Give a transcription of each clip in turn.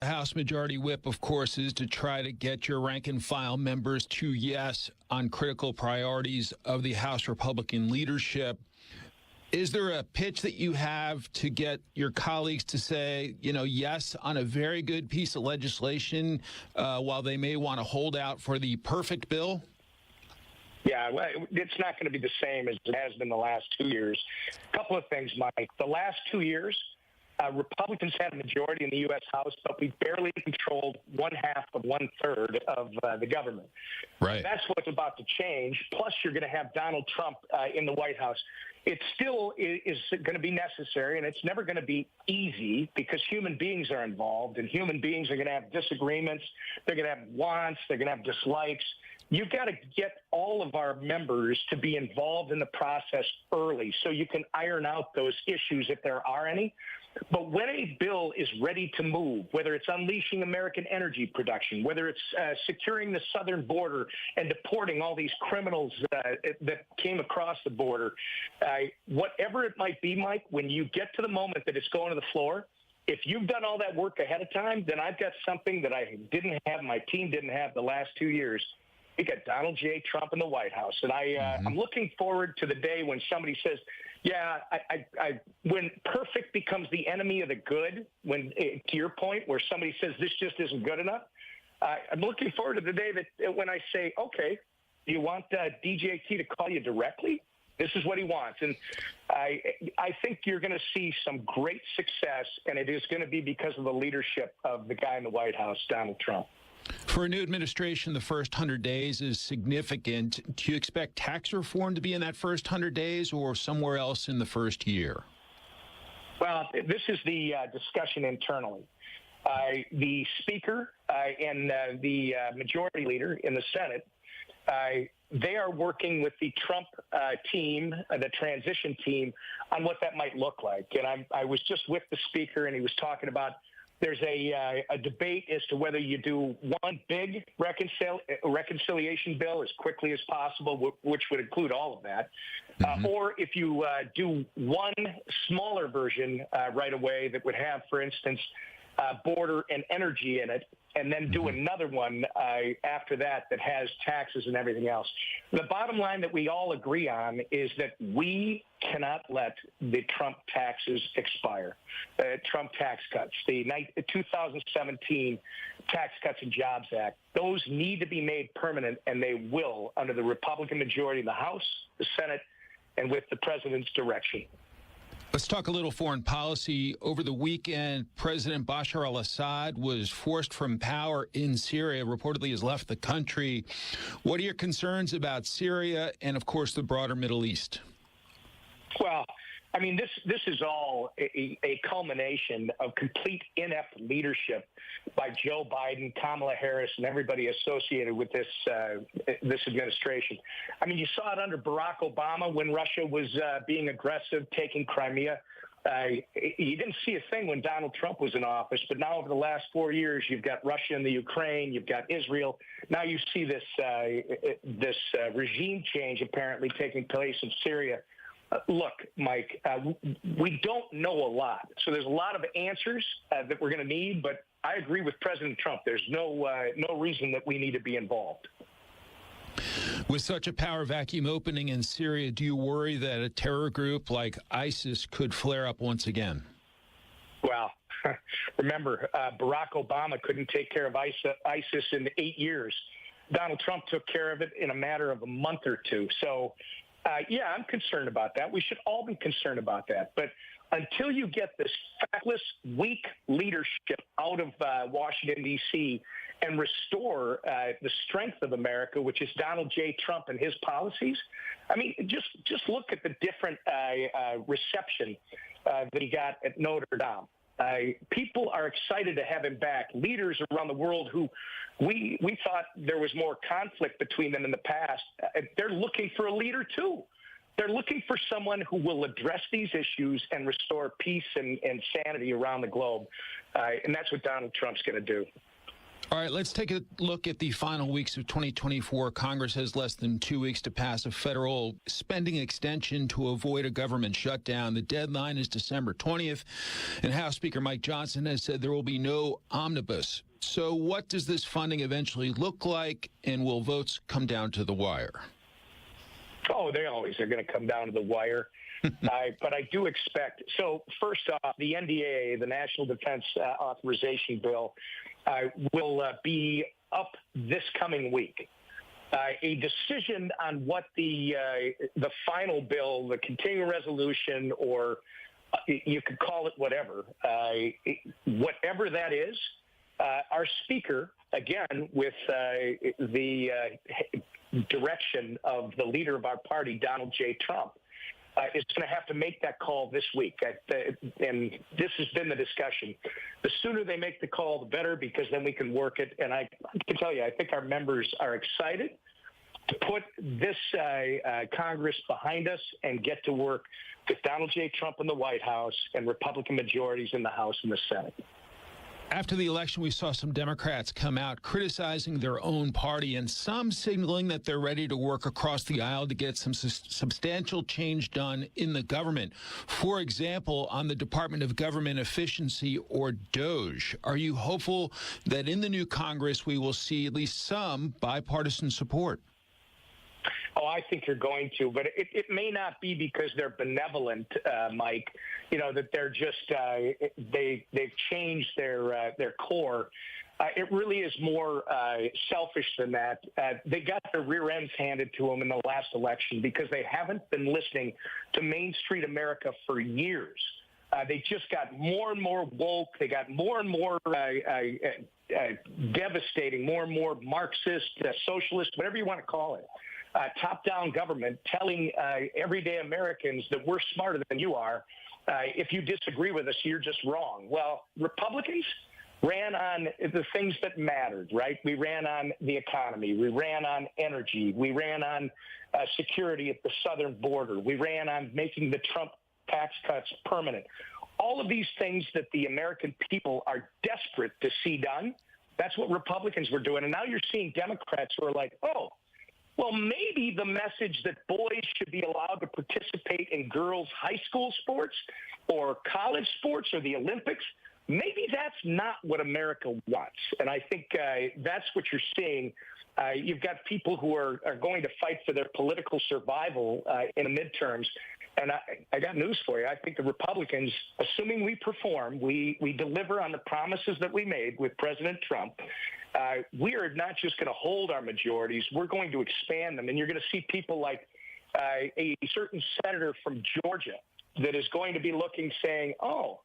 The House Majority Whip, of course, is to try to get your rank and file members to yes on critical priorities of the House Republican leadership. Is there a pitch that you have to get your colleagues to say, yes on a very good piece of legislation while they may want to hold out for the perfect bill? Yeah, well, it's not going to be the same as it has been the last 2 years. A couple of things, Mike. The last 2 years, Republicans had a majority in the U.S. House, but we barely controlled 1/2 of 1/3 of the government. Right. That's what's about to change. Plus, you're going to have Donald Trump in the White House. It still is going to be necessary, and it's never going to be easy because human beings are involved, and human beings are going to have disagreements. They're going to have wants. They're going to have dislikes. You've got to get all of our members to be involved in the process early so you can iron out those issues if there are any. But when a bill is ready to move, whether it's unleashing American energy production, whether it's securing the southern border and deporting all these criminals that came across the border, whatever it might be, Mike, when you get to the moment that it's going to the floor, if you've done all that work ahead of time, then I've got something that I didn't have, my team didn't have the last 2 years. We got Donald J. Trump in the White House. And I'm looking forward to the day when somebody says, when perfect becomes the enemy of the good, to your point, where somebody says this just isn't good enough, I'm looking forward to the day that when I say, okay, do you want DJT to call you directly? This is what he wants. And I think you're going to see some great success, and it is going to be because of the leadership of the guy in the White House, Donald Trump. For a new administration, the first 100 days is significant. Do you expect tax reform to be in that first 100 days or somewhere else in the first year? Well, this is the discussion internally. The Speaker and the Majority Leader in the Senate, they are working with the Trump team, the transition team, on what that might look like. And I was just with the Speaker, and he was talking about there's a debate as to whether you do one big reconciliation bill as quickly as possible, which would include all of that, or if you do one smaller version right away that would have, for instance, border and energy in it, and then do another one after that has taxes and everything else. The bottom line that we all agree on is that we cannot let the Trump taxes expire, Trump tax cuts, the 2017 Tax Cuts and Jobs Act. Those need to be made permanent, and they will under the Republican majority in the House, the Senate, and with the president's direction. Let's talk a little foreign policy. Over the weekend, President Bashar al-Assad was forced from power in Syria, reportedly has left the country. What are your concerns about Syria and, of course, the broader Middle East? Well, I mean, this is all a culmination of complete inept leadership by Joe Biden, Kamala Harris, and everybody associated with this administration. I mean, you saw it under Barack Obama when Russia was being aggressive, taking Crimea. You didn't see a thing when Donald Trump was in office, but now over the last 4 years, you've got Russia and the Ukraine, you've got Israel. Now you see this regime change apparently taking place in Syria. Look, Mike, we don't know a lot. So there's a lot of answers that we're going to need, but I agree with President Trump. There's no reason that we need to be involved. With such a power vacuum opening in Syria, do you worry that a terror group like ISIS could flare up once again? Well, remember, Barack Obama couldn't take care of ISIS in 8 years. Donald Trump took care of it in a matter of a month or two. So, yeah, I'm concerned about that. We should all be concerned about that. But until you get this feckless, weak leadership out of Washington, D.C., and restore the strength of America, which is Donald J. Trump and his policies, I mean, just look at the different reception that he got at Notre Dame. People are excited to have him back. Leaders around the world who we thought there was more conflict between them in the past, they're looking for a leader too. They're looking for someone who will address these issues and restore peace and sanity around the globe. And that's what Donald Trump's going to do. All right, let's take a look at the final weeks of 2024. Congress has less than 2 weeks to pass a federal spending extension to avoid a government shutdown. The deadline is December 20th, and House Speaker Mike Johnson has said there will be no omnibus. So what does this funding eventually look like, and will votes come down to the wire? Oh, they always are going to come down to the wire. But I do expect, so first off, the NDAA, the National Defense Authorization Bill, will be up this coming week. A decision on what the final bill, the continuing resolution, or you could call it whatever, whatever that is, our speaker, again, with the direction of the leader of our party, Donald J. Trump, is going to have to make that call this week. And this has been the discussion. The sooner they make the call, the better, because then we can work it. And I can tell you, I think our members are excited to put this Congress behind us and get to work with Donald J. Trump in the White House and Republican majorities in the House and the Senate. After the election, we saw some Democrats come out criticizing their own party and some signaling that they're ready to work across the aisle to get some substantial change done in the government. For example, on the Department of Government Efficiency, or DOGE. Are you hopeful that in the new Congress we will see at least some bipartisan support? Oh, I think you're going to, but it may not be because they're benevolent, Mike. You know, that they're just they've changed their core. It really is more selfish than that. They got their rear ends handed to them in the last election because they haven't been listening to Main Street America for years. They just got more and more woke. They got more and more devastating, more and more Marxist, socialist, whatever you want to call it. Top-down government telling everyday Americans that we're smarter than you are. If you disagree with us, you're just wrong. Well, Republicans ran on the things that mattered, right? We ran on the economy. We ran on energy. We ran on security at the southern border. We ran on making the Trump tax cuts permanent. All of these things that the American people are desperate to see done, that's what Republicans were doing. And now you're seeing Democrats who are like, oh, well, maybe the message that boys should be allowed to participate in girls' high school sports or college sports or the Olympics, maybe that's not what America wants. And I think that's what you're seeing. You've got people who are going to fight for their political survival in the midterms. And I got news for you. I think the Republicans, assuming we perform, we deliver on the promises that we made with President Trump, we are not just going to hold our majorities. We're going to expand them. And you're going to see people like a certain senator from Georgia that is going to be looking, saying, oh,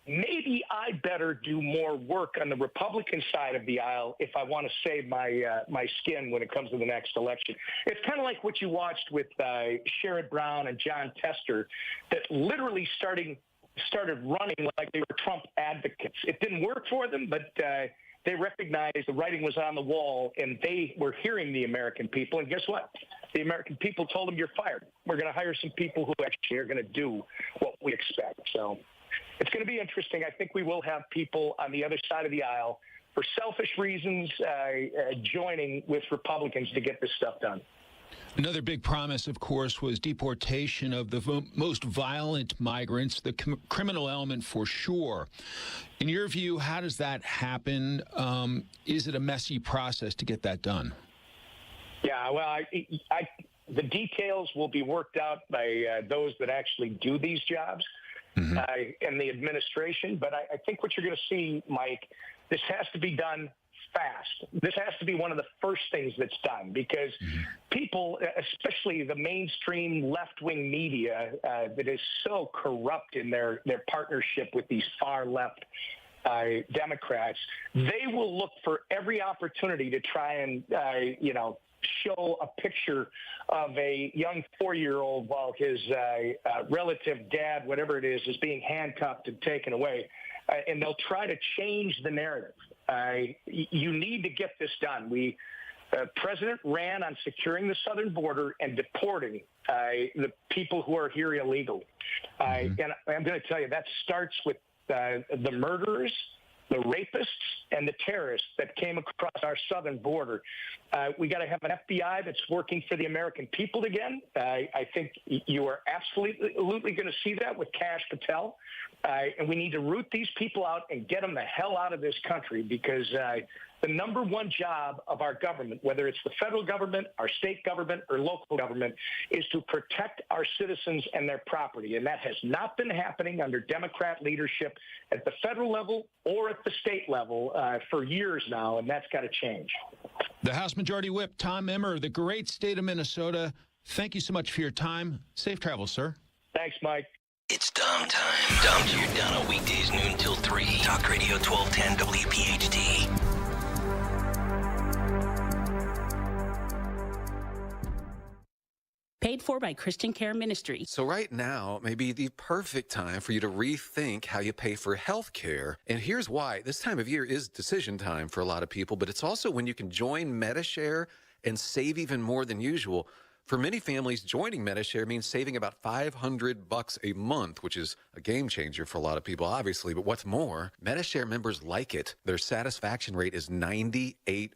maybe I better do more work on the Republican side of the aisle if I want to save my skin when it comes to the next election. It's kind of like what you watched with Sherrod Brown and John Tester, that literally started running like they were Trump advocates. It didn't work for them, but they recognized the writing was on the wall, and they were hearing the American people. And guess what? The American people told them, you're fired. We're going to hire some people who actually are going to do what we expect. So it's going to be interesting. I think we will have people on the other side of the aisle for selfish reasons joining with Republicans to get this stuff done. Another big promise, of course, was deportation of the most violent migrants, the criminal element for sure. In your view, how does that happen? Is it a messy process to get that done? Yeah, well, the details will be worked out by those that actually do these jobs and the administration. But I think what you're going to see, Mike, this has to be done fast. This has to be one of the first things that's done, because people, especially the mainstream left-wing media that is so corrupt in their partnership with these far-left Democrats, they will look for every opportunity to try and, show a picture of a young 4-year-old while his relative dad, whatever it is being handcuffed and taken away. And they'll try to change the narrative. You need to get this done. President ran on securing the southern border and deporting the people who are here illegally. And I'm going to tell you, that starts with the murderers the rapists and the terrorists that came across our southern border. We got to have an FBI that's working for the American people again. I think you are absolutely going to see that with Kash Patel. And we need to root these people out and get them the hell out of this country, because the number one job of our government, whether it's the federal government, our state government, or local government, is to protect our citizens and their property. And that has not been happening under Democrat leadership at the federal level or at the state level for years now, and that's got to change. The House Majority Whip, Tom Emmer, the great state of Minnesota, thank you so much for your time. Safe travels, sir. Thanks, Mike. It's Dom time. Dom Giordano, weekdays noon till 3. Talk Radio 1210 WPHT. Paid for by Christian Care Ministry. So right now may be the perfect time for you to rethink how you pay for health care. And here's why. This time of year is decision time for a lot of people, but it's also when you can join Medi-Share and save even more than usual. For many families, joining Medi-Share means saving about $500 a month, which is a game changer for a lot of people, obviously. But what's more, Medi-Share members like it. Their satisfaction rate is 98%.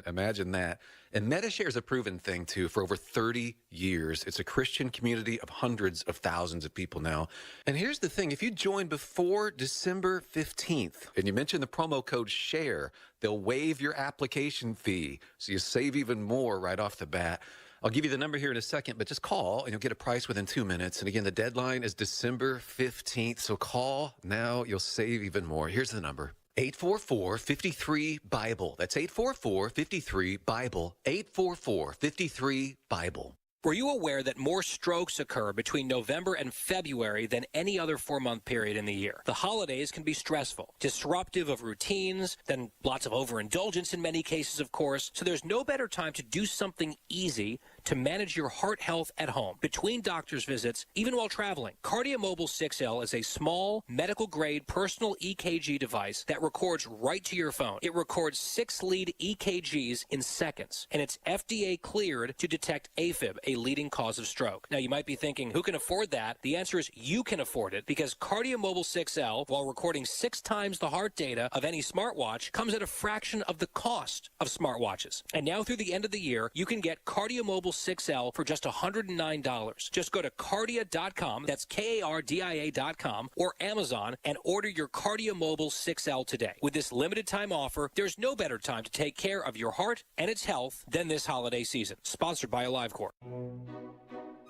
Imagine that. And Medi-Share is a proven thing, too, for over 30 years. It's a Christian community of hundreds of thousands of people now. And here's the thing. If you join before December 15th and you mention the promo code SHARE, they'll waive your application fee, so you save even more right off the bat. I'll give you the number here in a second, but just call and you'll get a price within 2 minutes. And again, the deadline is December 15th, so call now. You'll save even more. Here's the number. 844-53-BIBLE. That's 844-53-BIBLE. 844-53-BIBLE. Were you aware that more strokes occur between November and February than any other 4-month period in the year? The holidays can be stressful, disruptive of routines, then lots of overindulgence in many cases, of course. So there's no better time to do something easy to manage your heart health at home, between doctor's visits, even while traveling. KardioMobile 6L is a small, medical-grade personal EKG device that records right to your phone. It records 6-lead EKGs in seconds, and it's FDA cleared to detect AFib, a leading cause of stroke. Now, you might be thinking, who can afford that? The answer is you can afford it, because KardioMobile 6L, while recording 6 times the heart data of any smartwatch, comes at a fraction of the cost of smartwatches. And now through the end of the year, you can get KardioMobile 6L for just $109. Just go to Kardia.com, that's Kardia.com, or Amazon, and order your KardioMobile 6L today. With this limited time offer, there's no better time to take care of your heart and its health than this holiday season. Sponsored by AliveCorp.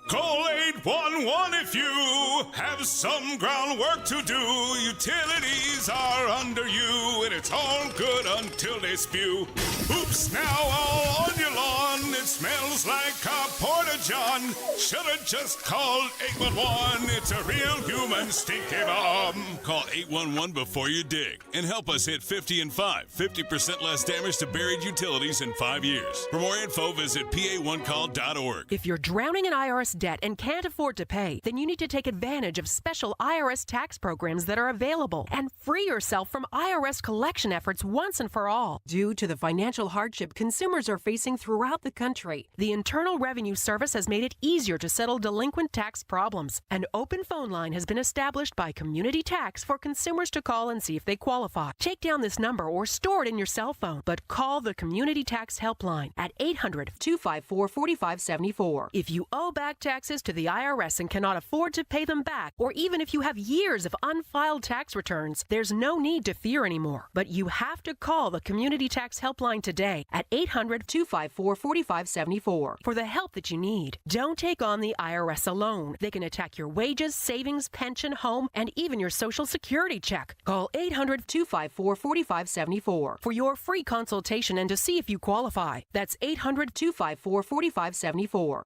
Call 811 if you have some groundwork to do. Utilities are under you, and it's all good until they spew. Oops, now all on your lawn. It smells like a porta-john. Should've just called 811. It's a real human stinky bomb. Call 811 before you dig and help us hit 50 and 5. 50% less damage to buried utilities in 5 years. For more info, visit pa1call.org. If you're drowning in IRS debt and can't afford to pay, then you need to take advantage of special IRS tax programs that are available and free yourself from IRS collection efforts once and for all. Due to the financial hardship consumers are facing throughout the country, the Internal Revenue Service has made it easier to settle delinquent tax problems. An open phone line has been established by Community Tax for consumers to call and see if they qualify. Take down this number or store it in your cell phone, but call the Community Tax Helpline at 800-254-4574. If you owe back taxes to the IRS and cannot afford to pay them back, or even if you have years of unfiled tax returns, there's no need to fear anymore. But you have to call the Community Tax Helpline today at 800-254-4574 for the help that you need. Don't take on the IRS alone. They can attack your wages, savings, pension, home, and even your Social Security check. Call 800-254-4574 for your free consultation and to see if you qualify. That's 800-254-4574.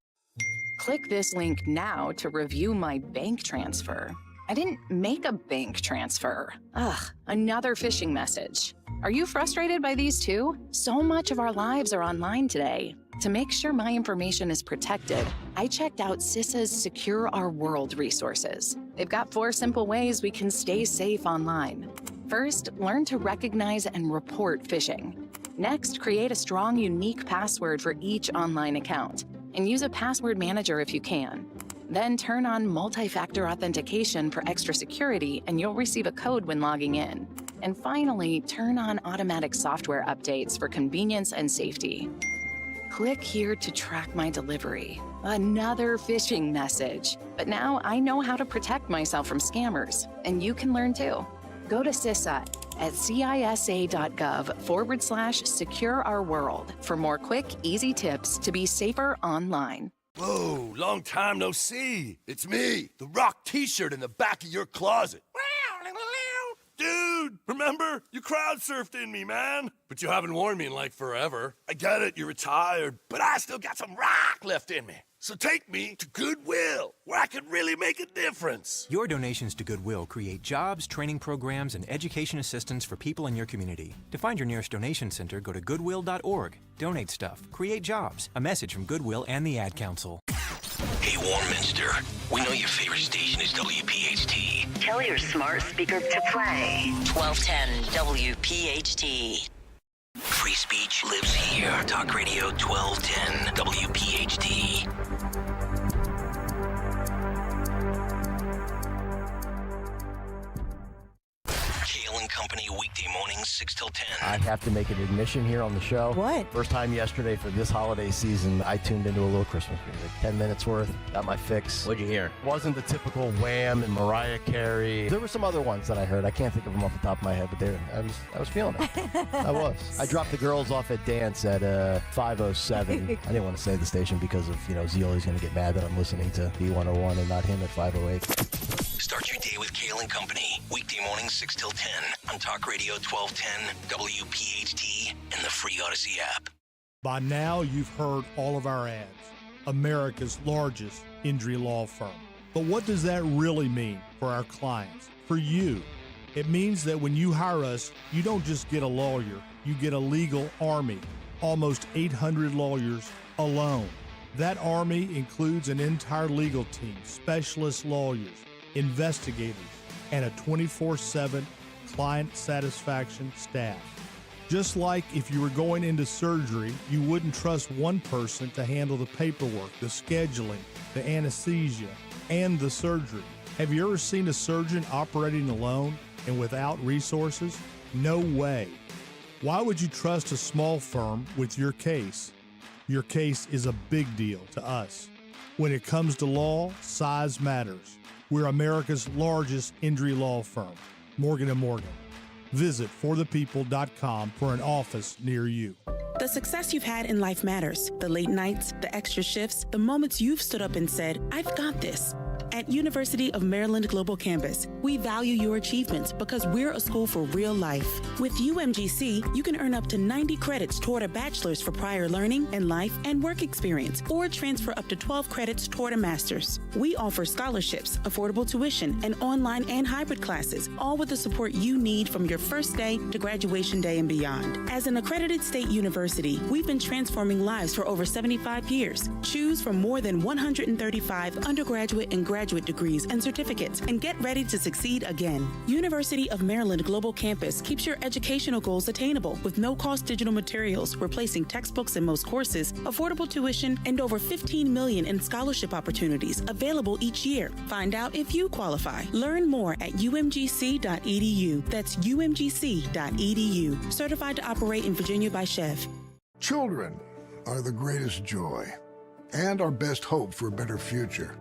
Click this link now to review my bank transfer. I didn't make a bank transfer. Ugh, another phishing message. Are you frustrated by these too? So much of our lives are online today. To make sure my information is protected, I checked out CISA's Secure Our World resources. They've got 4 simple ways we can stay safe online. First, learn to recognize and report phishing. Next, create a strong, unique password for each online account, and use a password manager if you can. Then turn on multi-factor authentication for extra security, and you'll receive a code when logging in. And finally, turn on automatic software updates for convenience and safety. Click here to track my delivery. Another phishing message. But now I know how to protect myself from scammers, and you can learn too. Go to CISA at cisa.gov/secure our world for more quick, easy tips to be safer online. Whoa, long time no see. It's me, the Rock t-shirt in the back of your closet. Dude, remember? You crowd surfed in me, man. But you haven't worn me in like forever. I get it, you're retired, but I still got some rock left in me. So take me to Goodwill, where I can really make a difference. Your donations to Goodwill create jobs, training programs, and education assistance for people in your community. To find your nearest donation center, go to goodwill.org. Donate stuff, create jobs. A message from Goodwill and the Ad Council. Hey, Warminster, we know your favorite station is WPHT. Tell your smart speaker to play 1210 WPHT. Free speech lives here. Talk Radio 1210 WPHT. Kayal and Company, weekday mornings 6 till 10. I have to make an admission here on the show. What? First time yesterday for this holiday season, I tuned into a little Christmas music. 10 minutes worth, got my fix. What'd you hear? Wasn't the typical Wham and Mariah Carey. There were some other ones that I heard. I can't think of them off the top of my head, but I was feeling it. I was. I dropped the girls off at dance at 5:07. I didn't want to say the station because of, Zeoli's going to get mad that I'm listening to B101 and not him at 5:08. Start your day with Kayal and Company. Weekday mornings 6 till 10 on Talk Radio 1210 WPHT and the free Odyssey app. By now, you've heard all of our ads. America's largest injury law firm. But what does that really mean for our clients, for you? It means that when you hire us, you don't just get a lawyer, you get a legal army. Almost 800 lawyers alone. That army includes an entire legal team, specialist lawyers, investigators, and a 24/7 client satisfaction staff. Just like if you were going into surgery, you wouldn't trust one person to handle the paperwork, the scheduling, the anesthesia, and the surgery. Have you ever seen a surgeon operating alone and without resources? No way. Why would you trust a small firm with your case? Your case is a big deal to us. When it comes to law, size matters. We're America's largest injury law firm, Morgan & Morgan. Visit forthepeople.com for an office near you. The success you've had in life matters. The late nights, the extra shifts, the moments you've stood up and said, I've got this. At University of Maryland Global Campus, we value your achievements because we're a school for real life. With UMGC, you can earn up to 90 credits toward a bachelor's for prior learning and life and work experience, or transfer up to 12 credits toward a master's. We offer scholarships, affordable tuition, and online and hybrid classes, all with the support you need from your first day to graduation day and beyond. As an accredited state university, we've been transforming lives for over 75 years. Choose from more than 135 undergraduate and graduate degrees and certificates, and get ready to succeed again. University of Maryland Global Campus keeps your educational goals attainable with no-cost digital materials, replacing textbooks in most courses, affordable tuition, and over $15 million in scholarship opportunities available each year. Find out if you qualify. Learn more at umgc.edu. That's umgc.edu. Certified to operate in Virginia by Chev. Children are the greatest joy and our best hope for a better future.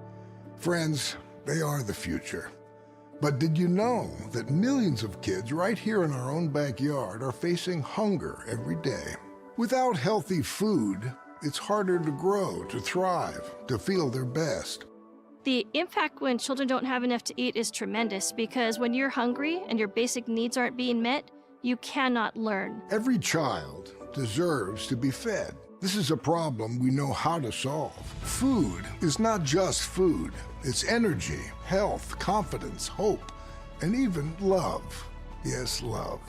Friends, they are the future. But did you know that millions of kids right here in our own backyard are facing hunger every day? Without healthy food, it's harder to grow, to thrive, to feel their best. The impact when children don't have enough to eat is tremendous because when you're hungry and your basic needs aren't being met, you cannot learn. Every child deserves to be fed. This is a problem we know how to solve. Food is not just food. It's energy, health, confidence, hope, and even love. Yes, love.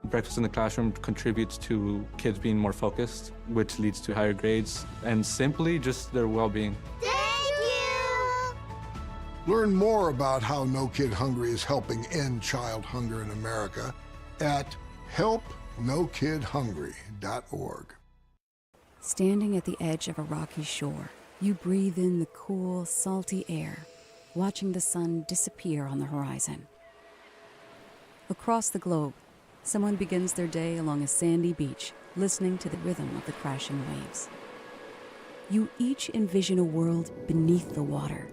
Breakfast in the classroom contributes to kids being more focused, which leads to higher grades, and simply just their well-being. Thank you! Learn more about how No Kid Hungry is helping end child hunger in America at helpnokidhungry.org. Standing at the edge of a rocky shore, you breathe in the cool, salty air, watching the sun disappear on the horizon. Across the globe, someone begins their day along a sandy beach, listening to the rhythm of the crashing waves. You each envision a world beneath the water,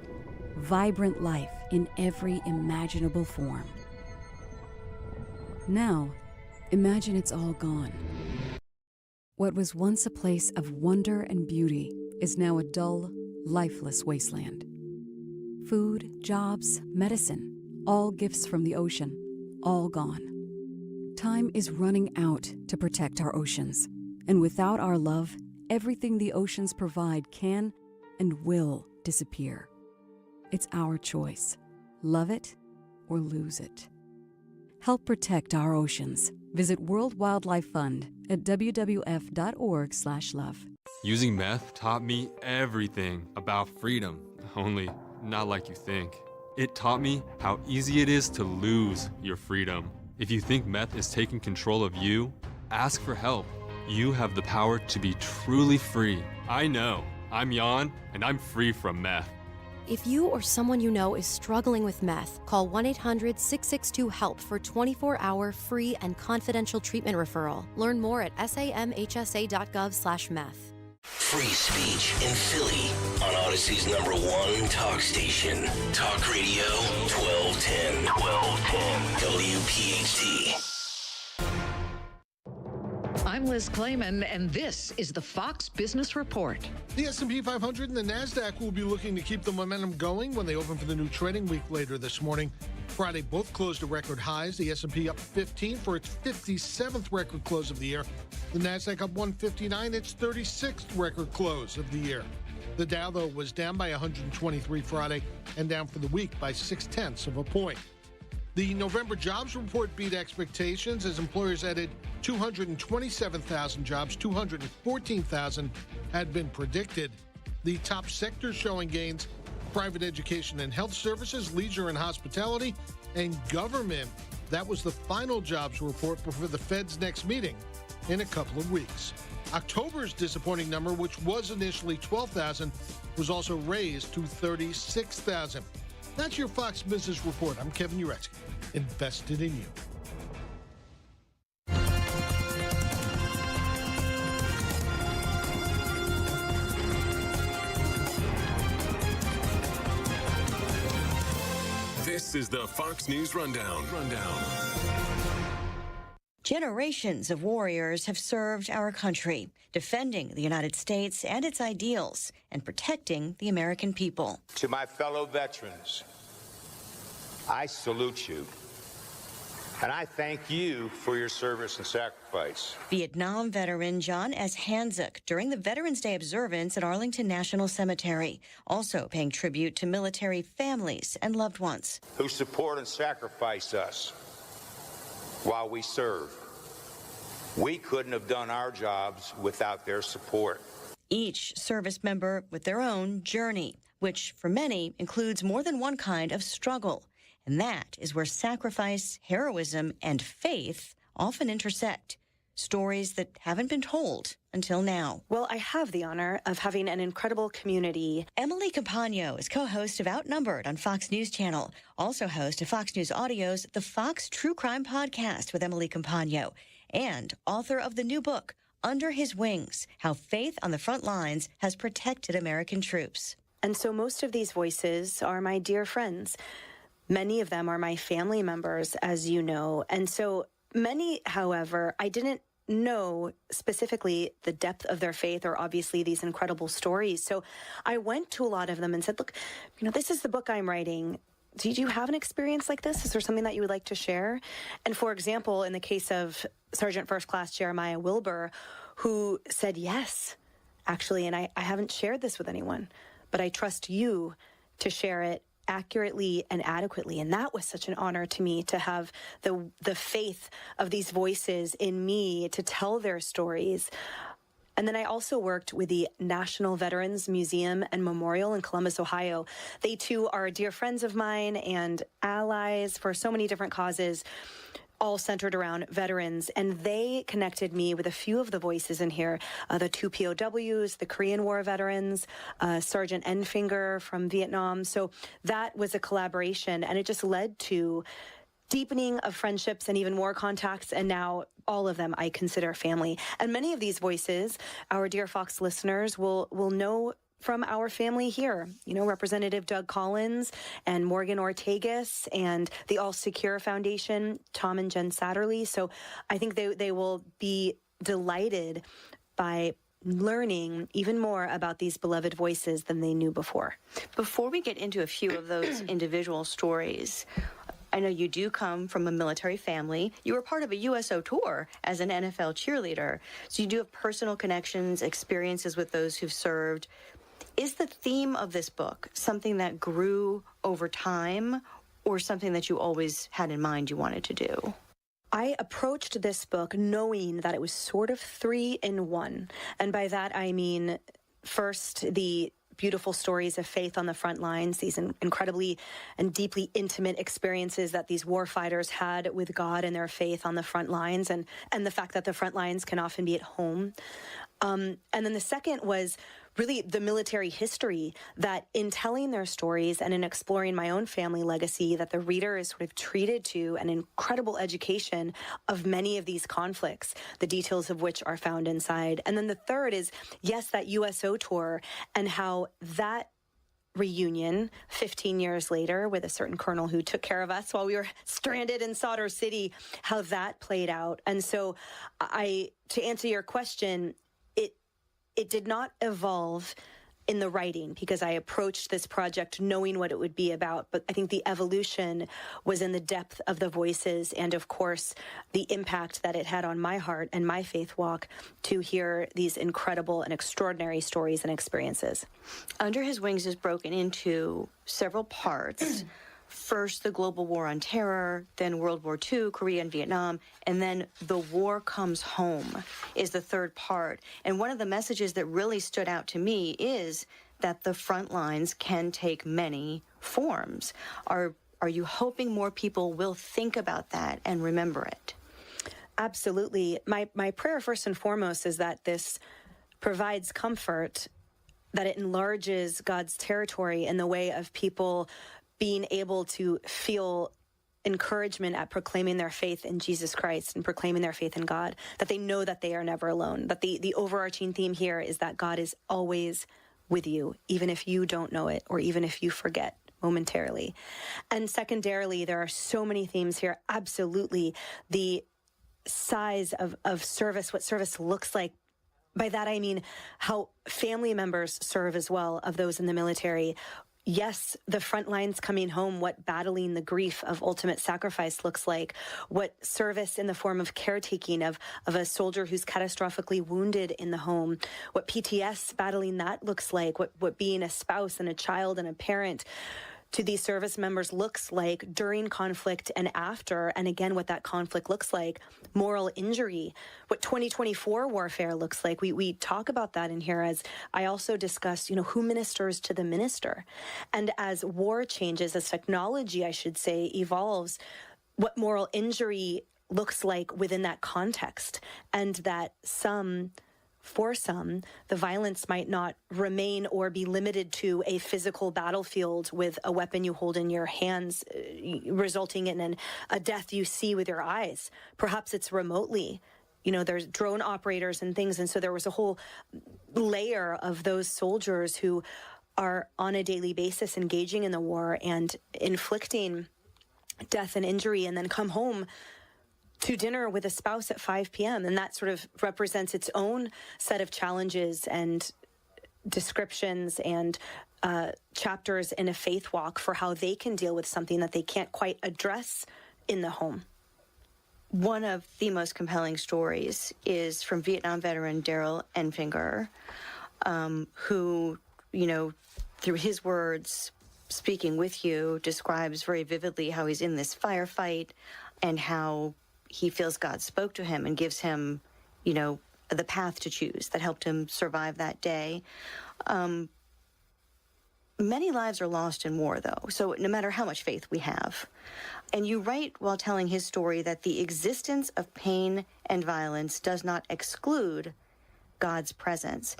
vibrant life in every imaginable form. Now, imagine it's all gone. What was once a place of wonder and beauty is now a dull, lifeless wasteland. Food, jobs, medicine, all gifts from the ocean, all gone. Time is running out to protect our oceans, and without our love, everything the oceans provide can and will disappear. It's our choice. Love it or lose it. Help protect our oceans. Visit World Wildlife Fund at wwf.org/love. Using meth taught me everything about freedom, only not like you think. It taught me how easy it is to lose your freedom. If you think meth is taking control of you, ask for help. You have the power to be truly free. I know. I'm Jan, and I'm free from meth. If you or someone you know is struggling with meth, call 1-800-662-HELP for 24-hour free and confidential treatment referral. Learn more at samhsa.gov/meth. Free speech in Philly on Odyssey's #1 talk station. Talk Radio 1210. WPHT. I'm Liz Clayman, and this is the Fox Business Report. The S&P 500 and the NASDAQ will be looking to keep the momentum going when they open for the new trading week later this morning. Friday, both closed at record highs. The S&P up 15 for its 57th record close of the year. The NASDAQ up 159, its 36th record close of the year. The Dow, though, was down by 123 Friday and down for the week by 0.6 of a point. The November jobs report beat expectations as employers added 227,000 jobs. 214,000 had been predicted. The top sectors showing gains: private education and health services, leisure and hospitality, and government. That was the final jobs report before the Fed's next meeting in a couple of weeks. October's disappointing number, which was initially 12,000, was also raised to 36,000. That's your Fox Business Report. I'm Kevin Uretsky, invested in you. This is the Fox News Rundown. Generations of warriors have served our country, defending the United States and its ideals and protecting the American people. To my fellow veterans, I salute you, and I thank you for your service and sacrifice. Vietnam veteran John S. Hanzuk during the Veterans Day observance at Arlington National Cemetery, also paying tribute to military families and loved ones who support and sacrifice us while we serve. We couldn't have done our jobs without their support. Each service member with their own journey, which for many includes more than one kind of struggle. And that is where sacrifice, heroism, and faith often intersect. Stories that haven't been told until now. Well, I have the honor of having an incredible community. Emily Compagno is co-host of Outnumbered on Fox News Channel, also host of Fox News Audio's The Fox True Crime Podcast with Emily Compagno, and author of the new book, Under His Wings, How Faith on the Front Lines Has Protected American Troops. And so most of these voices are my dear friends. Many of them are my family members, as you know. And so many, however, I didn't know specifically the depth of their faith or obviously these incredible stories. So I went to a lot of them and said, look, this is the book I'm writing. Did you have an experience like this? Is there something that you would like to share? And for example, in the case of Sergeant First Class Jeremiah Wilbur, who said yes, actually, and I haven't shared this with anyone, but I trust you to share it accurately and adequately. And that was such an honor to me to have the faith of these voices in me to tell their stories. And then I also worked with the National Veterans Museum and Memorial in Columbus, Ohio. They too are dear friends of mine and allies for so many different causes, all centered around veterans. And they connected me with a few of the voices in here, the 2 POWs, the Korean War veterans, Sergeant Enfinger from Vietnam. So that was a collaboration, and it just led to deepening of friendships and even more contacts, and now all of them I consider family. And many of these voices, our dear Fox listeners will know from our family here. You know, Representative Doug Collins and Morgan Ortegas and the All Secure Foundation, Tom and Jen Satterley. So I think they will be delighted by learning even more about these beloved voices than they knew before. Before we get into a few of those individual stories, I know you do come from a military family. You were part of a USO tour as an NFL cheerleader. So you do have personal connections, experiences with those who've served. Is the theme of this book something that grew over time or something that you always had in mind you wanted to do? I approached this book knowing that it was sort of 3 in 1. And by that, I mean, first, the beautiful stories of faith on the front lines, these incredibly and deeply intimate experiences that these war fighters had with God and their faith on the front lines, and the fact that the front lines can often be at home. And then the second was really the military history, that in telling their stories and in exploring my own family legacy, that the reader is sort of treated to an incredible education of many of these conflicts, the details of which are found inside. And then the third is, yes, that USO tour and how that reunion 15 years later with a certain colonel who took care of us while we were stranded in Sadr City, how that played out. And so to answer your question, it did not evolve in the writing because I approached this project knowing what it would be about. But I think the evolution was in the depth of the voices and, of course, the impact that it had on my heart and my faith walk to hear these incredible and extraordinary stories and experiences. Under His Wings is broken into several parts. First, the global war on terror, then World War II, Korea and Vietnam, and then The War Comes Home is the third part. And one of the messages that really stood out to me is that the front lines can take many forms. Are you hoping more people will think about that and remember it? Absolutely. My prayer, first and foremost, is that this provides comfort, that it enlarges God's territory in the way of people being able to feel encouragement at proclaiming their faith in Jesus Christ and proclaiming their faith in God, that they know that they are never alone, that the overarching theme here is that God is always with you, even if you don't know it or even if you forget momentarily. And secondarily, there are so many themes here. Absolutely. The size of service, what service looks like. By that, I mean how family members serve as well of those in the military. Yes, the front lines coming home, what battling the grief of ultimate sacrifice looks like, what service in the form of caretaking of a soldier who's catastrophically wounded in the home, what PTS battling that looks like, what being a spouse and a child and a parent to these service members looks like during conflict and after, and again, what that conflict looks like, moral injury, what 2024 warfare looks like. We talk about that in here, as I also discussed, who ministers to the minister. And as war changes, as technology, I should say, evolves, what moral injury looks like within that context, and that for some, the violence might not remain or be limited to a physical battlefield with a weapon you hold in your hands, resulting in a death you see with your eyes. Perhaps it's remotely. There's drone operators and things. And so there was a whole layer of those soldiers who are on a daily basis engaging in the war and inflicting death and injury, and then come home to dinner with a spouse at 5 p.m. And that sort of represents its own set of challenges and descriptions and chapters in a faith walk for how they can deal with something that they can't quite address in the home. One of the most compelling stories is from Vietnam veteran Daryl Enfinger, who, through his words, speaking with you, describes very vividly how he's in this firefight and how he feels God spoke to him and gives him, the path to choose that helped him survive that day. Many lives are lost in war, though, so no matter how much faith we have. And you write while telling his story that the existence of pain and violence does not exclude God's presence.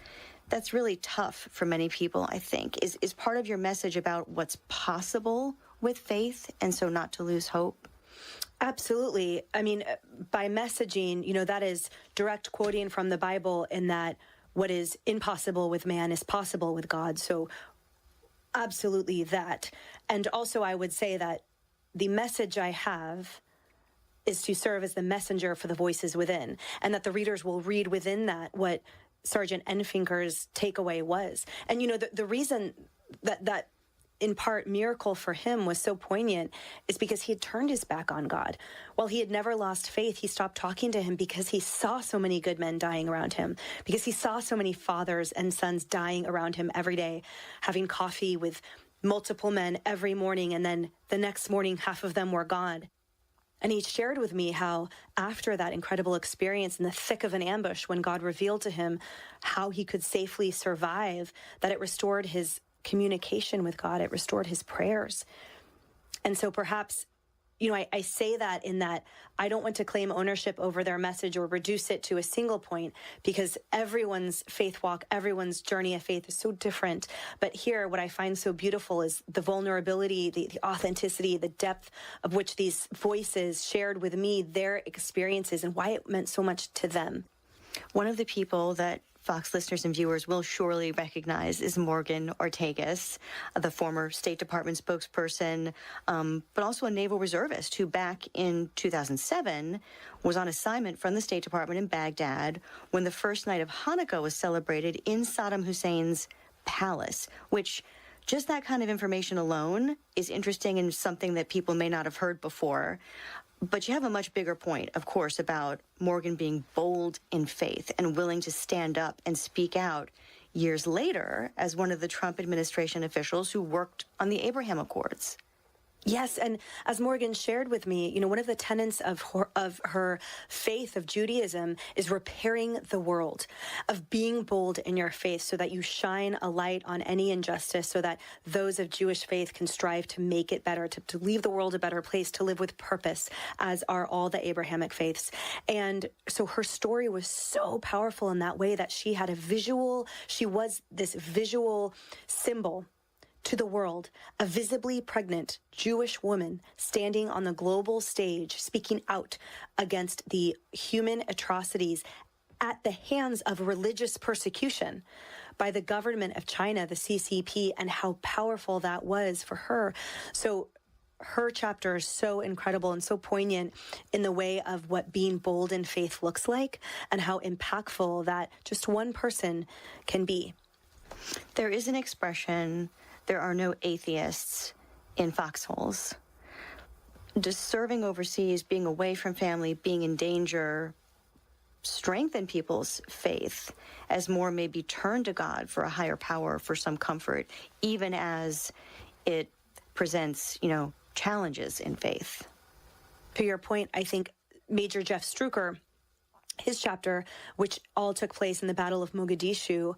That's really tough for many people, I think. Is part of your message about what's possible with faith, and so not to lose hope? Absolutely. I mean, by messaging, that is direct quoting from the Bible, in that what is impossible with man is possible with God. So absolutely that. And also I would say that the message I have is to serve as the messenger for the voices within, and that the readers will read within that what Sergeant Enfinger's takeaway was. And, the reason that in part miracle for him was so poignant is because he had turned his back on God. While he had never lost faith, he stopped talking to him because he saw so many good men dying around him, because he saw so many fathers and sons dying around him every day, having coffee with multiple men every morning, and then the next morning half of them were gone. And he shared with me how after that incredible experience in the thick of an ambush, when God revealed to him how he could safely survive, that it restored his communication with God, it restored his prayers. And so perhaps, I say that in that I don't want to claim ownership over their message or reduce it to a single point, because everyone's faith walk, everyone's journey of faith is so different. But here, what I find so beautiful is the vulnerability, the authenticity, the depth of which these voices shared with me their experiences and why it meant so much to them. One of the people that Fox listeners and viewers will surely recognize is Morgan Ortagus, the former State Department spokesperson, but also a naval reservist who back in 2007 was on assignment from the State Department in Baghdad when the first night of Hanukkah was celebrated in Saddam Hussein's palace, which just that kind of information alone is interesting and something that people may not have heard before. But you have a much bigger point, of course, about Morgan being bold in faith and willing to stand up and speak out years later as one of the Trump administration officials who worked on the Abraham Accords. Yes, and as Morgan shared with me, one of the tenets of her faith, of Judaism, is repairing the world, of being bold in your faith so that you shine a light on any injustice, so that those of Jewish faith can strive to make it better, to leave the world a better place, to live with purpose, as are all the Abrahamic faiths. And so her story was so powerful in that way, that she was this visual symbol to the world, a visibly pregnant Jewish woman standing on the global stage, speaking out against the human atrocities at the hands of religious persecution by the government of China, the CCP, and how powerful that was for her. So her chapter is so incredible and so poignant in the way of what being bold in faith looks like and how impactful that just one person can be. There is an expression, there are no atheists in foxholes. Does serving overseas, being away from family, being in danger, strengthen people's faith as more may be turned to God for a higher power, for some comfort, even as it presents, challenges in faith? To your point, I think Major Jeff Struker, his chapter, which all took place in the Battle of Mogadishu,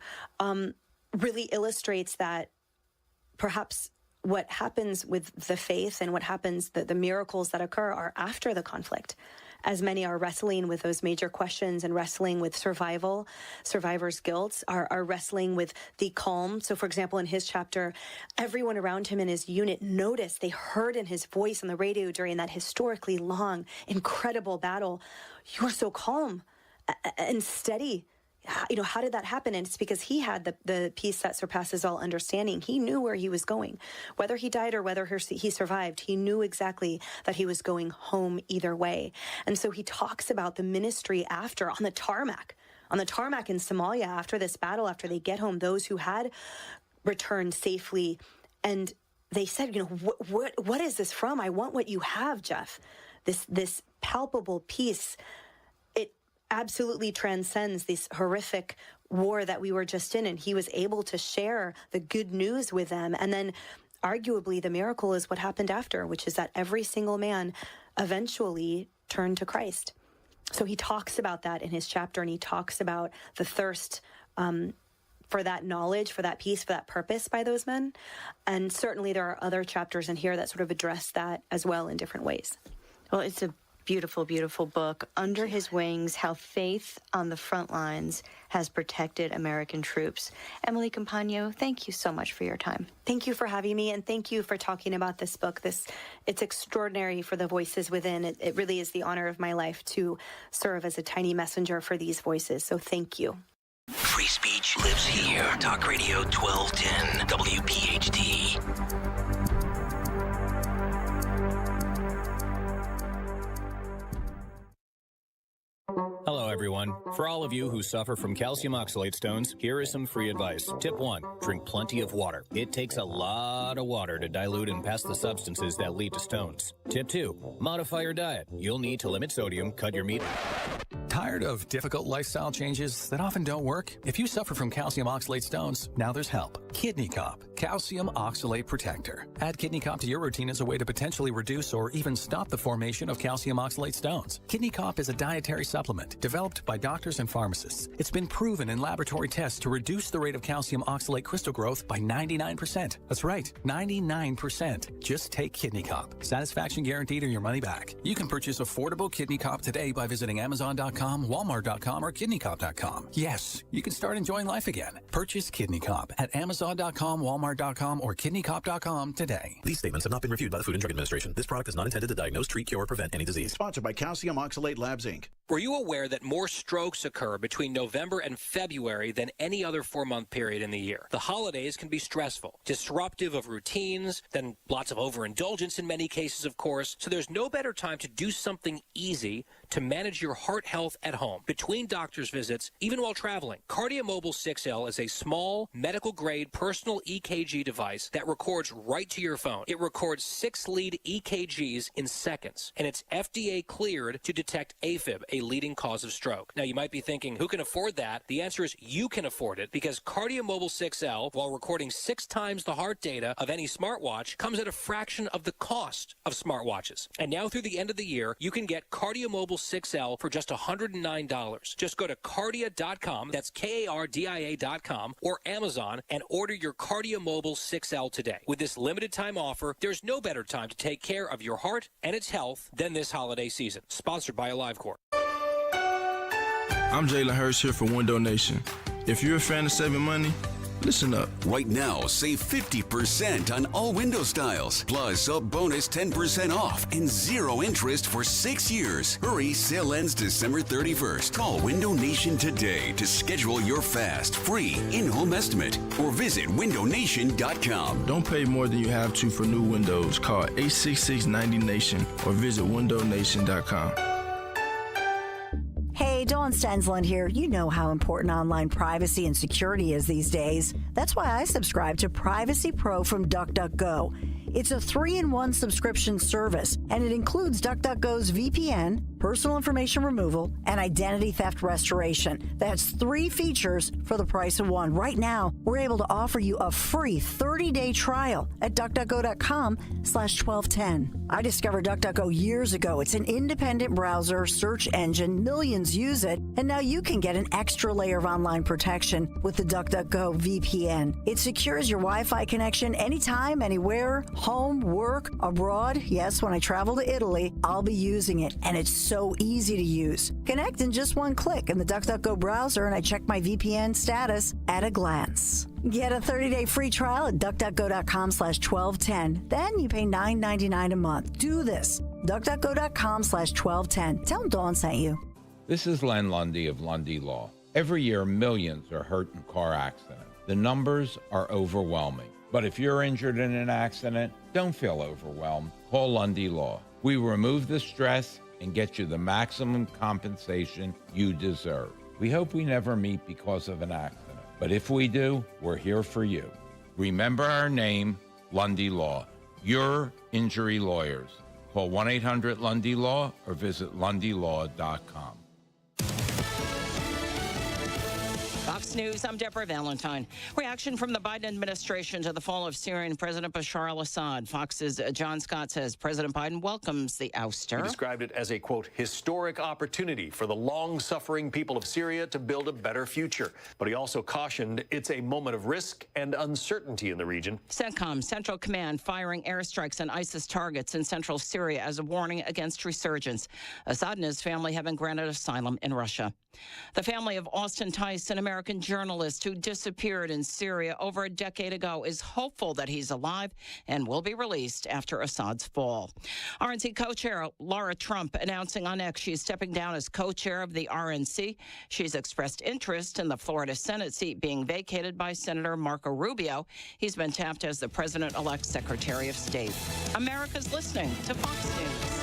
really illustrates that perhaps what happens with the faith and what happens, the miracles that occur are after the conflict, as many are wrestling with those major questions and wrestling with survival, survivor's guilt, are wrestling with the calm. So, for example, in his chapter, everyone around him in his unit noticed, they heard in his voice on the radio during that historically long, incredible battle, "You are so calm and steady. How did that happen?" And it's because he had the peace that surpasses all understanding. He knew where he was going. Whether he died or whether he survived, he knew exactly that he was going home either way. And so he talks about the ministry after, on the tarmac in Somalia, after this battle, after they get home, those who had returned safely. And they said, what is this from? I want what you have, Jeff. This palpable peace. Absolutely transcends this horrific war that we were just in, and he was able to share the good news with them. And then arguably the miracle is what happened after, which is that every single man eventually turned to Christ. So he talks about that in his chapter, and he talks about the thirst for that knowledge, for that peace, for that purpose by those men. And certainly there are other chapters in here that sort of address that as well in different ways. Well, it's a beautiful, beautiful book, Under His Wings, How Faith on the Front Lines Has Protected American Troops. Emily Compagno, thank you so much for your time. Thank you for having me, and thank you for talking about this book. It's extraordinary for the voices within. It really is the honor of my life to serve as a tiny messenger for these voices, so thank you. Free speech lives here. Talk Radio 1210 WPHT. Hello, everyone. For all of you who suffer from calcium oxalate stones, here is some free advice. Tip 1, drink plenty of water. It takes a lot of water to dilute and pass the substances that lead to stones. Tip 2, modify your diet. You'll need to limit sodium, cut your meat. Tired of difficult lifestyle changes that often don't work? If you suffer from calcium oxalate stones, now there's help. Kidney Cop, Calcium Oxalate Protector. Add Kidney Cop to your routine as a way to potentially reduce or even stop the formation of calcium oxalate stones. Kidney Cop is a dietary supplement developed by doctors and pharmacists. It's been proven in laboratory tests to reduce the rate of calcium oxalate crystal growth by 99%. That's right, 99%. Just take Kidney Cop. Satisfaction guaranteed or your money back. You can purchase affordable Kidney Cop today by visiting Amazon.com, Walmart.com, or KidneyCop.com. Yes, you can start enjoying life again. Purchase Kidney Cop at Amazon.com, Walmart.com, or KidneyCop.com today. These statements have not been reviewed by the Food and Drug Administration. This product is not intended to diagnose, treat, cure, or prevent any disease. Sponsored by Calcium Oxalate Labs, Inc. Were you aware that more strokes occur between November and February than any other 4-month period in the year? The holidays can be stressful, disruptive of routines, then lots of overindulgence in many cases, of course. So there's no better time to do something easy to manage your heart health at home, between doctor's visits, even while traveling. KardioMobile 6L is a small, medical-grade personal EKG device that records right to your phone. It records 6 lead EKGs in seconds, and it's FDA cleared to detect AFib, a leading cause of stroke. Now, you might be thinking, who can afford that? The answer is you can afford it, because KardioMobile 6L, while recording 6 times the heart data of any smartwatch, comes at a fraction of the cost of smartwatches. And now through the end of the year, you can get KardioMobile 6L for just $109. Just go to Kardia.com, that's Kardia.com, or Amazon, and order your KardioMobile 6L today. With this limited time offer, there's no better time to take care of your heart and its health than this holiday season. Sponsored by AliveCorp. I'm Jalen Hurst here for Window Nation. If you're a fan of saving money, listen up. Right now, save 50% on all window styles, plus a bonus 10% off and 0 interest for 6 years. Hurry, sale ends December 31st. Call Window Nation today to schedule your fast, free in-home estimate or visit windownation.com. Don't pay more than you have to for new windows. Call 866-90-NATION or visit windownation.com. Hey, Dawn Stensland here. You know how important online privacy and security is these days. That's why I subscribe to Privacy Pro from DuckDuckGo. It's a 3-in-1 subscription service, and it includes DuckDuckGo's VPN, personal information removal, and identity theft restoration. That's 3 features for the price of 1. Right now, we're able to offer you a free 30-day trial at DuckDuckGo.com/1210. I discovered DuckDuckGo years ago. It's an independent browser search engine. Millions use it, and now you can get an extra layer of online protection with the DuckDuckGo VPN. It secures your Wi-Fi connection anytime, anywhere, home, work, abroad. Yes, when I travel to Italy, I'll be using it, and it's so easy to use. Connect in just 1 click in the DuckDuckGo browser, and I check my VPN status at a glance. Get a 30-day free trial at DuckDuckGo.com/1210. Then you pay $9.99 a month. Do this. DuckDuckGo.com/1210. Tell them Dawn sent you. This is Len Lundy of Lundy Law. Every year, millions are hurt in car accidents. The numbers are overwhelming. But if you're injured in an accident, don't feel overwhelmed. Call Lundy Law. We remove the stress and get you the maximum compensation you deserve. We hope we never meet because of an accident. But if we do, we're here for you. Remember our name, Lundy Law. Your injury lawyers. Call 1-800-LUNDY-LAW or visit LundyLaw.com. Fox News, I'm Deborah Valentine. Reaction from the Biden administration to the fall of Syrian President Bashar al-Assad. Fox's John Scott says President Biden welcomes the ouster. He described it as a, quote, historic opportunity for the long-suffering people of Syria to build a better future. But he also cautioned it's a moment of risk and uncertainty in the region. CENTCOM, Central Command, firing airstrikes on ISIS targets in central Syria as a warning against resurgence. Assad and his family have been granted asylum in Russia. The family of Austin Tice, an American journalist who disappeared in Syria over a decade ago, is hopeful that he's alive and will be released after Assad's fall. RNC co-chair Laura Trump announcing on X she's stepping down as co-chair of the RNC. She's expressed interest in the Florida Senate seat being vacated by Senator Marco Rubio. He's been tapped as the president-elect's Secretary of State. America's listening to Fox News.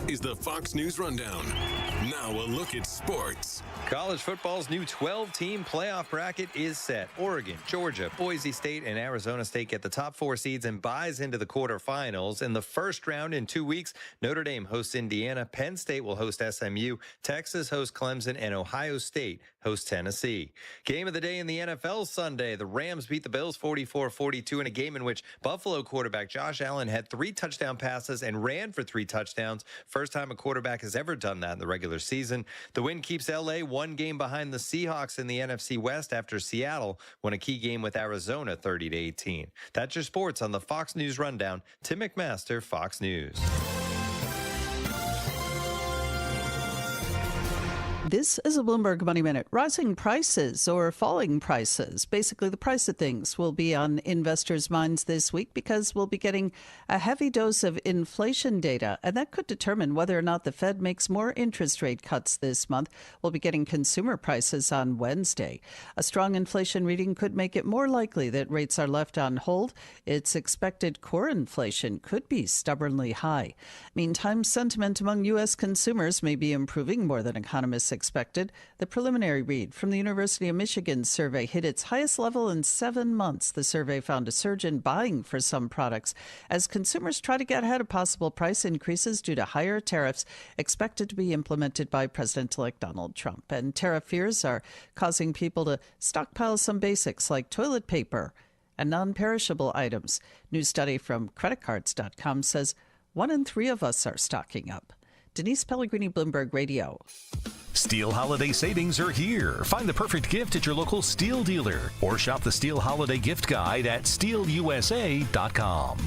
Is the Fox News Rundown. Now a look at sports. College football's new 12-team playoff bracket is set. Oregon, Georgia, Boise State, and Arizona State get the top 4 seeds and buys into the quarterfinals. In the first round in 2 weeks, Notre Dame hosts Indiana, Penn State will host SMU, Texas hosts Clemson, and Ohio State hosts Tennessee. Game of the day in the NFL Sunday. The Rams beat the Bills 44-42 in a game in which Buffalo quarterback Josh Allen had 3 touchdown passes and ran for 3 touchdowns. First time a quarterback has ever done that in the regular season. The win keeps LA 1 game behind the Seahawks in the NFC West after Seattle won a key game with Arizona 30-18. That's your sports on the Fox News Rundown. Tim McMaster, Fox News. This is a Bloomberg Money Minute. Rising prices or falling prices, basically the price of things, will be on investors' minds this week because we'll be getting a heavy dose of inflation data, and that could determine whether or not the Fed makes more interest rate cuts this month. We'll be getting consumer prices on Wednesday. A strong inflation reading could make it more likely that rates are left on hold. It's expected core inflation could be stubbornly high. Meantime, sentiment among U.S. consumers may be improving more than economists expected. The preliminary read from the University of Michigan survey hit its highest level in 7 months. The survey found a surge in buying for some products as consumers try to get ahead of possible price increases due to higher tariffs expected to be implemented by President-elect Donald Trump. And tariff fears are causing people to stockpile some basics like toilet paper and non-perishable items. New study from creditcards.com says 1 in 3 of us are stocking up. Denise Pellegrini, Bloomberg Radio. Steel holiday savings are here. Find the perfect gift at your local Steel dealer or shop the Steel Holiday Gift Guide at steelusa.com.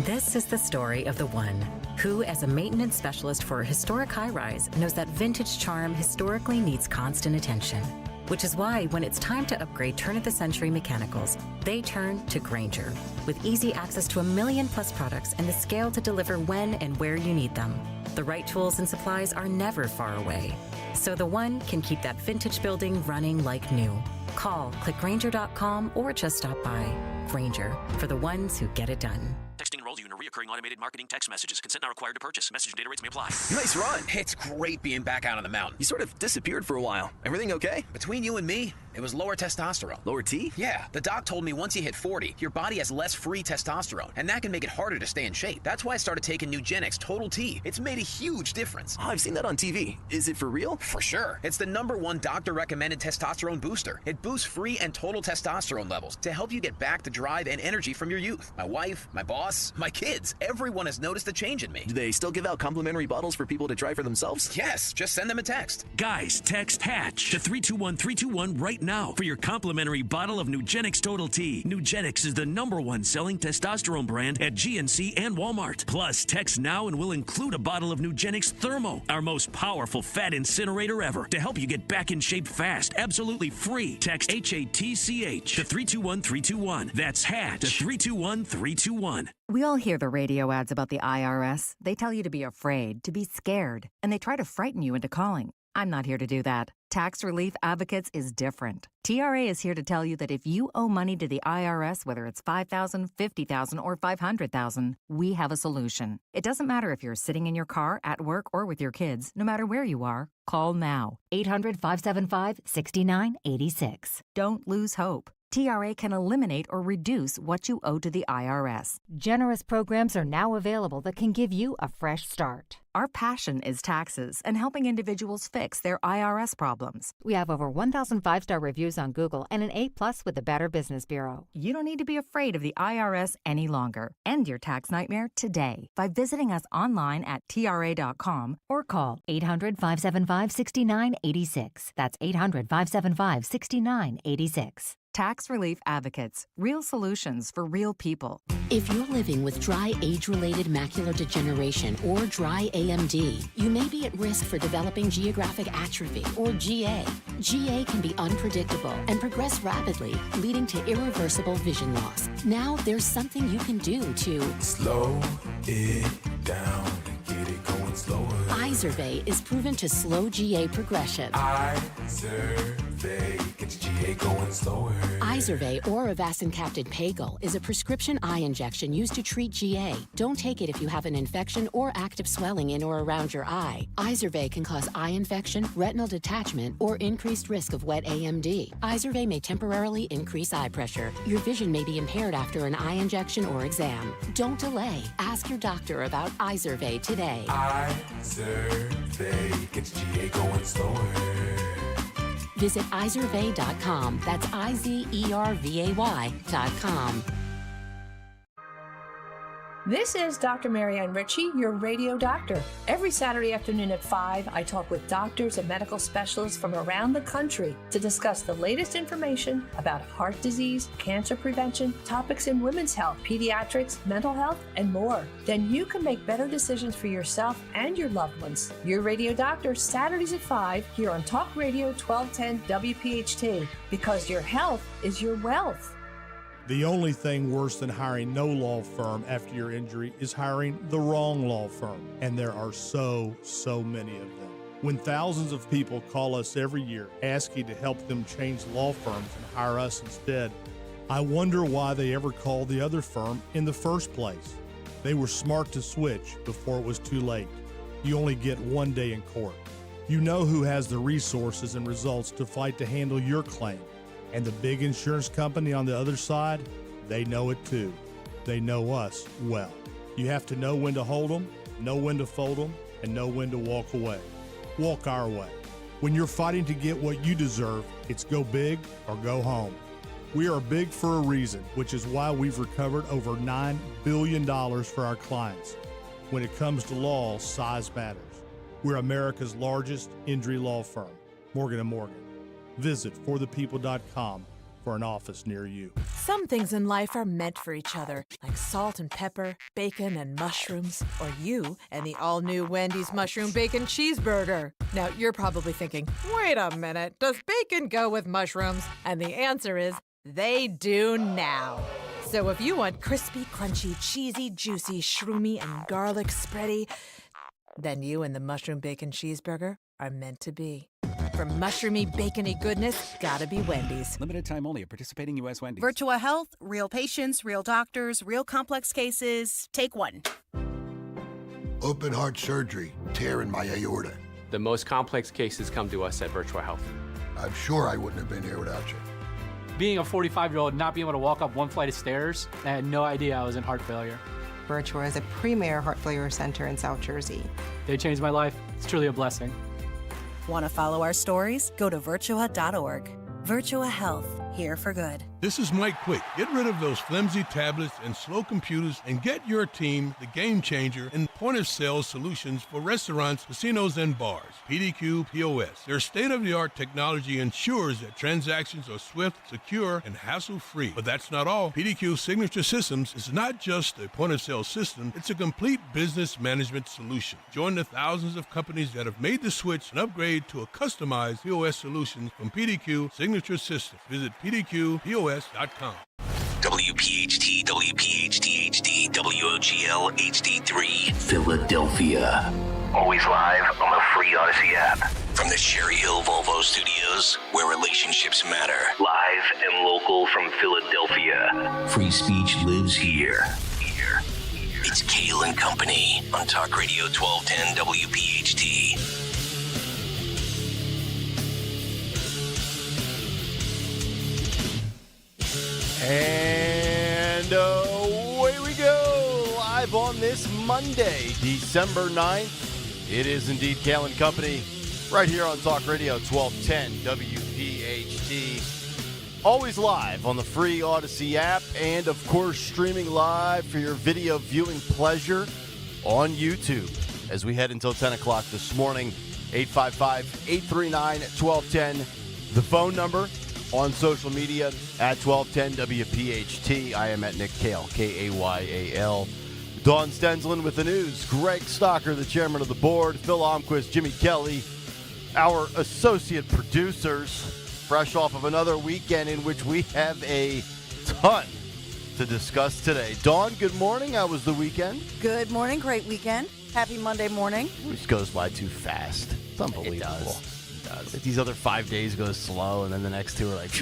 This is the story of the one who, as a maintenance specialist for a historic high-rise, knows that vintage charm historically needs constant attention. Which is why when it's time to upgrade turn-of-the-century mechanicals, they turn to Grainger. With easy access to 1 million+ products and the scale to deliver when and where you need them. The right tools and supplies are never far away. So the one can keep that vintage building running like new. Call, click Grainger.com, or just stop by. Grainger, for the ones who get it done. Texting enrolls you in a recurring automated marketing text messages. Consent not required to purchase. Message and data rates may apply. Nice run. It's great being back out on the mountain. You sort of disappeared for a while. Everything okay? Between you and me, it was lower testosterone. Lower T? Yeah. The doc told me once you hit 40, your body has less free testosterone, and that can make it harder to stay in shape. That's why I started taking Nugenix Total T. It's made a huge difference. Oh, I've seen that on TV. Is it for real? For sure. It's the #1 doctor-recommended testosterone booster. It boosts free and total testosterone levels to help you get back the drive and energy from your youth. My wife, my boss, my kids, everyone has noticed a change in me. Do they still give out complimentary bottles for people to try for themselves? Yes, just send them a text. Guys, text HATCH to 321-321 right now for your complimentary bottle of Nugenix Total T. Nugenix is the #1 selling testosterone brand at GNC and Walmart. Plus, text now and we'll include a bottle of Nugenix Thermo, our most powerful fat incinerator ever, to help you get back in shape fast, absolutely free. Text HATCH to 321-321. That's HATCH to 321-321. We all hear the radio ads about the IRS. They tell you to be afraid, to be scared, and they try to frighten you into calling. I'm not here to do that. Tax Relief Advocates is different. TRA is here to tell you that if you owe money to the IRS, whether it's $5,000, $50,000, or $500,000, we have a solution. It doesn't matter if you're sitting in your car, at work, or with your kids. No matter where you are, call now. 800-575-6986. Don't lose hope. TRA can eliminate or reduce what you owe to the IRS. Generous programs are now available that can give you a fresh start. Our passion is taxes and helping individuals fix their IRS problems. We have over 1,000 5-star reviews on Google and an A+ with the Better Business Bureau. You don't need to be afraid of the IRS any longer. End your tax nightmare today by visiting us online at TRA.com or call 800-575-6986. That's 800-575-6986. Tax Relief Advocates. Real solutions for real people. If you're living with dry age-related macular degeneration or dry AMD, you may be at risk for developing geographic atrophy or GA. GA can be unpredictable and progress rapidly, leading to irreversible vision loss. Now there's something you can do to slow it down and get it going slower. Izervay is proven to slow GA progression. Izervay gets GA going slower. Izervay or avacincaptad Pagel is a prescription eye injection used to treat GA. Don't take it if you have an infection or active swelling in or around your eye. Izervay can cause eye infection, retinal detachment, or increased risk of wet AMD. Izervay may temporarily increase eye pressure. Your vision may be impaired after an eye injection or exam. Don't delay. Ask your doctor about Izervay today. Izervay gets GA going slower. Visit Izervay.com. That's IZERVAY.com. This is Dr. Marianne Ritchie, your radio doctor. Every Saturday afternoon at 5, I talk with doctors and medical specialists from around the country to discuss the latest information about heart disease, cancer prevention, topics in women's health, pediatrics, mental health, and more. Then you can make better decisions for yourself and your loved ones. Your radio doctor, Saturdays at 5, here on Talk Radio 1210 WPHT, because your health is your wealth. The only thing worse than hiring no law firm after your injury is hiring the wrong law firm. And there are so many of them. When thousands of people call us every year asking to help them change law firms and hire us instead, I wonder why they ever called the other firm in the first place. They were smart to switch before it was too late. You only get one day in court. You know who has the resources and results to fight to handle your claim. And the big insurance company on the other side, they know it too. They know us well. You have to know when to hold them, know when to fold them, and know when to walk away. Walk our way. When you're fighting to get what you deserve, it's go big or go home. We are big for a reason, which is why we've recovered over $9 billion for our clients. When it comes to law, size matters. We're America's largest injury law firm, Morgan & Morgan. Visit forthepeople.com for an office near you. Some things in life are meant for each other, like salt and pepper, bacon and mushrooms, or you and the all-new Wendy's Mushroom Bacon Cheeseburger. Now, you're probably thinking, wait a minute, does bacon go with mushrooms? And the answer is, they do now. So if you want crispy, crunchy, cheesy, juicy, shroomy, and garlic spready, then you and the Mushroom Bacon Cheeseburger are meant to be. For mushroomy, bacony goodness, gotta be Wendy's. Limited time only at participating U.S. Wendy's. Virtua Health, real patients, real doctors, real complex cases. Take one. Open heart surgery, tear in my aorta. The most complex cases come to us at Virtua Health. I'm sure I wouldn't have been here without you. Being a 45-year-old, not being able to walk up one flight of stairs, I had no idea I was in heart failure. Virtua is a premier heart failure center in South Jersey. They changed my life. It's truly a blessing. Want to follow our stories? Go to virtua.org. Virtua Health, here for good. This is Mike Quick. Get rid of those flimsy tablets and slow computers and get your team the game changer in point-of-sale solutions for restaurants, casinos, and bars. PDQ POS. Their state-of-the-art technology ensures that transactions are swift, secure, and hassle-free. But that's not all. PDQ Signature Systems is not just a point-of-sale system, it's a complete business management solution. Join the thousands of companies that have made the switch and upgrade to a customized POS solution from PDQ Signature Systems. Visit PDQPOS.com. WPHT, WPHT HD, WOGL HD3, Philadelphia. Always live on the free Odyssey app. From the Cherry Hill Volvo Studios, where relationships matter. Live and local from Philadelphia. Free speech lives here. It's Kayal and Company on Talk Radio 1210 WPHT. And away we go, live on this Monday, December 9th. It is indeed Kayal and Company, right here on Talk Radio 1210 WPHT. Always live on the free Odyssey app, and of course streaming live for your video viewing pleasure on YouTube as we head until 10 o'clock this morning. 855-839-1210, the phone number. On social media at 1210 WPHT. I am at Nick Kayal, Kayal. Dawn Stensland with the news. Greg Stocker, the chairman of the board. Phil Almquist, Jimmy Kelly, our associate producers. Fresh off of another weekend in which we have a ton to discuss today. Dawn, good morning. How was the weekend? Good morning. Great weekend. Happy Monday morning. Which goes by too fast. It's unbelievable. It does. These other 5 days go slow, and then the next two are like,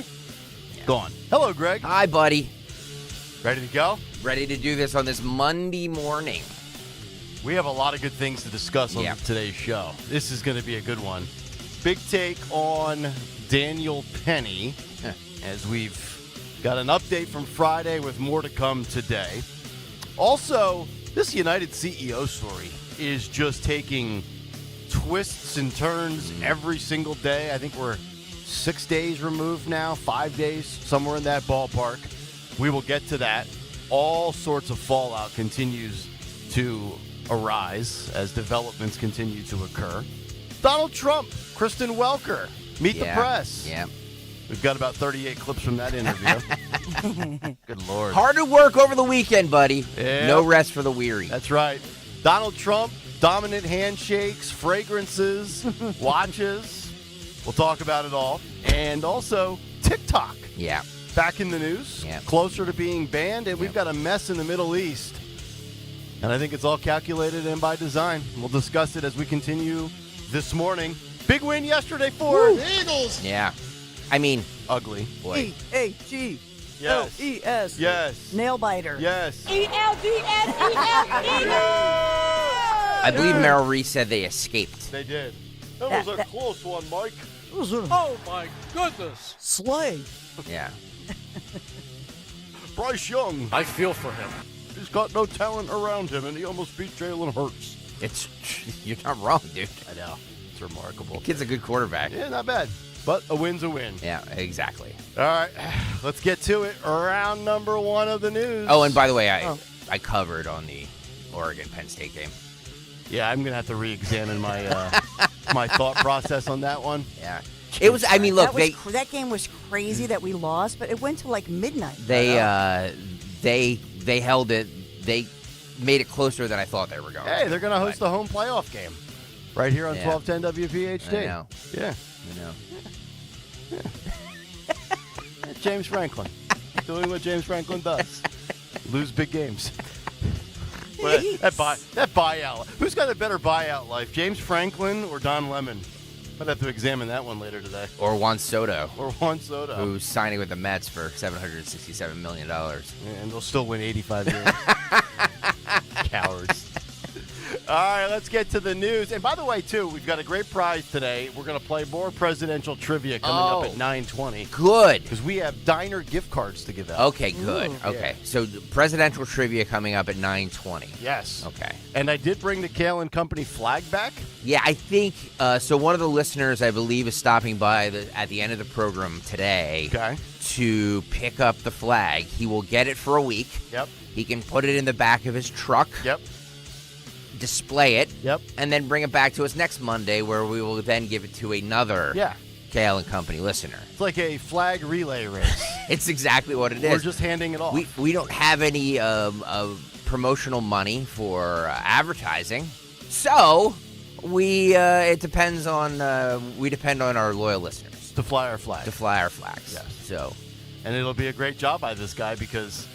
gone. Hello, Greg. Hi, buddy. Ready to go? Ready to do this on this Monday morning. We have a lot of good things to discuss on today's show. This is going to be a good one. Big take on Daniel Penny, as we've got an update from Friday with more to come today. Also, this United CEO story is just taking twists and turns every single day. I think we're 6 days removed now, 5 days, somewhere in that ballpark. We will get to that. All sorts of fallout continues to arise as developments continue to occur. Donald Trump, Kristen Welker, meet the press. Yeah. We've got about 38 clips from that interview. Good Lord. Hard at work over the weekend, buddy. Yeah. No rest for the weary. That's right. Donald Trump, dominant handshakes, fragrances, watches. We'll talk about it all. And also TikTok. Yeah. Back in the news. Yeah. Closer to being banned. And we've got a mess in the Middle East. And I think it's all calculated and by design. We'll discuss it as we continue this morning. Big win yesterday for the Eagles. Yeah. I mean, ugly. Boy. E-A-G. Yes. L-E-S. Yes. Nail biter. Yes. E-L-D-S-E-L-E. I believe Merrill Reese said they escaped. They did. That was a close one, Mike. Oh, my goodness. Slay. Yeah. Bryce Young. I feel for him. He's got no talent around him, and he almost beat Jalen Hurts. You're not wrong, dude. I know. It's remarkable. Kid's a good quarterback. Yeah, not bad. But a win's a win. Yeah, exactly. All right, let's get to it. Round number one of the news. Oh, and by the way, I covered on the Oregon-Penn State game. Yeah, I'm going to have to re-examine my my thought process on that one. Yeah. It was, I mean, look, that game was crazy that we lost, but it went to like midnight. They held it. They made it closer than I thought they were going. Hey, they're going to host the home playoff game right here on 1210 WPHT. I know. Yeah. I know. Yeah. James Franklin. Doing what James Franklin does. Lose big games. Well, that buyout. Who's got a better buyout life, James Franklin or Don Lemon? I'd have to examine that one later today. Or Juan Soto. Who's signing with the Mets for $767 million. Yeah, and they'll still win 85 years. Cowards. All right, let's get to the news. And by the way, too, we've got a great prize today. We're going to play more presidential trivia coming up at 9:20. Good. Because we have diner gift cards to give out. Okay, good. Ooh. Okay, so presidential trivia coming up at 9:20. Yes. Okay. And I did bring the Kayal and Company flag back. Yeah, I think so. One of the listeners, I believe, is stopping by at the end of the program today to pick up the flag. He will get it for a week. Yep. He can put it in the back of his truck. Yep. Display it. Yep. And then bring it back to us next Monday, where we will then give it to another Kayal and Company listener. It's like a flag relay race. It's exactly what it is. We're just handing it off. We don't have any promotional money for advertising, so we depend on our loyal listeners to fly our flag. Yes. So, and it'll be a great job by this guy because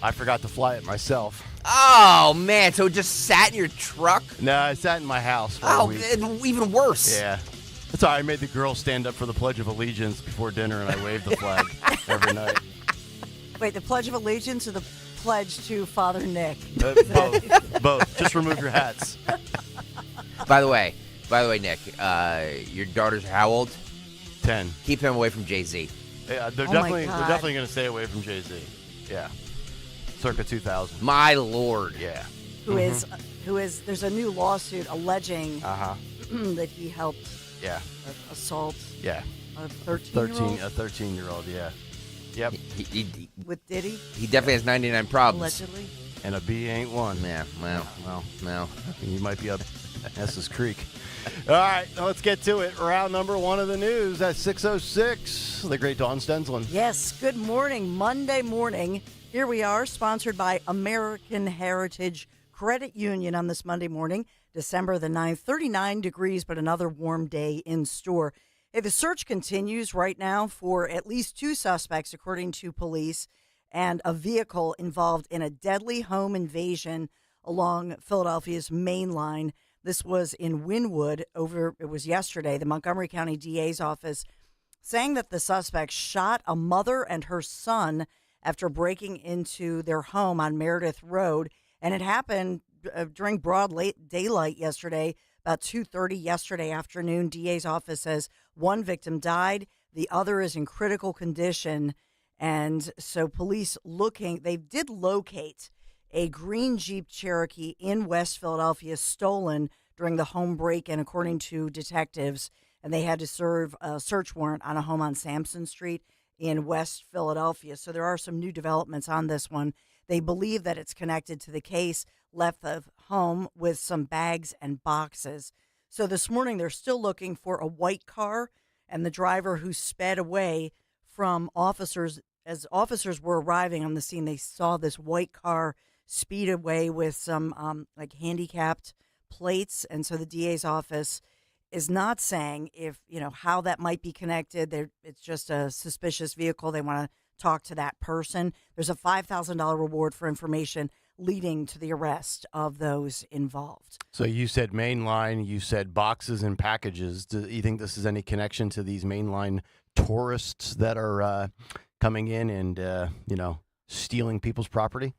I forgot to fly it myself. Oh man! So it just sat in your truck? No, I sat in my house for a week. Even worse. Yeah. That's all right. I made the girls stand up for the Pledge of Allegiance before dinner, and I waved the flag every night. Wait, the Pledge of Allegiance or the pledge to Father Nick? Both. Just remove your hats. By the way, Nick, your daughters are how old? 10. Keep them away from Jay-Z. Yeah, they're Oh my definitely God. going to stay away from Jay-Z. Yeah. Circa 2000. My Lord. Yeah. Who is? There's a new lawsuit alleging Uh-huh. that he helped Yeah. assault Yeah. a 13-year-old. A 13-year-old, yeah. Yep. With Diddy. He definitely has 99 problems. Allegedly. And a B ain't one. Yeah, well. You might be up Esses Creek. All right, now let's get to it. Round number one of the news at 6:06. The great Dawn Stensland. Yes, good morning. Monday morning. Here we are, sponsored by American Heritage Credit Union on this Monday morning, December the 9th. 39 degrees, but another warm day in store. Hey, the search continues right now for at least 2 suspects, according to police, and a vehicle involved in a deadly home invasion along Philadelphia's main line. This was in Wynwood it was yesterday. The Montgomery County DA's office saying that the suspect shot a mother and her son after breaking into their home on Meredith Road. And it happened during broad daylight yesterday, about 2:30 yesterday afternoon. DA's office says one victim died. The other is in critical condition. And so police they did locate a green Jeep Cherokee in West Philadelphia stolen during the home break-in, according to detectives. And they had to serve a search warrant on a home on Sampson Street in West Philadelphia. So there are some new developments on this one. They believe that it's connected to the case, left the home with some bags and boxes. So this morning they're still looking for a white car and the driver who sped away from officers. As officers were arriving on the scene, they saw this white car speed away with some handicapped plates. And so the DA's office is not saying how that might be connected. It's just a suspicious vehicle. They want to talk to that person. There's a $5,000 reward for information leading to the arrest of those involved. So you said mainline, you said boxes and packages. Do you think this is any connection to these mainline tourists that are coming in and stealing people's property?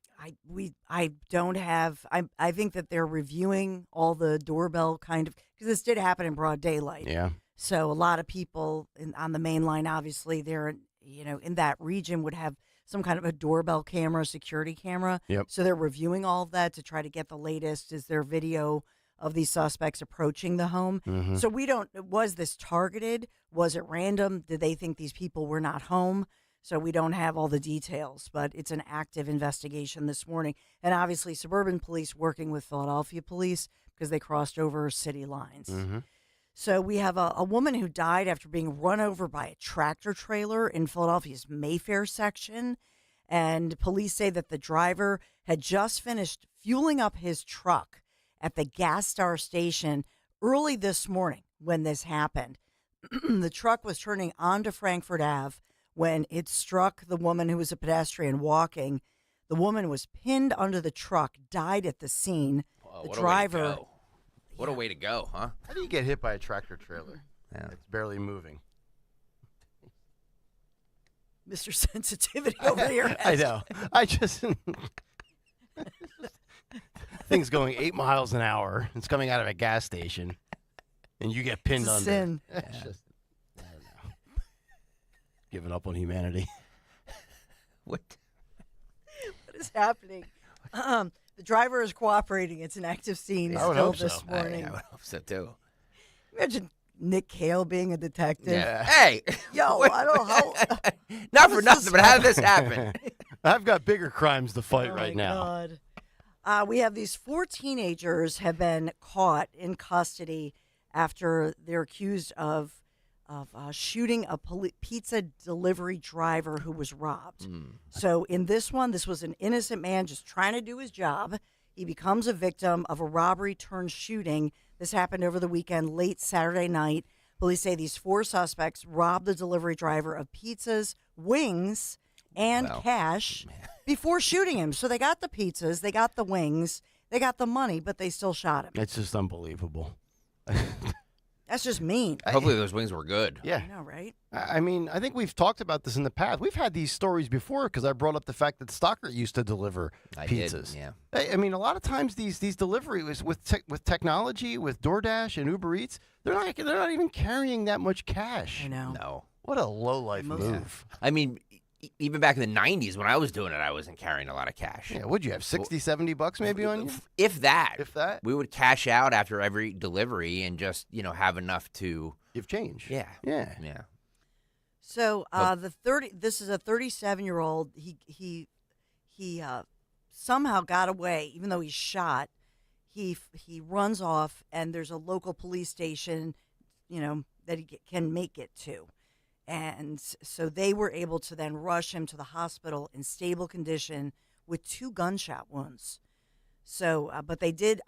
I don't have. I think that they're reviewing all the doorbell because this did happen in broad daylight. Yeah. So a lot of people on the main line, obviously, they're in that region would have some kind of a doorbell camera, security camera. Yep. So they're reviewing all of that to try to get the latest. Is there video of these suspects approaching the home? Mm-hmm. So was this targeted? Was it random? Did they think these people were not home? So we don't have all the details, but it's an active investigation this morning. And obviously suburban police working with Philadelphia police because they crossed over city lines. Mm-hmm. So we have a woman who died after being run over by a tractor trailer in Philadelphia's Mayfair section. And police say that the driver had just finished fueling up his truck at the gas star station early this morning when this happened. The truck was turning onto Frankfurt Ave when it struck the woman who was a pedestrian walking. The woman was pinned under the truck, died at the scene. Whoa, the what driver. A way to go. What a way to go, huh? How do you get hit by a tractor trailer? Yeah. It's barely moving. Mr. Sensitivity over here. I know. I just thing's going 8 miles an hour. It's coming out of a gas station, and you get pinned It's a under. sin. It's just, I don't know. Giving up on humanity. What is happening? The driver is cooperating. It's an active scene I would still hope this so. morning. I would hope so too. Imagine Nick Kayal being a detective. Yeah. Hey, yo, I don't know how. Not for nothing, but how did this happen? I've got bigger crimes to fight Oh right my now. God. We have these 4 teenagers have been caught in custody after they're accused of shooting a pizza delivery driver who was robbed. So in this one, this was an innocent man just trying to do his job. He becomes a victim of a robbery turned shooting. This happened over the weekend, late Saturday night. Police say these 4 suspects robbed the delivery driver of pizzas, wings, and cash before shooting him. So they got the pizzas, they got the wings, they got the money, but they still shot him. It's just unbelievable. That's just mean. Hopefully those wings were good. Yeah. I know, right? I mean, I think we've talked about this in the past. We've had these stories before because I brought up the fact that Stockert used to deliver pizzas. Yeah. I mean, a lot of times these deliveries with technology, with DoorDash and Uber Eats, they're not even carrying that much cash. I know. No. What a low-life move. I mean, even back in the 90s when I was doing it, I wasn't carrying a lot of cash. Yeah, what'd you have, 60, 70 bucks maybe on you? If that. If that? We would cash out after every delivery and just, have enough to give change. Yeah. Yeah. Yeah. So this is a 37-year-old. He somehow got away, even though he's shot. He runs off, and there's a local police station, that he can make it to. And so they were able to then rush him to the hospital in stable condition with 2 gunshot wounds. So, but they did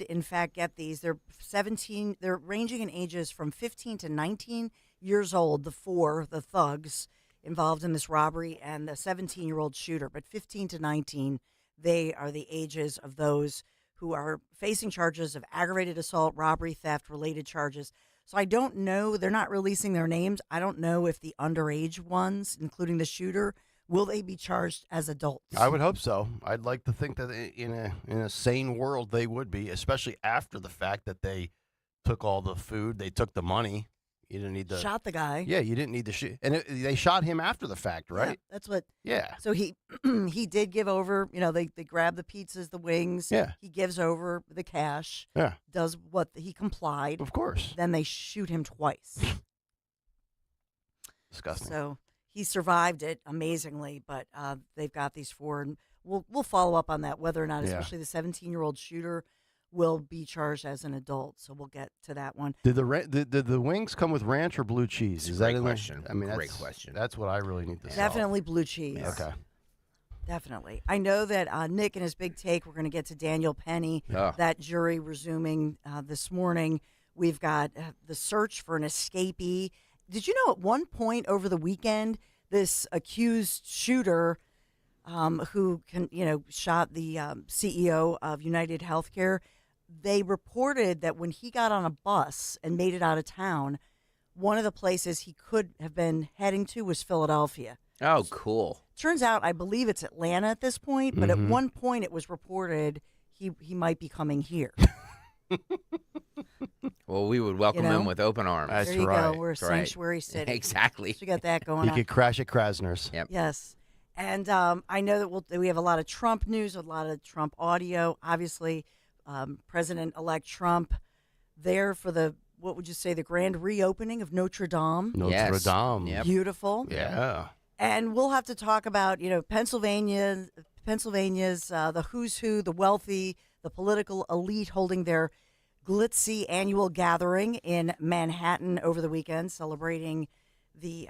in fact get these. They're 17. They're ranging in ages from 15 to 19 years old. The thugs involved in this robbery, and the 17-year-old shooter. But 15 to 19, they are the ages of those who are facing charges of aggravated assault, robbery, theft, related charges. So I don't know. They're not releasing their names. I don't know if the underage ones, including the shooter, will they be charged as adults? I would hope so. I'd like to think that in a sane world they would be, especially after the fact that they took all the food, they took the money. You didn't need to shot the guy. Yeah, you didn't need to shoot, and they shot him after the fact, right? Yeah, that's what. Yeah. So he did give over. They grab the pizzas, the wings. Yeah. He gives over the cash. Yeah. Does what he complied. Of course. Then they shoot him twice. Disgusting. So he survived it amazingly, but they've got these 4, and we'll follow up on that, whether or not, especially the 17-year-old shooter, will be charged as an adult. So we'll get to that one. Did the wings come with ranch or blue cheese? Is that great in question. there? I mean, Great question. That's what I really need to solve. Definitely blue cheese. Okay. Definitely. I know that Nick and his big take, we're going to get to Daniel Penny, that jury resuming this morning. We've got the search for an escapee. Did you know at one point over the weekend, this accused shooter who shot the CEO of United Healthcare, they reported that when he got on a bus and made it out of town, one of the places he could have been heading to was Philadelphia. Oh, cool. Turns out, I believe it's Atlanta at this point, but at one point it was reported he might be coming here. Well, we would welcome him with open arms. That's there you right. go. We're a sanctuary city. Exactly. So you got that going You on. could crash at Krasner's. Yep. Yes. And I know that we have a lot of Trump news, a lot of Trump audio. Obviously, President-elect Trump there for the grand reopening of Notre Dame. Notre Dame. Yep. Beautiful. Yeah. And we'll have to talk about, Pennsylvania's the who's who, the wealthy, the political elite holding their glitzy annual gathering in Manhattan over the weekend, celebrating the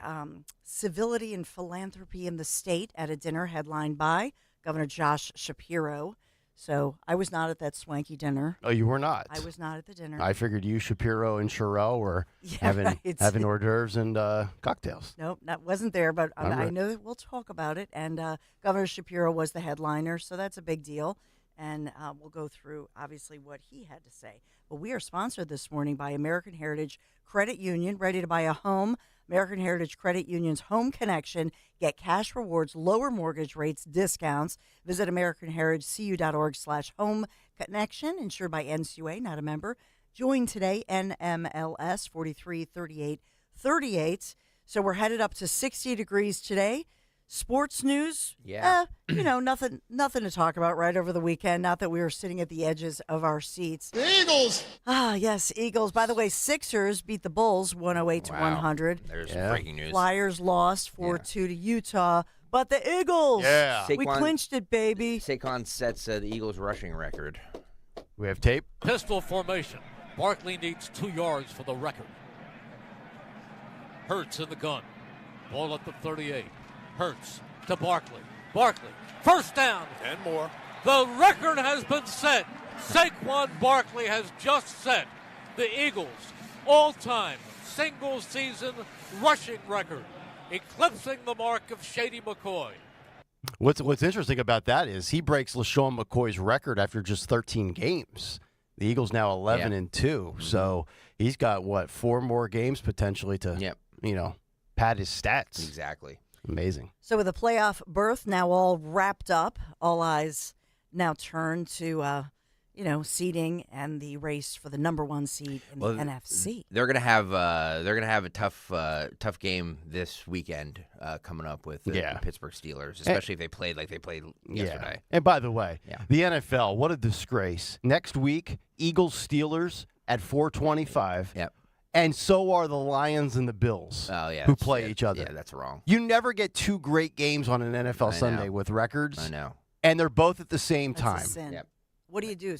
civility and philanthropy in the state at a dinner headlined by Governor Josh Shapiro. So I was not at that swanky dinner. Oh, you were not? I was not at the dinner. I figured you, Shapiro, and Sherelle were having hors d'oeuvres and cocktails. Nope, that wasn't there, but I right. know that we'll talk about it. And Governor Shapiro was the headliner, so that's a big deal. And we'll go through, obviously, what he had to say. But we are sponsored this morning by American Heritage Credit Union. Ready to buy a home? American Heritage Credit Union's Home Connection. Get cash rewards, lower mortgage rates, discounts. Visit AmericanHeritageCU.org/home connection. Insured by NCUA, not a member. Join today, NMLS 433838. So we're headed up to 60 degrees today. Sports news, nothing to talk about right over the weekend. Not that we were sitting at the edges of our seats. The Eagles! Ah, yes, Eagles. By the way, Sixers beat the Bulls 108-100. There's breaking news. Flyers lost 4-2 to Utah. But the Eagles, we clinched it, baby. Saquon sets the Eagles rushing record. We have tape. Pistol formation. Barkley needs 2 yards for the record. Hurts in the gun. Ball at the 38. Hurts to Barkley. Barkley, first down. 10 more. The record has been set. Saquon Barkley has just set the Eagles' all-time single-season rushing record, eclipsing the mark of Shady McCoy. What's interesting about that is he breaks LaShawn McCoy's record after just 13 games. The Eagles now 11-2, so he's got 4 more games potentially to pad his stats. Exactly. Amazing. So with the playoff berth now all wrapped up, all eyes now turn to, seeding and the race for the number 1 seed in the NFC. They're gonna have a tough game this weekend coming up with the Pittsburgh Steelers, especially if they played like they played yesterday. And by the way, the NFL, what a disgrace! Next week, Eagles-Steelers at 4:25. Yep. And so are the Lions and the Bills, who play each other. Yeah, that's wrong. You never get 2 great games on an NFL Sunday with records. I know. And they're both at the same time. That's a sin. Yep. What do you do?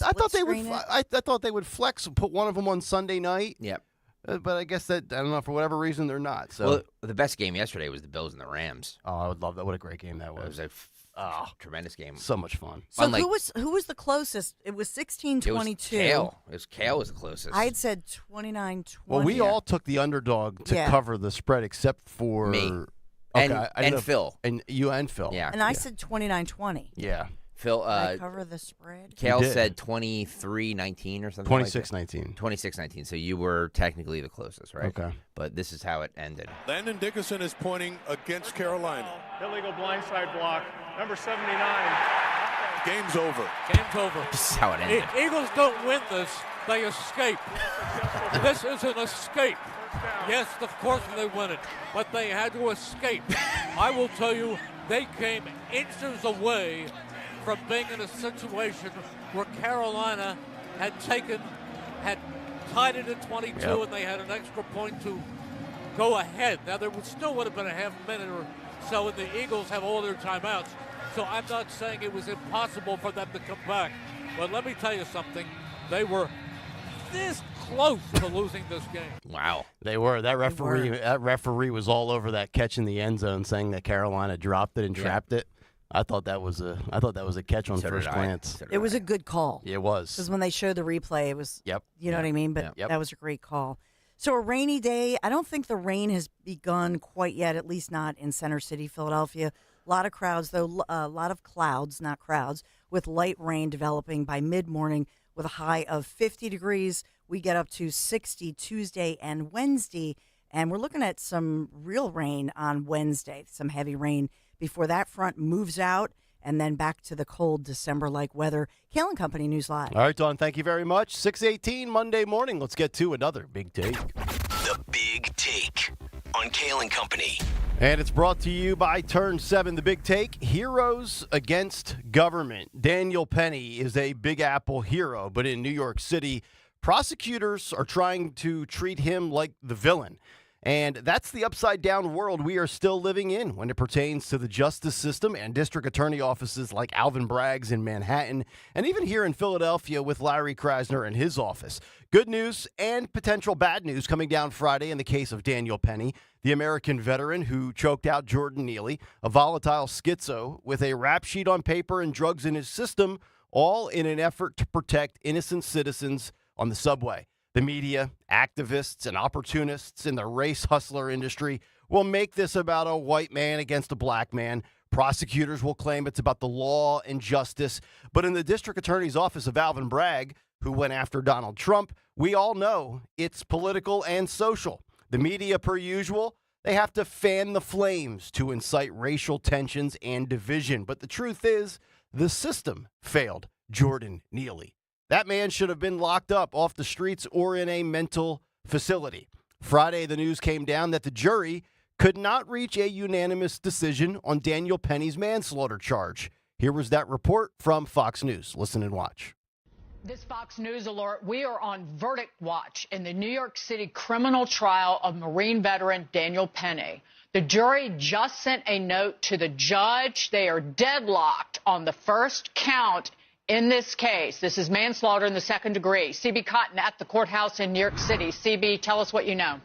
I thought they would flex and put one of them on Sunday night. Yep. But I guess that, I don't know, for whatever reason, they're not. So well, the best game yesterday was the Bills and the Rams. Oh, I would love that. What a great game that was. It was a tremendous game. So much fun. So who was the closest? It was 16-22. It was Kayal was the closest. I had said 29-20. Well, we all took the underdog to cover the spread except for me. Okay, and Phil. And you and Phil. Yeah. And I said 29-20. Yeah. Phil, Did I cover the spread? Kayal said 23-19 or something 26-19. 26-19. So you were technically the closest, right? Okay. But this is how it ended. Landon Dickerson is pointing against Carolina. Illegal blindside block. Number 79. Game's over. Game's over. This is how it ended. Eagles don't win this. They escape. This is an escape. Yes, of course they win it, but they had to escape. I will tell you, they came inches away from being in a situation where Carolina had tied it at 22, and they had an extra point to go ahead. Now, there still would have been a half minute or so, and the Eagles have all their timeouts. So I'm not saying it was impossible for them to come back. But let me tell you something. They were this close to losing this game. Wow. They were. That referee was all over that catch in the end zone, saying that Carolina dropped it and trapped it. I thought that was a catch on first glance. It was a good call. It was. Because when they showed the replay, it was, you know what I mean? But Yep. that was a great call. So a rainy day. I don't think the rain has begun quite yet, at least not in Center City, Philadelphia. A lot of crowds, though, a lot of clouds, not crowds, with light rain developing by mid-morning with a high of 50 degrees. We get up to 60 Tuesday and Wednesday, and we're looking at some real rain on Wednesday, some heavy rain before that front moves out, and then back to the cold December-like weather. Kayal Company News Live. All right, Dawn, thank you very much. 6:18 Monday morning. Let's get to another Big Take. The Big Take on Kayal Company. And it's brought to you by Turn 7, The Big Take, Heroes Against Government. Daniel Penny is a Big Apple hero, but in New York City, prosecutors are trying to treat him like the villain. And that's the upside-down world we are still living in when it pertains to the justice system and district attorney offices like Alvin Bragg's in Manhattan, and even here in Philadelphia with Larry Krasner and his office. Good news and potential bad news coming down Friday in the case of Daniel Penny, the American veteran who choked out Jordan Neely, a volatile schizo with a rap sheet on paper and drugs in his system, all in an effort to protect innocent citizens on the subway. The media, activists, and opportunists in the race hustler industry will make this about a white man against a black man. Prosecutors will claim it's about the law and justice. But in the district attorney's office of Alvin Bragg, who went after Donald Trump, we all know it's political and social. The media, per usual, they have to fan the flames to incite racial tensions and division. But the truth is, the system failed Jordan Neely. That man should have been locked up off the streets or in a mental facility. Friday, the news came down that the jury could not reach a unanimous decision on Daniel Penny's manslaughter charge. Here was that report from Fox News. Listen and watch. This Fox News alert, we are on verdict watch in the New York City criminal trial of Marine veteran Daniel Penny. The jury just sent a note to the judge. They are deadlocked on the first count in this case. This is manslaughter in the second degree. CB Cotton at the courthouse in New York City. CB, tell us what you know.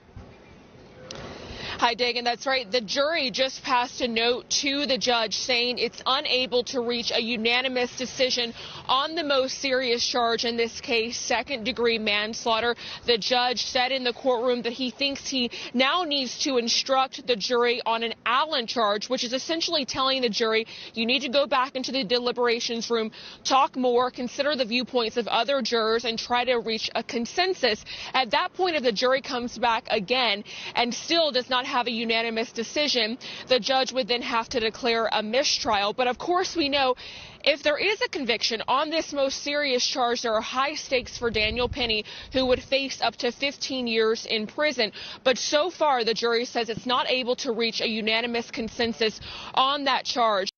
Hi, Dagan. That's right. The jury just passed a note to the judge saying it's unable to reach a unanimous decision on the most serious charge in this case, second-degree manslaughter. The judge said in the courtroom that he thinks he now needs to instruct the jury on an Allen charge, which is essentially telling the jury you need to go back into the deliberations room, talk more, consider the viewpoints of other jurors, and try to reach a consensus. At that point, if the jury comes back again and still does not have a unanimous decision, the judge would then have to declare a mistrial. But of course, we know if there is a conviction on this most serious charge, there are high stakes for Daniel Penny, who would face up to 15 years in prison. But so far, the jury says it's not able to reach a unanimous consensus on that charge.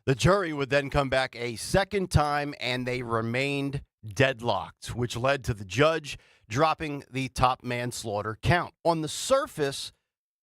The jury would then come back a second time, and they remained deadlocked, which led to the judge dropping the top manslaughter count. On the surface,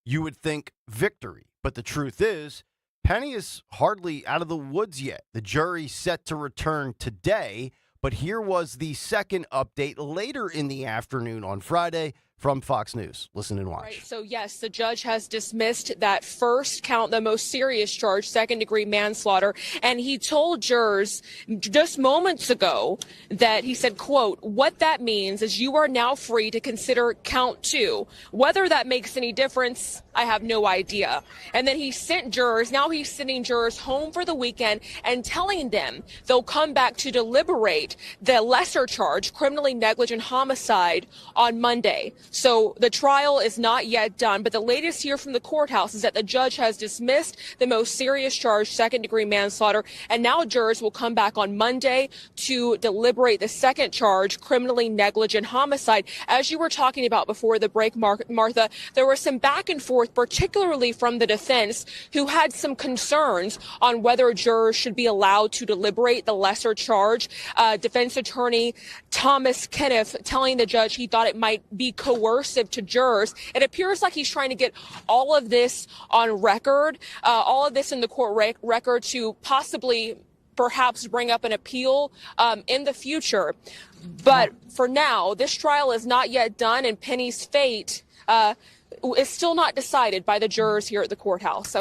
you would think victory, but the truth is, Penny is hardly out of the woods yet. The jury set to return today, but here was the second update later in the afternoon on Friday from Fox News. Listen and watch. Right, so yes, the judge has dismissed that first count, the most serious charge, second-degree manslaughter, and he told jurors just moments ago that he said, quote, what that means is you are now free to consider count 2. Whether that makes any difference, I have no idea. And then he sent jurors, now he's sending jurors home for the weekend and telling them they'll come back to deliberate the lesser charge, criminally negligent homicide, on Monday. So the trial is not yet done, but the latest here from the courthouse is that the judge has dismissed the most serious charge, second-degree manslaughter, and now jurors will come back on Monday to deliberate the second charge, criminally negligent homicide. As you were talking about before the break, Martha, there was some back and forth, particularly from the defense, who had some concerns on whether jurors should be allowed to deliberate the lesser charge. Defense attorney Thomas Kenneth telling the judge he thought it might be coercive to jurors. It appears like he's trying to get all of this on record, all of this in the court record to possibly perhaps bring up an appeal in the future. But for now, this trial is not yet done, and Penny's fate is still not decided by the jurors here at the courthouse.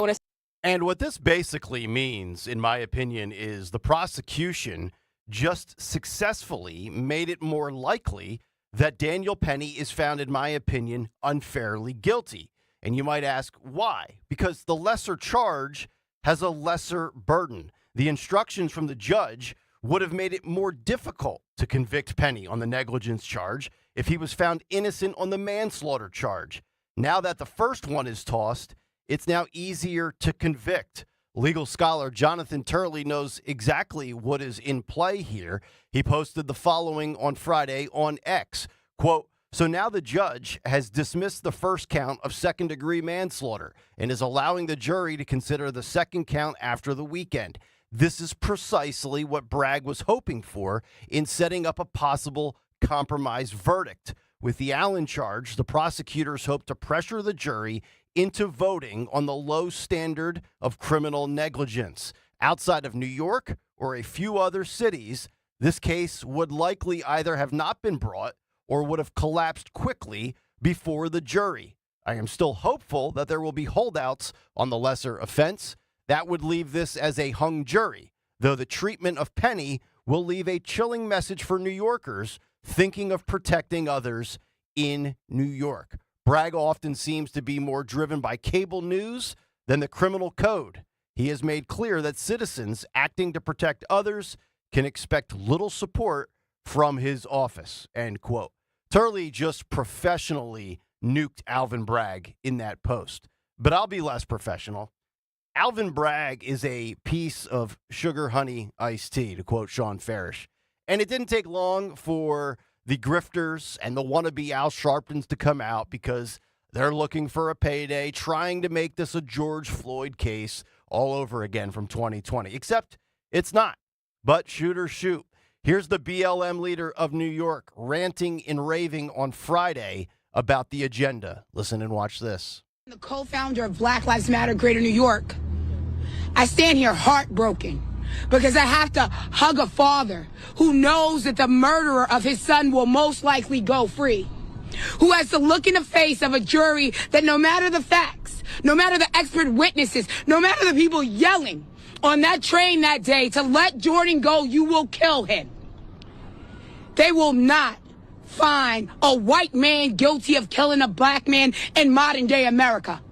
And what this basically means, in my opinion, is the prosecution just successfully made it more likely that Daniel Penny is found, in my opinion, unfairly guilty. And you might ask, why? Because the lesser charge has a lesser burden. The instructions from the judge would have made it more difficult to convict Penny on the negligence charge if he was found innocent on the manslaughter charge. Now that the first one is tossed, it's now easier to convict. Legal scholar Jonathan Turley knows exactly what is in play here. He posted the following on Friday on X, quote, so now the judge has dismissed the first count of second-degree manslaughter and is allowing the jury to consider the second count after the weekend. This is precisely what Bragg was hoping for in setting up a possible compromise verdict. With the Allen charge, the prosecutors hope to pressure the jury into voting on the low standard of criminal negligence. Outside of New York or a few other cities, this case would likely either have not been brought or would have collapsed quickly before the jury. I am still hopeful that there will be holdouts on the lesser offense. That would leave this as a hung jury, though the treatment of Penny will leave a chilling message for New Yorkers thinking of protecting others in New York. Bragg often seems to be more driven by cable news than the criminal code. He has made clear that citizens acting to protect others can expect little support from his office, end quote. Turley just professionally nuked Alvin Bragg in that post. But I'll be less professional. Alvin Bragg is a piece of sugar honey iced tea, to quote Sean Farish. And it didn't take long for the grifters and the wannabe Al Sharptons to come out because they're looking for a payday, trying to make this a George Floyd case all over again from 2020. Except it's not. But shoot or shoot. Here's the BLM leader of New York ranting and raving on Friday about the agenda. Listen and watch this. The co-founder of Black Lives Matter Greater New York, I stand here heartbroken because I have to hug a father who knows that the murderer of his son will most likely go free, who has to look in the face of a jury that no matter the facts, no matter the expert witnesses, no matter the people yelling on that train that day to let Jordan go, you will kill him. They will not find a white man guilty of killing a black man in modern day America.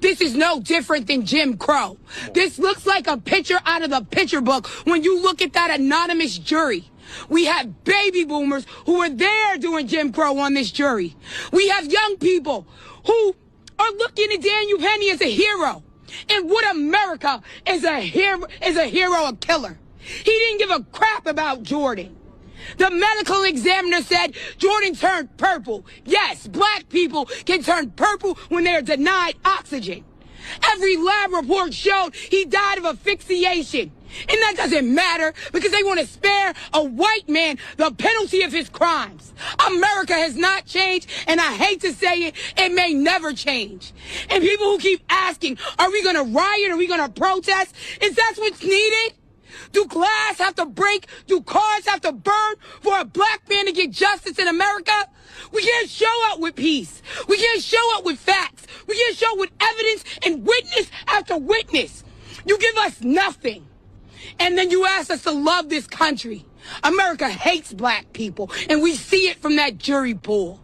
This is no different than Jim Crow. This looks like a picture out of the picture book when you look at that anonymous jury. We have baby boomers who were there doing Jim Crow on this jury. We have young people who are looking at Daniel Penny as a hero. And what America is a hero, a killer. He didn't give a crap about Jordan. The medical examiner said Jordan turned purple. Yes, black people can turn purple when they're denied oxygen. Every lab report showed he died of asphyxiation. And that doesn't matter because they want to spare a white man the penalty of his crimes. America has not changed, and I hate to say it, it may never change. And people who keep asking, are we going to riot? Are we going to protest? Is that what's needed? Do glass have to break? Do cars have to burn for a black man to get justice in America? We can't show up with peace. We can't show up with facts. We can't show up with evidence and witness after witness. You give us nothing. And then you ask us to love this country. America hates black people, and we see it from that jury pool.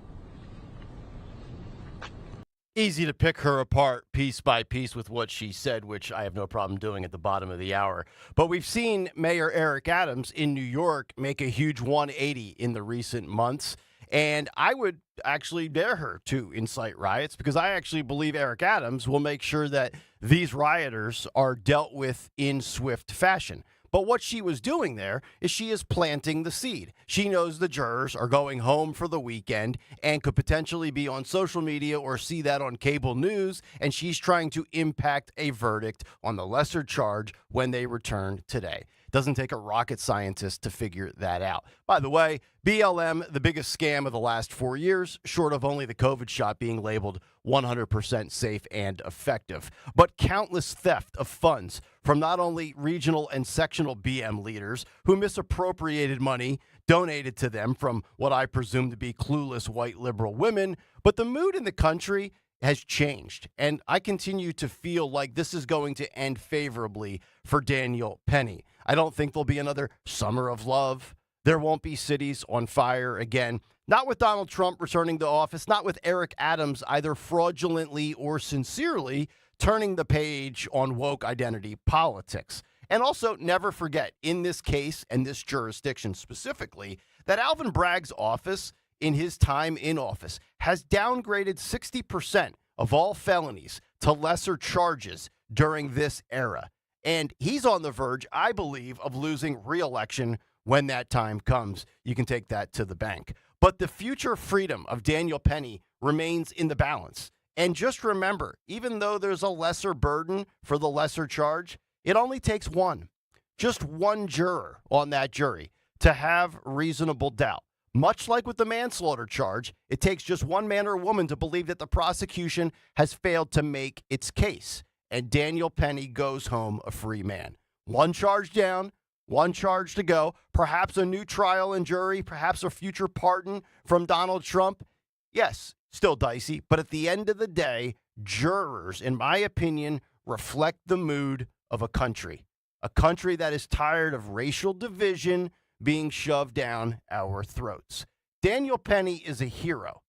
Easy to pick her apart piece by piece with what she said, which I have no problem doing at the bottom of the hour. But we've seen Mayor Eric Adams in New York make a huge 180 in the recent months. And I would actually dare her to incite riots because I actually believe Eric Adams will make sure that these rioters are dealt with in swift fashion. But what she was doing there is she is planting the seed. She knows the jurors are going home for the weekend and could potentially be on social media or see that on cable news, and she's trying to impact a verdict on the lesser charge when they return today. Doesn't take a rocket scientist to figure that out. By the way, BLM, the biggest scam of the last 4 years, short of only the COVID shot being labeled 100% safe and effective. But countless theft of funds from not only regional and sectional BM leaders who misappropriated money donated to them from what I presume to be clueless white liberal women, but the mood in the country has changed, and I continue to feel like this is going to end favorably for Daniel Penny. I don't think there'll be another summer of love. There won't be cities on fire again. Not with Donald Trump returning to office, not with Eric Adams either fraudulently or sincerely turning the page on woke identity politics. And also never forget, in this case and this jurisdiction specifically, that Alvin Bragg's office in his time in office has downgraded 60% of all felonies to lesser charges during this era. And he's on the verge, I believe, of losing re-election when that time comes. You can take that to the bank. But the future freedom of Daniel Penny remains in the balance. And just remember, even though there's a lesser burden for the lesser charge, it only takes one, just one juror on that jury to have reasonable doubt. Much like with the manslaughter charge, it takes just one man or woman to believe that the prosecution has failed to make its case. And Daniel Penny goes home a free man. One charge down, one charge to go, perhaps a new trial and jury, perhaps a future pardon from Donald Trump. Yes, still dicey, but at the end of the day, jurors, in my opinion, reflect the mood of a country that is tired of racial division being shoved down our throats. Daniel Penny is a hero,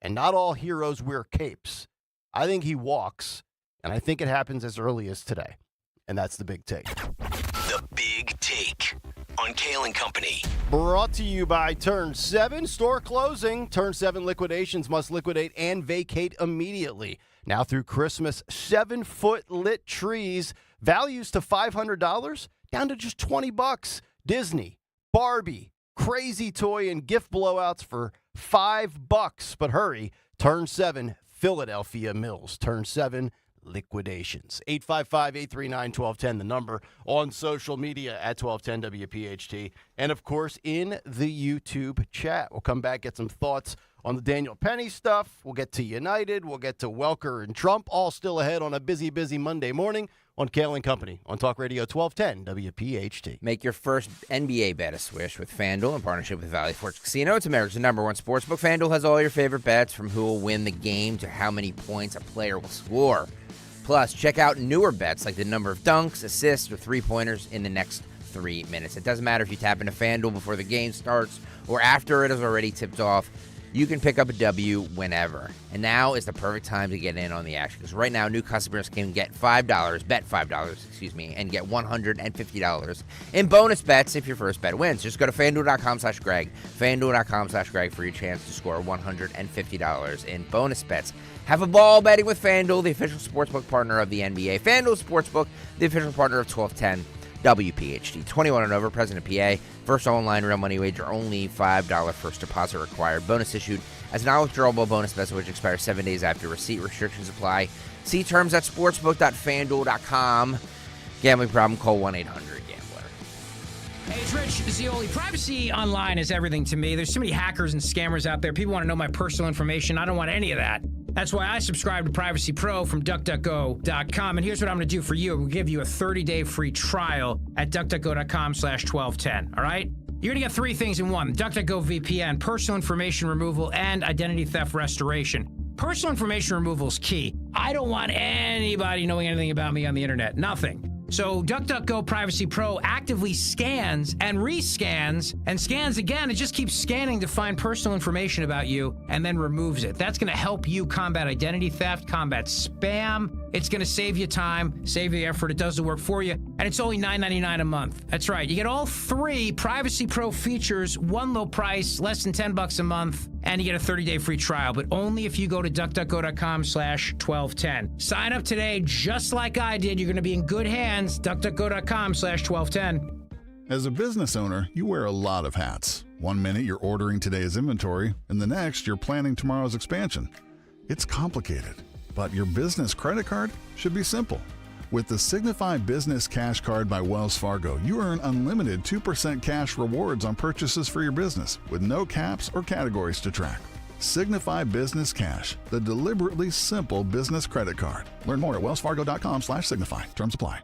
and not all heroes wear capes. I think he walks, and I think it happens as early as today. And that's the big take. The Big Take on Kayal and Company. Brought to you by Turn 7. Store closing. Turn 7 liquidations must liquidate and vacate immediately. Now through Christmas, 7-foot lit trees. Values to $500 down to just $20. Disney, Barbie, crazy toy, and gift blowouts for $5. But hurry, Turn 7, Philadelphia Mills. Turn 7 liquidations. 855-839-1210, the number. On social media at 1210 WPHT. And, of course, in the YouTube chat. We'll come back, get some thoughts on the Daniel Penny stuff. We'll get to United. We'll get to Welker and Trump. All still ahead on a busy, busy Monday morning on Kayal and Company on Talk Radio 1210 WPHT. Make your first NBA bet a swish with FanDuel in partnership with Valley Forge Casino. It's America's #1 sportsbook. FanDuel has all your favorite bets, from who will win the game to how many points a player will score. Plus, check out newer bets like the number of dunks, assists, or three-pointers in the next 3 minutes. It doesn't matter if you tap into FanDuel before the game starts or after it has already tipped off. you can pick up a W whenever. And now is the perfect time to get in on the action, because right now new customers can get bet $5, and get $150 in bonus bets if your first bet wins. Just go to FanDuel.com/Greg, FanDuel.com/Greg for your chance to score $150 in bonus bets. Have a ball betting with FanDuel, the official sportsbook partner of the NBA. FanDuel Sportsbook, the official partner of 1210 WPHT. 21 and over, present in PA. First online real money wager, only $5 first deposit required. Bonus issued as non-withdrawable bonus bets, which expires 7 days after receipt. Restrictions apply. See terms at sportsbook.fanduel.com. Gambling problem, call 1-800-GAMBLER. Hey, it's Rich Zioli. Privacy online is everything to me. There's so many hackers and scammers out there. People want to know my personal information. I don't want any of that. That's why I subscribe to Privacy Pro from DuckDuckGo.com. And here's what I'm going to do for you. We'll give you a 30-day free trial at DuckDuckGo.com/1210. All right? You're going to get 3 things in one: DuckDuckGo VPN, personal information removal, and identity theft restoration. Personal information removal is key. I don't want anybody knowing anything about me on the internet. Nothing. So DuckDuckGo Privacy Pro actively scans and rescans and scans again. It just keeps scanning to find personal information about you and then removes it. That's going to help you combat identity theft, combat spam. It's going to save you time, save you effort. It does the work for you. And it's only $9.99 a month. That's right. You get all 3 Privacy Pro features, one low price, less than $10 a month, and you get a 30-day free trial, but only if you go to DuckDuckGo.com/1210. Sign up today just like I did. You're going to be in good hands. DuckDuckGo.com/1210. As a business owner, you wear a lot of hats. One minute you're ordering today's inventory, and the next you're planning tomorrow's expansion. It's complicated, but your business credit card should be simple. With the Signify Business Cash Card by Wells Fargo, you earn unlimited 2% cash rewards on purchases for your business, with no caps or categories to track. Signify Business Cash, the deliberately simple business credit card. Learn more at wellsfargo.com/signify. Terms apply.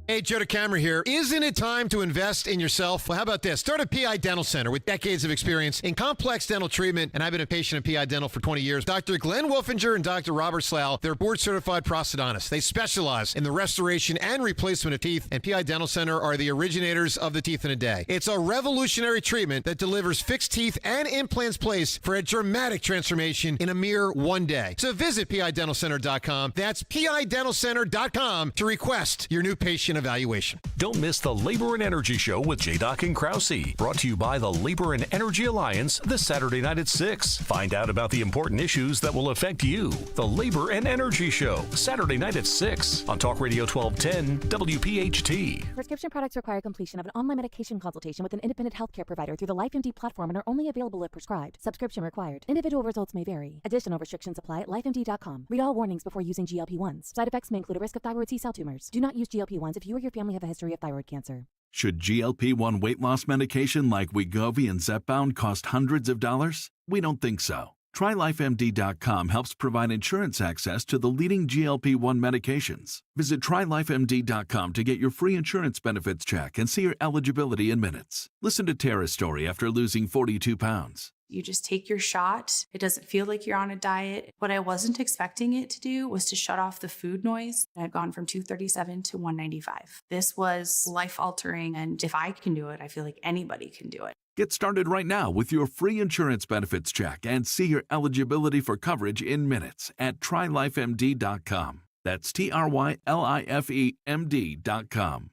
Hey, Joe DeCamera here. Isn't it time to invest in yourself? Well, how about this? Start a PI Dental Center with decades of experience in complex dental treatment, and I've been a patient of PI Dental for 20 years. Dr. Glenn Wolfinger and Dr. Robert Slough, they're board-certified prosthodontists. They specialize in the restoration and replacement of teeth, and PI Dental Center are the originators of the teeth in a day. It's a revolutionary treatment that delivers fixed teeth and implants placed for a dramatic transformation in a mere 1 day. So visit PIDentalCenter.com. That's PIDentalCenter.com to request your new patient evaluation. Don't miss the Labor and Energy Show with J-Doc and Krause. Brought to you by the Labor and Energy Alliance this Saturday night at 6. Find out about the important issues that will affect you. The Labor and Energy Show, Saturday night at 6 on Talk Radio 1210 WPHT. Prescription products require completion of an online medication consultation with an independent healthcare provider through the LifeMD platform and are only available if prescribed. Subscription required. Individual results may vary. Additional restrictions apply at lifemd.com. Read all warnings before using GLP-1s. Side effects may include a risk of thyroid C-cell tumors. Do not use GLP-1s if you or your family have a history of thyroid cancer. Should GLP-1 weight loss medication like Wegovy and Zepbound cost hundreds of dollars? We don't think so. TryLifeMD.com helps provide insurance access to the leading GLP-1 medications. Visit TryLifeMD.com to get your free insurance benefits check and see your eligibility in minutes. Listen to Tara's story after losing 42 pounds. You just take your shot. It doesn't feel like you're on a diet. What I wasn't expecting it to do was to shut off the food noise. I'd gone from 237 to 195. This was life-altering, and if I can do it, I feel like anybody can do it. Get started right now with your free insurance benefits check and see your eligibility for coverage in minutes at TryLifeMD.com. That's TryLifeMD.com.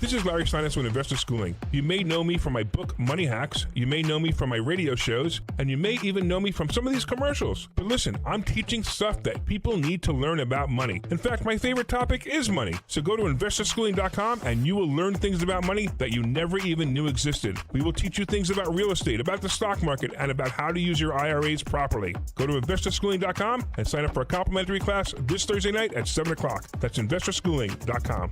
This is Larry Steinitz with Investor Schooling. You may know me from my book, Money Hacks. You may know me from my radio shows, and you may even know me from some of these commercials. But listen, I'm teaching stuff that people need to learn about money. In fact, my favorite topic is money. So go to investorschooling.com and you will learn things about money that you never even knew existed. We will teach you things about real estate, about the stock market, and about how to use your IRAs properly. Go to investorschooling.com and sign up for a complimentary class this Thursday night at 7 o'clock. That's investorschooling.com.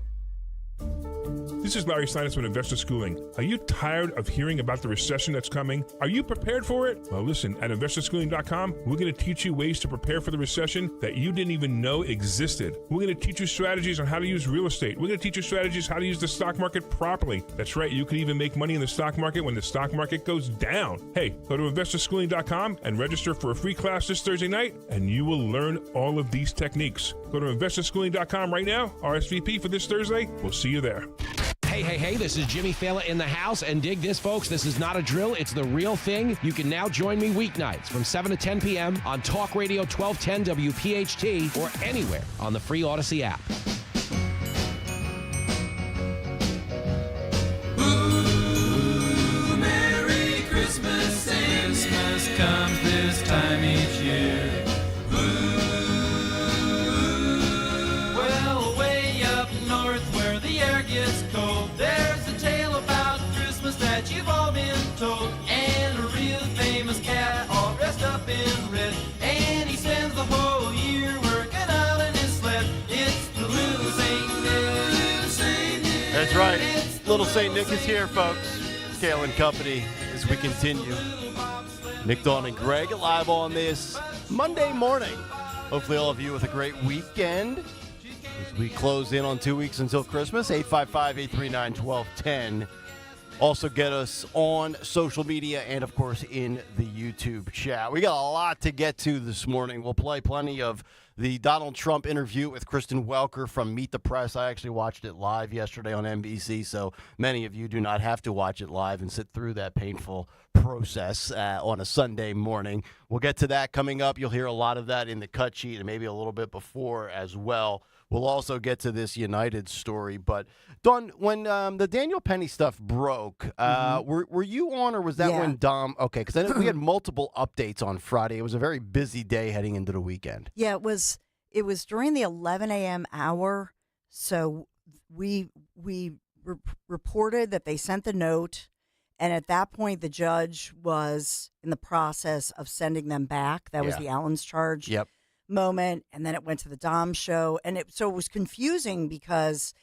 This is Larry Steinitz with Investor Schooling. Are you tired of hearing about the recession that's coming? Are you prepared for it? Well, listen, at investorschooling.com, we're going to teach you ways to prepare for the recession that you didn't even know existed. We're going to teach you strategies on how to use real estate. We're going to teach you strategies how to use the stock market properly. That's right, you can even make money in the stock market when the stock market goes down. Hey, go to investorschooling.com and register for a free class this Thursday night, and you will learn all of these techniques. Go to investorschooling.com right now, RSVP for this Thursday. We'll see you there. Hey, this is Jimmy Fallon in the house, and dig this, folks. This is not a drill. It's the real thing. You can now join me weeknights from 7 to 10 p.m. on Talk Radio 1210 WPHT or anywhere on the free Odyssey app. Ooh, Merry Christmas, and Christmas comes this time each year. Well, way up north where the air gets cold, there's a tale about Christmas that you've all been told. And a real famous cat all dressed up in red, and he spends the whole year working out in his sled. It's the Little Saint Nick. That's right. Little Saint Nick is here, folks. Kayal and Company as we continue. Nick, Dawn, and Greg live on this Monday morning. Hopefully all of you with a great weekend. As we close in on 2 weeks until Christmas, 855-839-1210. Also get us on social media and, of course, in the YouTube chat. We got a lot to get to this morning. We'll play plenty of the Donald Trump interview with Kristen Welker from Meet the Press. I actually watched it live yesterday on NBC, so many of you do not have to watch it live and sit through that painful process on a Sunday morning. We'll get to that coming up. You'll hear a lot of that in the cut sheet and maybe a little bit before as well. We'll also get to this United story. But, Dawn, when the Daniel Penny stuff broke, were you on, or was that when Dom? Okay, because I know we had multiple updates on Friday. It was a very busy day heading into the weekend. Yeah, it was during the 11 a.m. hour. So we reported that they sent the note, and at that point, the judge was in the process of sending them back. That was the Allen's charge. Yep. Moment, and then it went to the Dom show, and it was confusing because,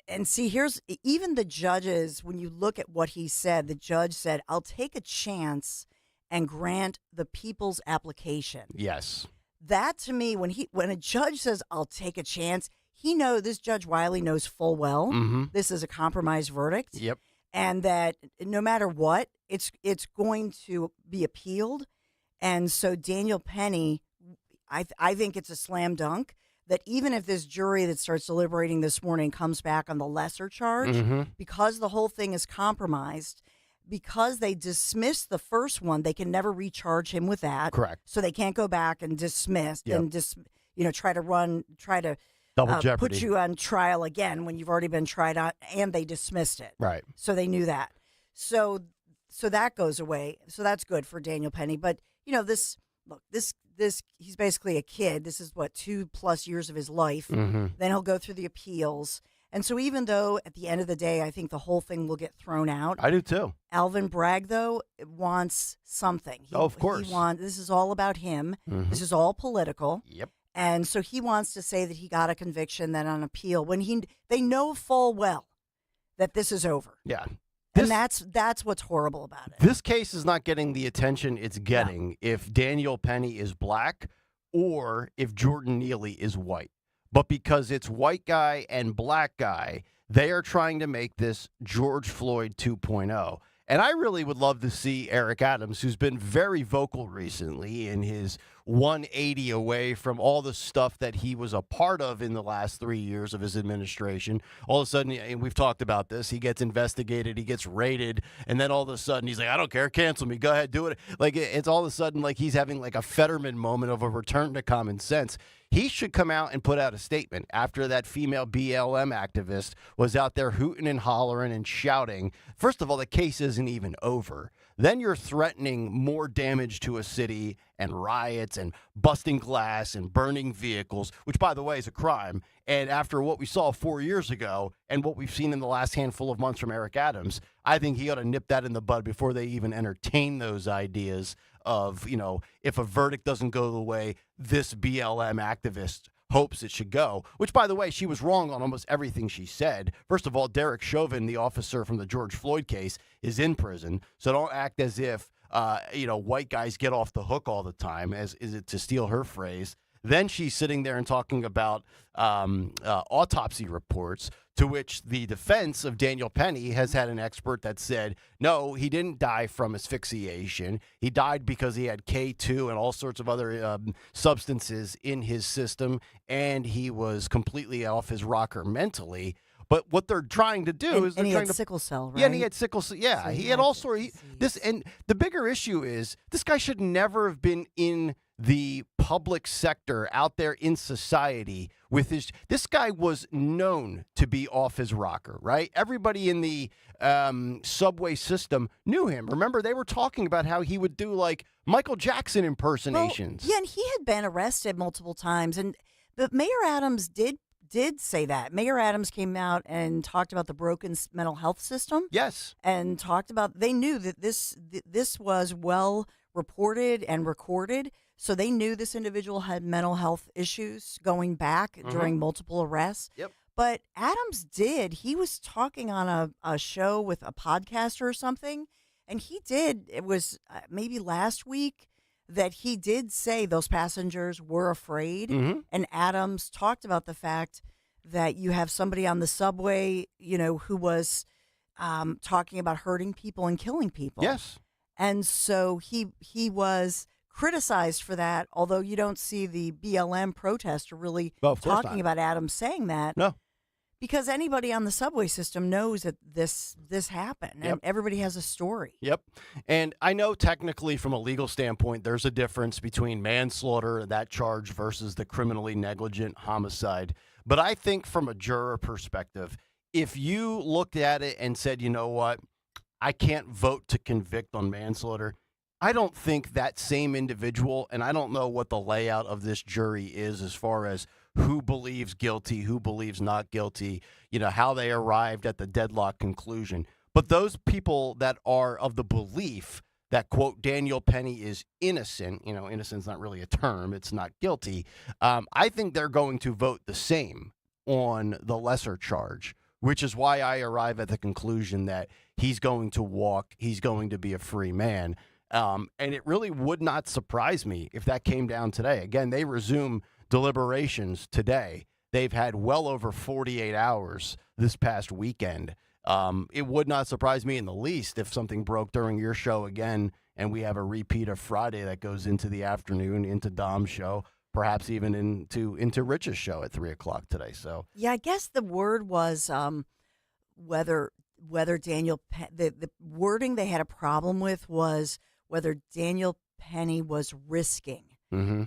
and see, here's even the judges, when you look at what he said, the judge said, I'll take a chance and grant the people's application. Yes. That, to me, when a judge says I'll take a chance, this Judge Wiley knows full well this is a compromise verdict. Yep. And that no matter what, it's going to be appealed. And so Daniel Penny, I think it's a slam dunk that even if this jury that starts deliberating this morning comes back on the lesser charge, because the whole thing is compromised, because they dismissed the first one, they can never recharge him with that. Correct. So they can't go back and dismiss and try to double jeopardy, put you on trial again when you've already been tried out, and they dismissed it. Right. So they knew that. So that goes away. So that's good for Daniel Penny. But this he's basically a kid. This is 2+ years of his life. Then he'll go through the appeals. And so even though at the end of the day, I think the whole thing will get thrown out. I do too. Alvin Bragg, though, wants something. Of course. This is all about him. This is all political. Yep. And so he wants to say that he got a conviction, then on appeal, when they know full well that this is over. Yeah. And that's what's horrible about it. This case is not getting the attention it's getting if Daniel Penny is black or if Jordan Neely is white. But because it's white guy and black guy, they are trying to make this George Floyd 2.0. And I really would love to see Eric Adams, who's been very vocal recently in his 180 away from all the stuff that he was a part of in the last 3 years of his administration. All of a sudden, and we've talked about this, he gets investigated, he gets raided, and then all of a sudden he's like, I don't care, cancel me, go ahead, do it. Like, it's all of a sudden like he's having like a Fetterman moment of a return to common sense. He should come out and put out a statement after that female BLM activist was out there hooting and hollering and shouting. First of all, the case isn't even over. Then you're threatening more damage to a city and riots and busting glass and burning vehicles, which, by the way, is a crime. And after what we saw 4 years ago and what we've seen in the last handful of months from Eric Adams, I think he ought to nip that in the bud before they even entertain those ideas of, if a verdict doesn't go the way this BLM activist hopes it should go, which, by the way, she was wrong on almost everything she said. First of all, Derek Chauvin, the officer from the George Floyd case, is in prison. So don't act as if, white guys get off the hook all the time, as is it to steal her phrase. Then she's sitting there and talking about autopsy reports, to which the defense of Daniel Penny has had an expert that said, no, he didn't die from asphyxiation. He died because he had K2 and all sorts of other substances in his system, and he was completely off his rocker mentally. But what they're trying to do is they're and he trying had to sickle cell, right? Yeah, and he had sickle cell. Yeah, So he had all sorts. And the bigger issue is this guy should never have been in the public sector out there in society with his. This guy was known to be off his rocker, right? Everybody in the subway system knew him. Remember, they were talking about how he would do like Michael Jackson impersonations. Well, yeah, and he had been arrested multiple times, but Mayor Adams did say that. Mayor Adams came out and talked about the broken mental health system. Yes, and talked about they knew that this was well reported and recorded, so they knew this individual had mental health issues going back during multiple arrests. Yep. But Adams he was talking on a show with a podcaster or something, and it was maybe last week that he did say those passengers were afraid. And Adams talked about the fact that you have somebody on the subway, who was talking about hurting people and killing people. Yes. And so he was criticized for that, although you don't see the BLM protester really talking about Adams saying that. No. Because anybody on the subway system knows that this happened, Yep. and everybody has a story. Yep. And I know technically from a legal standpoint, there's a difference between manslaughter, that charge, versus the criminally negligent homicide. But I think from a juror perspective, if you looked at it and said, you know what, I can't vote to convict on manslaughter, I don't think that same individual, and I don't know what the layout of this jury is as far as who believes guilty, who believes not guilty, how they arrived at the deadlock conclusion. But those people that are of the belief that, quote, Daniel Penny is innocent, innocent's not really a term, it's not guilty, I think they're going to vote the same on the lesser charge, which is why I arrive at the conclusion that he's going to walk, he's going to be a free man. And it really would not surprise me if that came down today. Again, they resume deliberations today. They've had well over 48 hours this past weekend. It would not surprise me in the least if something broke during your show again and we have a repeat of Friday that goes into the afternoon, into Dom's show, perhaps even into Rich's show at 3 o'clock today. So yeah, I guess the word was whether Daniel the wording they had a problem with was whether Daniel Penny was risking.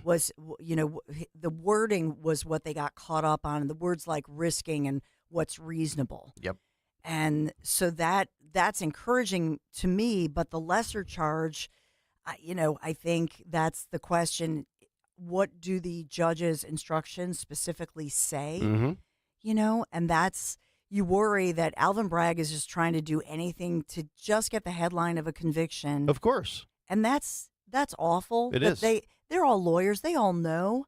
Was, the wording was what they got caught up on, and the words like risking and what's reasonable. Yep. And so that's encouraging to me, but the lesser charge, I think that's the question. What do the judge's instructions specifically say? And that's, you worry that Alvin Bragg is just trying to do anything to just get the headline of a conviction. Of course. And that's awful. It is. They're all lawyers. They all know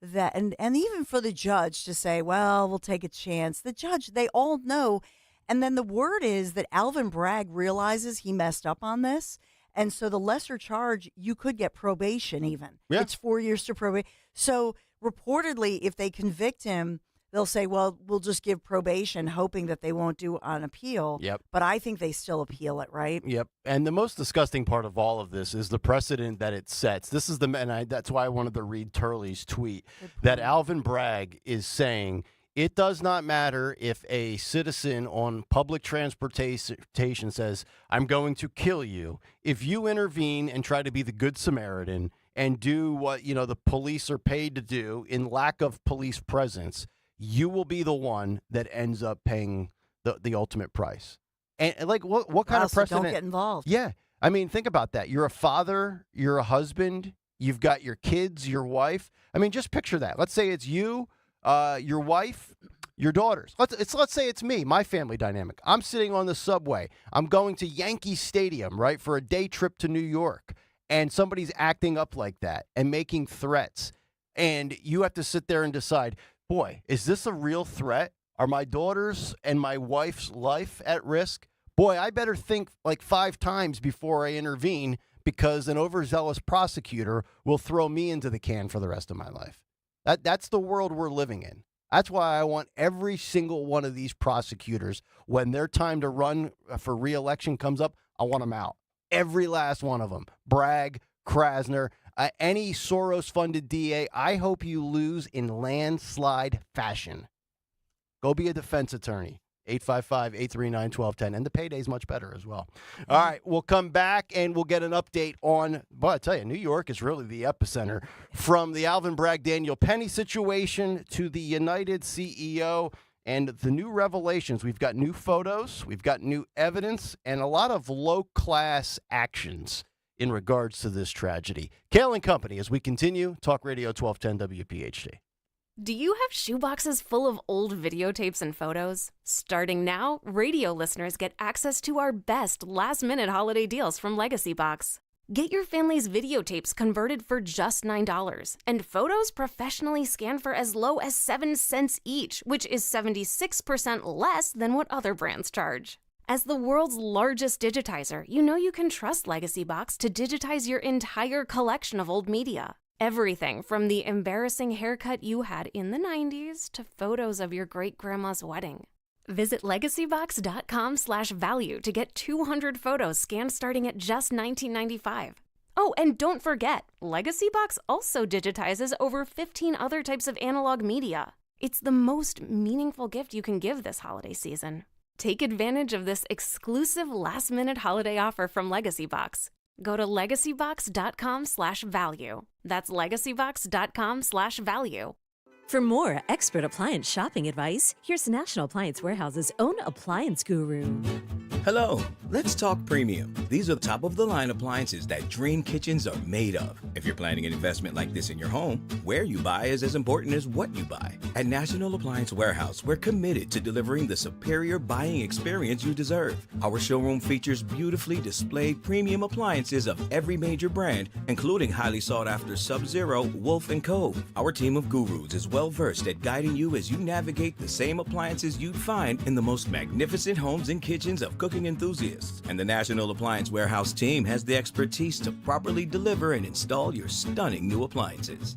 that. And even for the judge to say, well, we'll take a chance. The judge, they all know. And then the word is that Alvin Bragg realizes he messed up on this. And so the lesser charge, you could get probation even. Yeah. It's 4 years to probation. So reportedly, if they convict him, they'll say, well, we'll just give probation, hoping that they won't do an appeal. Yep. But I think they still appeal it, right? Yep. And the most disgusting part of all of this is the precedent that it sets. This is that's why I wanted to read Turley's tweet, that Alvin Bragg is saying, it does not matter if a citizen on public transportation says, I'm going to kill you. If you intervene and try to be the good Samaritan and do what, the police are paid to do in lack of police presence, you will be the one that ends up paying the ultimate price. And like, what kind of precedent? Don't get involved. Yeah. I mean, think about that. You're a father, you're a husband, you've got your kids, your wife. I mean, just picture that. Let's say it's you, your wife, your daughters. Let's say it's me, my family dynamic. I'm sitting on the subway. I'm going to Yankee Stadium, right, for a day trip to New York. And somebody's acting up like that and making threats. And you have to sit there and decide, boy, is this a real threat? Are my daughters and my wife's life at risk? Boy, I better think like 5 times before I intervene, because an overzealous prosecutor will throw me into the can for the rest of my life. That's the world we're living in. That's why I want every single one of these prosecutors, when their time to run for re-election comes up, I want them out. Every last one of them. Bragg, Krasner, any Soros-funded DA, I hope you lose in landslide fashion. Go be a defense attorney. 855-839-1210. And the payday's much better as well. All right, we'll come back and we'll get an update on, well, I tell you, New York is really the epicenter. From the Alvin Bragg, Daniel Penny situation to the United CEO and the new revelations. We've got new photos, we've got new evidence, and a lot of low-class actions in regards to this tragedy. Kayal and Company, as we continue, Talk Radio 1210 WPHT. Do you have shoeboxes full of old videotapes and photos? Starting now, radio listeners get access to our best last-minute holiday deals from Legacy Box. Get your family's videotapes converted for just $9 and photos professionally scanned for as low as 7 cents each, which is 76% less than what other brands charge. As the world's largest digitizer, you know you can trust Legacy Box to digitize your entire collection of old media. Everything from the embarrassing haircut you had in the 90s to photos of your great-grandma's wedding. Visit legacybox.com/value to get 200 photos scanned starting at just $19.95. Oh, and don't forget, Legacy Box also digitizes over 15 other types of analog media. It's the most meaningful gift you can give this holiday season. Take advantage of this exclusive last-minute holiday offer from Legacy Box. Go to legacybox.com/value. That's legacybox.com/value. For more expert appliance shopping advice, here's National Appliance Warehouse's own appliance guru. Hello, let's talk premium. These are top-of-the-line appliances that dream kitchens are made of. If you're planning an investment like this in your home, where you buy is as important as what you buy. At National Appliance Warehouse, we're committed to delivering the superior buying experience you deserve. Our showroom features beautifully displayed premium appliances of every major brand, including highly sought-after Sub-Zero, Wolf, and Cove. Our team of gurus is well-versed at guiding you as you navigate the same appliances you'd find in the most magnificent homes and kitchens of cooking enthusiasts. And the National Appliance Warehouse team has the expertise to properly deliver and install your stunning new appliances.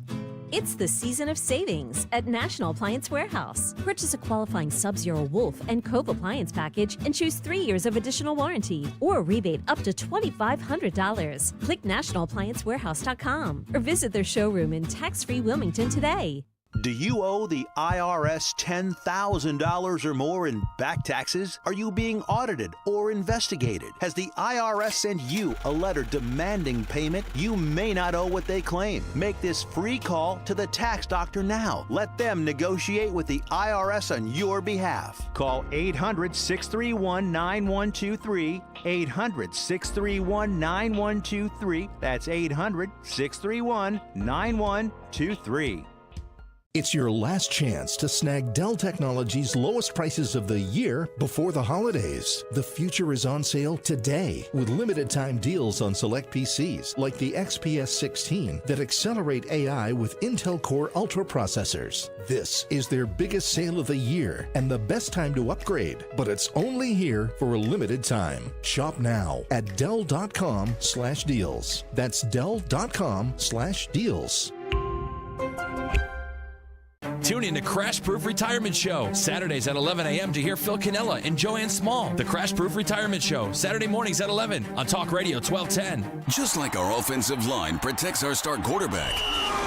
It's the season of savings at National Appliance Warehouse. Purchase a qualifying Sub-Zero Wolf and Cove appliance package and choose 3 years of additional warranty or rebate up to $2,500. Click nationalappliancewarehouse.com or visit their showroom in tax-free Wilmington today. Do you owe the IRS $10,000 or more in back taxes? Are you being audited or investigated? Has the IRS sent you a letter demanding payment? You may not owe what they claim. Make this free call to the tax doctor now. Let them negotiate with the IRS on your behalf. Call 800-631-9123, 800-631-9123. That's 800-631-9123. It's your last chance to snag Dell Technologies' lowest prices of the year before the holidays. The future is on sale today with limited time deals on select PCs like the XPS 16 that accelerate AI with Intel Core Ultra processors. This is their biggest sale of the year and the best time to upgrade, but it's only here for a limited time. Shop now at Dell.com/deals. That's Dell.com/deals. Tune in to Crash Proof Retirement Show, Saturdays at 11 a.m. to hear Phil Cannella and Joanne Small. The Crash Proof Retirement Show, Saturday mornings at 11 on Talk Radio 1210. Just like our offensive line protects our star quarterback,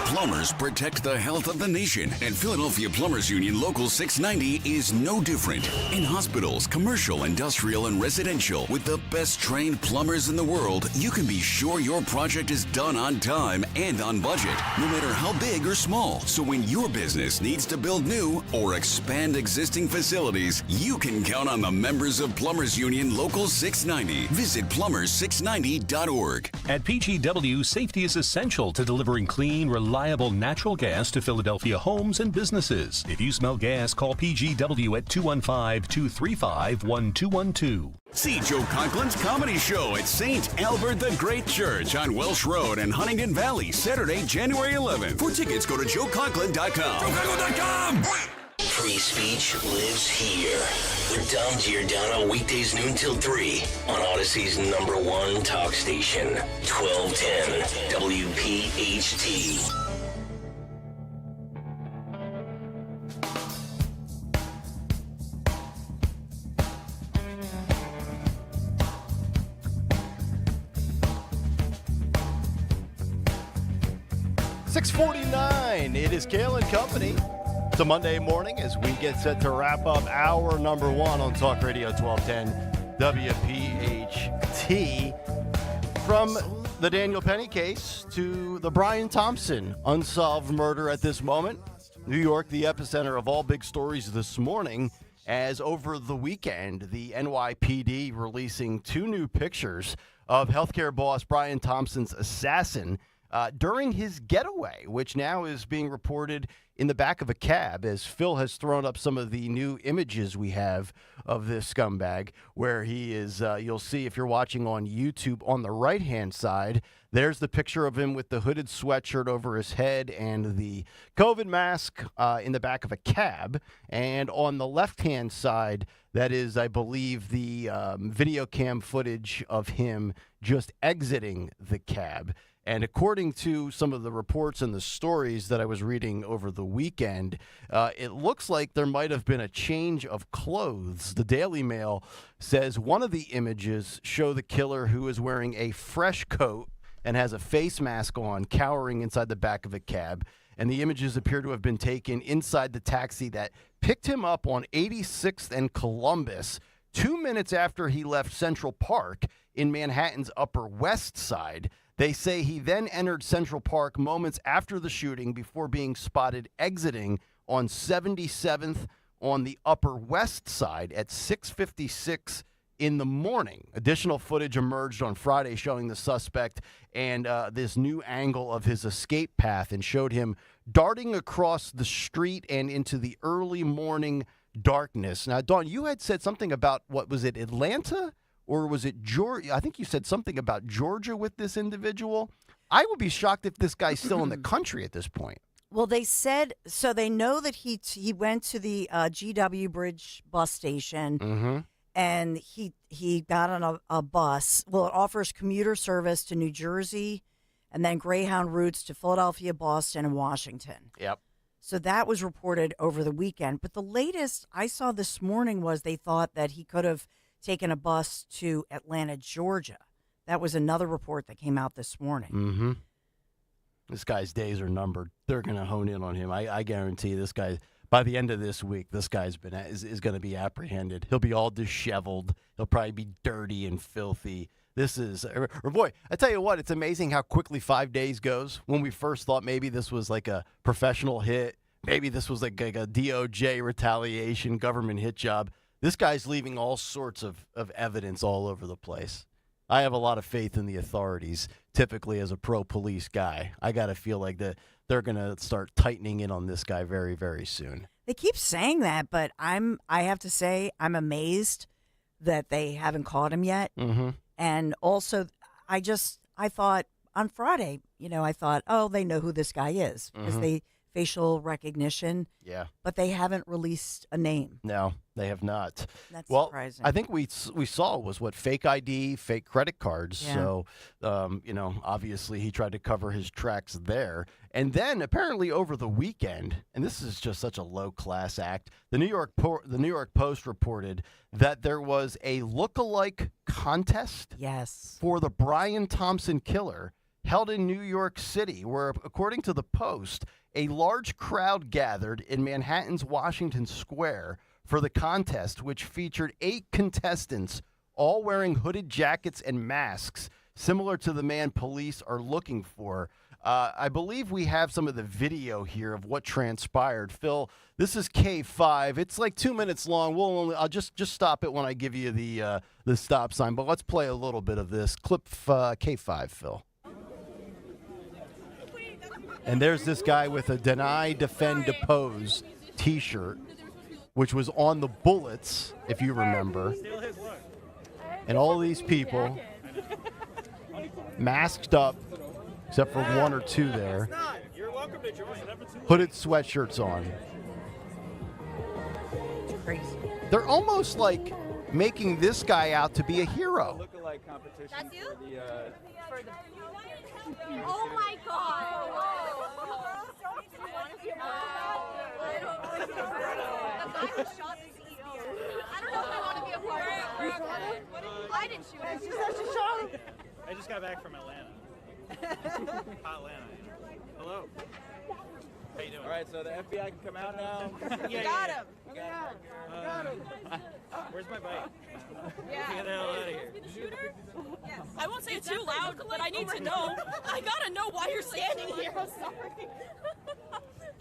plumbers protect the health of the nation. And Philadelphia Plumbers Union Local 690 is no different. In hospitals, commercial, industrial, and residential, with the best trained plumbers in the world, you can be sure your project is done on time and on budget, no matter how big or small. So when your business needs to build new or expand existing facilities, you can count on the members of Plumbers Union Local 690. Visit plumbers690.org. At PGW, safety is essential to delivering clean, reliable natural gas to Philadelphia homes and businesses. If you smell gas, call PGW at 215-235-1212. See Joe Conklin's comedy show at St. Albert the Great Church on Welsh Road in Huntington Valley, Saturday, January 11th. For tickets, go to joeconklin.com. JoeConklin.com! Free speech lives here. With Dom Giordano, weekdays noon till 3 on Odyssey's #1 talk station, 1210 WPHT. $6:49. It is Kayal and Company. It's a Monday morning as we get set to wrap up hour number 1 on Talk Radio 1210 WPHT. From the Daniel Penny case to the Brian Thompson unsolved murder at this moment. New York, the epicenter of all big stories this morning, as over the weekend, the NYPD releasing 2 new pictures of healthcare boss Brian Thompson's assassin during his getaway, which now is being reported in the back of a cab, as Phil has thrown up some of the new images we have of this scumbag, where he is, you'll see if you're watching on YouTube, on the right-hand side, there's the picture of him with the hooded sweatshirt over his head and the COVID mask in the back of a cab. And on the left-hand side, that is, I believe, the video cam footage of him just exiting the cab. And according to some of the reports and the stories that I was reading over the weekend, it looks like there might have been a change of clothes. The Daily Mail says one of the images show the killer, who is wearing a fresh coat and has a face mask on, cowering inside the back of a cab. And the images appear to have been taken inside the taxi that picked him up on 86th and Columbus 2 minutes after he left Central Park in Manhattan's Upper West Side. They say he then entered Central Park moments after the shooting before being spotted exiting on 77th on the Upper West Side at 6:56 in the morning. Additional footage emerged on Friday showing the suspect and this new angle of his escape path, and showed him darting across the street and into the early morning darkness. Now, Dawn, you had said something about, what was it, Atlanta? Or was it Georgia? I think you said something about Georgia with this individual. I would be shocked if this guy's still in the country at this point. Well, they said, so they know that he went to the GW Bridge bus station, and he got on a bus. Well, it offers commuter service to New Jersey and then Greyhound routes to Philadelphia, Boston, and Washington. Yep. So that was reported over the weekend. But the latest I saw this morning was they thought that he could have taken a bus to Atlanta, Georgia. That was another report that came out this morning. This guy's days are numbered. They're going to hone in on him. I guarantee this guy, by the end of this week, this guy's is going to be apprehended. He'll be all disheveled. He'll probably be dirty and filthy. This is, or boy, I tell you what, it's amazing how quickly 5 days goes. When we first thought maybe this was like a professional hit, maybe this was like a DOJ retaliation government hit job. This guy's leaving all sorts of evidence all over the place. I have a lot of faith in the authorities, typically as a pro-police guy. I got to feel like they're going to start tightening in on this guy very, very soon. They keep saying that, but I have to say I'm amazed that they haven't caught him yet. And also, I thought on Friday, I thought, oh, they know who this guy is because they facial recognition. Yeah. But they haven't released a name. No, they have not. That's surprising. I think we saw was fake ID, fake credit cards. Yeah. So, obviously he tried to cover his tracks there. And then apparently over the weekend, and this is just such a low-class act, the New York Post reported that there was a look-alike contest for the Brian Thompson killer held in New York City, where, according to the Post, a large crowd gathered in Manhattan's Washington Square for the contest, which featured 8 contestants, all wearing hooded jackets and masks, similar to the man police are looking for. I believe we have some of the video here of what transpired. Phil, this is K5. It's like 2 minutes long. I'll just stop it when I give you the stop sign. But let's play a little bit of this. Clip K5, Phil. And there's this guy with a Deny, Defend, Depose T-shirt, which was on the bullets, if you remember. And all these people masked up, except for 1 or 2 there. Hooded sweatshirts on. Crazy. They're almost like making this guy out to be a hero. That's you? Oh my God! The guy who shot the CEO. I don't know if I want to be a part of it. I didn't shoot him. I just got back from Atlanta. Hot Atlanta. Hello. All right, so the FBI can come out now. You got him. Where's my bike? Yeah. Get the hell out of here. Yes. I won't say it too loud, but I need to know. I gotta know why you're standing here. I'm sorry.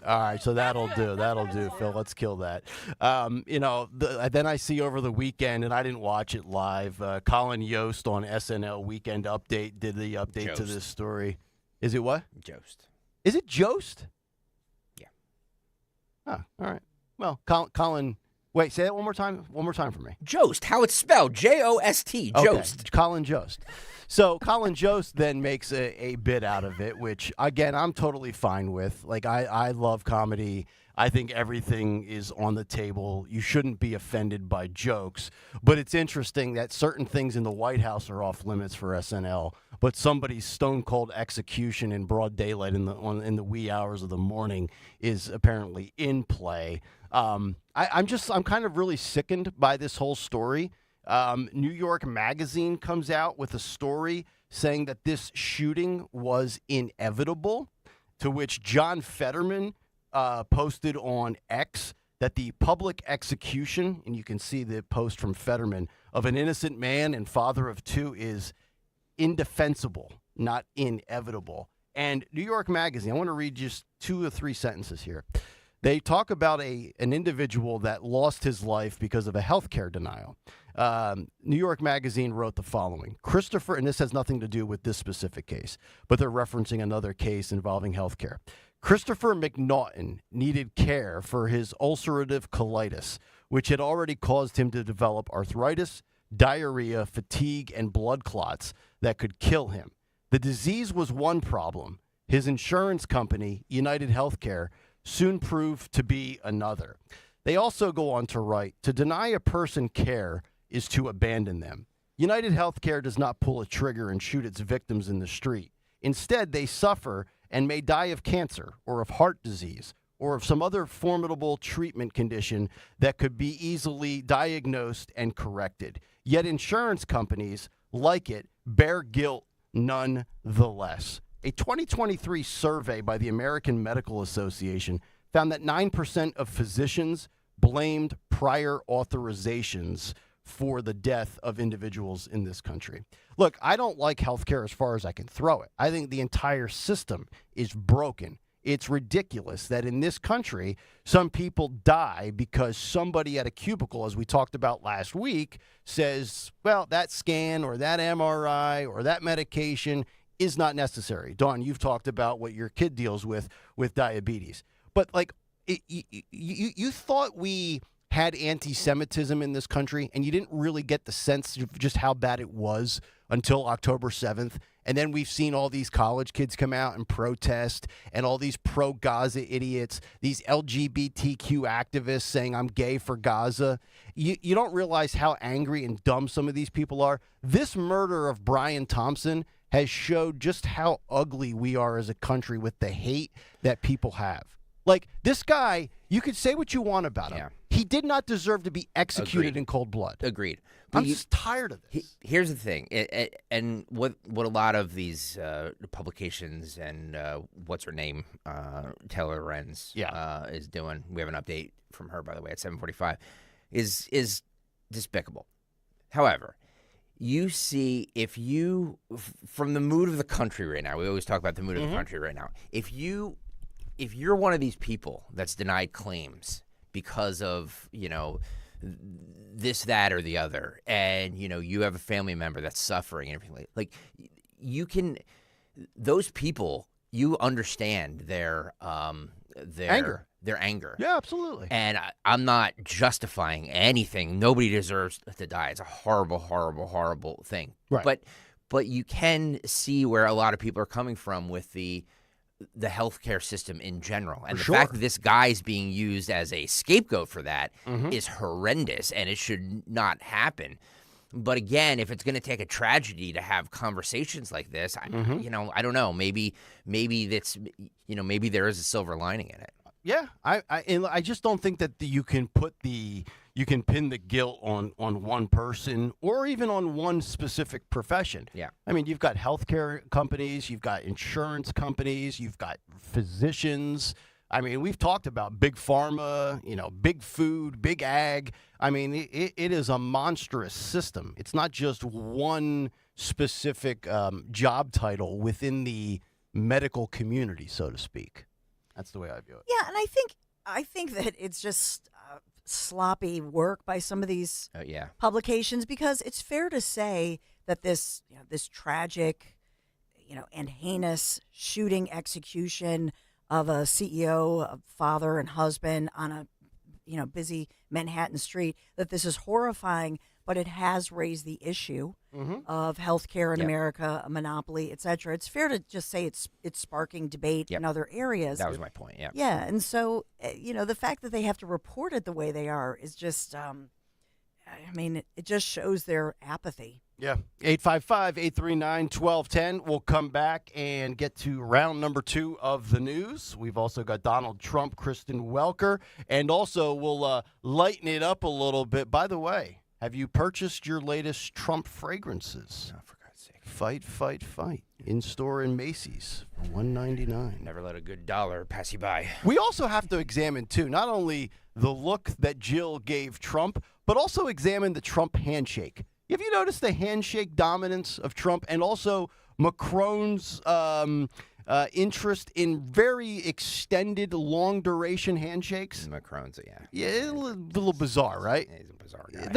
All right, so that'll do, Phil. Let's kill that. Then I see over the weekend, and I didn't watch it live, Colin Yost on SNL Weekend Update did the update to this story. Is it what? Jost. Is it Jost? Yeah. Oh, all right. Well, Colin, wait, say that one more time. One more time for me. Jost, how it's spelled, Jost, Jost. Okay. Colin Jost. So Colin Jost then makes a bit out of it, which, again, I'm totally fine with. Like, I love comedy. I think everything is on the table. You shouldn't be offended by jokes. But it's interesting that certain things in the White House are off limits for SNL, but somebody's stone-cold execution in broad daylight in the wee hours of the morning is apparently in play. I'm kind of really sickened by this whole story. New York Magazine comes out with a story saying that this shooting was inevitable, to which John Fetterman posted on X that the public execution, and you can see the post from Fetterman, of an innocent man and father of two is indefensible, not inevitable. And New York Magazine, I want to read just 2 or 3 sentences here. They talk about an individual that lost his life because of a healthcare denial. New York Magazine wrote the following. Christopher, and this has nothing to do with this specific case, but they're referencing another case involving healthcare. Christopher McNaughton needed care for his ulcerative colitis, which had already caused him to develop arthritis, diarrhea, fatigue, and blood clots that could kill him. The disease was one problem. His insurance company, United Healthcare, soon proved to be another. They also go on to write, to deny a person care is to abandon them. United Healthcare does not pull a trigger and shoot its victims in the street. Instead, they suffer and may die of cancer or of heart disease or of some other formidable treatment condition that could be easily diagnosed and corrected. Yet insurance companies, like it, bear guilt nonetheless. A 2023 survey by the American Medical Association found that 9% of physicians blamed prior authorizations for the death of individuals in this country. Look, I don't like healthcare as far as I can throw it. I think the entire system is broken. It's ridiculous that in this country, some people die because somebody at a cubicle, as we talked about last week, says, well, that scan or that MRI or that medication is not necessary. Dawn, you've talked about what your kid deals with diabetes. But, like, you thought we had anti-Semitism in this country, and you didn't really get the sense of just how bad it was until October 7th. And then we've seen all these college kids come out and protest, and all these pro-Gaza idiots, these LGBTQ activists saying I'm gay for Gaza. You don't realize how angry and dumb some of these people are. This murder of Brian Thompson has showed just how ugly we are as a country with the hate that people have. Like, this guy, you could say what you want about him. He did not deserve to be executed in cold blood. Agreed. I'm just tired of this. Here's the thing, and what a lot of these publications and what's her name, Taylor Renz, is doing. We have an update from her, by the way, at 7:45. Is despicable. However, you see, from the mood of the country right now, we always talk about the mood of the country right now. If you're one of these people that's denied claims because of, this, that, or the other, and, you have a family member that's suffering and everything, like you can, those people, you understand their anger. Their anger. Yeah, absolutely. And I'm not justifying anything. Nobody deserves to die. It's a horrible, horrible, horrible thing. Right. But you can see where a lot of people are coming from with the healthcare system in general. And the fact that this guy's being used as a scapegoat for that is horrendous, and it should not happen. But again, if it's going to take a tragedy to have conversations like this, I don't know. Maybe that's, maybe there is a silver lining in it. Yeah, I just don't think that you can pin the guilt on one person or even on one specific profession. Yeah. I mean, you've got healthcare companies, you've got insurance companies, you've got physicians, I mean, we've talked about big pharma, big food, big ag. I mean, it is a monstrous system. It's not just one specific job title within the medical community, so to speak. That's the way I view it. Yeah, and I think that it's just sloppy work by some of these publications, because it's fair to say that this tragic, and heinous shooting execution of a CEO, a father and husband on a busy Manhattan street, that this is horrifying, but it has raised the issue of healthcare in America, a monopoly, et cetera. It's fair to just say it's sparking debate in other areas. That was my point, yeah. Yeah, and so, the fact that they have to report it the way they are is just, it just shows their apathy. Yeah. 855-839-1210. We'll come back and get to round number 2 of the news. We've also got Donald Trump, Kristen Welker, and also we'll lighten it up a little bit. By the way, have you purchased your latest Trump fragrances? Oh, for God's sake. Fight, fight, fight. In store in Macy's for $1.99. Never let a good dollar pass you by. We also have to examine, too, not only the look that Jill gave Trump, but also examine the Trump handshake. Have you noticed the handshake dominance of Trump, and also Macron's interest in very extended, long-duration handshakes? Macron's, yeah. Yeah, a little bizarre, right? Yeah, he's a bizarre guy.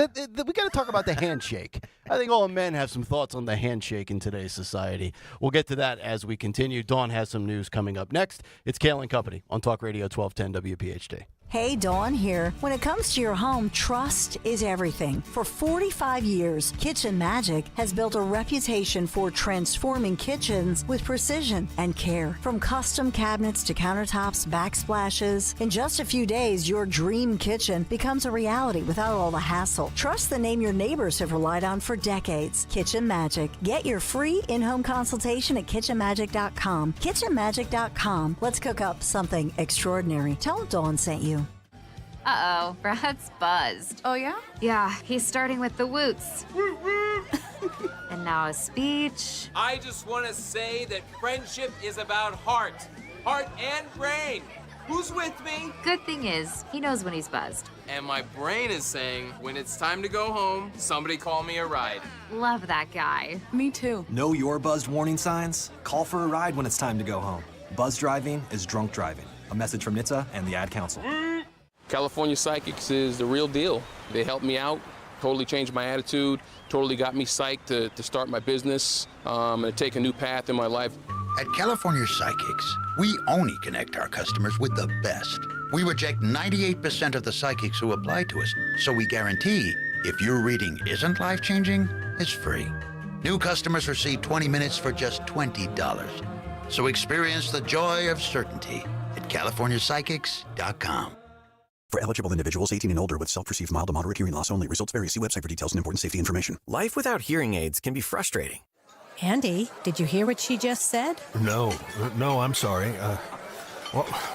We got to talk about the handshake. I think all men have some thoughts on the handshake in today's society. We'll get to that as we continue. Dawn has some news coming up next. It's Kayal and Company on Talk Radio 1210 WPHT. Hey, Dawn here. When it comes to your home, trust is everything. For 45 years, Kitchen Magic has built a reputation for transforming kitchens with precision and care. From custom cabinets to countertops, backsplashes, in just a few days, your dream kitchen becomes a reality without all the hassle. Trust the name your neighbors have relied on for decades. Kitchen Magic. Get your free in-home consultation at kitchenmagic.com. Kitchenmagic.com. Let's cook up something extraordinary. Tell Dawn sent you. Uh-oh, Brad's buzzed. Oh, yeah? Yeah, he's starting with the woots. And now a speech. I just want to say that friendship is about heart and brain. Who's with me? Good thing is, he knows when he's buzzed. And my brain is saying, when it's time to go home, somebody call me a ride. Love that guy. Me too. Know your buzzed warning signs? Call for a ride when it's time to go home. Buzz driving is drunk driving. A message from NHTSA and the Ad Council. California Psychics is the real deal. They helped me out, totally changed my attitude, totally got me psyched to start my business and to take a new path in my life. At California Psychics, we only connect our customers with the best. We reject 98% of the psychics who apply to us, so we guarantee if your reading isn't life-changing, it's free. New customers receive 20 minutes for just $20. So experience the joy of certainty at CaliforniaPsychics.com. For eligible individuals 18 and older with self-perceived mild to moderate hearing loss only. Results vary. See website for details and important safety information. Life without hearing aids can be frustrating. Andy, did you hear what she just said? No, I'm sorry.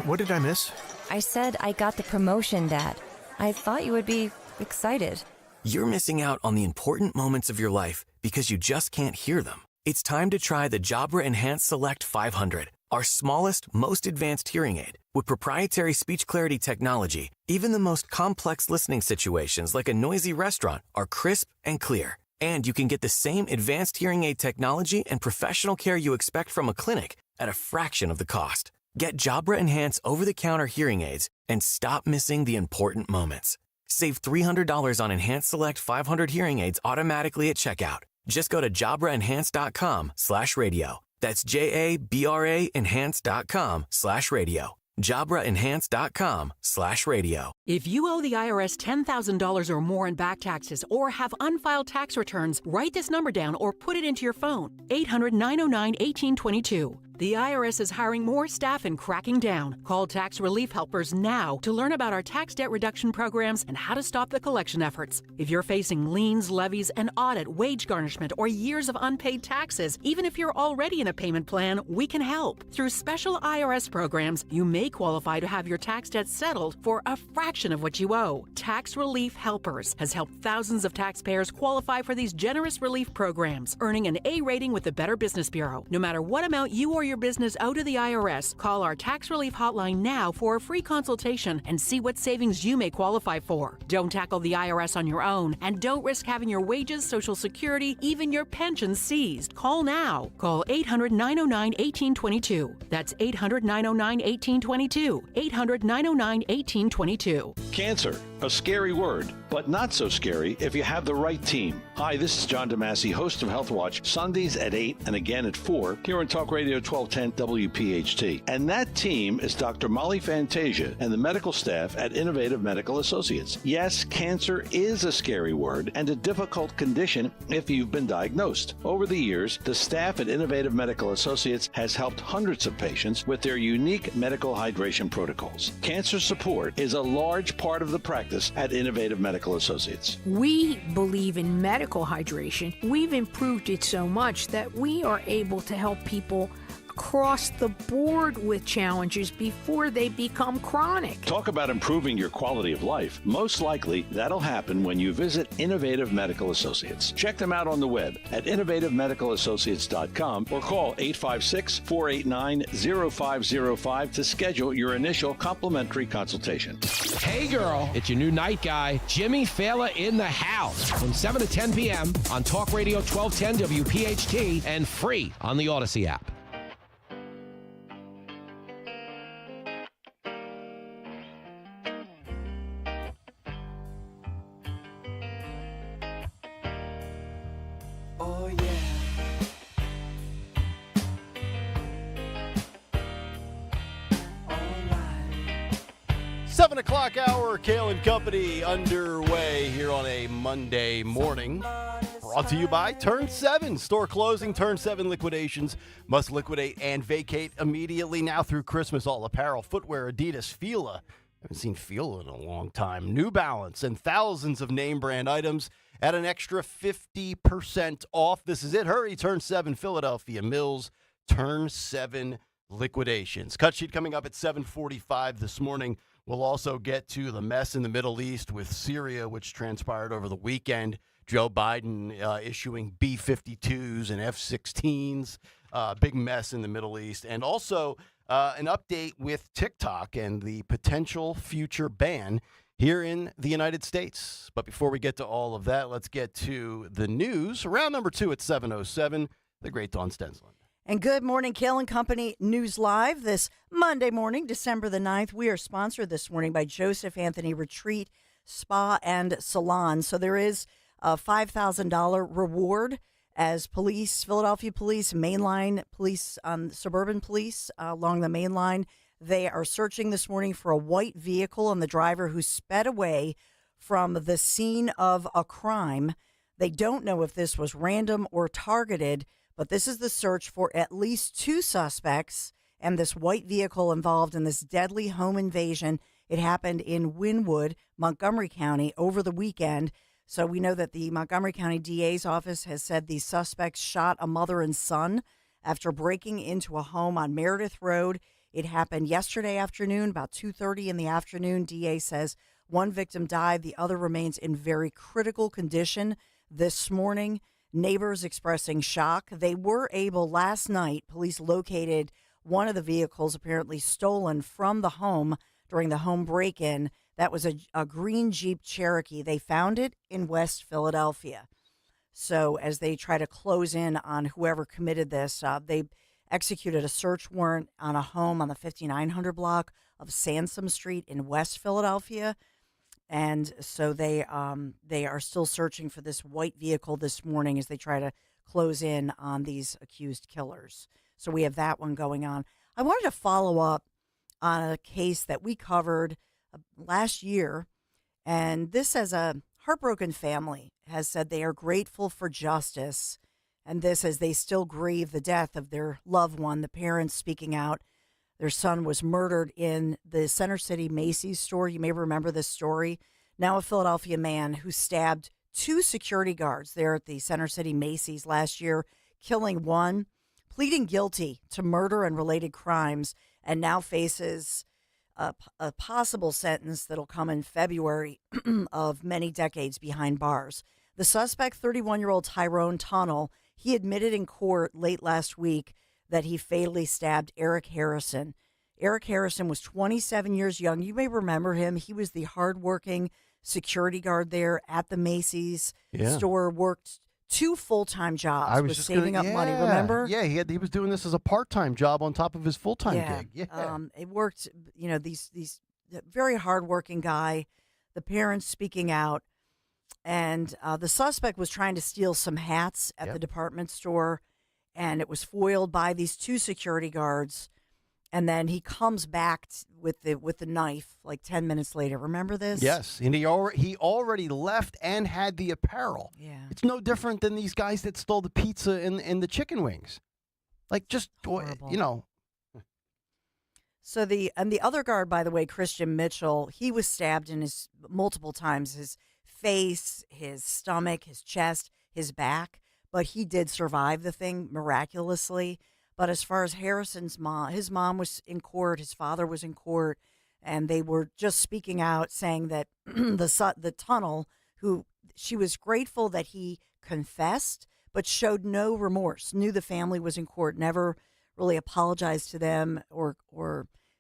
What did I miss? I said I got the promotion, Dad. I thought you would be excited. You're missing out on the important moments of your life because you just can't hear them. It's time to try the Jabra Enhanced Select 500, our smallest, most advanced hearing aid. With proprietary speech clarity technology, even the most complex listening situations like a noisy restaurant are crisp and clear. And you can get the same advanced hearing aid technology and professional care you expect from a clinic at a fraction of the cost. Get Jabra Enhance over-the-counter hearing aids and stop missing the important moments. Save $300 on Enhanced Select 500 hearing aids automatically at checkout. Just go to JabraEnhance.com/radio. That's JABRA Enhance.com/radio. JabraEnhance.com/radio. If you owe the IRS $10,000 or more in back taxes or have unfiled tax returns, write this number down or put it into your phone. 800-909-1822. The IRS is hiring more staff and cracking down. Call Tax Relief Helpers now to learn about our tax debt reduction programs and how to stop the collection efforts. If you're facing liens, levies, an audit, wage garnishment, or years of unpaid taxes, even if you're already in a payment plan, we can help. Through special IRS programs, you may qualify to have your tax debt settled for a fraction of what you owe. Tax Relief Helpers has helped thousands of taxpayers qualify for these generous relief programs, earning an A rating with the Better Business Bureau. No matter what amount you or your business out of the IRS, call our tax relief hotline now for a free consultation and see what savings you may qualify for. Don't tackle the IRS on your own, and don't risk having your wages, Social Security, even your pension seized. Call now. Call 800-909-1822. That's 800-909-1822. 800-909-1822. Cancer, a scary word, but not so scary if you have the right team. Hi, this is John DeMasi, host of Health Watch, Sundays at 8 and again at 4 here on Talk Radio 1210 WPHT. And that team is Dr. Molly Fantasia and the medical staff at Innovative Medical Associates. Yes, cancer is a scary word and a difficult condition if you've been diagnosed. Over the years, the staff at Innovative Medical Associates has helped hundreds of patients with their unique medical hydration protocols. Cancer support is a large part of the practice at Innovative Medical Associates. We believe in medical hydration. We've improved it so much that we are able to help people across the board with challenges before they become chronic. Talk about improving your quality of life. Most likely, that'll happen when you visit Innovative Medical Associates. Check them out on the web at innovativemedicalassociates.com or call 856-489-0505 to schedule your initial complimentary consultation. Hey girl, it's your new night guy, Jimmy Fallon in the house from 7 to 10 p.m. on Talk Radio 1210 WPHT and free on the Odyssey app. Oh yeah. 7 o'clock hour, Kayal and Company underway here on a Monday morning. Brought to you by Turn 7. Store closing, Turn 7 liquidations. Must liquidate and vacate immediately now through Christmas. All apparel, footwear, Adidas, Fila. Haven't seen Fila in a long time. New Balance and thousands of name brand items at an extra 50% off. This is it. Hurry, Turn 7 Philadelphia Mills. Turn 7 liquidations. Cut sheet coming up at 7:45 this morning. We'll also get to the mess in the Middle East with Syria, which transpired over the weekend. Joe Biden issuing B-52s and F-16s. Big mess in the Middle East. And also an update with TikTok and the potential future ban here in the United States. But before we get to all of that, let's get to the news. Round number 2 at 7:07, the great Dawn Stensland. And good morning, Kayal and Company News Live. This Monday morning, December the 9th, we are sponsored this morning by Joseph Anthony Retreat Spa and Salon. So there is a $5,000 reward as police, Philadelphia police, mainline police, suburban police along the main line. They are searching this morning for a white vehicle and the driver who sped away from the scene of a crime. They don't know if this was random or targeted, but this is the search for at least 2 suspects and this white vehicle involved in this deadly home invasion. It happened in Wynwood, Montgomery County, over the weekend. So we know that the Montgomery County DA's office has said these suspects shot a mother and son after breaking into a home on Meredith Road. It happened yesterday afternoon, about 2:30 in the afternoon. DA says one victim died. The other remains in very critical condition this morning. Neighbors expressing shock. They were able last night, police located one of the vehicles apparently stolen from the home during the home break-in. That was a green Jeep Cherokee. They found it in West Philadelphia. So as they try to close in on whoever committed this, they executed a search warrant on a home on the 5900 block of Sansom Street in West Philadelphia. And so they are still searching for this white vehicle this morning as they try to close in on these accused killers. So we have that one going on. I wanted to follow up on a case that we covered last year, and this, as a heartbroken family, has said they are grateful for justice, and this as they still grieve the death of their loved one. The parents speaking out. Their son was murdered in the Center City Macy's store. You may remember this story. Now a Philadelphia man who stabbed 2 security guards there at the Center City Macy's last year, killing one, pleading guilty to murder and related crimes, and now faces a possible sentence that'll come in February of many decades behind bars. The suspect, 31-year-old Tyrone Tunnel, he admitted in court late last week that he fatally stabbed Eric Harrison. Eric Harrison was 27 years young. You may remember him. He was the hardworking security guard there at the Macy's store, worked 2 full-time jobs. I was just saving up money, remember? Yeah, he was doing this as a part-time job on top of his full-time gig. Yeah. It worked, these very hardworking guy, the parents speaking out, and the suspect was trying to steal some hats at the department store, and it was foiled by these 2 security guards. And then he comes back with the knife like 10 minutes later. Remember this? Yes, and he already left and had the apparel. Yeah, it's no different than these guys that stole the pizza and the chicken wings. Like, just horrible. So the other guard, by the way, Christian Mitchell, he was stabbed in his multiple times, his face, his stomach, his chest, his back, but he did survive the thing miraculously. But as far as Harrison's mom, his mom was in court, his father was in court, and they were just speaking out saying that the tunnel, who she was grateful that he confessed, but showed no remorse, knew the family was in court, never really apologized to them or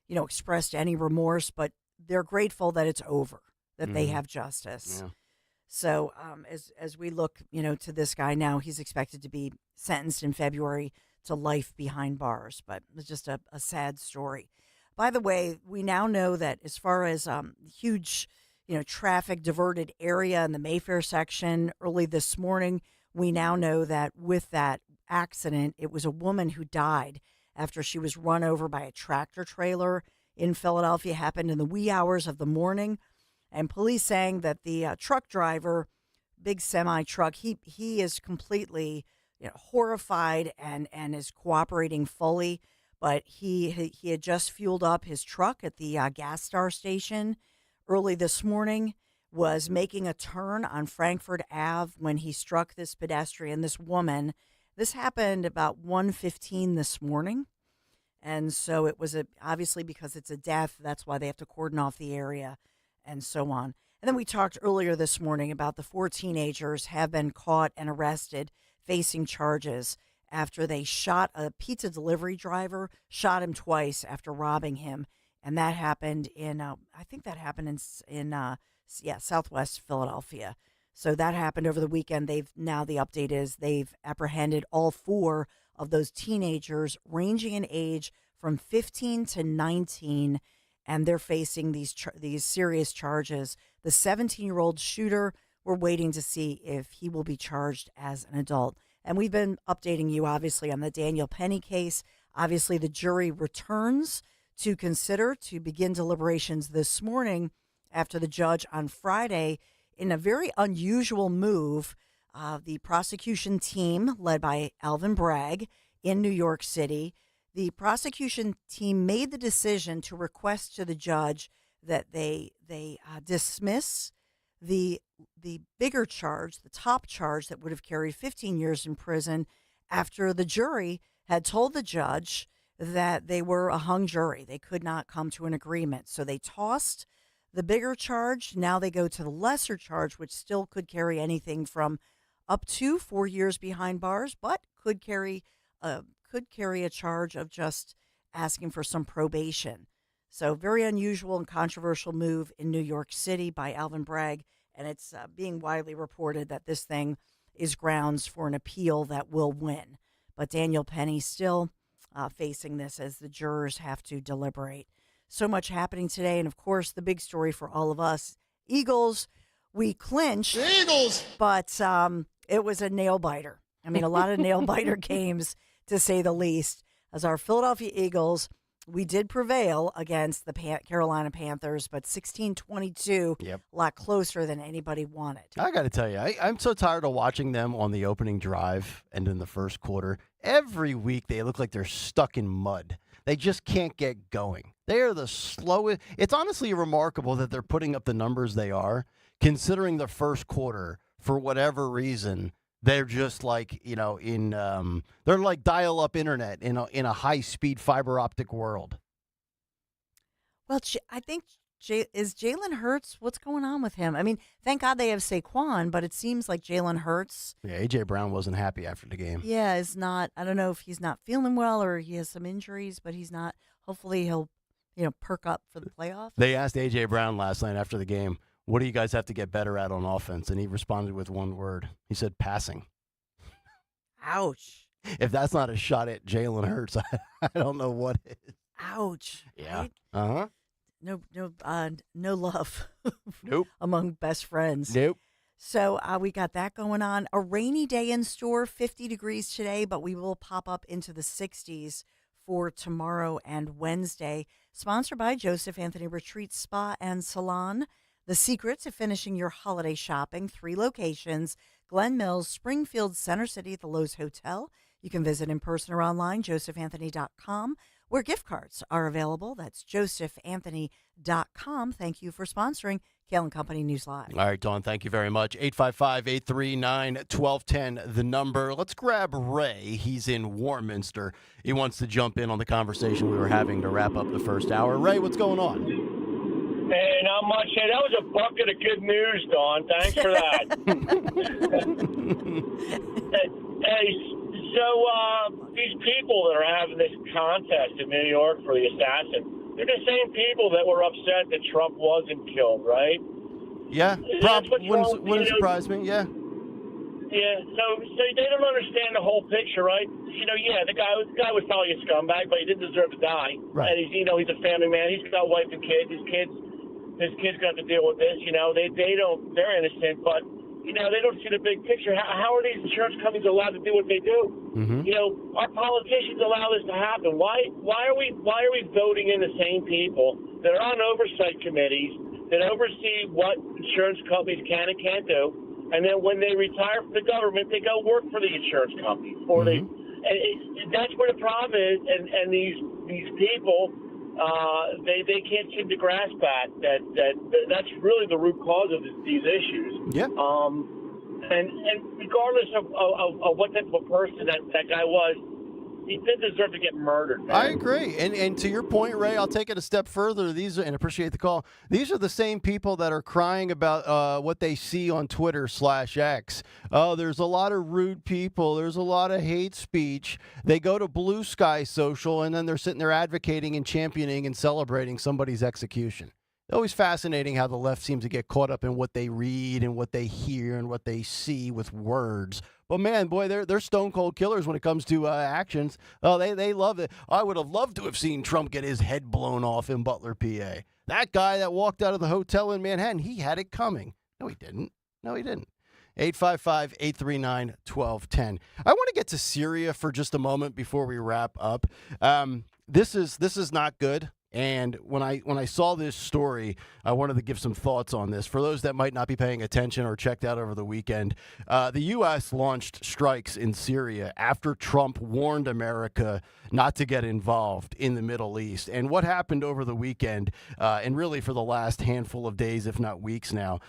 expressed any remorse, but they're grateful that it's over, that they have justice. Yeah. So as we look, to this guy now, he's expected to be sentenced in February to life behind bars, but it's just a sad story. By the way, we now know that as far as huge, traffic diverted area in the Mayfair section early this morning, we now know that with that accident, it was a woman who died after she was run over by a tractor trailer in Philadelphia. Happened in the wee hours of the morning, and police saying that the truck driver, big semi truck, he is completely horrified and is cooperating fully, but he had just fueled up his truck at the gas star station early this morning, was making a turn on Frankfurt Ave when he struck this pedestrian, this woman. This happened about 1:15 this morning, and so it was obviously because it's a death, that's why they have to cordon off the area and so on. And then we talked earlier this morning about the 4 teenagers have been caught and arrested facing charges after they shot a pizza delivery driver, shot him twice after robbing him. And that happened in, Southwest Philadelphia. So that happened over the weekend. The update is they've apprehended all 4 of those teenagers ranging in age from 15 to 19, and they're facing these serious charges. The 17-year-old shooter, we're waiting to see if he will be charged as an adult. And we've been updating you, obviously, on the Daniel Penny case. Obviously, the jury returns to begin deliberations this morning after the judge on Friday, in a very unusual move, the prosecution team, led by Alvin Bragg in New York City, the prosecution team made the decision to request to the judge that they dismiss the bigger charge, the top charge that would have carried 15 years in prison, after the jury had told the judge that they were a hung jury. They could not come to an agreement. So they tossed the bigger charge. Now they go to the lesser charge, which still could carry anything from up to 4 years behind bars, but could carry a charge of just asking for some probation. So very unusual and controversial move in New York City by Alvin Bragg, and it's being widely reported that this thing is grounds for an appeal that will win. But Daniel Penny still facing this as the jurors have to deliberate. So much happening today, and of course the big story for all of us, Eagles, we clinched. The Eagles! But it was a nail-biter. I mean, a lot of nail-biter games, to say the least, as our Philadelphia Eagles, we did prevail against the Carolina Panthers, but 16-22, a lot closer than anybody wanted. I got to tell you, I'm so tired of watching them on the opening drive and in the first quarter. Every week they look like they're stuck in mud. They just can't get going. They are the slowest. It's honestly remarkable that they're putting up the numbers they are, considering the first quarter, for whatever reason, they're just like, they're like dial-up internet in a high-speed fiber optic world. Well, I think is Jalen Hurts, what's going on with him? I mean, thank God they have Saquon, but it seems like Jalen Hurts. Yeah, A.J. Brown wasn't happy after the game. Yeah, is not. I don't know if he's not feeling well or he has some injuries, but he's not. Hopefully he'll, perk up for the playoffs. They asked A.J. Brown last night after the game, what do you guys have to get better at on offense? And he responded with one word. He said, passing. Ouch. If that's not a shot at Jalen Hurts, I don't know what is. Ouch. Yeah. Right? Uh-huh. No love. Nope. Among best friends. Nope. So we got that going on. A rainy day in store, 50 degrees today, but we will pop up into the 60s for tomorrow and Wednesday. Sponsored by Joseph Anthony Retreat Spa and Salon. The secret to finishing your holiday shopping, 3 locations, Glen Mills, Springfield, Center City at the Lowe's Hotel. You can visit in person or online, josephanthony.com, where gift cards are available. That's josephanthony.com. Thank you for sponsoring Kayal and Company News Live. All right, Dawn, thank you very much. 855-839-1210, the number. Let's grab Ray. He's in Warminster. He wants to jump in on the conversation we were having to wrap up the first hour. Ray, what's going on? Hey, not much. Hey, that was a bucket of good news, Dawn. Thanks for that. hey, so these people that are having this contest in New York for the assassin, they're the same people that were upset that Trump wasn't killed, right? Yeah, wouldn't surprise me, yeah. Yeah, so they don't understand the whole picture, right? The guy was probably a scumbag, but he didn't deserve to die. Right. And he's a family man. He's got a wife and kids. His kids got to deal with this. They're innocent, but they don't see the big picture. How are these insurance companies allowed to do what they do? Mm-hmm. Our politicians allow this to happen. Why are we voting in the same people that are on oversight committees that oversee what insurance companies can and can't do? And then when they retire from the government, they go work for the insurance company. That's where the problem is. And these people, they can't seem to grasp that's really the root cause of these issues. Yeah. And regardless of what type of a person that guy was, he did deserve to get murdered, man. I agree. And to your point, Ray, I'll take it a step further. And appreciate the call. These are the same people that are crying about what they see on Twitter/X. Oh, there's a lot of rude people. There's a lot of hate speech. They go to Blue Sky Social, and then they're sitting there advocating and championing and celebrating somebody's execution. It's always fascinating how the left seems to get caught up in what they read and what they hear and what they see with words. But, man, boy, they're stone-cold killers when it comes to actions. Oh, they love it. I would have loved to have seen Trump get his head blown off in Butler, PA. That guy that walked out of the hotel in Manhattan, he had it coming. No, he didn't. 855-839-1210. I want to get to Syria for just a moment before we wrap up. This is not good. And when I saw this story, I wanted to give some thoughts on this. For those that might not be paying attention or checked out over the weekend, the U.S. launched strikes in Syria after Trump warned America not to get involved in the Middle East. And what happened over the weekend, and really for the last handful of days, if not weeks now,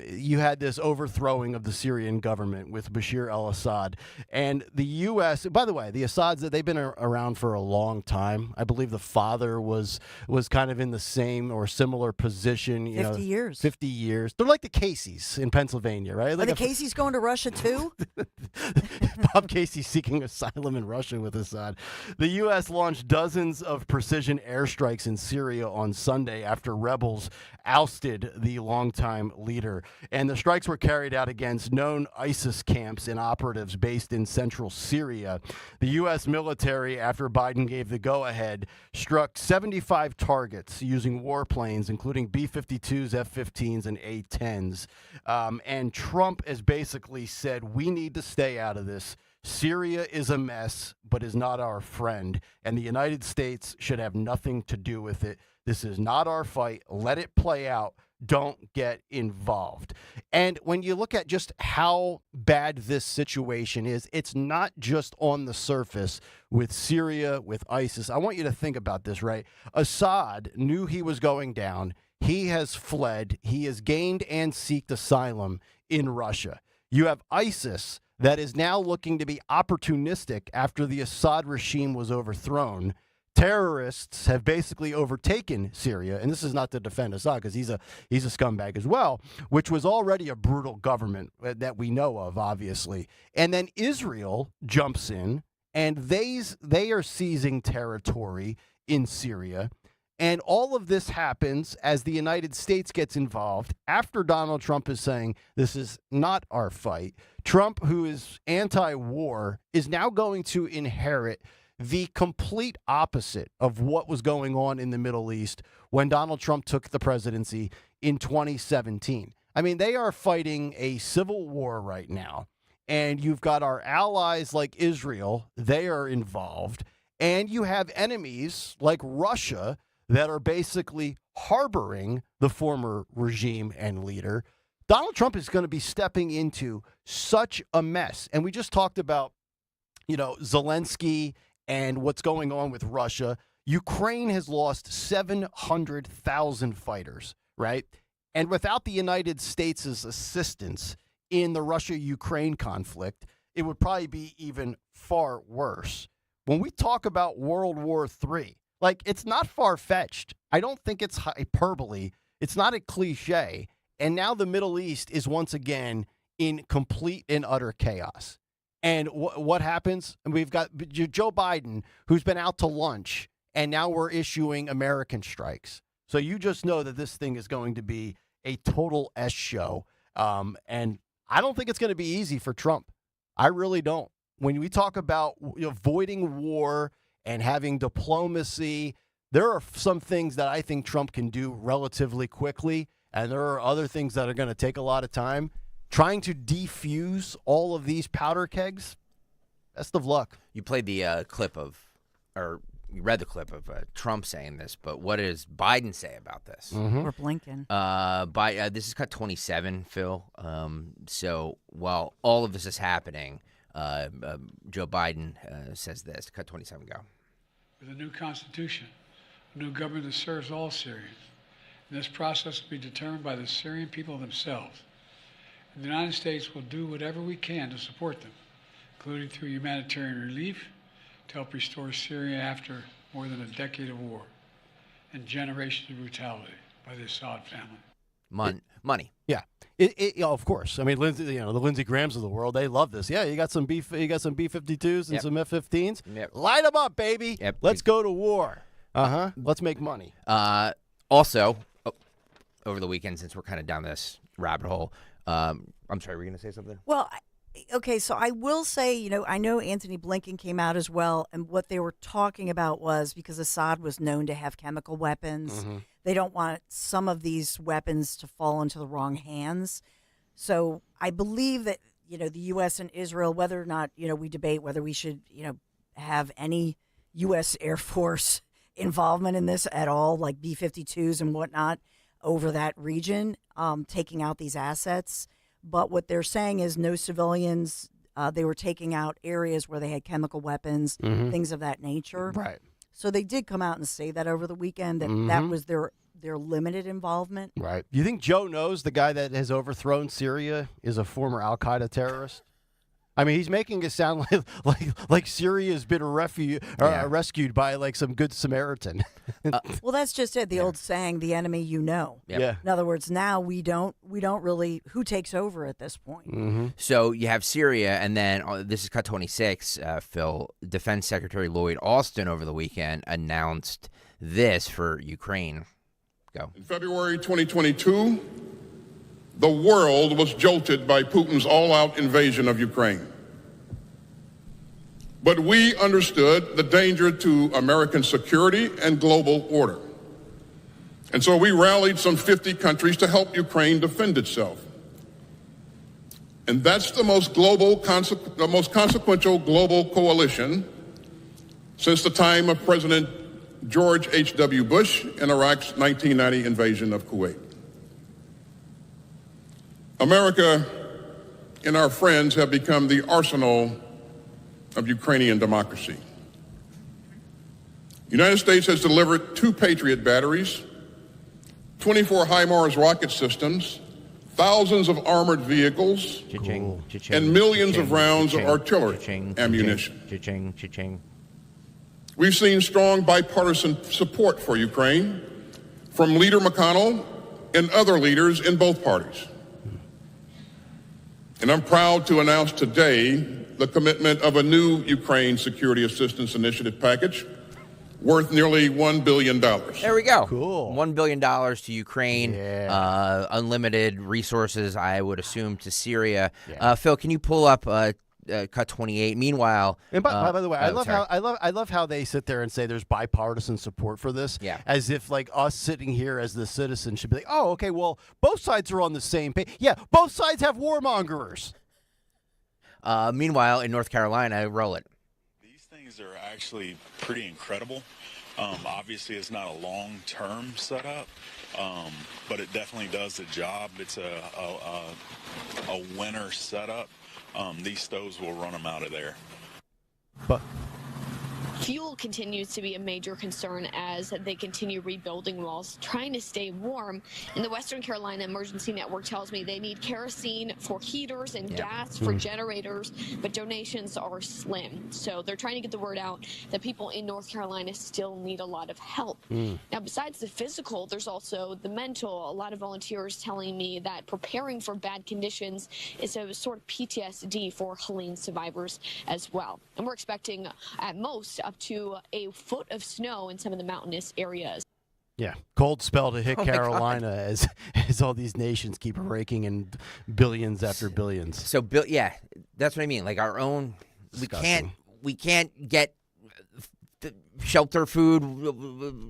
you had this overthrowing of the Syrian government with Bashar al-Assad. And the U.S., by the way, the Assads, they've been around for a long time. I believe the father was kind of in the same or similar position. 50 years. 50 years. They're like the Caseys in Pennsylvania, right? Like Are the Caseys going to Russia too? Bob Casey seeking asylum in Russia with Assad. The U.S. launched dozens of precision airstrikes in Syria on Sunday after rebels ousted the longtime leader. And the strikes were carried out against known ISIS camps and operatives based in central Syria. The U.S. military, after Biden gave the go-ahead, struck 75 targets using warplanes, including B-52s, F-15s, and A-10s. And Trump has basically said, we need to stay out of this. Syria is a mess, but is not our friend, and the United States should have nothing to do with it. This is not our fight. Let it play out. Don't get involved. And when you look at just how bad this situation is, it's not just on the surface with Syria, with ISIS. I want you to think about this, right? Assad knew he was going down. He has fled. He has gained and sought asylum in Russia. You have ISIS that is now looking to be opportunistic after the Assad regime was overthrown terrorists have basically overtaken Syria, and this is not to defend Assad because he's a scumbag as well, which was already a brutal government that we know of, obviously. And then Israel jumps in, and they are seizing territory in Syria. And all of this happens as the United States gets involved after Donald Trump is saying, this is not our fight. Trump, who is anti-war, is now going to inherit the complete opposite of what was going on in the Middle East when Donald Trump took the presidency in 2017. I mean, they are fighting a civil war right now. And you've got our allies like Israel, they are involved. And you have enemies like Russia that are basically harboring the former regime and leader. Donald Trump is going to be stepping into such a mess. And we just talked about, Zelensky and what's going on with Russia. Ukraine has lost 700,000 fighters, right? And without the United States' assistance in the Russia-Ukraine conflict, it would probably be even far worse. When we talk about World War III, it's not far-fetched. I don't think it's hyperbole. It's not a cliche. And now the Middle East is once again in complete and utter chaos. And what happens? We've got Joe Biden, who's been out to lunch, and now we're issuing American strikes. So you just know that this thing is going to be a total S show. And I don't think it's going to be easy for Trump. I really don't. When we talk about avoiding war and having diplomacy, there are some things that I think Trump can do relatively quickly, and there are other things that are going to take a lot of time. Trying to defuse all of these powder kegs, best of luck. You played the clip you read the clip of Trump saying this, but what does Biden say about this? Or Blinken? This is cut 27, Phil. So while all of this is happening, Joe Biden says this. Cut 27, go. With a new constitution, a new government that serves all Syrians. And this process will be determined by the Syrian people themselves. And the United States will do whatever we can to support them, including through humanitarian relief to help restore Syria after more than a decade of war and generations of brutality by the Assad family. Money. Yeah. Of course. I mean, Lindsey, the Lindsey Grahams of the world, they love this. Yeah, you got some B-52s and some F-15s. Yep. Light them up, baby. Yep. Let's go to war. Let's make money. Also, over the weekend, since we're kind of down this rabbit hole, I'm sorry, were you going to say something? Well, okay, so I will say, I know Anthony Blinken came out as well, and what they were talking about was because Assad was known to have chemical weapons, they don't want some of these weapons to fall into the wrong hands. So I believe that, the U.S. and Israel, whether or not, we debate whether we should, have any U.S. Air Force involvement in this at all, like B-52s and whatnot, over that region, taking out these assets. But what they're saying is no civilians. They were taking out areas where they had chemical weapons, things of that nature. Right. So they did come out and say that over the weekend, that that was their limited involvement. Right. You think Joe knows the guy that has overthrown Syria is a former Al-Qaeda terrorist? I mean, he's making it sound like Syria has been rescued by like some good Samaritan. Well, that's just it. The old saying, "The enemy you know." Yep. Yeah. In other words, now we don't really. Who takes over at this point? So you have Syria, and then this is cut 26. Phil, Defense Secretary Lloyd Austin over the weekend announced this for Ukraine. Go. In February 2022. The world was jolted by Putin's all-out invasion of Ukraine. But we understood the danger to American security and global order. And so we rallied some 50 countries to help Ukraine defend itself. And that's the most consequential global coalition since the time of President George H.W. Bush in Iraq's 1990 invasion of Kuwait. America and our friends have become the arsenal of Ukrainian democracy. The United States has delivered 2 Patriot batteries, 24 HIMARS rocket systems, thousands of armored vehicles, and millions of rounds of artillery ammunition. We've seen strong bipartisan support for Ukraine from Leader McConnell and other leaders in both parties. And I'm proud to announce today the commitment of a new Ukraine Security Assistance Initiative package worth nearly $1 billion. There we go. Cool. $1 billion to Ukraine. Yeah. Unlimited resources, I would assume, to Syria. Yeah. Phil, can you pull up cut 28? Meanwhile, and by the way, I sorry. love how they sit there and say there's bipartisan support for this. Yeah. As if like us sitting here as the citizen should be like, oh, okay, well, both sides are on the same page. Yeah, both sides have warmongers. Meanwhile, in North Carolina, roll it. These things are actually pretty incredible. Obviously, it's not a long-term setup, but it definitely does the job. It's a winter setup. These stoves will run them out of there. But Fuel continues to be a major concern as they continue rebuilding walls, trying to stay warm. And the Western Carolina Emergency Network tells me they need kerosene for heaters and gas for generators, but donations are slim. So they're trying to get the word out that people in North Carolina still need a lot of help. Now, besides the physical, there's also the mental. A lot of volunteers telling me that preparing for bad conditions is a sort of PTSD for Helene survivors as well. And we're expecting at most up to a foot of snow in some of the mountainous areas. yeah, cold spell to hit Carolina as all these nations keep raking in billions after billions. So, that's what I mean. Like our own, Disgusting. we can't get shelter, food,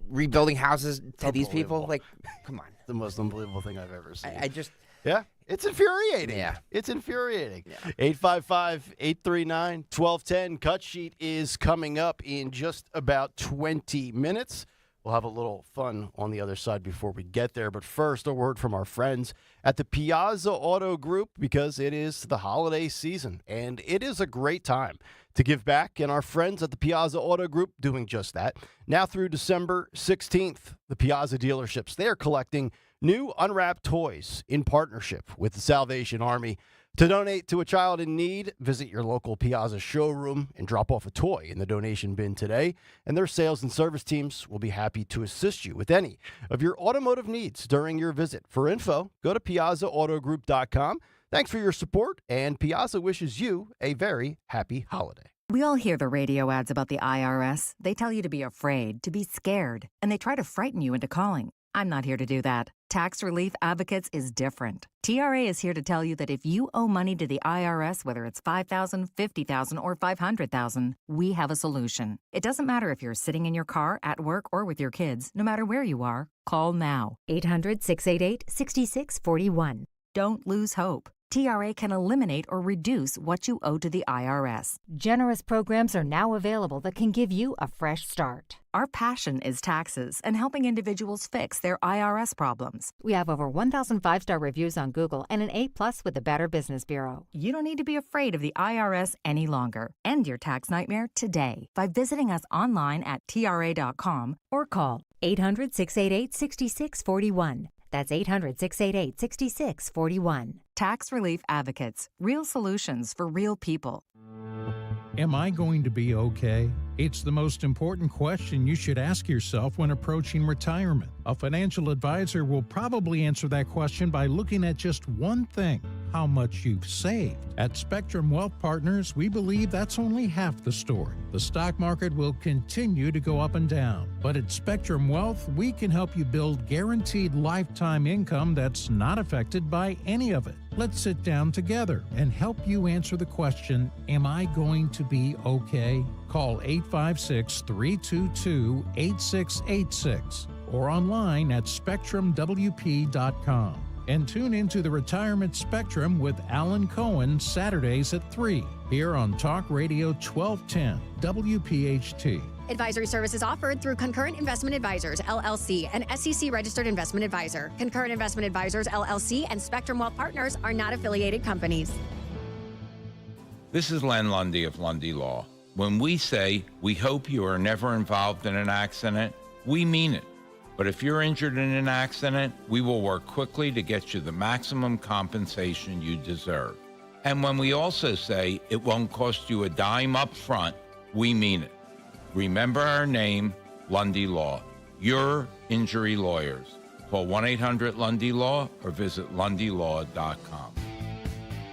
rebuilding houses to these people. Like, come on, the most unbelievable thing I've ever seen. Yeah, it's infuriating. Yeah. It's infuriating. 855-839-1210. Cut sheet is coming up in just about 20 minutes. We'll have a little fun on the other side before we get there. But first, a word from our friends at the Piazza Auto Group, because it is the holiday season, and it is a great time to give back. And our friends at the Piazza Auto Group doing just that. Now through December 16th, the Piazza dealerships, they are collecting new unwrapped toys in partnership with the Salvation Army. To donate to a child in need, visit your local Piazza showroom and drop off a toy in the donation bin today. And their sales and service teams will be happy to assist you with any of your automotive needs during your visit. For info, go to PiazzaAutogroup.com. Thanks for your support, and Piazza wishes you a very happy holiday. We all hear the radio ads about the IRS. They tell you to be afraid, to be scared, and they try to frighten you into calling. I'm not here to do that. Tax Relief Advocates is different. TRA is here to tell you that if you owe money to the IRS, whether it's $5,000, $50,000, or $500,000, we have a solution. It doesn't matter if you're sitting in your car, at work, or with your kids. No matter where you are, call now. 800-688-6641. Don't lose hope. TRA can eliminate or reduce what you owe to the IRS. Generous programs are now available that can give you a fresh start. Our passion is taxes and helping individuals fix their IRS problems. We have over 1,000 5-star reviews on Google and an A+ with the Better Business Bureau. You don't need to be afraid of the IRS any longer. End your tax nightmare today by visiting us online at TRA.com or call 800-688-6641. That's 800-688-6641. Tax Relief Advocates. Real solutions for real people. Am I going to be okay? It's the most important question you should ask yourself when approaching retirement. A financial advisor will probably answer that question by looking at just one thing: how much you've saved. At Spectrum Wealth Partners, we believe that's only half the story. The stock market will continue to go up and down, but at Spectrum Wealth, we can help you build guaranteed lifetime income that's not affected by any of it. Let's sit down together and help you answer the question, am I going to be okay? Call 856-322-8686 or online at spectrumwp.com. And tune into the Retirement Spectrum with Alan Cohen Saturdays at 3 here on Talk Radio 1210 WPHT. Advisory services offered through Concurrent Investment Advisors, LLC, an SEC-registered investment advisor. Concurrent Investment Advisors, LLC, and Spectrum Wealth Partners are not affiliated companies. This is Len Lundy of Lundy Law. When we say we hope you are never involved in an accident, we mean it. But if you're injured in an accident, we will work quickly to get you the maximum compensation you deserve. And when we also say it won't cost you a dime up front, we mean it. Remember our name, Lundy Law. Your injury lawyers. Call 1-800-LUNDY-LAW or visit lundylaw.com.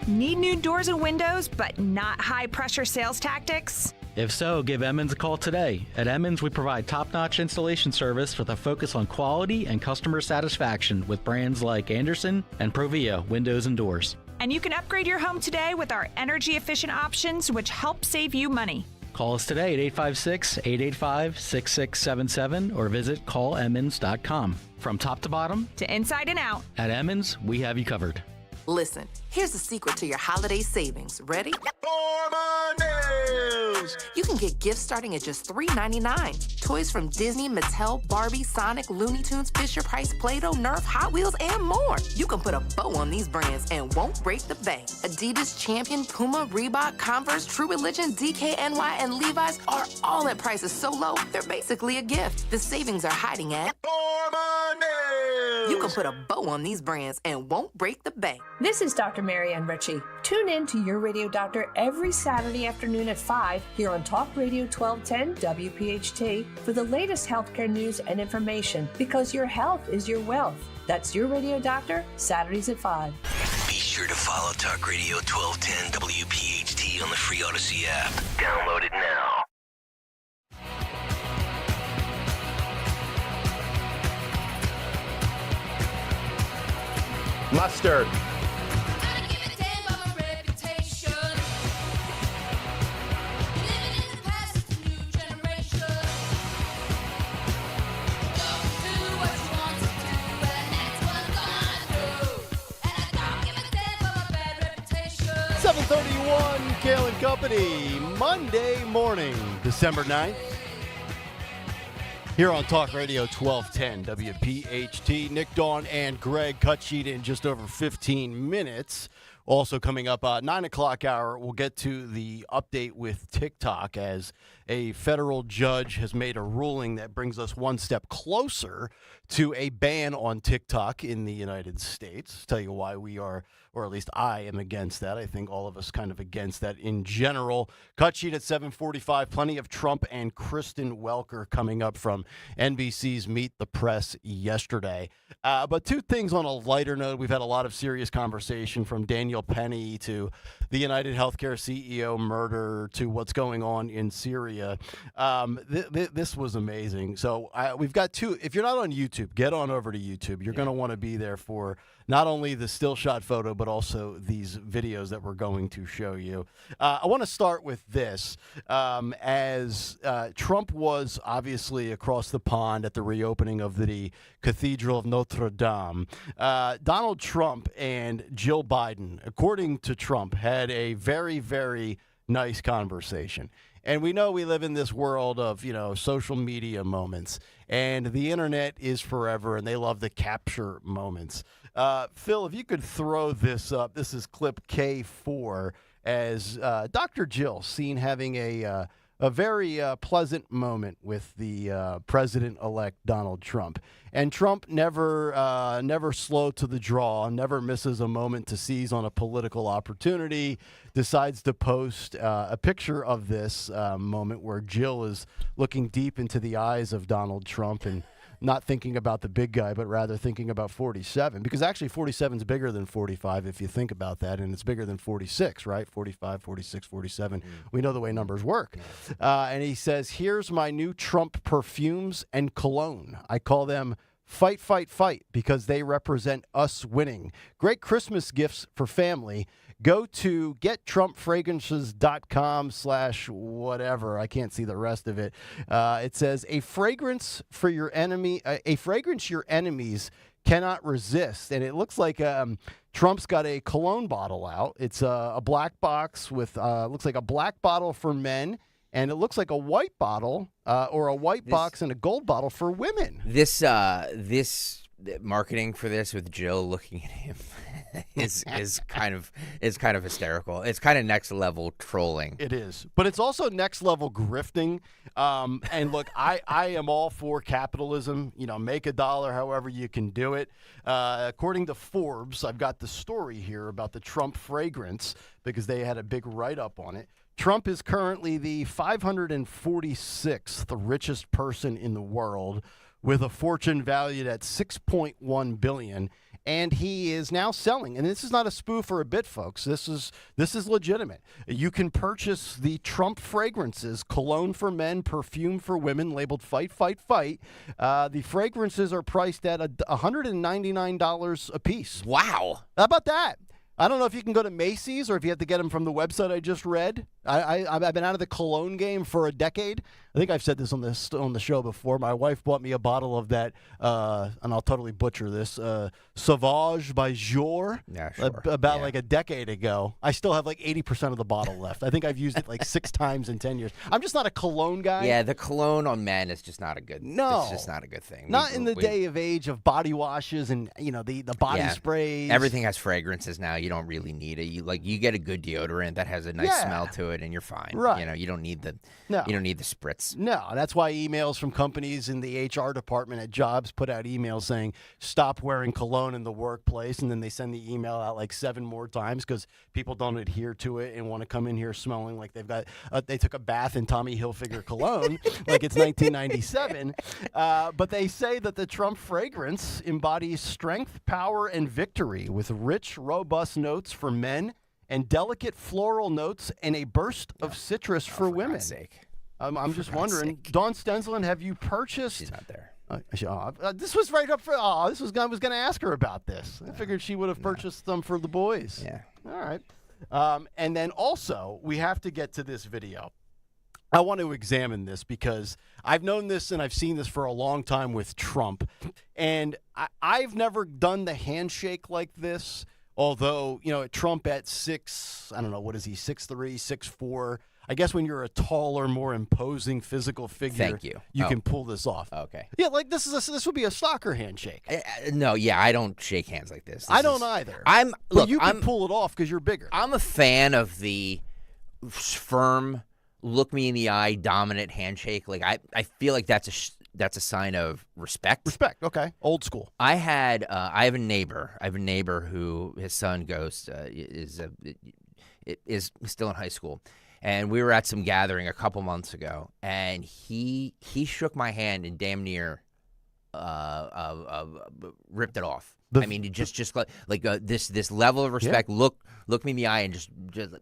Need new doors and windows, but not high-pressure sales tactics? If so, give Emmons a call today. At Emmons, we provide top-notch installation service with a focus on quality and customer satisfaction with brands like Anderson and Provia Windows and Doors. And you can upgrade your home today with our energy-efficient options, which help save you money. Call us today at 856-885-6677 or visit callemmons.com. From top to bottom, to inside and out, at Emmons, we have you covered. Listen, here's the secret to your holiday savings. Ready? News! You can get gifts starting at just $3.99. Toys from Disney, Mattel, Barbie, Sonic, Looney Tunes, Fisher-Price, Play-Doh, Nerf, Hot Wheels, and more. You can put a bow on these brands and won't break the bank. Adidas, Champion, Puma, Reebok, Converse, True Religion, DKNY, and Levi's are all at prices so low, they're basically a gift. The savings are hiding at You can put a bow on these brands and won't break the bank. This is Dr. Marianne Ritchie. Tune in to Your Radio Doctor every Saturday afternoon at 5 here on Talk Radio 1210 WPHT for the latest healthcare news and information, because your health is your wealth. That's Your Radio Doctor, Saturdays at 5. Be sure to follow Talk Radio 1210 WPHT on the free Odyssey app. Download it now. Mustard. Kayal and Company, Monday morning, December 9th. Here on Talk Radio 1210 WPHT. Nick, Dawn, and Greg cut sheet in just over 15 minutes. Also coming up 9 o'clock hour, we'll get to the update with TikTok as a federal judge has made a ruling that brings us one step closer to a ban on TikTok in the United States. Tell you why we are, or at least I am against that. I think all of us kind of against that in general. Cut sheet at 7:45. Plenty of Trump and Kristen Welker coming up from NBC's Meet the Press yesterday. But two things on a lighter note. We've had a lot of serious conversation from Daniel Penny to the United Healthcare CEO murder to what's going on in Syria. This was amazing. So we've got two. If you're not on YouTube, get on over to YouTube. You're going to want to be there for not only the still shot photo, but also these videos that we're going to show you. I want to start with this. As Trump was obviously across the pond at the reopening of the Cathedral of Notre Dame, Donald Trump and Jill Biden, according to Trump, had a very, very nice conversation. And we know we live in this world of, social media moments, and the internet is forever, and they love to capture moments. Phil, if you could throw this up, this is clip K4, as Dr. Jill seen having a very pleasant moment with the president-elect Donald Trump. And Trump never slow to the draw, never misses a moment to seize on a political opportunity, decides to post a picture of this moment where Jill is looking deep into the eyes of Donald Trump and not thinking about the big guy, but rather thinking about 47. Because actually 47 is bigger than 45 if you think about that, and it's bigger than 46, right? 45, 46, 47. We know the way numbers work. And he says, here's my new Trump perfumes and cologne. I call them Fight, Fight, Fight because they represent us winning. Great Christmas gifts for family. Go to getTrumpFragrances.com/whatever. I can't see the rest of it. It says a fragrance for your enemy, a fragrance your enemies cannot resist. And it looks like Trump's got a cologne bottle out. It's a black box with looks like a black bottle for men, and it looks like a white bottle or a white box and a gold bottle for women. This the marketing for this with Jill looking at him is kind of hysterical. It's kind of next level trolling. It is, but it's also next level grifting. And look, I am all for capitalism. Make a dollar however you can do it. According to Forbes, I've got the story here about the Trump fragrance because they had a big write-up on it. Trump is currently the 546th richest person in the world, with a fortune valued at $6.1 billion, and he is now selling. And this is not a spoof or a bit, folks. This is legitimate. You can purchase the Trump fragrances, cologne for men, perfume for women, labeled "Fight, Fight, Fight." The fragrances are priced at $199 a piece. Wow! How about that? I don't know if you can go to Macy's or if you have to get them from the website I just read. I've been out of the cologne game for a decade. I think I've said this on the show before. My wife bought me a bottle of that, and I'll totally butcher this, Sauvage by Jour, about like a decade ago. I still have like 80% of the bottle left. I think I've used it like 6 times in 10 years. I'm just not a cologne guy. Yeah, the cologne on men is just not a good. No, it's just not a good thing. Not in the day of age of body washes and the body sprays. Everything has fragrances now. You don't really need it. You get a good deodorant that has a nice smell to it, and you're fine. Right. You don't need the spritz. No, that's why emails from companies in the HR department at jobs put out emails saying stop wearing cologne in the workplace, and then they send the email out like 7 more times because people don't adhere to it and want to come in here smelling like they took a bath in Tommy Hilfiger cologne like it's 1997. But they say that the Trump fragrance embodies strength, power, and victory with rich, robust notes for men and delicate floral notes and a burst of citrus for women. God's sake. I'm just wondering, Dawn Stensland, have you purchased? She's not there. This was right up for. I was going to ask her about this. I figured she would have purchased them for the boys. Yeah. All right. And then also, we have to get to this video. I want to examine this because I've known this and I've seen this for a long time with Trump. And I've never done the handshake like this. Although, Trump at 6, I don't know, what is he, 6'3", 6'4". I guess when you're a taller, more imposing physical figure, you can pull this off. Okay. Yeah, like this would be a soccer handshake. I don't shake hands like this. I don't either. But you can pull it off because you're bigger. I'm a fan of the firm, look me in the eye, dominant handshake. Like I feel like that's a sign of respect. Respect, okay. Old school. I have a neighbor. I have a neighbor who his son is still in high school. And we were at some gathering a couple months ago, and he shook my hand and damn near ripped it off. He just like this level of respect. Yeah. Look me in the eye and just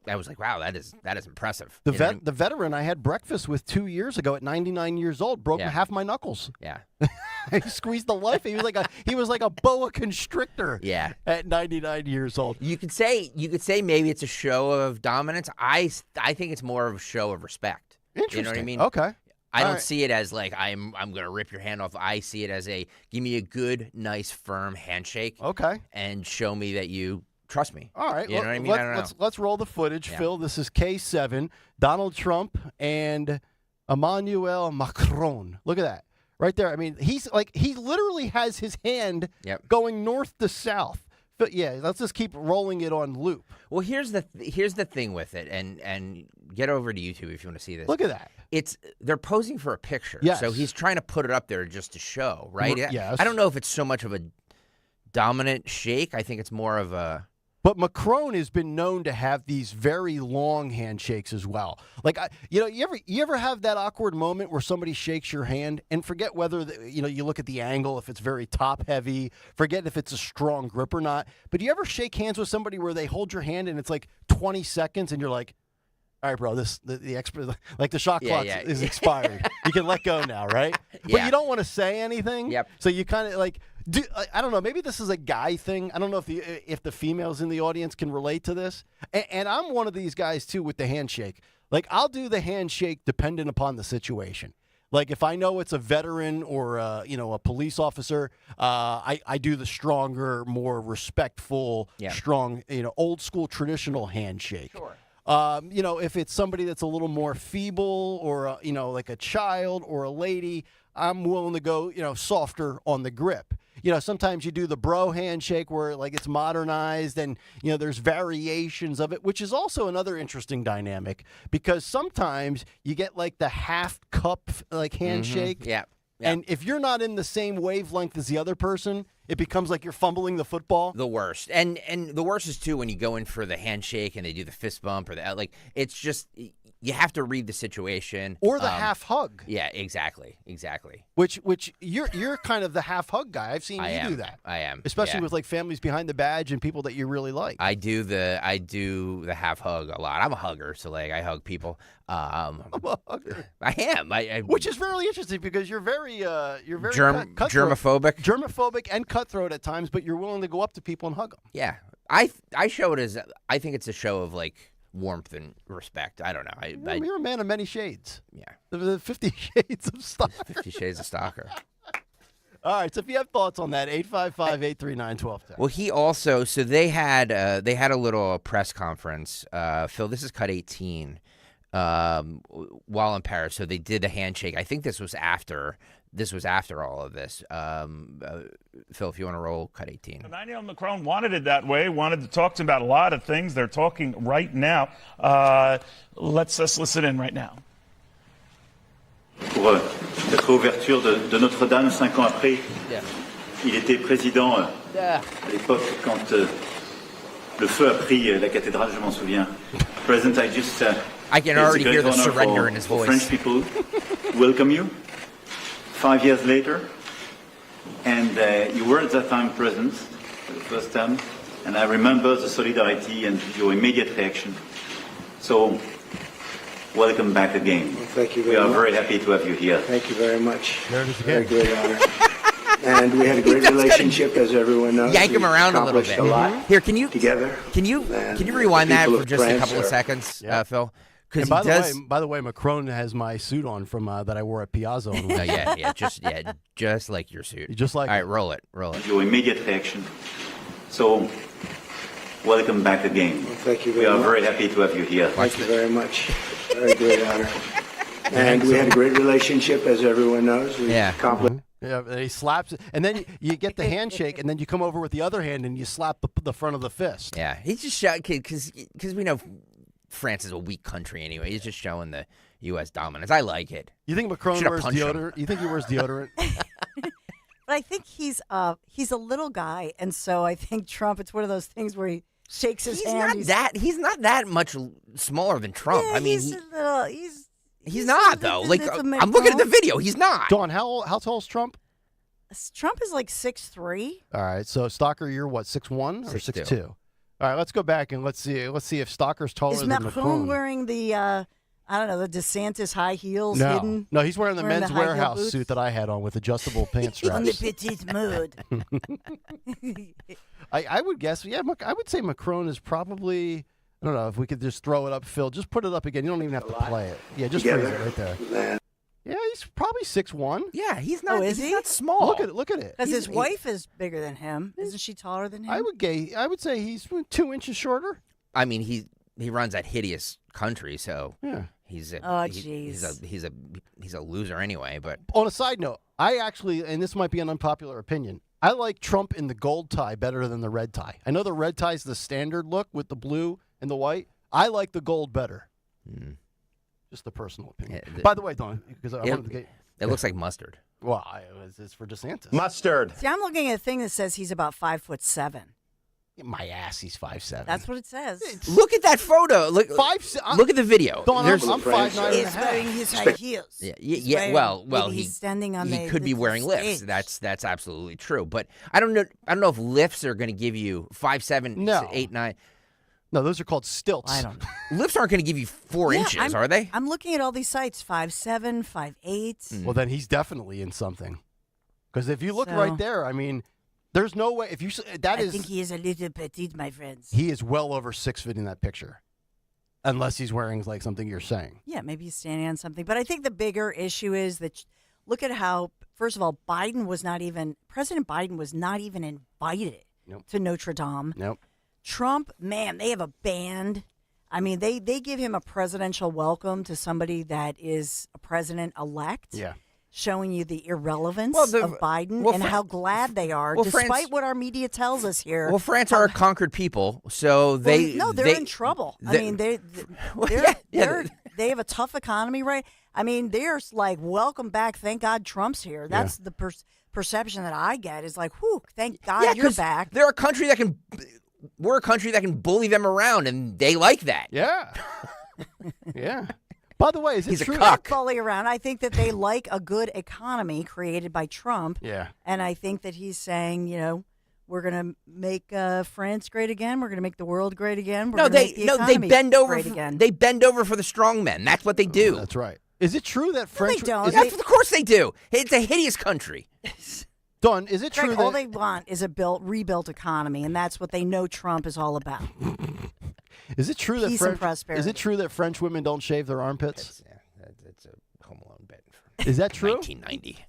I was like, wow, that is impressive. The veteran I had breakfast with 2 years ago at 99 years old broke half my knuckles. Yeah. He squeezed the life. He was like a boa constrictor. Yeah. At 99 years old. You could say maybe it's a show of dominance. I think it's more of a show of respect. Interesting. You know what I mean? Okay. I don't see it as like I'm going to rip your hand off. I see it as give me a good, nice, firm handshake. Okay. And show me that you trust me. All right. You know what I mean? Let's roll the footage, Phil. This is K7, Donald Trump and Emmanuel Macron. Look at that. Right there. I mean, he literally has his hand going north to south. But yeah, let's just keep rolling it on loop. Well, here's the thing with it, and get over to YouTube if you want to see this. Look at that. They're posing for a picture. Yes. So he's trying to put it up there just to show, right? Yes. I don't know if it's so much of a dominant shake. I think it's more of a. But Macron has been known to have these very long handshakes as well. Like, you ever have that awkward moment where somebody shakes your hand and forget whether, you look at the angle, if it's very top heavy, forget if it's a strong grip or not. But do you ever shake hands with somebody where they hold your hand and it's like 20 seconds and you're like, all right, bro, the expert, like the shot clock is expired. You can let go now, right? But you don't want to say anything. Yep. So you kind of like, I don't know. Maybe this is a guy thing. I don't know if the females in the audience can relate to this. And I'm one of these guys too with the handshake. Like I'll do the handshake dependent upon the situation. Like if I know it's a veteran or a police officer, I do the stronger, more respectful, strong, old school traditional handshake. Sure. If it's somebody that's a little more feeble or, like a child or a lady, I'm willing to go, softer on the grip. sometimes you do the bro handshake where like it's modernized and, there's variations of it, which is also another interesting dynamic because sometimes you get like the half cup like handshake. Yeah. And if you're not in the same wavelength as the other person, it becomes like you're fumbling the football. The worst. And the worst is, too, when you go in for the handshake and they do the fist bump or it's just you have to read the situation. Or the half hug. Yeah, exactly. Which you're kind of the half hug guy. I've seen you do that. I am. Especially with like families behind the badge and people that you really like. I do the half hug a lot. I'm a hugger, so like I hug people. I'm a hugger. I am. Which is really interesting because you're very germophobic and cutthroat at times, but you're willing to go up to people and hug them. Yeah, I show it as I think it's a show of like warmth and respect. I don't know. You're a man of many shades. Yeah, the 50 Shades of Stalker. 50 Shades of Stalker. All right, so if you have thoughts on that, 855-839-1210. Well, he also they had a little press conference. Phil, this is cut 18. While in Paris, so they did a handshake. I think this was after all of this. Phil, if you want to roll cut 18. Emmanuel Macron wanted it that way, wanted to talk to him about a lot of things. They're talking right now. Let's listen in right now. Pour cette réouverture de Notre-Dame 5 ans après, il était président à l'époque quand le feu a pris la cathédrale, je m'en souviens. President, I can already hear the surrender in his voice. French people welcome you 5 years later, and you were at that time present for the first time, and I remember the solidarity and your immediate reaction. So, welcome back again. Well, thank you we very are much. very happy to have you here. Thank you very much. There it is again. Very great honor. And we had a great relationship, as everyone knows. Yank him around a little bit. A lot Here, can you together? Can you rewind that for just a couple of seconds, Phil? And by the way, Macron has my suit on from that I wore at Piazza. Just like your suit. Just like. All right, roll it. Your immediate reaction. So, welcome back again. Well, thank you we very are much. very happy to have you here. Thank you very much. Very great honor. And we had a great relationship, as everyone knows. We accomplished. Yeah, he slaps it, and then you get the handshake, and then you come over with the other hand and you slap the front of the fist. Yeah, he's just showing because we know France is a weak country anyway. He's just showing the U.S. dominance. I like it. You think Macron wears deodorant? You think he wears deodorant? But I think he's a little guy, and so I think Trump. It's one of those things where he shakes his hand. He's not that much smaller than Trump. Yeah, I mean, he's not though. Like I'm looking at the video. He's not. Dawn, how tall is Trump? Trump is like 6'3". All right, so Stalker, you're what, 6'1" or 6'2"? All right, let's go back and let's see if Stalker's taller than Macron. Is Macron wearing the the DeSantis high heels hidden? No, he's wearing the Men's high heel Warehouse boots? suit that I had on with adjustable pants straps. On the petite mode. I would guess, I would say Macron is probably, I don't know, if we could just throw it up, Phil. Just put it up again. You don't even have to play it. Yeah, just freeze it right there. Yeah, he's probably 6'1". Yeah, he's not. Is he's he? not small. Look at it. Because his wife is bigger than him. Isn't she taller than him? I would say he's 2 inches shorter. I mean, he runs that hideous country, so he's a loser anyway. But on a side note, I actually, and this might be an unpopular opinion, I like Trump in the gold tie better than the red tie. I know the red tie is the standard look with the blue and the white. I like the gold better. Just a personal opinion. By the way, Don, because I wanted to get... It looks like mustard. Well, it's for DeSantis. Mustard. See, I'm looking at a thing that says he's about 5'7". My ass, he's 5'7". That's what it says. Look at that photo. Look at the video. Don, I'm 5'9". He's wearing his high heels. Yeah. Well, he's standing on he could be wearing lifts. That's absolutely true. But I don't know if lifts are going to give you 5'7", 8, 9. No, those are called stilts. I don't know. Lifts aren't going to give you 4 inches, are they? I'm looking at all these sites, 5'7", 5'8". Well, then he's definitely in something. Because if you look right there, I mean, there's no way. I think he is a little petite, my friends. He is well over 6 feet in that picture. Unless he's wearing like something you're saying. Yeah, maybe he's standing on something. But I think the bigger issue is that look at how, first of all, President Biden was not even invited to Notre Dame. Nope. Trump, man, they have a band. I mean, they give him a presidential welcome to somebody that is a president-elect. Yeah. showing you the irrelevance of Biden and how glad they are, despite what our media tells us here. Well, France are a conquered people, so they're in trouble. I mean, they have a tough economy, right? I mean, they're like, welcome back. Thank God Trump's here. That's the perception that I get is like, whew, thank God you're back. We're a country that can bully them around, and they like that. Yeah. Yeah. By the way, is it true? He's a cuck. Bully around. I think that they like a good economy created by Trump. Yeah. And I think that he's saying, we're going to make France great again. We're going to make the world great again. They bend over. They bend over for the strong men. That's what they do. That's right. Is it true that French? They don't. Of course they do. It's a hideous country. Dawn, is it true that all they want is a rebuilt economy, and that's what they know Trump is all about? Is it true Peace and prosperity. Is it true that French women don't shave their armpits? That's a Home Alone bit. Is that true? 1990.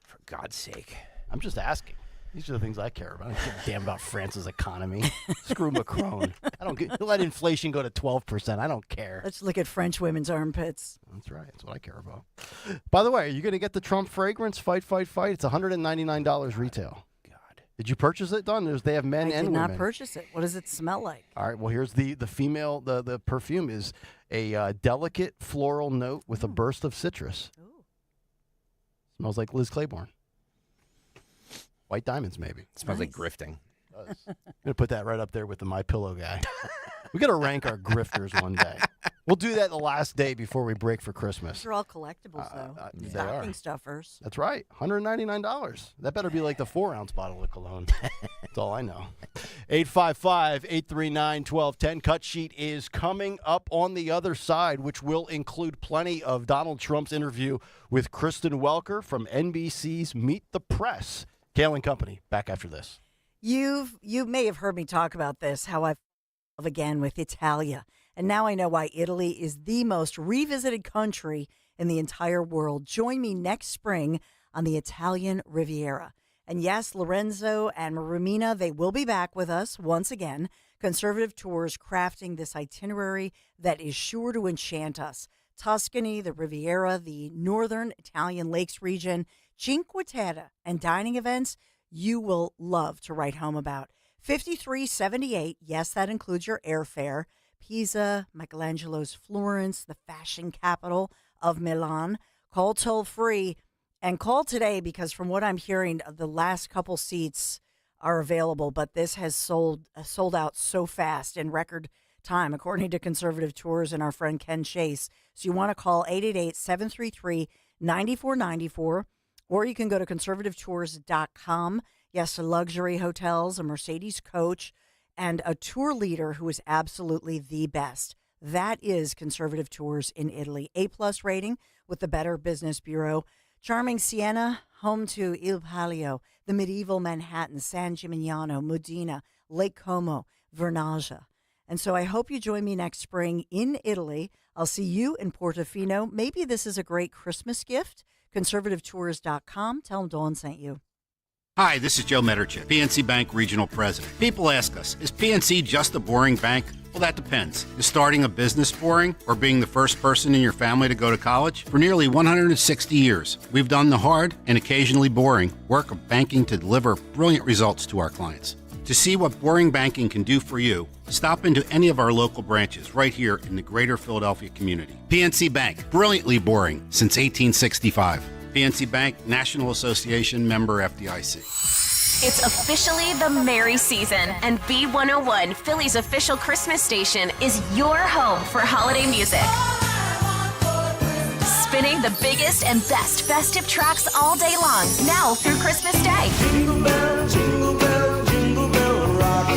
For God's sake. I'm just asking. These are the things I care about. I don't give a damn about France's economy. Screw Macron. Let inflation go to 12%. I don't care. Let's look at French women's armpits. That's right. That's what I care about. By the way, are you going to get the Trump fragrance? Fight, fight, fight. It's $199 retail. God. Did you purchase it, Dawn? They have men and women. I did not purchase it. What does it smell like? All right. Well, here's the female. The perfume is a delicate floral note with a burst of citrus. Ooh. Smells like Liz Claiborne. White diamonds, maybe. Smells like grifting. I'm going to put that right up there with the My Pillow guy. We got to rank our grifters one day. We'll do that the last day before we break for Christmas. They're all collectibles, though. They Stocking are. stuffers. That's right. $199. That better be like the 4-ounce bottle of cologne. That's all I know. 855-839-1210. Cut sheet is coming up on the other side, which will include plenty of Donald Trump's interview with Kristen Welker from NBC's Meet the Press. Kayal and Company, back after this. You may have heard me talk about this, how I've again with Italia. And now I know why Italy is the most revisited country in the entire world. Join me next spring on the Italian Riviera. And yes, Lorenzo and Romina, they will be back with us once again. Conservative Tours crafting this itinerary that is sure to enchant us. Tuscany, the Riviera, the northern Italian lakes region, Cinque Terre, and dining events you will love to write home about. $53.78, yes, that includes your airfare. Pisa, Michelangelo's Florence, the fashion capital of Milan. Call toll-free and call today because from what I'm hearing, the last couple seats are available, but this has sold out so fast in record time, according to Conservative Tours and our friend Ken Chase. So you want to call 888-733-9494, or you can go to conservativetours.com. Yes, luxury hotels, a Mercedes coach, and a tour leader who is absolutely the best. That is Conservative Tours in Italy. A+ rating with the Better Business Bureau. Charming Siena, home to Il Palio, the medieval Manhattan, San Gimignano, Modena, Lake Como, Vernazza. And so I hope you join me next spring in Italy. I'll see you in Portofino. Maybe this is a great Christmas gift. conservativetours.com. Tell them Dawn sent you. Hi, this is Joe Mederchik, PNC Bank Regional President. People ask us, is PNC just a boring bank? Well, that depends. Is starting a business boring or being the first person in your family to go to college? For nearly 160 years, we've done the hard and occasionally boring work of banking to deliver brilliant results to our clients. To see what boring banking can do for you, stop into any of our local branches right here in the greater Philadelphia community. PNC Bank, brilliantly boring since 1865. PNC Bank, National Association, member FDIC. It's officially the merry season, and B101, Philly's official Christmas station, is your home for holiday music. Spinning the biggest and best festive tracks all day long, now through Christmas Day. Jingle bell, jingle bell, jingle bell rock.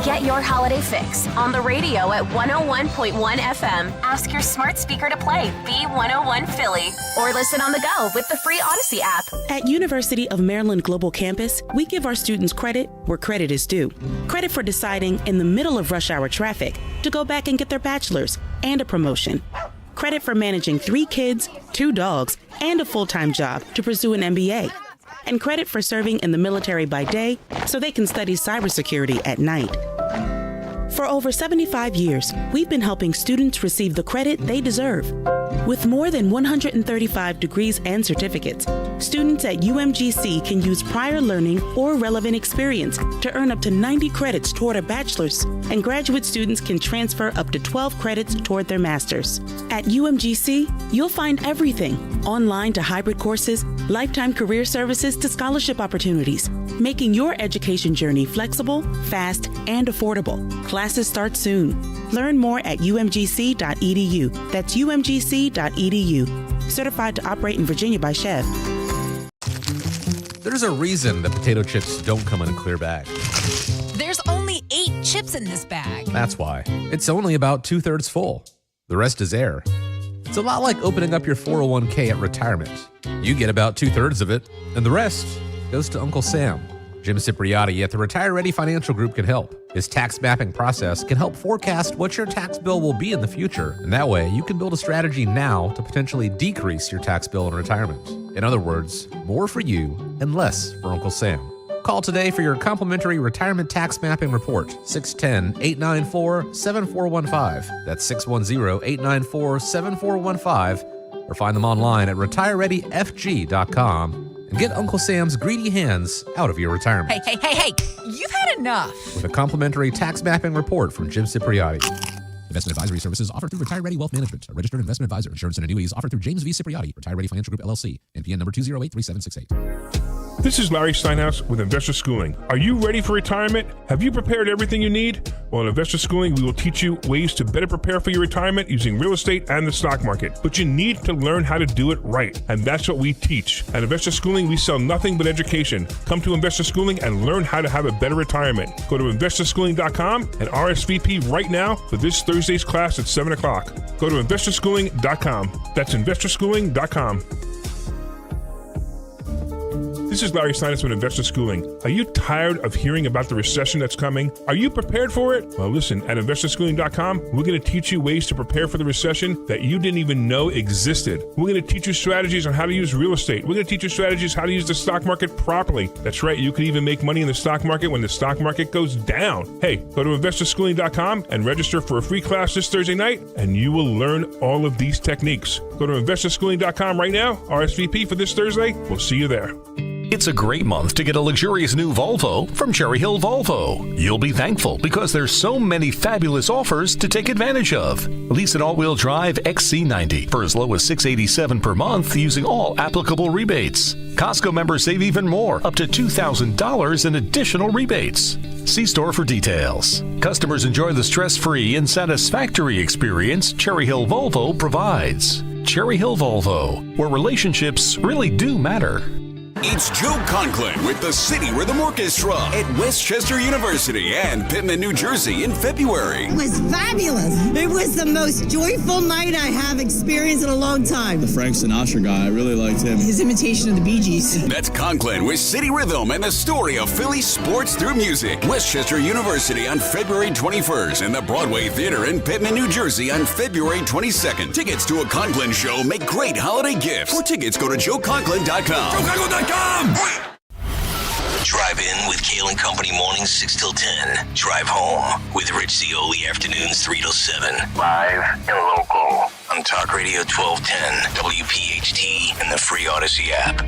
Get your holiday fix on the radio at 101.1 FM. Ask your smart speaker to play B101 Philly, or listen on the go with the free Odyssey app. At University of Maryland Global Campus, we give our students credit where credit is due. Credit for deciding in the middle of rush hour traffic to go back and get their bachelor's and a promotion. Credit for managing 3 kids, 2 dogs, and a full-time job to pursue an MBA. And credit for serving in the military by day so they can study cybersecurity at night. For over 75 years, we've been helping students receive the credit they deserve. With more than 135 degrees and certificates, students at UMGC can use prior learning or relevant experience to earn up to 90 credits toward a bachelor's, and graduate students can transfer up to 12 credits toward their master's. At UMGC, you'll find everything, online to hybrid courses, lifetime career services to scholarship opportunities, making your education journey flexible, fast, and affordable. Classes start soon. Learn more at umgc.edu. That's umgc.edu. Certified to operate in Virginia by Chev. There's a reason that potato chips don't come in a clear bag. There's only 8 chips in this bag. That's why. It's only about 2/3 full. The rest is air. It's a lot like opening up your 401k at retirement. You get about 2/3 of it, and the rest goes to Uncle Sam. Jim Cipriotti at the Retire Ready Financial Group can help. His tax mapping process can help forecast what your tax bill will be in the future, and that way you can build a strategy now to potentially decrease your tax bill in retirement. In other words, more for you and less for Uncle Sam. Call today for your complimentary retirement tax mapping report, 610-894-7415. That's 610-894-7415, or find them online at retirereadyfg.com. And get Uncle Sam's greedy hands out of your retirement. Hey, you've had enough. With a complimentary tax mapping report from Jim Cipriotti. Investment advisory services offered through Retire Ready Wealth Management, a registered investment advisor. Insurance and annuities offered through James V. Cipriotti, Retire Ready Financial Group, LLC, NPN number 2083768. This is Larry Steinhaus with Investor Schooling. Are you ready for retirement? Have you prepared everything you need? Well, in Investor Schooling, we will teach you ways to better prepare for your retirement using real estate and the stock market. But you need to learn how to do it right, and that's what we teach. At Investor Schooling, we sell nothing but education. Come to Investor Schooling and learn how to have a better retirement. Go to investorschooling.com and RSVP right now for this Thursday's class at 7 o'clock. Go to investorschooling.com. That's investorschooling.com. This is Larry Steinhaus with Investor Schooling. Are you tired of hearing about the recession that's coming? Are you prepared for it? Well, listen, at investorschooling.com, we're going to teach you ways to prepare for the recession that you didn't even know existed. We're going to teach you strategies on how to use real estate. We're going to teach you strategies how to use the stock market properly. That's right, you can even make money in the stock market when the stock market goes down. Hey, go to investorschooling.com and register for a free class this Thursday night, and you will learn all of these techniques. Go to investorschooling.com right now, RSVP for this Thursday. We'll see you there. It's a great month to get a luxurious new Volvo from Cherry Hill Volvo. You'll be thankful because there's so many fabulous offers to take advantage of. Lease an all-wheel drive XC90 for as low as $687 per month using all applicable rebates. Costco members save even more, up to $2,000 in additional rebates. See store for details. Customers enjoy the stress-free and satisfactory experience Cherry Hill Volvo provides. Cherry Hill Volvo, where relationships really do matter. It's Joe Conklin with the City Rhythm Orchestra at Westchester University and Pittman, New Jersey in February. It was fabulous. It was the most joyful night I have experienced in a long time. The Frank Sinatra guy, I really liked him. His imitation of the Bee Gees. That's Conklin with City Rhythm and the story of Philly sports through music. Westchester University on February 21st and the Broadway Theater in Pittman, New Jersey on February 22nd. Tickets to a Conklin show make great holiday gifts. For tickets, go to joeconklin.com. JoeConklin.com! Drive in with Kayal and Company mornings 6 till 10. Drive home with Rich Zioli afternoons 3 till 7. Live and local on Talk Radio 1210, WPHT, and the free Odyssey app.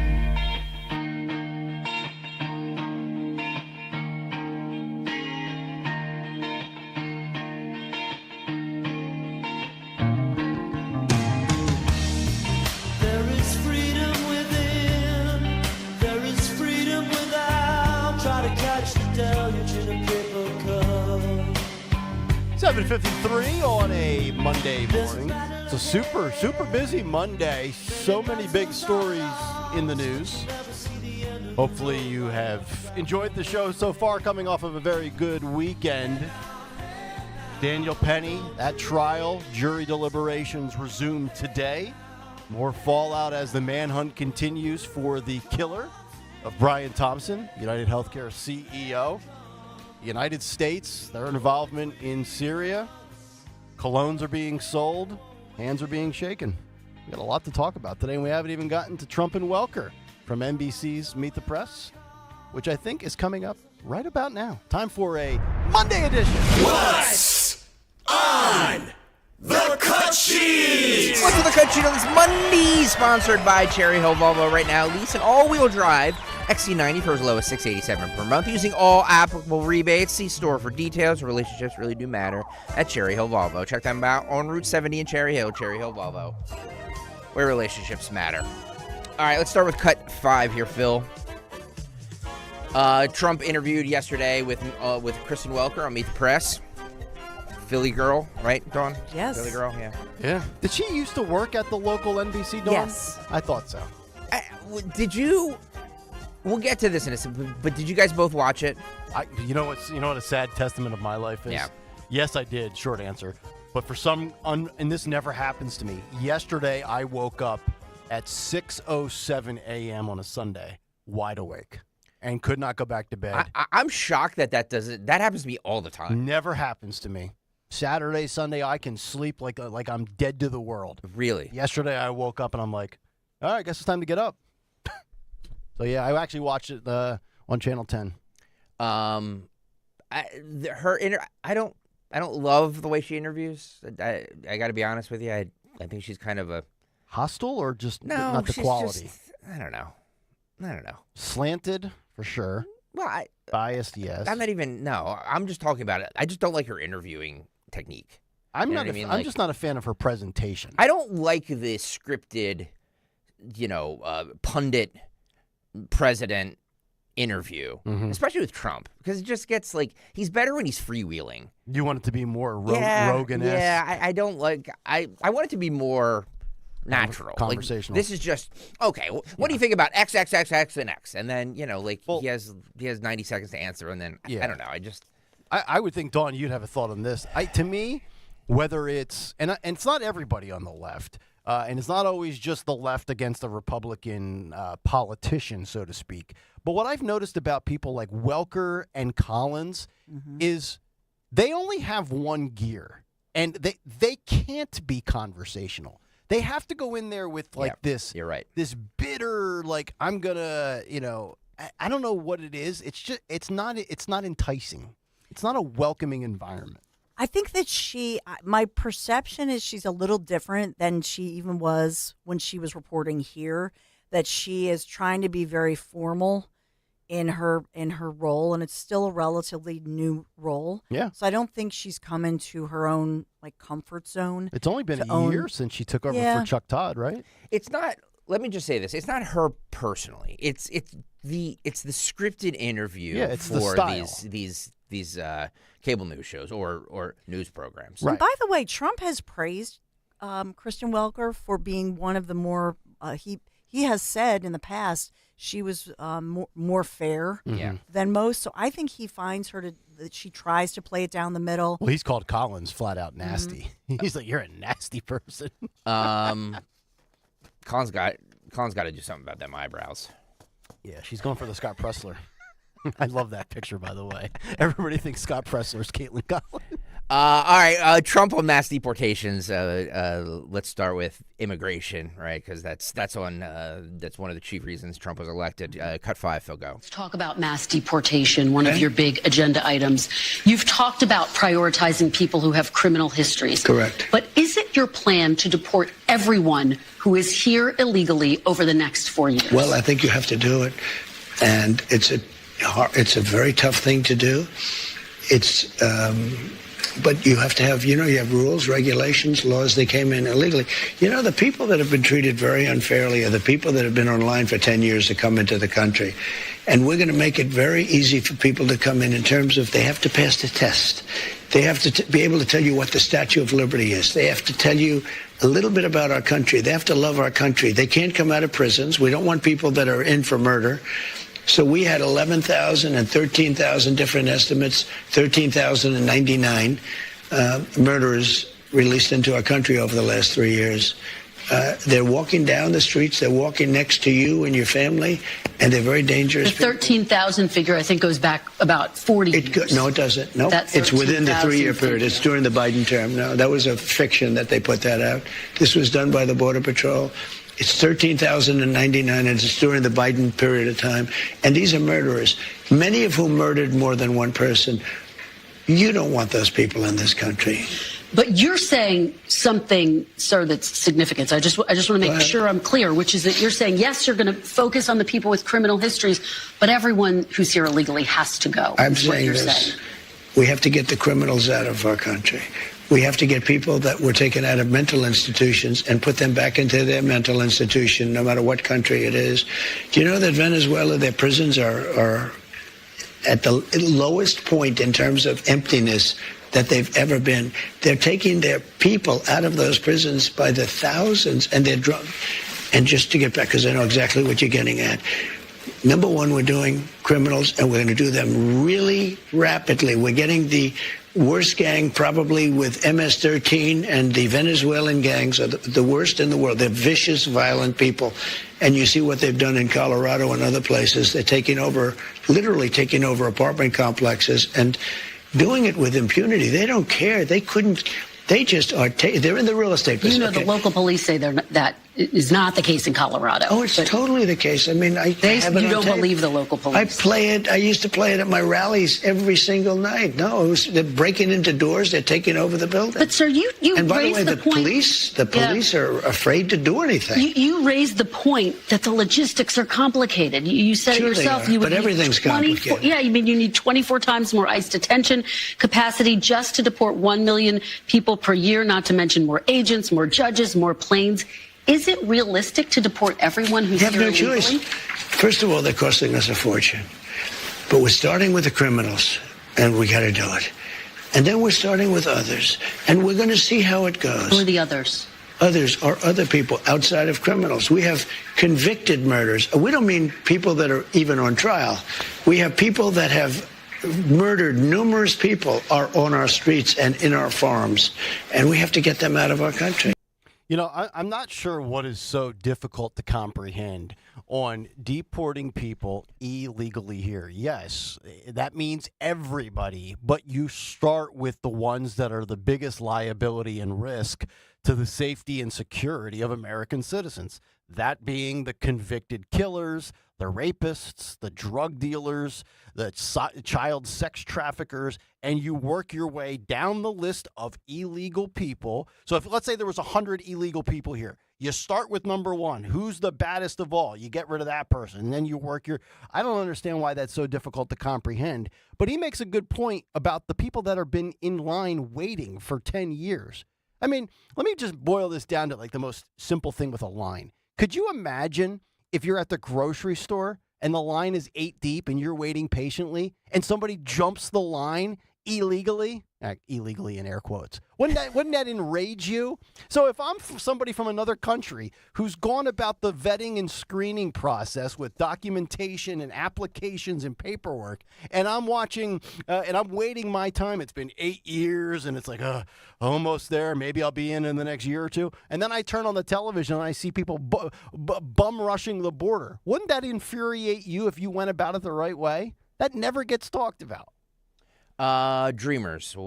There is freedom within. There is freedom without. Try to catch the deluge in a paper cup. 7:53 on a Monday morning. It's a super busy Monday. So many big stories in the news. Hopefully you have enjoyed the show so far, coming off of a very good weekend. Daniel Penny, that trial, jury deliberations resume today. More fallout as the manhunt continues for the killer of Brian Thompson, United Healthcare CEO. United States, their involvement in Syria. Colognes are being sold. Hands are being shaken. We got a lot to talk about today, and we haven't even gotten to Trump and Welker from NBC's Meet the Press, which I think is coming up right about now. Time for a Monday edition. What's on the cut sheet? What's on the cut sheet on this Monday, sponsored by Cherry Hill Volvo. Right now, lease an all-wheel drive XC90 for as low as $687 per month using all applicable rebates. See store for details. Relationships really do matter at Cherry Hill Volvo. Check them out on Route 70 in Cherry Hill Volvo, where relationships matter. All right, let's start with cut 5 here, Phil. Trump interviewed yesterday with Kristen Welker on Meet the Press. Philly girl, right, Dawn? Yes. Philly girl, yeah. Yeah. Did she used to work at the local NBC, Dawn? Yes. I thought so. Did you? We'll get to this in a second, but did you guys both watch it? You know what a sad testament of my life is? Yeah. Yes, I did. Short answer. But for some, and this never happens to me. Yesterday, I woke up at 6:07 a.m. on a Sunday, wide awake, and could not go back to bed. I'm shocked that that happens to me all the time. Never happens to me. Saturday, Sunday, I can sleep like I'm dead to the world. Really? Yesterday, I woke up and I'm like, all right, I guess it's time to get up. So yeah, I actually watched it on Channel 10. I don't love the way she interviews. I got to be honest with you. I think she's kind of a hostile or just not the quality. I don't know. Slanted for sure. Well, biased, yes. I'm not even. No, I'm just talking about it. I just don't like her interviewing technique. I'm just not a fan of her presentation. I don't like the scripted, pundit president interview, especially with Trump, because it just gets he's better when he's freewheeling. You want it to be more Rogan-esque? Yeah, I don't like. I want it to be more natural, conversational. This is just okay. What do you think about X, and X? And then he has 90 seconds to answer, and then I don't know. I would think, Dawn, you'd have a thought on this. To me, whether it's and it's not everybody on the left, and it's not always just the left against the Republican politician, so to speak. But what I've noticed about people like Welker and Collins is they only have one gear, and they can't be conversational. They have to go in there with this. You're right. This bitter, I'm gonna, I don't know what it is. It's just, it's not enticing. It's not a welcoming environment. I think that my perception is she's a little different than she even was when she was reporting here. That she is trying to be very formal in her role, and it's still a relatively new role. Yeah. So I don't think she's come into her own comfort zone. It's only been a year since she took over for Chuck Todd, right? It's not. Let me just say this: it's not her personally. It's the scripted interview for these cable news shows or news programs. Right. And by the way, Trump has praised Kristen Welker for being one of the more he has said in the past she was more fair than most. So I think he finds her that she tries to play it down the middle. Well, he's called Collins flat out nasty. He's like, you're a nasty person. Collins got to do something about them eyebrows. Yeah, she's going for the Scott Pressler. I love that picture, by the way. Everybody thinks Scott Pressler is Caitlin Collins. All right, Trump on mass deportations. Let's start with immigration, right? Because that's one of the chief reasons Trump was elected. Cut 5, Phil, go. Let's talk about mass deportation, one of your big agenda items. You've talked about prioritizing people who have criminal histories. Correct. But is it your plan to deport everyone who is here illegally over the next 4 years? Well, I think you have to do it, and it's a very tough thing to do. But you have to have, you have rules, regulations, laws. They came in illegally. The people that have been treated very unfairly are the people that have been online for 10 years to come into the country. And we're going to make it very easy for people to come in terms of they have to pass the test. They have to be able to tell you what the Statue of Liberty is. They have to tell you a little bit about our country. They have to love our country. They can't come out of prisons. We don't want people that are in for murder. So we had 11,000 and 13,000 different estimates, 13,099 murderers released into our country over the last 3 years. They're walking down the streets. They're walking next to you and your family, and they're very dangerous. The 13,000 figure, I think, goes back about 40 years. No, it doesn't. No, it's within the 3-year period. It's during the Biden term. No, that was a fiction that they put that out. This was done by the Border Patrol. It's 13,099, and it's during the Biden period of time. And these are murderers, many of whom murdered more than one person. You don't want those people in this country. But you're saying something, sir, that's significant. I just want to make sure I'm clear, which is that you're saying, yes, you're going to focus on the people with criminal histories, but everyone who's here illegally has to go. I'm saying this. We have to get the criminals out of our country. We have to get people that were taken out of mental institutions and put them back into their mental institution, no matter what country it is. Do you know that Venezuela, their prisons are at the lowest point in terms of emptiness that they've ever been? They're taking their people out of those prisons by the thousands, and they're drunk. And just to get back, because I know exactly what you're getting at. Number one, we're doing criminals, and we're going to do them really rapidly. We're getting the worst gang probably with MS-13, and the Venezuelan gangs are the worst in the world. They're vicious, violent people. And you see what they've done in Colorado and other places. They're taking over, literally taking over apartment complexes and doing it with impunity. They don't care. They couldn't. They just are. They're in the real estate business. You know, the local police say that is not the case in Colorado. Oh, it's totally the case. I mean, you don't believe the local police. I play it. I used to play it at my rallies every single night. No, they're breaking into doors. They're taking over the building. But sir, you and by the way, the point, the police are afraid to do anything. You raised the point that the logistics are complicated. You said Sure it yourself. They are, you would but everything's complicated. Yeah, you mean you need 24 times more ICE detention capacity just to deport 1 million people per year, not to mention more agents, more judges, more planes. Is it realistic to deport everyone who's here illegally? You have no choice. First of all, they're costing us a fortune. But we're starting with the criminals, and we got to do it. And then we're starting with others, and we're going to see how it goes. Who are the others? Others are other people outside of criminals. We have convicted murders. We don't mean people that are even on trial. We have people that have murdered numerous people are on our streets and in our farms, and we have to get them out of our country. You know, I'm not sure what is so difficult to comprehend on deporting people illegally here. Yes, that means everybody, but you start with the ones that are the biggest liability and risk to the safety and security of American citizens. That being the convicted killers, the rapists, the drug dealers, the child sex traffickers, and you work your way down the list of illegal people. So if, let's say there was 100 illegal people here, you start with number one. Who's the baddest of all? You get rid of that person, and then you work your... I don't understand why that's so difficult to comprehend, but he makes a good point about the people that have been in line waiting for 10 years. I mean, let me just boil this down to like the most simple thing with a line. Could you imagine if you're at the grocery store and the line is 8 deep and you're waiting patiently and somebody jumps the line illegally? Illegally in air quotes. Wouldn't that enrage you? So if I'm somebody from another country who's gone about the vetting and screening process with documentation and applications and paperwork, and I'm watching and I'm waiting my time, it's been 8 years and it's like, almost there. Maybe I'll be in the next year or two. And then I turn on the television and I see people bum rushing the border. Wouldn't that infuriate you if you went about it the right way? That never gets talked about. Dreamers,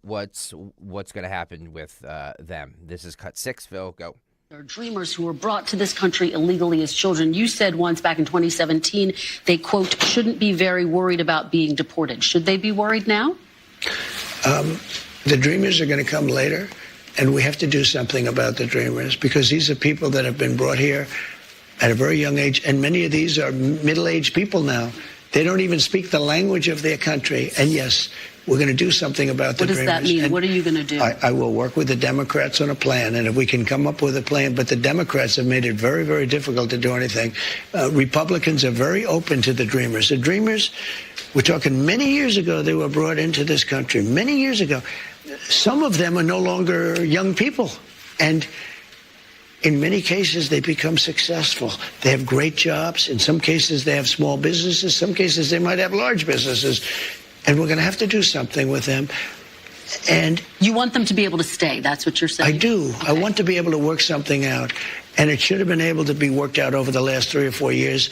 what's going to happen with them? This is Cut 6, Phil, go. There are dreamers who were brought to this country illegally as children. You said once back in 2017, they, quote, shouldn't be very worried about being deported. Should they be worried now? The dreamers are going to come later, and we have to do something about the dreamers because these are people that have been brought here at a very young age, and many of these are middle-aged people now. They don't even speak the language of their country. And yes, we're going to do something about the dreamers. What does that mean? And what are you going to do? I will work with the Democrats on a plan, and if we can come up with a plan, but the Democrats have made it very, very difficult to do anything. Republicans are very open to the dreamers. The dreamers, we're talking many years ago, they were brought into this country. Many years ago. Some of them are no longer young people. And in many cases, they become successful. They have great jobs. In some cases, they have small businesses. Some cases, they might have large businesses. And we're going to have to do something with them. And you want them to be able to stay. That's what you're saying? I do. Okay. I want to be able to work something out. And it should have been able to be worked out over the last 3 or 4 years.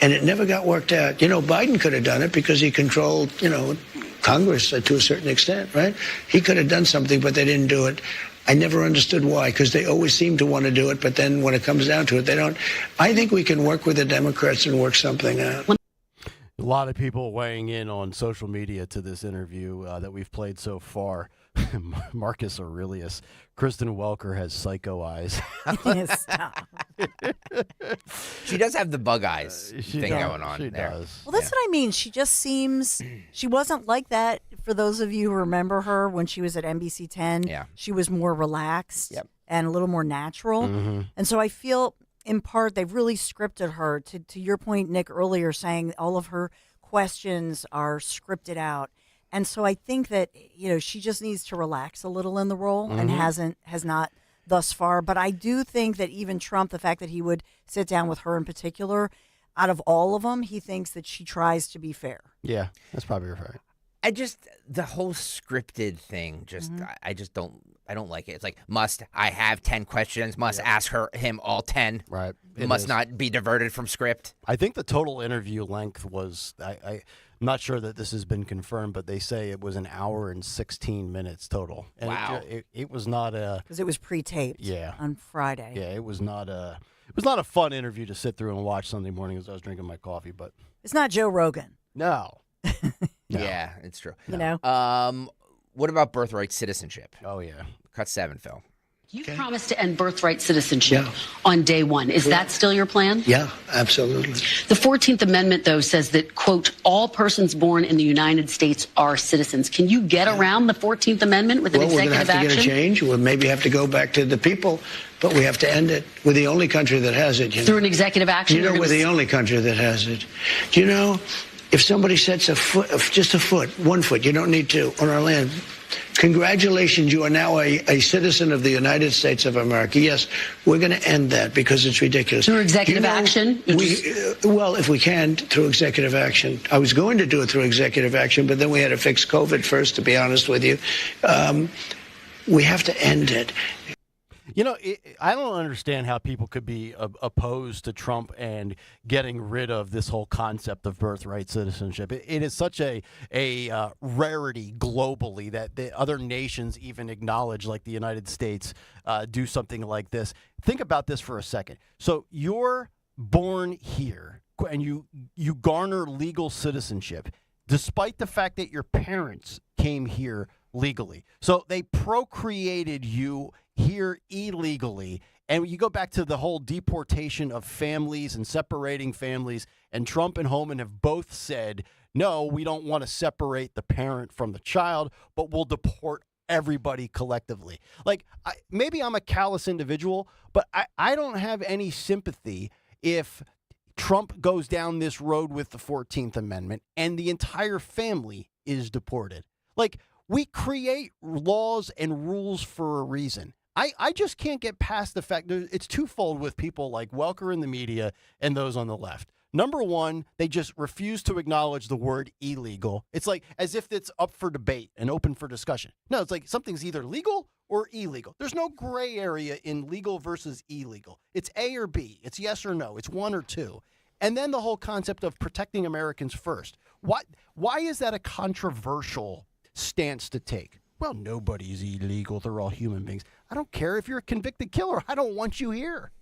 And it never got worked out. You know, Biden could have done it because he controlled, Congress to a certain extent, right? He could have done something, but they didn't do it. I never understood why, because they always seem to want to do it, but then when it comes down to it, they don't. I think we can work with the Democrats and work something out. A lot of people weighing in on social media to this interview that we've played so far. Marcus Aurelius. Kristen Welker has psycho eyes. Stop. She does have the bug eyes She thing does. going on She there. does. Well, that's what I mean. She just seems, she wasn't like that. For those of you who remember her when she was at NBC 10, she was more relaxed and a little more natural. Mm-hmm. And so I feel, in part, they've really scripted her. To your point, Nick, earlier, saying all of her questions are scripted out. And so I think that, she just needs to relax a little in the role and Mhm. has not thus far. But I do think that even Trump, the fact that he would sit down with her in particular, out of all of them, he thinks that she tries to be fair. Yeah, that's probably right. The whole scripted thing, Mm-hmm. I don't like it. It's like, I have 10 questions, must ask him all 10. Right. It It must is. not be diverted from script. I think the total interview length was, I'm not sure that this has been confirmed, but they say it was an hour and 16 minutes total. And Wow. It was not a... Because it was pre-taped on Friday. Yeah, it was not a fun interview to sit through and watch Sunday morning as I was drinking my coffee, but... It's not Joe Rogan. No. Yeah, it's true. You know? What about birthright citizenship? Oh, yeah. Cut 7, Phil. You promised to end birthright citizenship on day one. Is that still your plan? Yeah, absolutely. The 14th Amendment, though, says that, quote, all persons born in the United States are citizens. Can you get around the 14th Amendment with an Well, we're going to executive have to action? get a change. We'll maybe have to go back to the people, but we have to end it. We're the only country that has it. Through an executive action? You know, we're the only country that has it. Do you know, if somebody sets just a foot, 1 foot, you don't need to, on our land, congratulations, you are now a citizen of the United States of America. Yes, we're going to end that because it's ridiculous. Through executive action? Well, if we can, through executive action. I was going to do it through executive action, but then we had to fix COVID first, to be honest with you. We have to end it. I don't understand how people could be opposed to Trump and getting rid of this whole concept of birthright citizenship. It is such a rarity globally that the other nations even acknowledge, like the United States, do something like this. Think about this for a second. So you're born here and you garner legal citizenship, despite the fact that your parents came here legally. So they procreated you here illegally. And you go back to the whole deportation of families and separating families, and Trump and Homan have both said, no, we don't want to separate the parent from the child, but we'll deport everybody collectively. Like, maybe I'm a callous individual, but I don't have any sympathy if Trump goes down this road with the 14th Amendment and the entire family is deported. Like, we create laws and rules for a reason. I just can't get past the fact that it's twofold with people like Welker in the media and those on the left. Number one, they just refuse to acknowledge the word illegal. It's like as if it's up for debate and open for discussion. No, it's like something's either legal or illegal. There's no gray area in legal versus illegal. It's A or B. It's yes or no. It's one or two. And then the whole concept of protecting Americans first. Why is that a controversial stance to take? Well, nobody's illegal. They're all human beings. I don't care if you're a convicted killer. I don't want you here.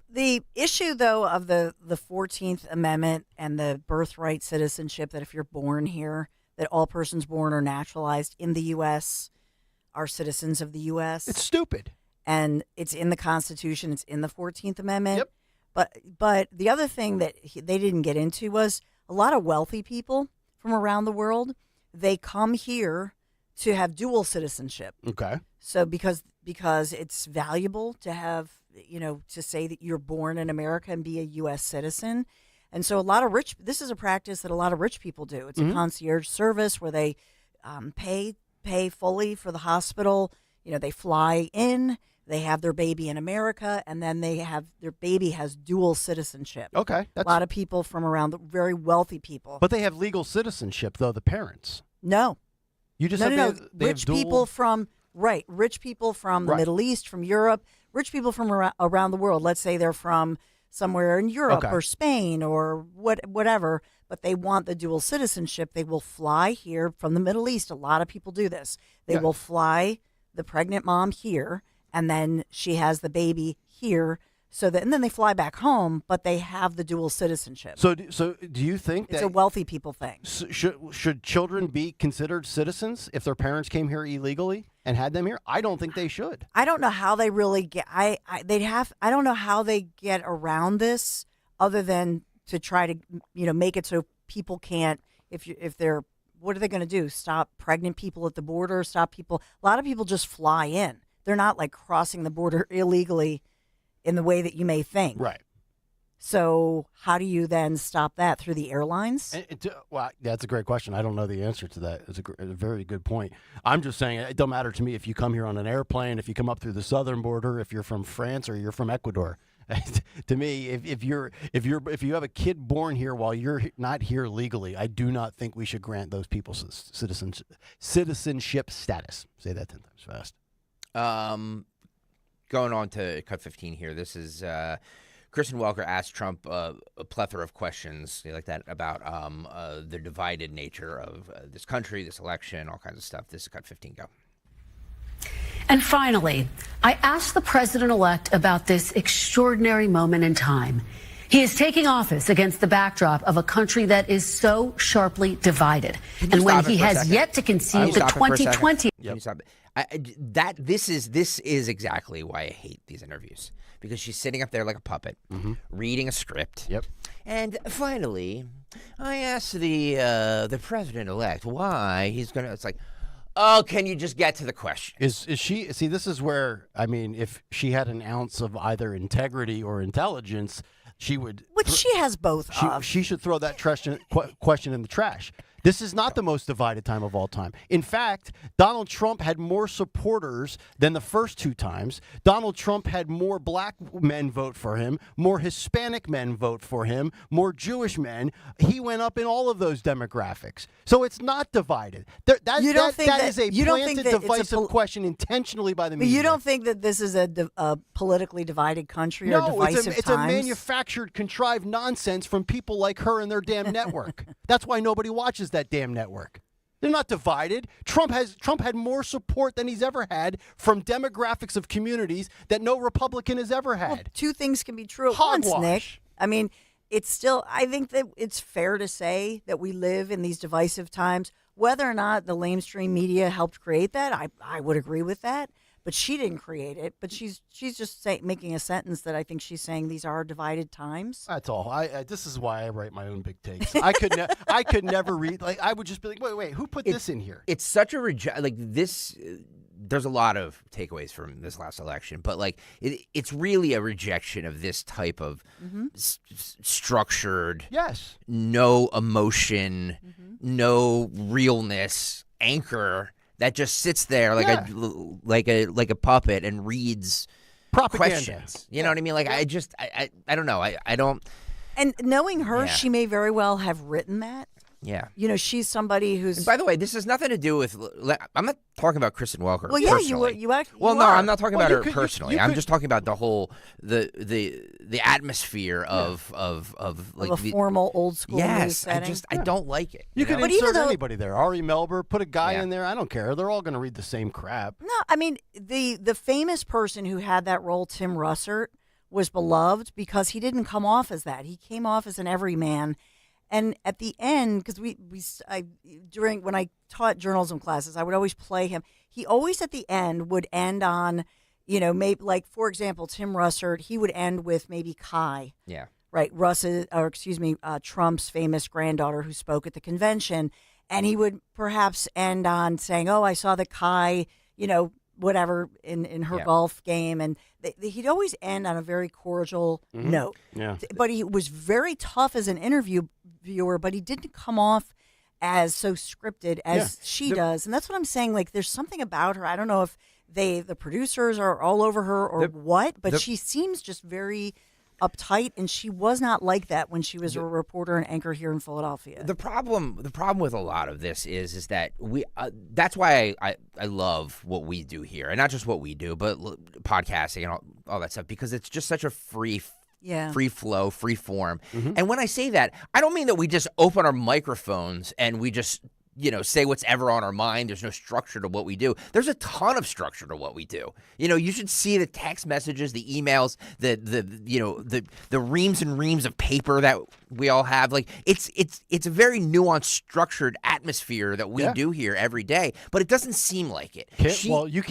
The issue, though, of the 14th Amendment and the birthright citizenship, that if you're born here, that all persons born or naturalized in the U.S. are citizens of the U.S. It's stupid. And it's in the Constitution. It's in the 14th Amendment. Yep. But the other thing that they didn't get into was a lot of wealthy people from around the world, they come here to have dual citizenship. Okay. So because it's valuable to have, to say that you're born in America and be a U.S. citizen. And so this is a practice that a lot of rich people do. It's a concierge service where they pay fully for the hospital. They fly in, they have their baby in America, and then their baby has dual citizenship. Okay. A lot of people from around, very wealthy people. But they have legal citizenship, though, the parents. No. You just no. they Rich have dual... people from the Middle East, from Europe, rich people from around the world. Let's say they're from somewhere in Europe or Spain or whatever, but they want the dual citizenship. They will fly here from the Middle East. A lot of people do this. They will fly the pregnant mom here, and then she has the baby here. and then they fly back home, but they have the dual citizenship. So do you think It's that a wealthy people thing. should children be considered citizens if their parents came here illegally and had them here? I don't think they should. I don't know how they really get. I don't know how they get around this other than to try to make it so people can't. If they're, what are they going to do? Stop pregnant people at the border? Stop people? A lot of people just fly in. They're not like crossing the border illegally in the way that you may think. Right. So how do you then stop that? Through the airlines? Well, that's a great question. I don't know the answer to that. It's a very good point. I'm just saying it don't matter to me if you come here on an airplane, if you come up through the southern border, if you're from France or you're from Ecuador. To me, if you have a kid born here while you're not here legally, I do not think we should grant those people citizenship status. Say that 10 times fast. Going on to cut 15 here. This is Kristen Welker asked Trump a plethora of questions like that about the divided nature of this country, this election, all kinds of stuff. This is cut 15. Go. And finally, I asked the president-elect about this extraordinary moment in time. He is taking office against the backdrop of a country that is so sharply divided. And when he has yet to concede the 2020... Can you stop it? This is exactly why I hate these interviews. Because she's sitting up there like a puppet, reading a script. Yep. And finally, I asked the president-elect why he's going to... It's like... Oh, can you just get to the question? Is she? See, this is where, I mean, if she had an ounce of either integrity or intelligence, she would. Which she has both of. She should throw that question in the trash. This is not the most divided time of all time. In fact, Donald Trump had more supporters than the first two times. Donald Trump had more black men vote for him, more Hispanic men vote for him, more Jewish men. He went up in all of those demographics. So it's not divided. That is a planted divisive question intentionally by the media. But you don't think that this is a politically divided country or divisive times? It's a manufactured, contrived nonsense from people like her and their damn network. That's why nobody watches that damn network. They're not divided. Trump had more support than he's ever had from demographics of communities that no Republican has ever had. Well, two things can be true at once, Nick. I mean, I think that it's fair to say that we live in these divisive times. Whether or not the lamestream media helped create that, I would agree with that. But she didn't create it. But she's just making a sentence that I think she's saying these are divided times. That's all. This is why I write my own big takes. I could never read. Like I would just be like, wait, who put this in here? It's such a this. There's a lot of takeaways from this last election, but it's really a rejection of this type of structured, no emotion, no realness anchor. That just sits there like a puppet and reads propaganda. Questions. You know what I mean? I don't know. I don't. And knowing her, she may very well have written that. Yeah. She's somebody who's. And by the way, this has nothing to do with. I'm not talking about Kristen Welker. Well, yeah, personally. you are. Well, no, I'm not talking about her personally. I'm just talking about the whole the atmosphere of a formal old school news setting. I don't like it. You can insert anybody there. Ari Melber, put a guy in there. I don't care. They're all going to read the same crap. No, I mean the famous person who had that role, Tim Russert, was beloved because he didn't come off as that. He came off as an everyman. And at the end, because when I taught journalism classes, I would always play him. He always at the end would end on, maybe for example, Tim Russert. He would end with maybe Kai. Yeah. Right. Trump's famous granddaughter who spoke at the convention, and he would perhaps end on saying, "Oh, I saw that Kai, whatever in her golf game," and he'd always end on a very cordial note. Yeah. But he was very tough as an interviewer, but he didn't come off as so scripted as she does. And that's what I'm saying. There's something about her. I don't know if the producers are all over her or what, but she seems just very uptight, and she was not like that when she was a reporter and anchor here in Philadelphia. The problem with a lot of this is that we that's why I love what we do here, and not just what we do, but podcasting and all that stuff, because it's just such a free flow, free form. And when I say that, I don't mean that we just open our microphones and we just say what's ever on our mind. There's no structure to what we do. There's a ton of structure to what we do. You should see the text messages, the emails, the reams and reams of paper that we all have. Like it's a very nuanced, structured atmosphere that we do here every day, but it doesn't seem like it. You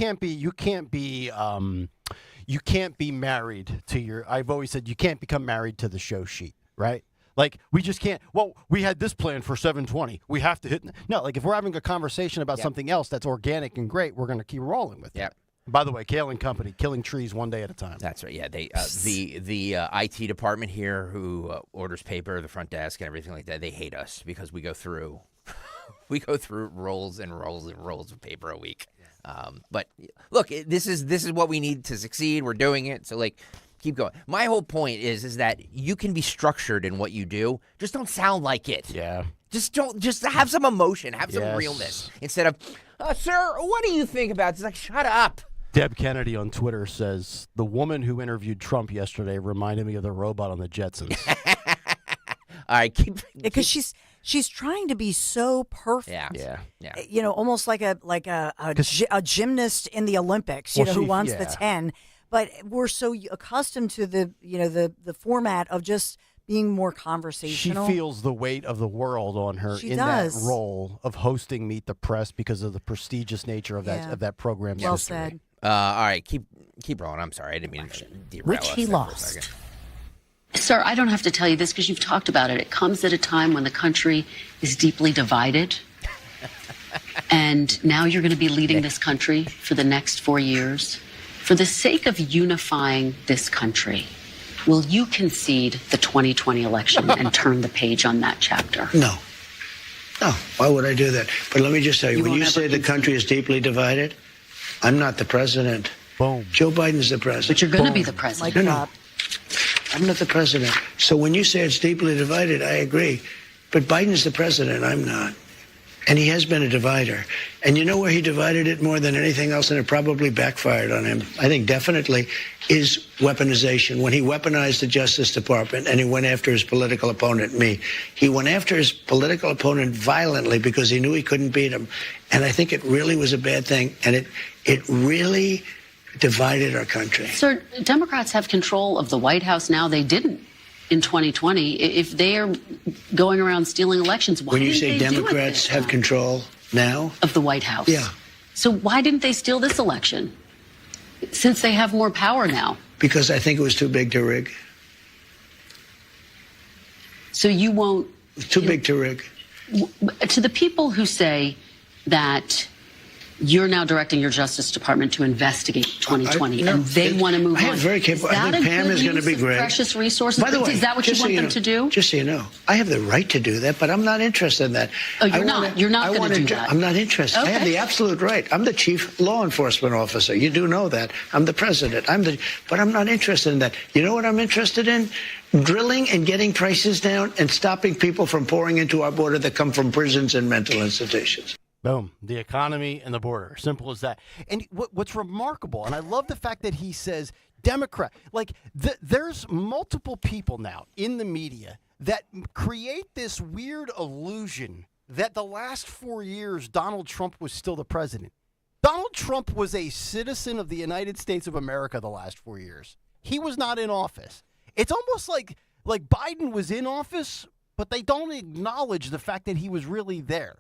can't be married to your. I've always said you can't become married to the show sheet, right? Like, we just can't. Well, we had this plan for 7:20. We have to hit. No, like if we're having a conversation about something else that's organic and great, we're going to keep rolling with it. By the way, Kayal and Company, killing trees one day at a time. That's right. Yeah, they the IT department here who orders paper, the front desk, and everything like that. They hate us because we go through rolls and rolls and rolls of paper a week. But look, this is what we need to succeed. We're doing it. So keep going. My whole point is that you can be structured in what you do. Just don't sound like it. Yeah. Just have some emotion, have some realness instead of, sir, what do you think about this? Like, shut up. Deb Kennedy on Twitter says, the woman who interviewed Trump yesterday reminded me of the robot on the Jetsons. All right, because she's trying to be so perfect. Yeah. Almost like a gymnast in the Olympics. Who wants the 10. But we're so accustomed to the format of just being more conversational. She feels the weight of the world on her that role of hosting Meet the Press because of the prestigious nature of that program. Well said. All right, keep rolling. I'm sorry, I didn't mean to derail Which us he there for a lost. second. Sir, I don't have to tell you this because you've talked about it. It comes at a time when the country is deeply divided. And now you're going to be leading this country for the next 4 years. For the sake of unifying this country, will you concede the 2020 election and turn the page on that chapter? No. Why would I do that? But let me just tell you, when you say the country is deeply divided, I'm not the president. Boom. Joe Biden's the president. But you're going to be the president. No. I'm not the president. So when you say it's deeply divided, I agree. But Biden's the president. I'm not. And he has been a divider. And you know where he divided it more than anything else, and it probably backfired on him, I think definitely, is weaponization. When he weaponized the Justice Department and he went after his political opponent, me. He went after his political opponent violently because he knew he couldn't beat him. And I think it really was a bad thing. And it really divided our country. Sir, Democrats have control of the White House now. They didn't in 2020. If they are going around stealing elections, why when you didn't say they do it Democrats this have time? control now Of the White House. Yeah. So why didn't they steal this election? Since they have more power now. Because I think it was too big to rig. So you won't. Too big to rig. To the people who say that you're now directing your Justice Department to investigate 2020, and they want to move on. Very capable. I think Pam is going to be great. Precious resources. By the way, is that what you want them to do? Just so you know, I have the right to do that, but I'm not interested in that. Oh, you're not. You're not going to do that. I'm not interested. Okay. I have the absolute right. I'm the chief law enforcement officer. You do know that. I'm the president. But I'm not interested in that. You know what I'm interested in? Drilling and getting prices down and stopping people from pouring into our border that come from prisons and mental institutions. Boom. The economy and the border. Simple as that. And what's remarkable, and I love the fact that he says Democrat. There's multiple people now in the media that create this weird illusion that the last 4 years Donald Trump was still the president. Donald Trump was a citizen of the United States of America the last 4 years. He was not in office. It's almost like Biden was in office, but they don't acknowledge the fact that he was really there.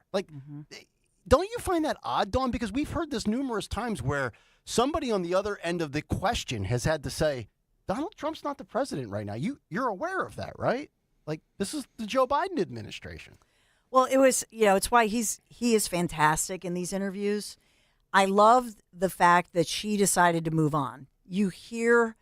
Don't you find that odd, Dawn? Because we've heard this numerous times where somebody on the other end of the question has had to say, Donald Trump's not the president right now. You're aware of that, right? This is the Joe Biden administration. Well, it was, it's why he is fantastic in these interviews. I love the fact that she decided to move on. You hear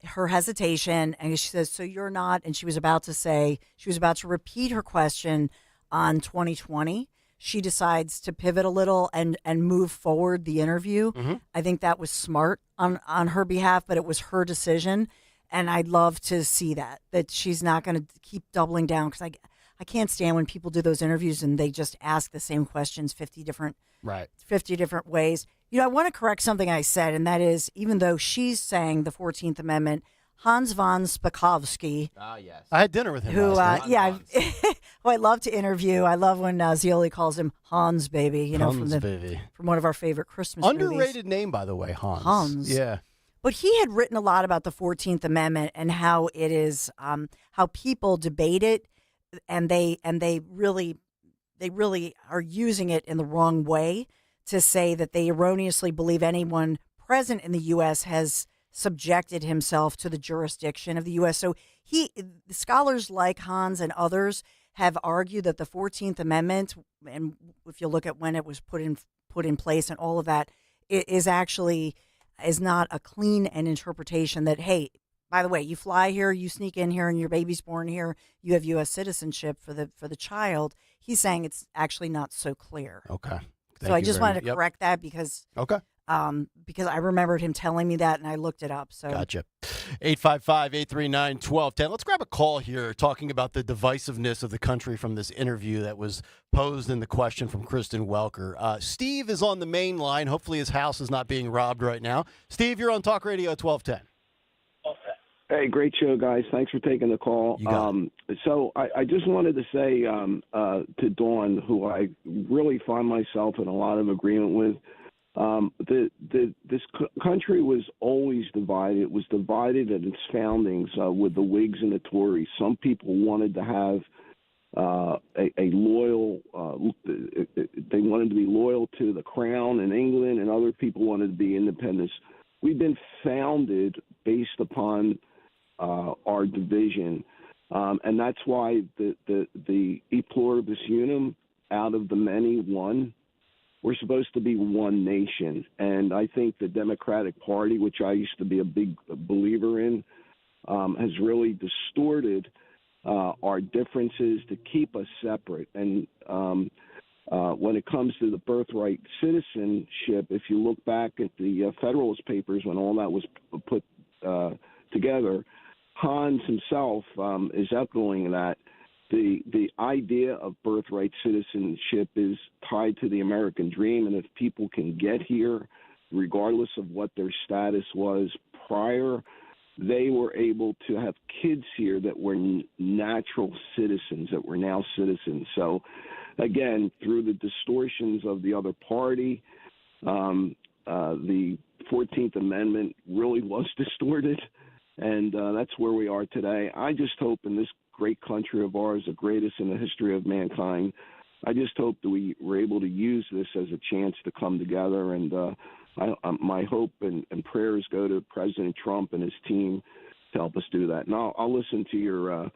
her hesitation, and she says, so you're not, and she was about to repeat her question on 2020. She decides to pivot a little and move forward the interview. Mm-hmm. I think that was smart on her behalf, but it was her decision. And I'd love to see that she's not going to keep doubling down, because I can't stand when people do those interviews and they just ask the same questions 50 different ways. I want to correct something I said, and that is, even though she's saying the 14th Amendment Hans von Spakovsky. Ah, yes. I had dinner with him Who, last night. who I love to interview. I love when Zioli calls him Hans Baby, Hans Baby. from one of our favorite Christmas movies. Underrated name, by the way, Hans. Hans. Yeah. But he had written a lot about the 14th Amendment and how it is, how people debate it, and they really are using it in the wrong way to say that they erroneously believe anyone present in the U.S. has subjected himself to the jurisdiction of the U.S. So scholars like Hans and others have argued that the 14th Amendment, and if you look at when it was put in place and all of that, it is not a clean an interpretation that, hey, by the way, you fly here, you sneak in here, and your baby's born here, you have U.S. citizenship for the child. He's saying it's actually not so clear. Okay. So I just wanted to correct that because I remembered him telling me that, and I looked it up. So Gotcha. 855-839-1210. Let's grab a call here talking about the divisiveness of the country from this interview that was posed in the question from Kristen Welker. Steve is on the main line. Hopefully his house is not being robbed right now. Steve, you're on Talk Radio 1210. Hey, great show, guys. Thanks for taking the call. So I just wanted to say to Dawn, who I really find myself in a lot of agreement with, this country was always divided. It was divided at its foundings with the Whigs and the Tories. Some people wanted to have a loyal, they wanted to be loyal to the crown in England, and other people wanted to be independents. We've been founded based upon our division, and that's why the e pluribus unum, out of the many, one. We're supposed to be one nation, and I think the Democratic Party, which I used to be a big believer in, has really distorted our differences to keep us separate. And when it comes to the birthright citizenship, if you look back at the Federalist Papers when all that was put together, Hans himself is echoing that. The idea of birthright citizenship is tied to the American dream, and if people can get here, regardless of what their status was prior, they were able to have kids here that were natural citizens, that were now citizens. So, again, through the distortions of the other party, the 14th Amendment really was distorted, and that's where we are today. I just hope in this great country of ours, the greatest in the history of mankind, I just hope that we were able to use this as a chance to come together. And my hope and prayers go to President Trump and his team to help us do that. And I'll listen to your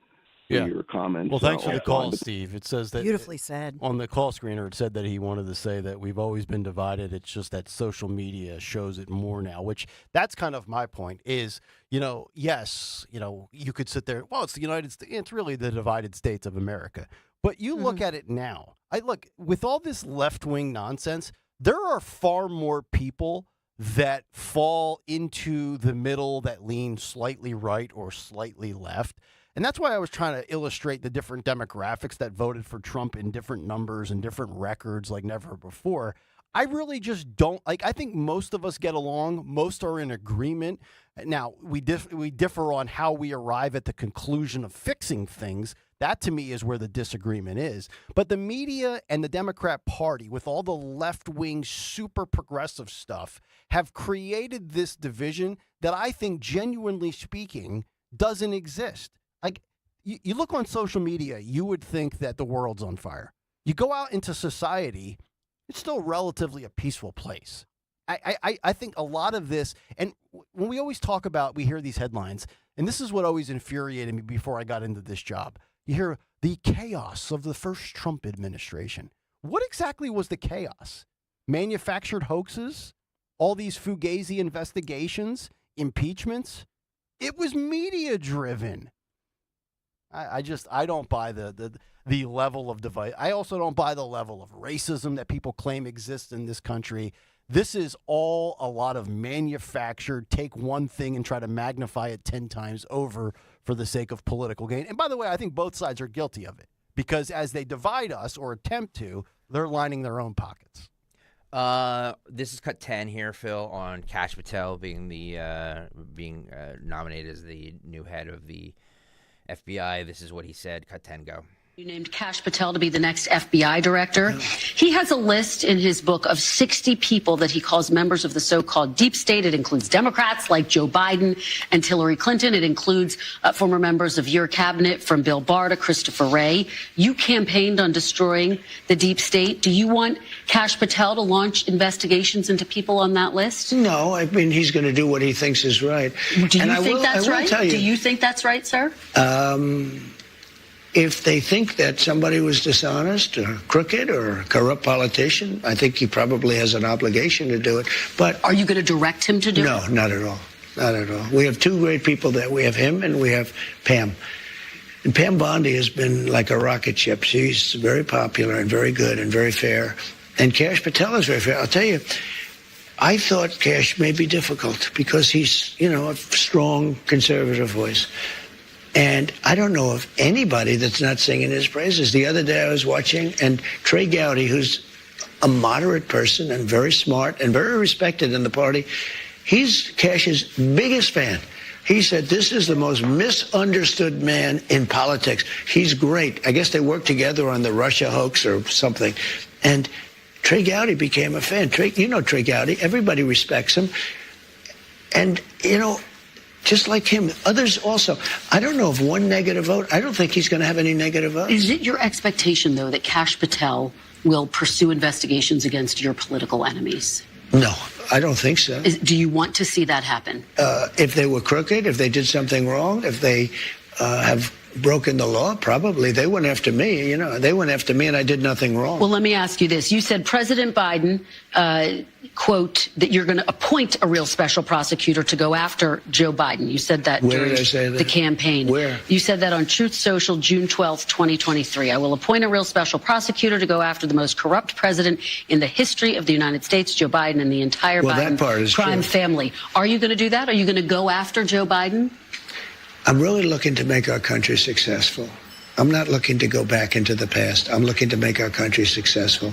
comments. Well, thanks for the call, Steve. It says that beautifully said on the call screener. It said that he wanted to say that we've always been divided. It's just that social media shows it more now. Which that's kind of my point. Is yes, you could sit there. Well, it's the United States. It's really the divided states of America. But you look at it now. Look with all this left-wing nonsense. There are far more people that fall into the middle that lean slightly right or slightly left. And that's why I was trying to illustrate the different demographics that voted for Trump in different numbers and different records like never before. I really just don't I think most of us get along. Most are in agreement. Now, we differ on how we arrive at the conclusion of fixing things. That, to me, is where the disagreement is. But the media and the Democrat Party, with all the left-wing, super progressive stuff, have created this division that I think, genuinely speaking, doesn't exist. You look on social media, you would think that the world's on fire. You go out into society, it's still relatively a peaceful place. I think a lot of this, and when we always talk about, we hear these headlines, and this is what always infuriated me before I got into this job. You hear the chaos of the first Trump administration. What exactly was the chaos? Manufactured hoaxes? All these Fugazi investigations? Impeachments? It was media driven. I don't buy the level of divide. I also don't buy the level of racism that people claim exists in this country. This is all a lot of manufactured, take one thing and try to magnify it 10 times over for the sake of political gain. And by the way, I think both sides are guilty of it because as they divide us or attempt to, they're lining their own pockets. This is cut 10 here, Phil, on Kash Patel being nominated as the new head of the FBI. This is what he said. Cut 10, go. You named Kash Patel to be the next FBI director. He has a list in his book of 60 people that he calls members of the so-called deep state. It includes Democrats like Joe Biden and Hillary Clinton. It includes former members of your cabinet, from Bill Barr to Christopher Wray. You campaigned on destroying the deep state. Do you want Kash Patel to launch investigations into people on that list? No, I mean, he's going to do what he thinks is right. Do you think that's right? Do you think that's right, sir? If they think that somebody was dishonest or crooked or a corrupt politician, I think he probably has an obligation to do it. But are you going to direct him to do it? No, not at all. Not at all. We have two great people there. We have him and we have Pam. And Pam Bondi has been like a rocket ship. She's very popular and very good and very fair. And Kash Patel is very fair. I'll tell you, I thought Kash may be difficult because he's, a strong conservative voice. And I don't know of anybody that's not singing his praises. The other day I was watching, and Trey Gowdy, who's a moderate person and very smart and very respected in the party, he's Kash's biggest fan. He said, this is the most misunderstood man in politics. He's great. I guess they worked together on the Russia hoax or something. And Trey Gowdy became a fan. Trey Gowdy. Everybody respects him. And, just like him, others also. I don't know of one negative vote. I don't think he's going to have any negative votes. Is it your expectation, though, that Kash Patel will pursue investigations against your political enemies? No, I don't think so. Do you want to see that happen? If they were crooked, if they did something wrong, if they have broken the law, probably. They went after me, They went after me and I did nothing wrong. Well, let me ask you this. You said President Biden, quote, that you're going to appoint a real special prosecutor to go after Joe Biden. You said that Where during did I say that? The campaign. Where? You said that on Truth Social, June 12th, 2023. I will appoint a real special prosecutor to go after the most corrupt president in the history of the United States, Joe Biden, and the entire Biden crime family. Are you going to do that? Are you going to go after Joe Biden? I'm really looking to make our country successful. I'm not looking to go back into the past. I'm looking to make our country successful.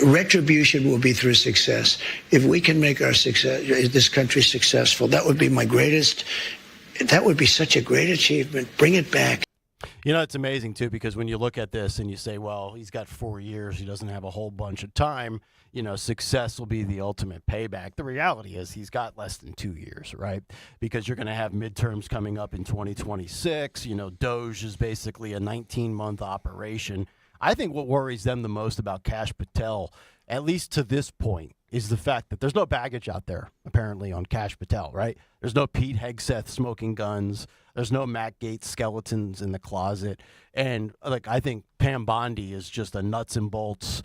Retribution will be through success. If we can make this country successful, that would be that would be such a great achievement. Bring it back. It's amazing, too, because when you look at this and you say, well, he's got 4 years, he doesn't have a whole bunch of time, success will be the ultimate payback. The reality is he's got less than 2 years, right? Because you're going to have midterms coming up in 2026. Doge is basically a 19-month operation. I think what worries them the most about Kash Patel, at least to this point, is the fact that there's no baggage out there, apparently, on Kash Patel, right? There's no Pete Hegseth smoking guns. There's no Matt Gaetz skeletons in the closet. And, I think Pam Bondi is just a nuts and bolts.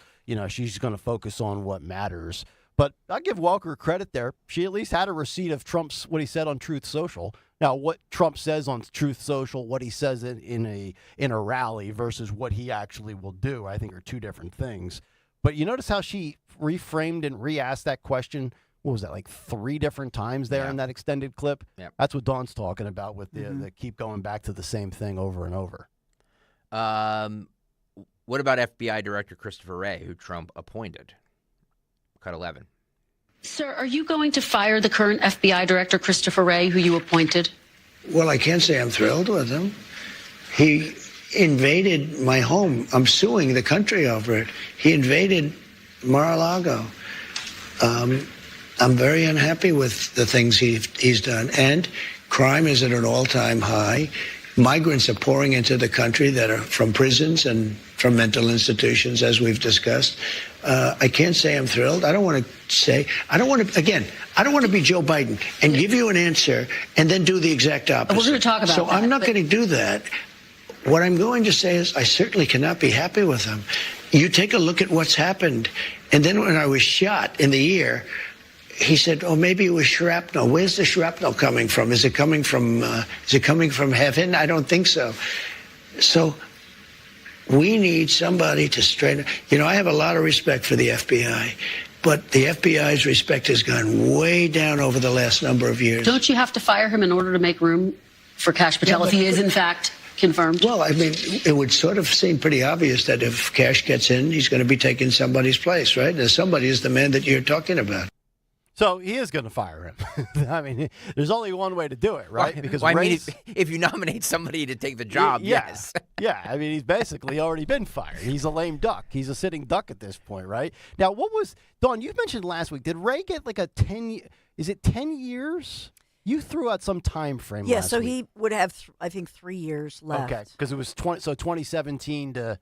She's going to focus on what matters. But I'll give Walker credit there. She at least had a receipt of what he said on Truth Social. Now, what Trump says on Truth Social, what he says in a rally versus what he actually will do, I think are two different things. But you notice how she reframed and re-asked that question, what was that, like 3 different times there in that extended clip? Yep. That's what Dawn's talking about with the keep going back to the same thing over and over. What about FBI Director Christopher Wray, who Trump appointed? Cut 11. Sir, are you going to fire the current FBI Director Christopher Wray, who you appointed? Well, I can't say I'm thrilled with him. He invaded my home. I'm suing the country over it. He invaded Mar-a-Lago. I'm very unhappy with the things he's done. And crime is at an all-time high. Migrants are pouring into the country that are from prisons and from mental institutions, as we've discussed. I can't say I'm thrilled. I don't want to be Joe Biden and give you an answer and then do the exact opposite. We're going to talk about So that, I'm not going to do that. What I'm going to say is I certainly cannot be happy with him. You take a look at what's happened. And then when I was shot in the ear, he said, oh, maybe it was shrapnel. Where's the shrapnel coming from? Is it coming from heaven? I don't think so. So we need somebody to straighten. I have a lot of respect for the FBI, but the FBI's respect has gone way down over the last number of years. Don't you have to fire him in order to make room for Kash Patel if he is, in fact, confirmed? Well, I mean, it would sort of seem pretty obvious that if Cash gets in, he's going to be taking somebody's place, right? And somebody is the man that you're talking about. So he is going to fire him. I mean, there's only one way to do it, right? Because well, I mean, Ray's, if you nominate somebody to take the job, yes. Yeah, I mean, he's basically already been fired. He's a lame duck. He's a sitting duck at this point, right? Now, what was, Dawn, you mentioned last week, did Ray get like a 10, is it 10 years? You threw out some time frame Yeah, last so week. he would have, I think, 3 years left. Okay, because it was 2017 to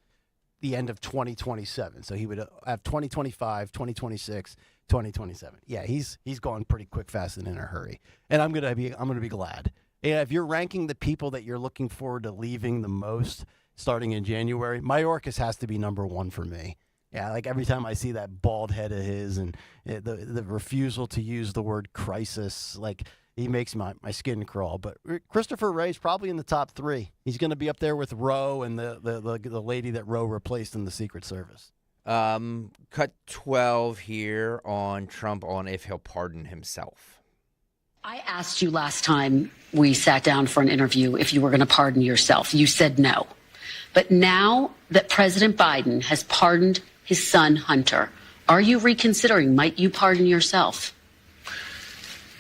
the end of 2027. So he would have 2025, 2026, 2027. Yeah, he's gone pretty quick, fast, and in a hurry. And I'm gonna be glad. And if you're ranking the people that you're looking forward to leaving the most, starting in January, Mayorkas has to be number one for me. Yeah, like every time I see that bald head of his and the refusal to use the word crisis, like he makes my skin crawl. But Christopher Wray's probably in the top 3. He's going to be up there with Roe and the lady that Roe replaced in the Secret Service. Cut 12 here on Trump on if he'll pardon himself. I asked you last time we sat down for an interview if you were going to pardon yourself. You said no. But now that President Biden has pardoned his son, Hunter, are you reconsidering? Might you pardon yourself?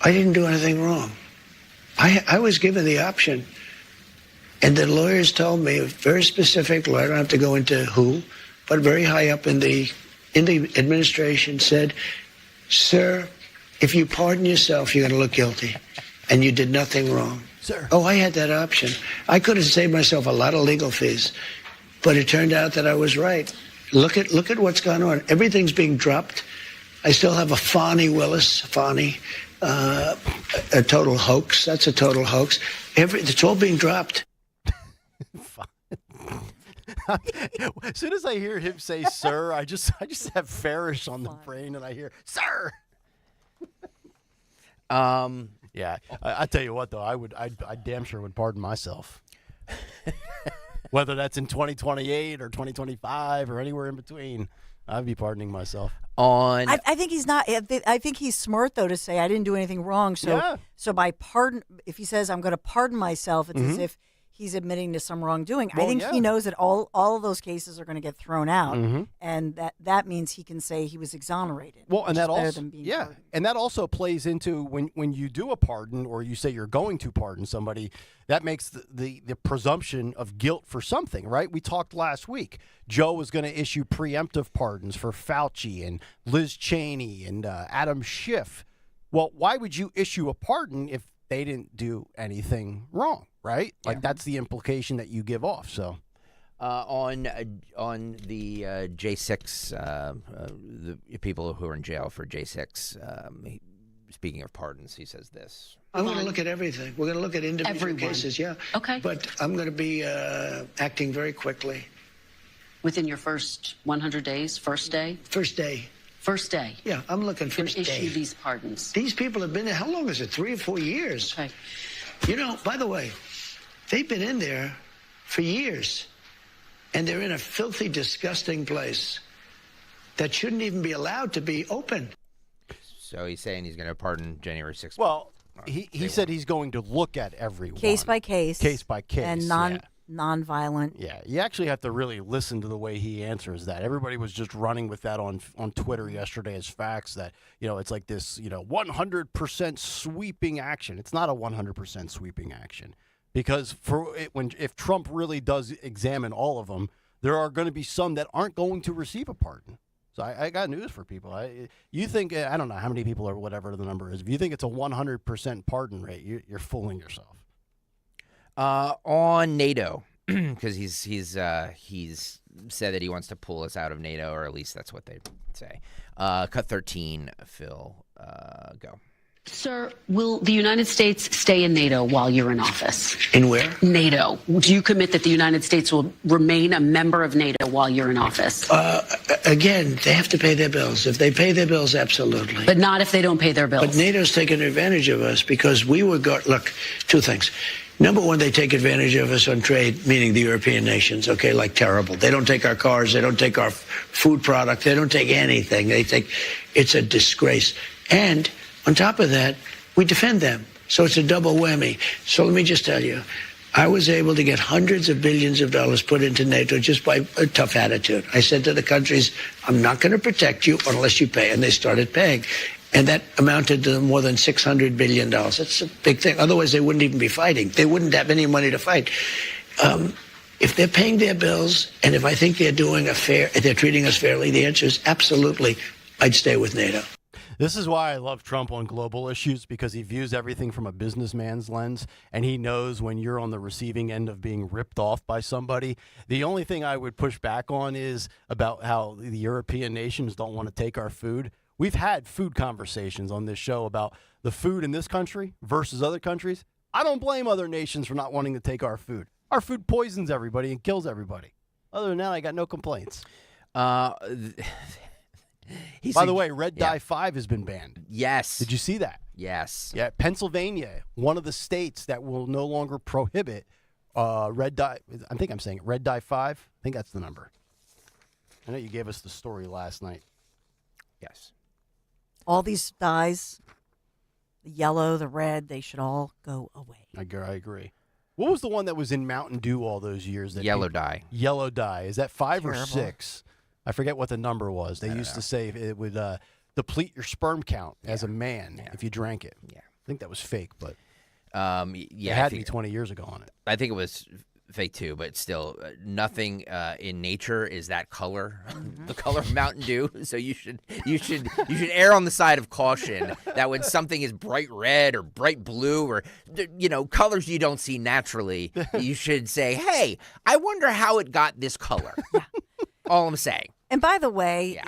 I didn't do anything wrong. I was given the option. And the lawyers told me, a very specific lawyer, I don't have to go into who, but very high up in the administration said, sir, if you pardon yourself, you're going to look guilty. And you did nothing wrong. Sir. Oh, I had that option. I could have saved myself a lot of legal fees. But it turned out that I was right. Look at what's gone on. Everything's being dropped. I still have a Fani Willis, a total hoax. That's a total hoax. It's all being dropped. As soon as I hear him say "sir," I just have Farish on the brain, and I hear "sir." Yeah, I tell you what though, I damn sure would pardon myself. Whether that's in 2028 or 2025 or anywhere in between, I'd be pardoning myself. I think he's not. I think he's smart though to say I didn't do anything wrong. So by pardon, if he says I'm going to pardon myself, it's as if he's admitting to some wrongdoing. Well, I think he knows that all of those cases are going to get thrown out, and that means he can say he was exonerated. Well, and that also pardoned. and that also plays into when you do a pardon or you say you're going to pardon somebody, that makes the presumption of guilt for something, right? We talked last week. Joe was going to issue preemptive pardons for Fauci and Liz Cheney and Adam Schiff. Well, why would you issue a pardon if they didn't do anything wrong, right? Like that's the implication that you give off. So, on the J6, the people who are in jail for J6. Speaking of pardons, he says this. I'm going to look at everything. We're going to look at individual cases, yeah. Okay. But I'm going to be acting very quickly. Within your first 100 days, first day? First day. First day. Yeah, I'm looking first day. Issue these pardons. These people have been there. How long is it? 3 or 4 years? Okay. You know, by the way, they've been in there for years, and they're in a filthy, disgusting place that shouldn't even be allowed to be open. So he's saying he's going to pardon January 6th. Well, he said he's going to look at everyone. Case by case. Case by case. And non-violent. Yeah, you actually have to really listen to the way he answers that. Everybody was just running with that on Twitter yesterday as facts that, it's like this, 100% sweeping action. It's not a 100% sweeping action because if Trump really does examine all of them, there are going to be some that aren't going to receive a pardon. So I got news for people. You think, I don't know how many people or whatever the number is. If you think it's a 100% pardon rate, you're fooling yourself. On NATO, because he's said that he wants to pull us out of NATO, or at least that's what they say. Cut 13, Phil, go. Sir, will the United States stay in NATO while you're in office? In where? NATO. Do you commit that the United States will remain a member of NATO while you're in office? Again, they have to pay their bills. If they pay their bills, absolutely. But not if they don't pay their bills. But NATO's taking advantage of us because we were look, 2 things. Number one, they take advantage of us on trade, meaning the European nations, okay, like terrible. They don't take our cars. They don't take our food product. They don't take anything. It's a disgrace. And on top of that, we defend them. So it's a double whammy. So let me just tell you, I was able to get hundreds of billions of dollars put into NATO just by a tough attitude. I said to the countries, I'm not going to protect you unless you pay. And they started paying. And that amounted to more than $600 billion. That's a big thing. Otherwise, they wouldn't even be fighting. They wouldn't have any money to fight. If they're paying their bills, and if I think they're treating us fairly, the answer is absolutely, I'd stay with NATO. This is why I love Trump on global issues, because he views everything from a businessman's lens, and he knows when you're on the receiving end of being ripped off by somebody. The only thing I would push back on is about how the European nations don't want to take our food. We've had food conversations on this show about the food in this country versus other countries. I don't blame other nations for not wanting to take our food. Our food poisons everybody and kills everybody. Other than that, I got no complaints. By the way, Red Dye 5 has been banned. Yes. Did you see that? Yes. Yeah, Pennsylvania, one of the states that will no longer prohibit red dye. I think I'm saying it, Red Dye 5. I think that's the number. I know you gave us the story last night. Yes. All these dyes, the yellow, the red, they should all go away. I agree. What was the one that was in Mountain Dew all those years? Yellow dye. Yellow dye. Is that 5 Terrible. or 6? I forget what the number was. They used to say it would deplete your sperm count as a man if you drank it. Yeah. I think that was fake, but it had me 20 years ago on it. I think it was fake too, but still, nothing in nature is that color, the color of Mountain Dew. So you should err on the side of caution that when something is bright red or bright blue or colors you don't see naturally, you should say, "Hey, I wonder how it got this color." All I'm saying. And by the way,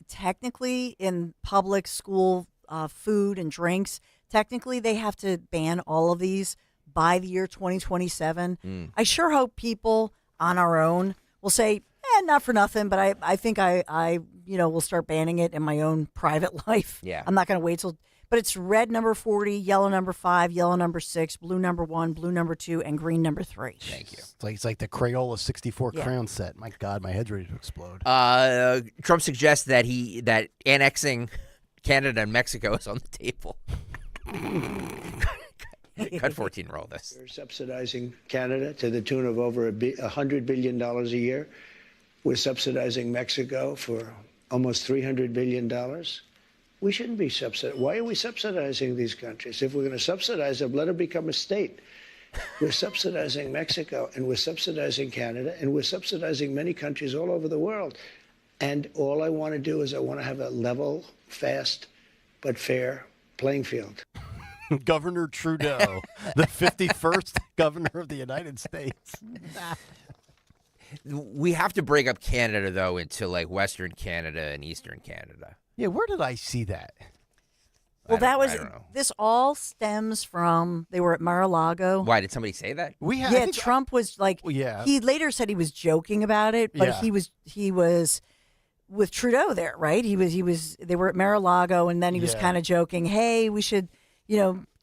technically in public school food and drinks, technically they have to ban all of these by the year 2027. I sure hope people on our own will say, not for nothing, but I think I will start banning it in my own private life. Yeah. I'm not going to wait till. But it's red number 40, yellow number 5, yellow number 6, blue number 1, blue number 2, and green number 3. Thank you. It's like the Crayola 64 crayon set. My God, my head's ready to explode. Trump suggests that annexing Canada and Mexico is on the table. Cut 14, roll this. We're subsidizing Canada to the tune of over $100 billion a year. We're subsidizing Mexico for almost $300 billion. We shouldn't be subsidizing. Why are we subsidizing these countries? If we're going to subsidize them, let them become a state. We're subsidizing Mexico, and we're subsidizing Canada, and we're subsidizing many countries all over the world. And all I want to do is I want to have a level, fast, but fair playing field. Governor Trudeau, the 51st governor of the United States. We have to break up Canada, though, into like Western Canada and Eastern Canada. Yeah, where did I see that? Well, this all stems from, they were at Mar-a-Lago. Why, did somebody say that? Trump was like, he later said he was joking about it, but he was with Trudeau there, right? They were at Mar-a-Lago, and then he was kind of joking, hey, we should,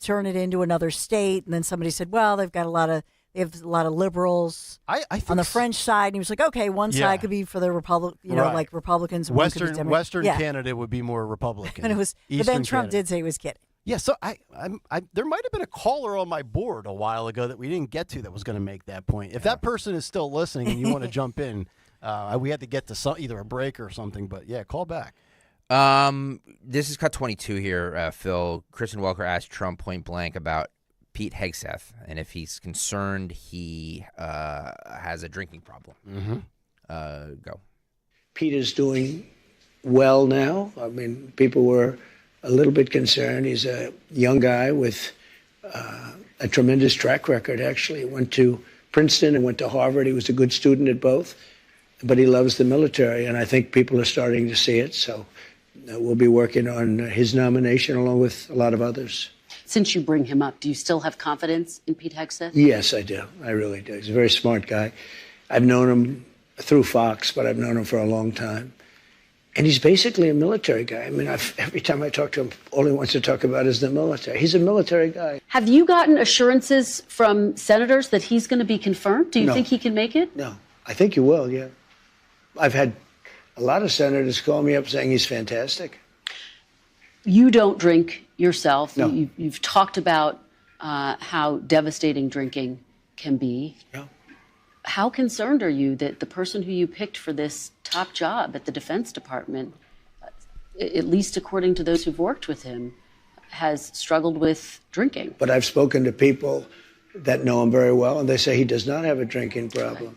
turn it into another state. And then somebody said, well, they have a lot of liberals I think on the French side. And he was like, okay, one side could be for the like Republicans. And Western Canada would be more Republican. And but then Trump did say he was kidding. Yeah, so there might have been a caller on my board a while ago that we didn't get to that was going to make that point. If that person is still listening and you want to jump in, we had to get to either a break or something. But yeah, call back. This is cut 22 here, Phil. Kristen Welker asked Trump point blank about Pete Hegseth and if he's concerned he has a drinking problem. Go. Pete is doing well now. I mean, people were a little bit concerned. He's a young guy with a tremendous track record, actually. He went to Princeton and went to Harvard. He was a good student at both, but he loves the military, and I think people are starting to see it. So we'll be working on his nomination along with a lot of others. Since you bring him up, do you still have confidence in Pete Hegseth? Yes, I do. I really do. He's a very smart guy. I've known him through Fox, but I've known him for a long time. And he's basically a military guy. I mean, every time I talk to him, all he wants to talk about is the military. He's a military guy. Have you gotten assurances from senators that he's going to be confirmed? Do you think he can make it? No. I think he will, yeah. I've had a lot of senators call me up saying he's fantastic. You don't drink yourself. No. You've talked about how devastating drinking can be. Yeah. How concerned are you that the person who you picked for this top job at the Defense Department, at least according to those who've worked with him, has struggled with drinking? But I've spoken to people that know him very well, and they say he does not have a drinking problem.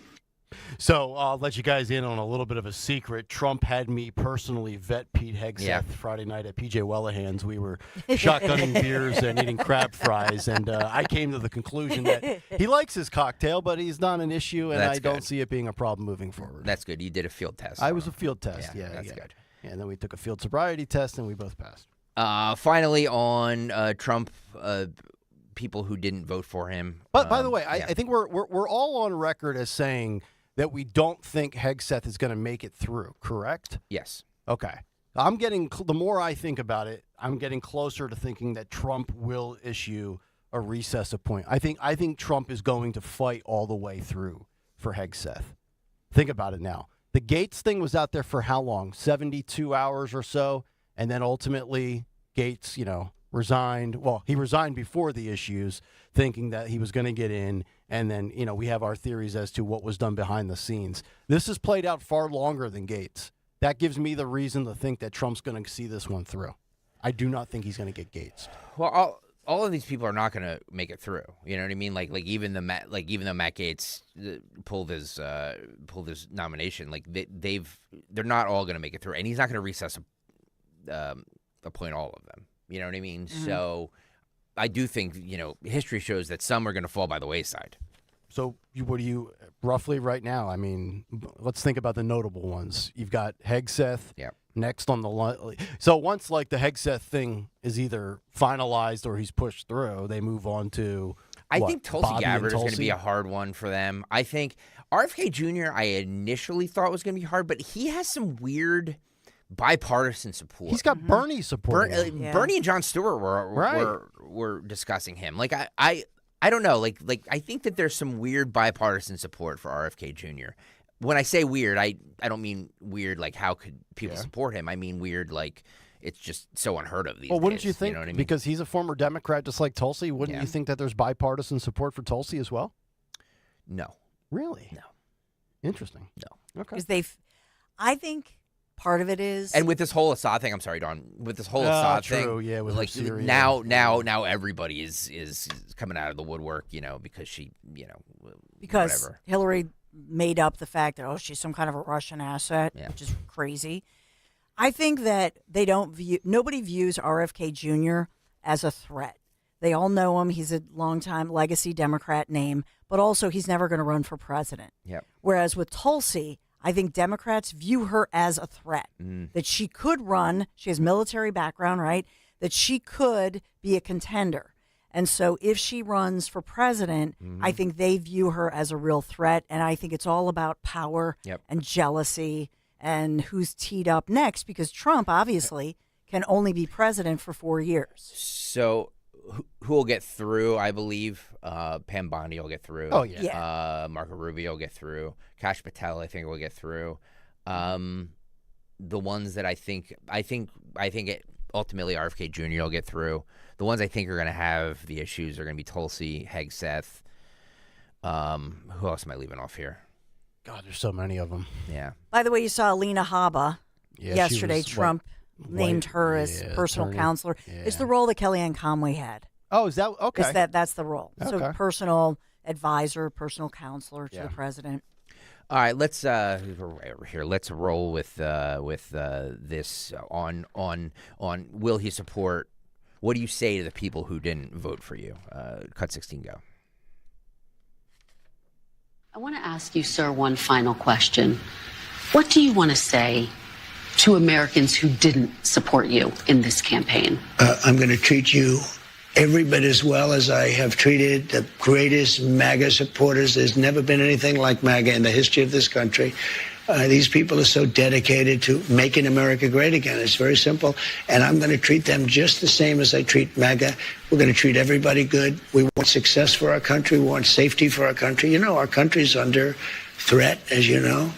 So I'll let you guys in on a little bit of a secret. Trump had me personally vet Pete Hegseth Friday night at PJ Wellahan's. We were shotgunning beers and eating crab fries, and I came to the conclusion that he likes his cocktail, but he's not an issue, and That's I don't good. see it being a problem moving forward. That's good. You did a field test. I was a field test, yeah. That's good. And then we took a field sobriety test, and we both passed. Finally, on Trump, people who didn't vote for him. But by the way, I think we're all on record as saying that we don't think Hegseth is going to make it through, correct? Yes. Okay. I'm getting, the more I think about it, I'm getting closer to thinking that Trump will issue a recess appointment. I think Trump is going to fight all the way through for Hegseth. Think about it now. The Gates thing was out there for how long? 72 hours or so? And then ultimately Gates, resigned. Well, he resigned before the issues, thinking that he was going to get in. And then, we have our theories as to what was done behind the scenes. This has played out far longer than Gates. That gives me the reason to think that Trump's going to see this one through. I do not think he's going to get Gates. Well, all of these people are not going to make it through. You know what I mean? Even though Matt Gates pulled his nomination, they're not all going to make it through, and he's not going to recess appoint all of them. You know what I mean? Mm-hmm. So I do think, history shows that some are going to fall by the wayside. So what do you, roughly right now, I mean, let's think about the notable ones. You've got Hegseth next on the line. So once, the Hegseth thing is either finalized or he's pushed through, they move on to I think Tulsi Bobby Gabbard is going to Tulsi? be a hard one for them. I think RFK Jr. I initially thought was going to be hard, but he has some weird bipartisan support. He's got Bernie support. Bernie and Jon Stewart were discussing him. I don't know. I think that there's some weird bipartisan support for RFK Jr. When I say weird, I don't mean weird how could people support him. I mean weird it's just so unheard of these days. Well, wouldn't you think, know what I mean? because he's a former Democrat just like Tulsi, wouldn't you think that there's bipartisan support for Tulsi as well? No. Really? No. Interesting. No. Okay. Because I think part of it is, and with this whole Assad thing, I'm sorry, Don. With this whole Assad thing, yeah, with Syria. now everybody is coming out of the woodwork, because she, because whatever. Hillary made up the fact that she's some kind of a Russian asset, which is crazy. I think that nobody views RFK Jr. as a threat. They all know him. He's a longtime legacy Democrat name, but also he's never going to run for president. Yep. Whereas with Tulsi, I think Democrats view her as a threat, that she could run. She has military background, right? That she could be a contender. And so if she runs for president, I think they view her as a real threat. And I think it's all about power and jealousy and who's teed up next, because Trump obviously can only be president for 4 years. So who will get through? I believe Pam Bondi will get through. Oh yeah. Marco Rubio will get through. Kash Patel, I think, will get through. The ones that I think ultimately RFK Jr. will get through. The ones I think are going to have the issues are going to be Tulsi, Hegseth. Who else am I leaving off here? God, there's so many of them. Yeah. By the way, you saw Alina Habba yesterday. Was, Trump named her as personal attorney. counselor. Yeah. It's the role that Kellyanne Conway had. Oh, is that okay? That's the role. Okay. So personal advisor, personal counselor to the president. All right, let's over here. Let's roll with this on will he support? What do you say to the people who didn't vote for you? Cut 16, go. I want to ask you, sir, one final question. What do you want to say to Americans who didn't support you in this campaign? I'm going to treat you every bit as well as I have treated the greatest MAGA supporters. There's never been anything like MAGA in the history of this country. These people are so dedicated to making America great again. It's very simple. And I'm going to treat them just the same as I treat MAGA. We're going to treat everybody good. We want success for our country. We want safety for our country. Our country's under threat, as you know.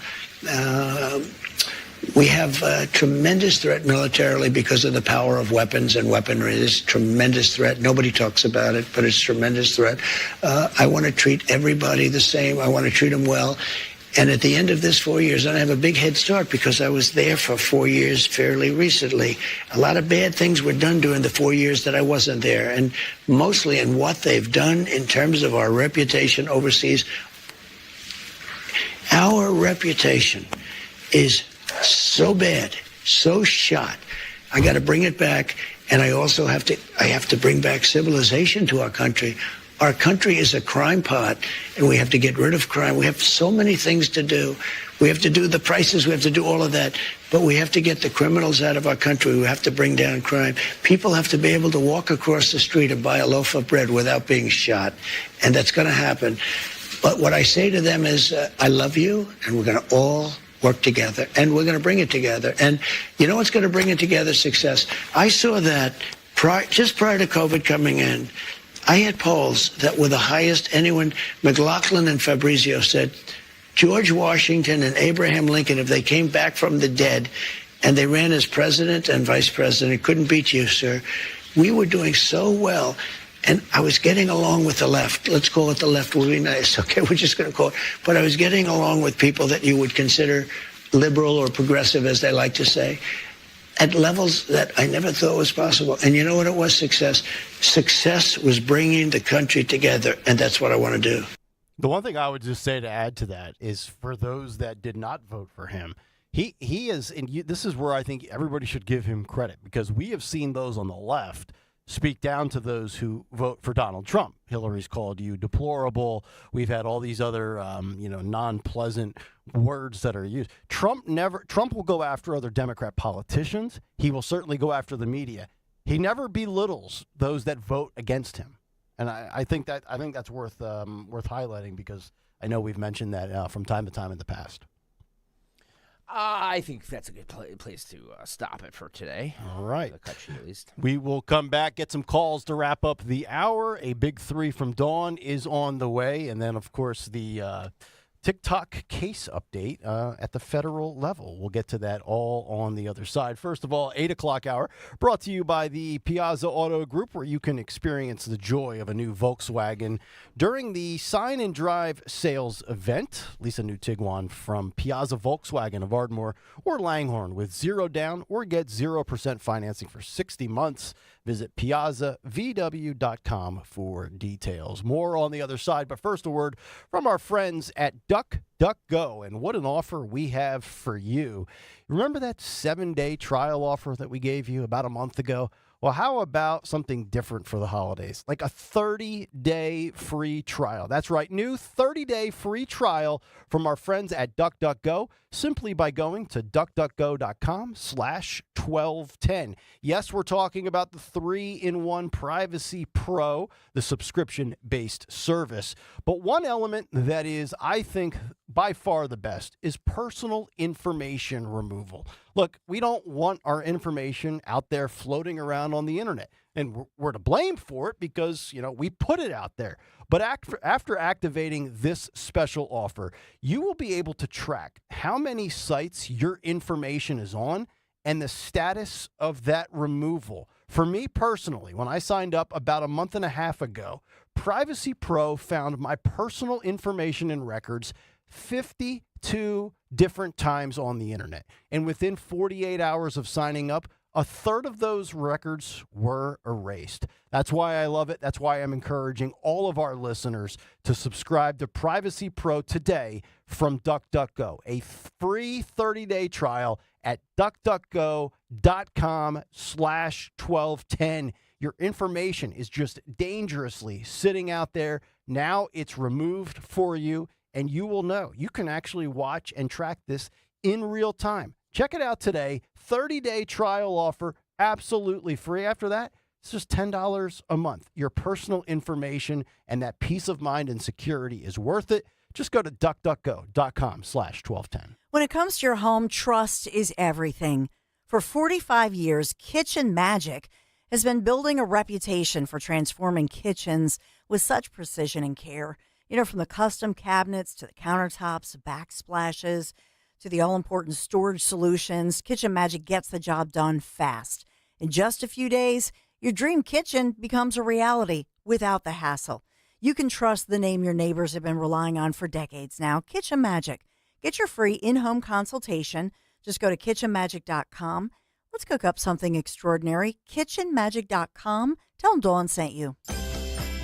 We have a tremendous threat militarily because of the power of weapons and weaponry. It's a tremendous threat. Nobody talks about it, but it's a tremendous threat. I want to treat everybody the same. I want to treat them well. And at the end of this 4 years, I have a big head start because I was there for 4 years fairly recently. A lot of bad things were done during the 4 years that I wasn't there, and mostly in what they've done in terms of our reputation overseas. Our reputation is so bad, so shot. I got to bring it back, and I also have to bring back civilization to our country. Our country is a crime pot, and we have to get rid of crime. We have so many things to do. We have to do the prices. We have to do all of that. But we have to get the criminals out of our country. We have to bring down crime. People have to be able to walk across the street and buy a loaf of bread without being shot, and that's going to happen. But what I say to them is, I love you, and we're going to all work together, and we're going to bring it together. And you know what's going to bring it together? Success. I saw that just prior to COVID coming in. I had polls that were the highest anyone. McLaughlin and Fabrizio said George Washington and Abraham Lincoln, if they came back from the dead and they ran as president and vice president, couldn't beat you, sir. We were doing so well. And I was getting along with the left. Let's call it the left. Will be nice. Okay, we're just going to call it. But I was getting along with people that you would consider liberal or progressive, as they like to say, at levels that I never thought was possible. And you know what it was? Success. Success was bringing the country together, and that's what I want to do. The one thing I would just say to add to that is for those that did not vote for him, he is, and this is where I think everybody should give him credit, because we have seen those on the left speak down to those who vote for Donald Trump. Hillary's called you deplorable. We've had all these other, non-pleasant words that are used. Trump will go after other Democrat politicians. He will certainly go after the media. He never belittles those that vote against him. And I think that's worth highlighting, because I know we've mentioned that from time to time in the past. I think that's a good place to stop it for today. All right. The cut sheet, at least. We will come back, get some calls to wrap up the hour. A big three from Dawn is on the way. And then, of course, the TikTok case update at the federal level. We'll get to that all on the other side. First of all, 8 o'clock hour, brought to you by the Piazza Auto Group, where you can experience the joy of a new Volkswagen during the Sign and Drive sales event. Lease a new Tiguan from Piazza Volkswagen of Ardmore or Langhorne with 0 down, or get 0% financing for 60 months. Visit piazzavw.com for details. More on the other side, but first a word from our friends at DuckDuckGo, and what an offer we have for you. Remember that 7-day trial offer that we gave you about a month ago? Well, how about something different for the holidays? Like a 30-day free trial. That's right, new 30-day free trial from our friends at DuckDuckGo, simply by going to duckduckgo.com/1210. Yes, we're talking about the 3-in-1 Privacy Pro, the subscription-based service. But one element that is, I think, by far the best is personal information removal. Look, we don't want our information out there floating around on the internet. And we're to blame for it because, we put it out there. But after activating this special offer, you will be able to track how many sites your information is on and the status of that removal. For me personally, when I signed up about a month and a half ago, Privacy Pro found my personal information and records 52 different times on the internet. And within 48 hours of signing up, a third of those records were erased. That's why I love it. That's why I'm encouraging all of our listeners to subscribe to Privacy Pro today from DuckDuckGo. A free 30-day trial at duckduckgo.com/1210. Your information is just dangerously sitting out there. Now it's removed for you, and you will know. You can actually watch and track this in real time. Check it out today. 30-day trial offer, absolutely free. After that, it's just $10 a month. Your personal information and that peace of mind and security is worth it. Just go to duckduckgo.com/1210. When it comes to your home, trust is everything. For 45 years, Kitchen Magic has been building a reputation for transforming kitchens with such precision and care. From the custom cabinets to the countertops, backsplashes, to the all-important storage solutions, Kitchen Magic gets the job done fast. In just a few days, your dream kitchen becomes a reality without the hassle. You can trust the name your neighbors have been relying on for decades now, Kitchen Magic. Get your free in-home consultation. Just go to kitchenmagic.com. Let's cook up something extraordinary. kitchenmagic.com. Tell them Dawn sent you.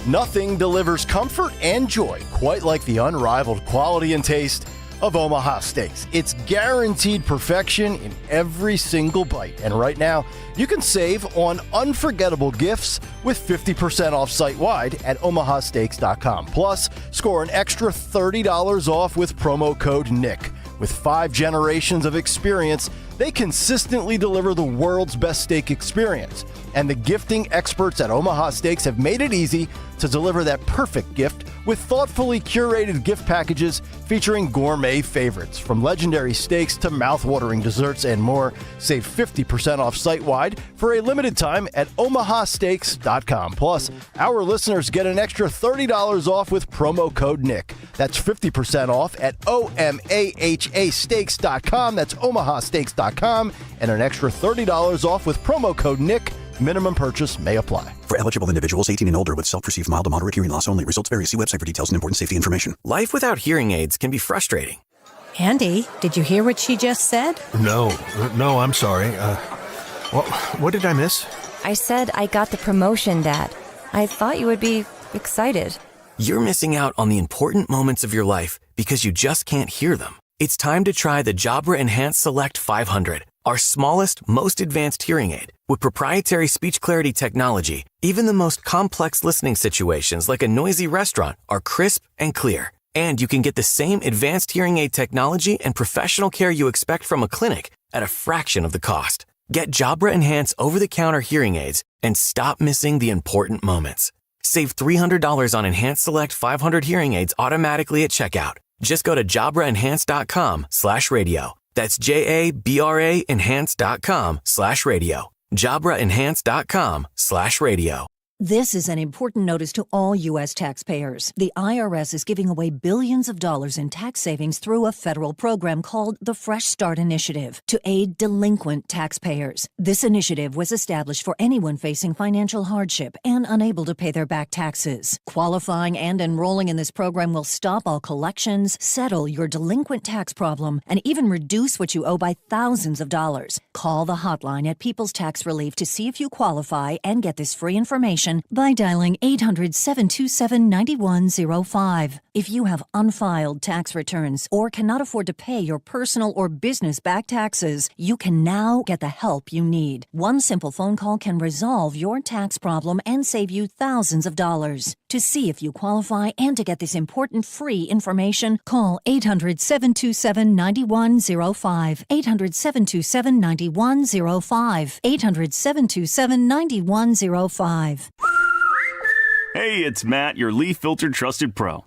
Nothing delivers comfort and joy quite like the unrivaled quality and taste of Omaha Steaks. It's guaranteed perfection in every single bite. And right now, you can save on unforgettable gifts with 50% off site-wide at omahasteaks.com. Plus, score an extra $30 off with promo code NICK. With 5 generations of experience, they consistently deliver the world's best steak experience. And the gifting experts at Omaha Steaks have made it easy to deliver that perfect gift with thoughtfully curated gift packages featuring gourmet favorites. From legendary steaks to mouth-watering desserts and more, save 50% off site-wide for a limited time at omahasteaks.com. Plus, our listeners get an extra $30 off with promo code NICK. That's 50% off at omahasteaks.com. That's omahasteaks.com. And an extra $30 off with promo code NICK. Minimum purchase may apply. For eligible individuals 18 and older with self-perceived mild to moderate hearing loss only. Results vary. See website for details and important safety information. Life without hearing aids can be frustrating. Andy, did you hear what she just said? No, I'm sorry. What did I miss? I said I got the promotion, Dad. I thought you would be excited. You're missing out on the important moments of your life because you just can't hear them. It's time to try the Jabra Enhanced Select 500, our smallest, most advanced hearing aid. With proprietary speech clarity technology, even the most complex listening situations like a noisy restaurant are crisp and clear. And you can get the same advanced hearing aid technology and professional care you expect from a clinic at a fraction of the cost. Get Jabra Enhance over-the-counter hearing aids and stop missing the important moments. Save $300 on Enhanced Select 500 hearing aids automatically at checkout. Just go to JabraEnhance.com/radio. That's JABRA Enhance.com/radio. JabraEnhance.com/radio. This is an important notice to all U.S. taxpayers. The IRS is giving away billions of dollars in tax savings through a federal program called the Fresh Start Initiative to aid delinquent taxpayers. This initiative was established for anyone facing financial hardship and unable to pay their back taxes. Qualifying and enrolling in this program will stop all collections, settle your delinquent tax problem, and even reduce what you owe by thousands of dollars. Call the hotline at People's Tax Relief to see if you qualify and get this free information by dialing 800-727-9105. If you have unfiled tax returns or cannot afford to pay your personal or business back taxes, you can now get the help you need. One simple phone call can resolve your tax problem and save you thousands of dollars. To see if you qualify and to get this important free information, call 800-727-9105. 800-727-9105. 800-727-9105. Hey, it's Matt, your leaf filter trusted pro.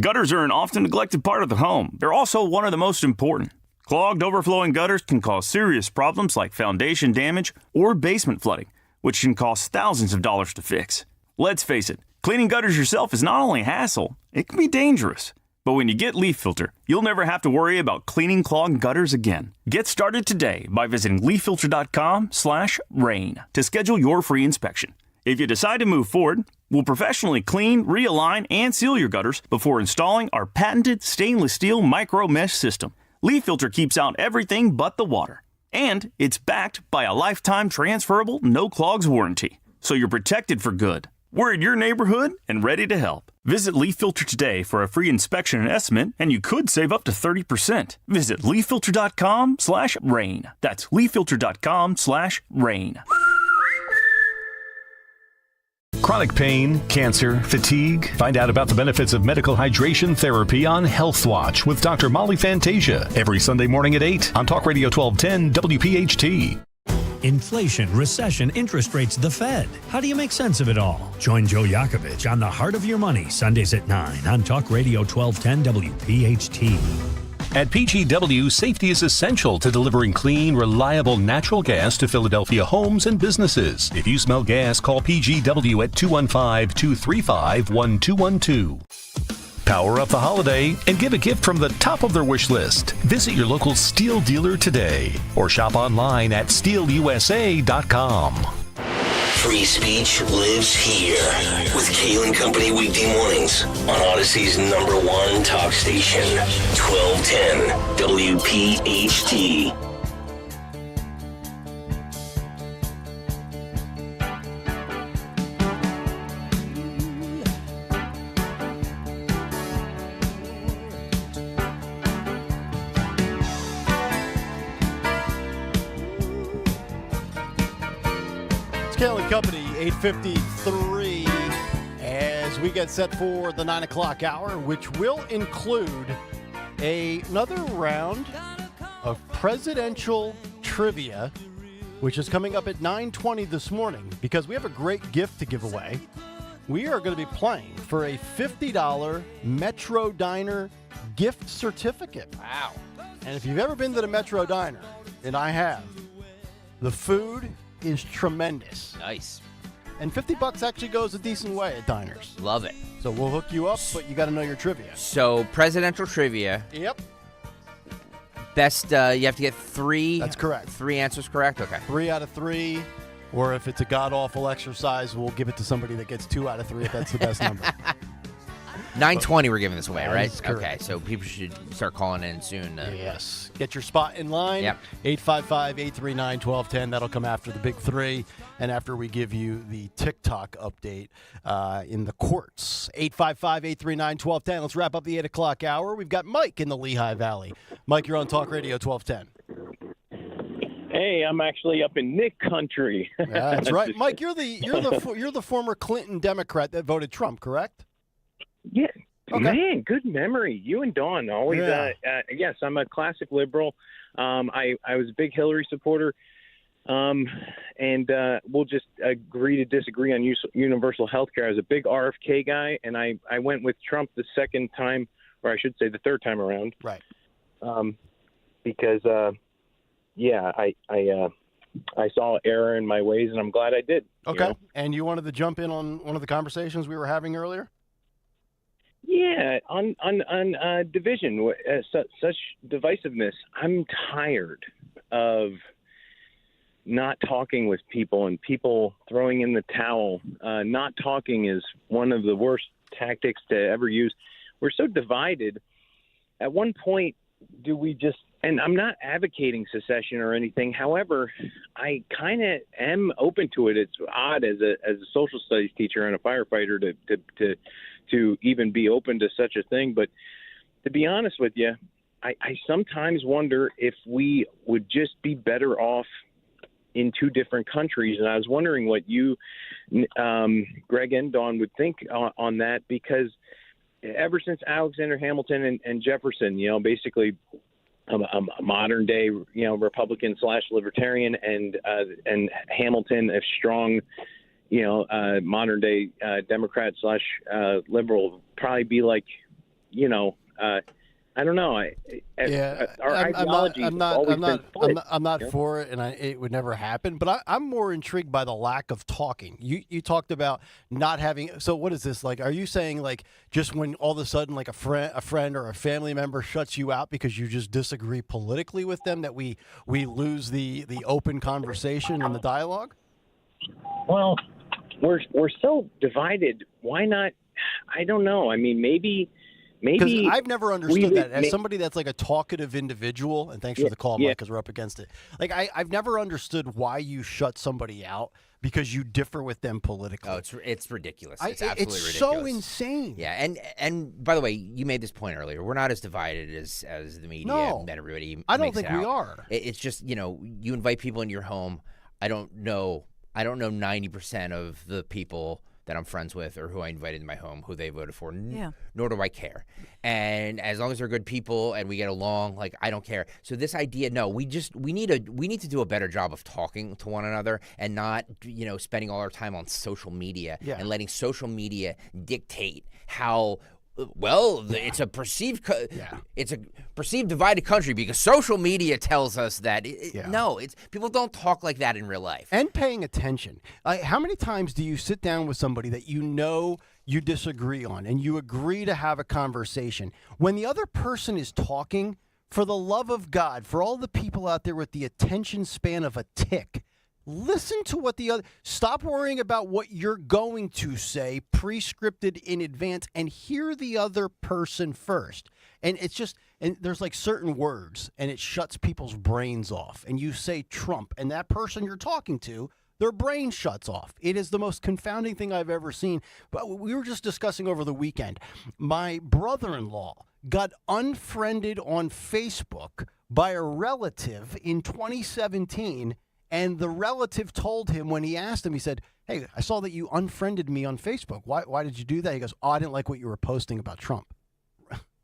Gutters are an often neglected part of the home. They're also one of the most important. Clogged, overflowing gutters can cause serious problems like foundation damage or basement flooding, which can cost thousands of dollars to fix. Let's face it, cleaning gutters yourself is not only a hassle, it can be dangerous. But when you get Leaf Filter, you'll never have to worry about cleaning clogged gutters again. Get started today by visiting leaffilter.com/rain to schedule your free inspection. If you decide to move forward, we'll professionally clean, realign, and seal your gutters before installing our patented stainless steel micro mesh system. Leaf Filter keeps out everything but the water. And it's backed by a lifetime transferable no clogs warranty. So you're protected for good. We're in your neighborhood and ready to help. Visit Leaf Filter today for a free inspection and estimate, and you could save up to 30%. Visit leaffilter.com/rain. That's leaffilter.com/rain. Chronic pain, cancer, fatigue. Find out about the benefits of medical hydration therapy on Health Watch with Dr. Molly Fantasia every Sunday morning at 8 on Talk Radio 1210 WPHT. Inflation, recession, interest rates, the Fed. How do you make sense of it all? Join Joe Yakovich on The Heart of Your Money, Sundays at 9 on Talk Radio 1210 WPHT. At PGW, safety is essential to delivering clean, reliable natural gas to Philadelphia homes and businesses. If you smell gas, call PGW at 215-235-1212. Power up the holiday and give a gift from the top of their wish list. Visit your local Steel dealer today or shop online at steelusa.com. Free speech lives here with Kayal Company weekday mornings on Odyssey's #1 talk station, 1210 WPHT. Kayal Company, 8:53, as we get set for the 9 o'clock hour, which will include another round of presidential trivia, which is coming up at 9:20 this morning, because we have a great gift to give away. We are going to be playing for a $50 Metro Diner gift certificate. Wow. And if you've ever been to the Metro Diner, and I have, the food is tremendous. Nice. And $50 actually goes a decent way at diners. Love it. So we'll hook you up, but you got to know your trivia. So presidential trivia. Yep. Best, you have to get 3. That's correct. 3 answers correct? Okay. 3 out of 3. Or if it's a god-awful exercise, we'll give it to somebody that gets 2 out of 3 if that's the best number. 9:20 we're giving this away, right? Correct. Okay, so people should start calling in soon. Yes. Get your spot in line. Yep. 855-839-1210. That'll come after the big 3 and after we give you the TikTok update in the courts. 855-839-1210. Let's wrap up the 8 o'clock hour. We've got Mike in the Lehigh Valley. Mike, you're on Talk Radio 1210. Hey, I'm actually up in Nick country. Yeah, that's right. Mike, you're the former Clinton Democrat that voted Trump, correct? Yeah. Okay. Man, good memory. You and Dawn always. Yeah. Yes, I'm a classic liberal. I was a big Hillary supporter, and we'll just agree to disagree on universal health care. I was a big RFK guy, and I went with Trump the second time, or I should say the third time around. Right. Because I saw error in my ways, and I'm glad I did. Okay. You know? And you wanted to jump in on one of the conversations we were having earlier? Yeah, on division, such divisiveness. I'm tired of not talking with people and people throwing in the towel. Not talking is one of the worst tactics to ever use. We're so divided. At one point, do we just – and I'm not advocating secession or anything. However, I kind of am open to it. It's odd as a social studies teacher and a firefighter to even be open to such a thing. But to be honest with you, I sometimes wonder if we would just be better off in two different countries. And I was wondering what you, Greg and Dawn, would think on that, because ever since Alexander Hamilton and Jefferson, basically a modern day, Republican / libertarian, and Hamilton, a strong, modern day Democrat / liberal, probably be like, I don't know. Our ideology has always been split. I'm not for it, and it would never happen. But I'm more intrigued by the lack of talking. You talked about not having. So what is this like? Are you saying like just when all of a sudden like a friend or a family member shuts you out because you just disagree politically with them, that we lose the open conversation and the dialogue? Well, we're so divided. Why not? I don't know. I mean, maybe. Because I've never understood that. As somebody that's like a talkative individual, and thanks for the call, Mike, because we're up against it. Like, I've never understood why you shut somebody out because you differ with them politically. Oh, it's ridiculous. It's absolutely ridiculous. It's so insane. Yeah, and by the way, you made this point earlier. We're not as divided as the media and everybody I don't makes think it out. we are. It's just, you invite people into your home. I don't know 90% of the people that I'm friends with or who I invited in my home, who they voted for. Nor do I care. And as long as they're good people and we get along, like, I don't care. So this idea, we need to do a better job of talking to one another and not, spending all our time on social media and letting social media dictate how Well, it's a perceived divided country because social media tells us that no, it's people don't talk like that in real life. And paying attention. How many times do you sit down with somebody that you know you disagree on and you agree to have a conversation when the other person is talking? For the love of God, for all the people out there with the attention span of a tick, listen to what the other. Stop worrying about what you're going to say, pre-scripted in advance, and hear the other person first. And it's just, and there's like certain words, and it shuts people's brains off. And you say Trump, and that person you're talking to, their brain shuts off. It is the most confounding thing I've ever seen. But we were just discussing over the weekend. My brother-in-law got unfriended on Facebook by a relative in 2017, and the relative told him when he asked him, he said, "Hey, I saw that you unfriended me on Facebook. Why did you do that?" He goes, "Oh, I didn't like what you were posting about Trump."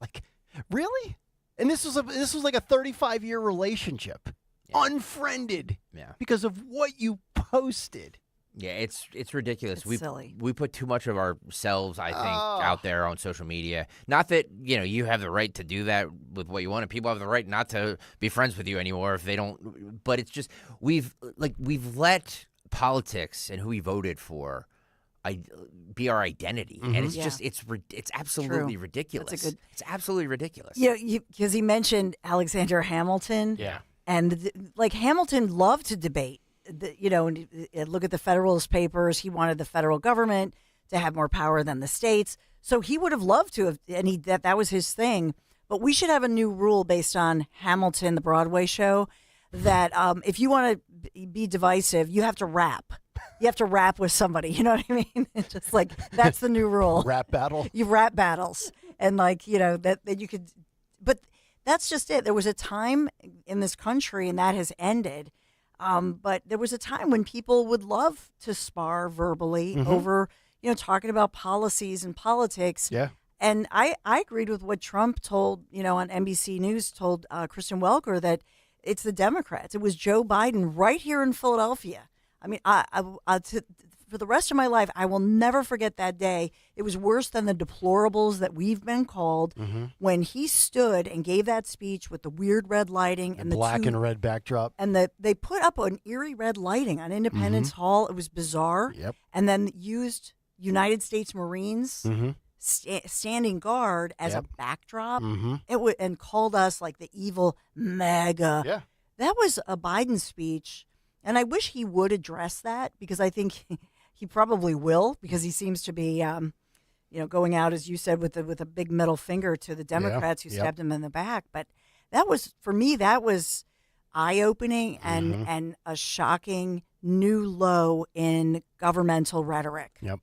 Like, really? And this was like a 35-year relationship. Yeah. Unfriended. Yeah. Because of what you posted. Yeah, it's ridiculous. It's silly. We put too much of ourselves, I think, out there on social media. Not that, you have the right to do that with what you want, and people have the right not to be friends with you anymore if they don't. But it's just we've let politics and who we voted for be our identity, and it's just it's absolutely ridiculous. It's absolutely ridiculous. Yeah, because he mentioned Alexander Hamilton. Yeah, and Hamilton loved to debate. And look at the Federalist Papers. He wanted the federal government to have more power than the states. So he would have loved to have, and that was his thing. But we should have a new rule based on Hamilton, the Broadway show, that if you want to be divisive, you have to rap. You have to rap with somebody. You know what I mean? It's just like, that's the new rule. Rap battle? You rap battles. And that you could, but that's just it. There was a time in this country, and that has ended. But there was a time when people would love to spar verbally over, talking about policies and politics. Yeah. And I agreed with what Trump told, on NBC News, told Kristen Welker, that it's the Democrats. It was Joe Biden right here in Philadelphia. I mean, for the rest of my life, I will never forget that day. It was worse than the deplorables that we've been called when he stood and gave that speech with the weird red lighting and the black and red backdrop. And they put up an eerie red lighting on Independence Hall. It was bizarre. Yep. And then used United States Marines standing guard as a backdrop. And called us like the evil MAGA. Yeah. That was a Biden speech. And I wish he would address that, because I think he probably will, because he seems to be, going out, as you said, with a big middle finger to the Democrats who stabbed him in the back. But that was eye-opening and a shocking new low in governmental rhetoric. Yep.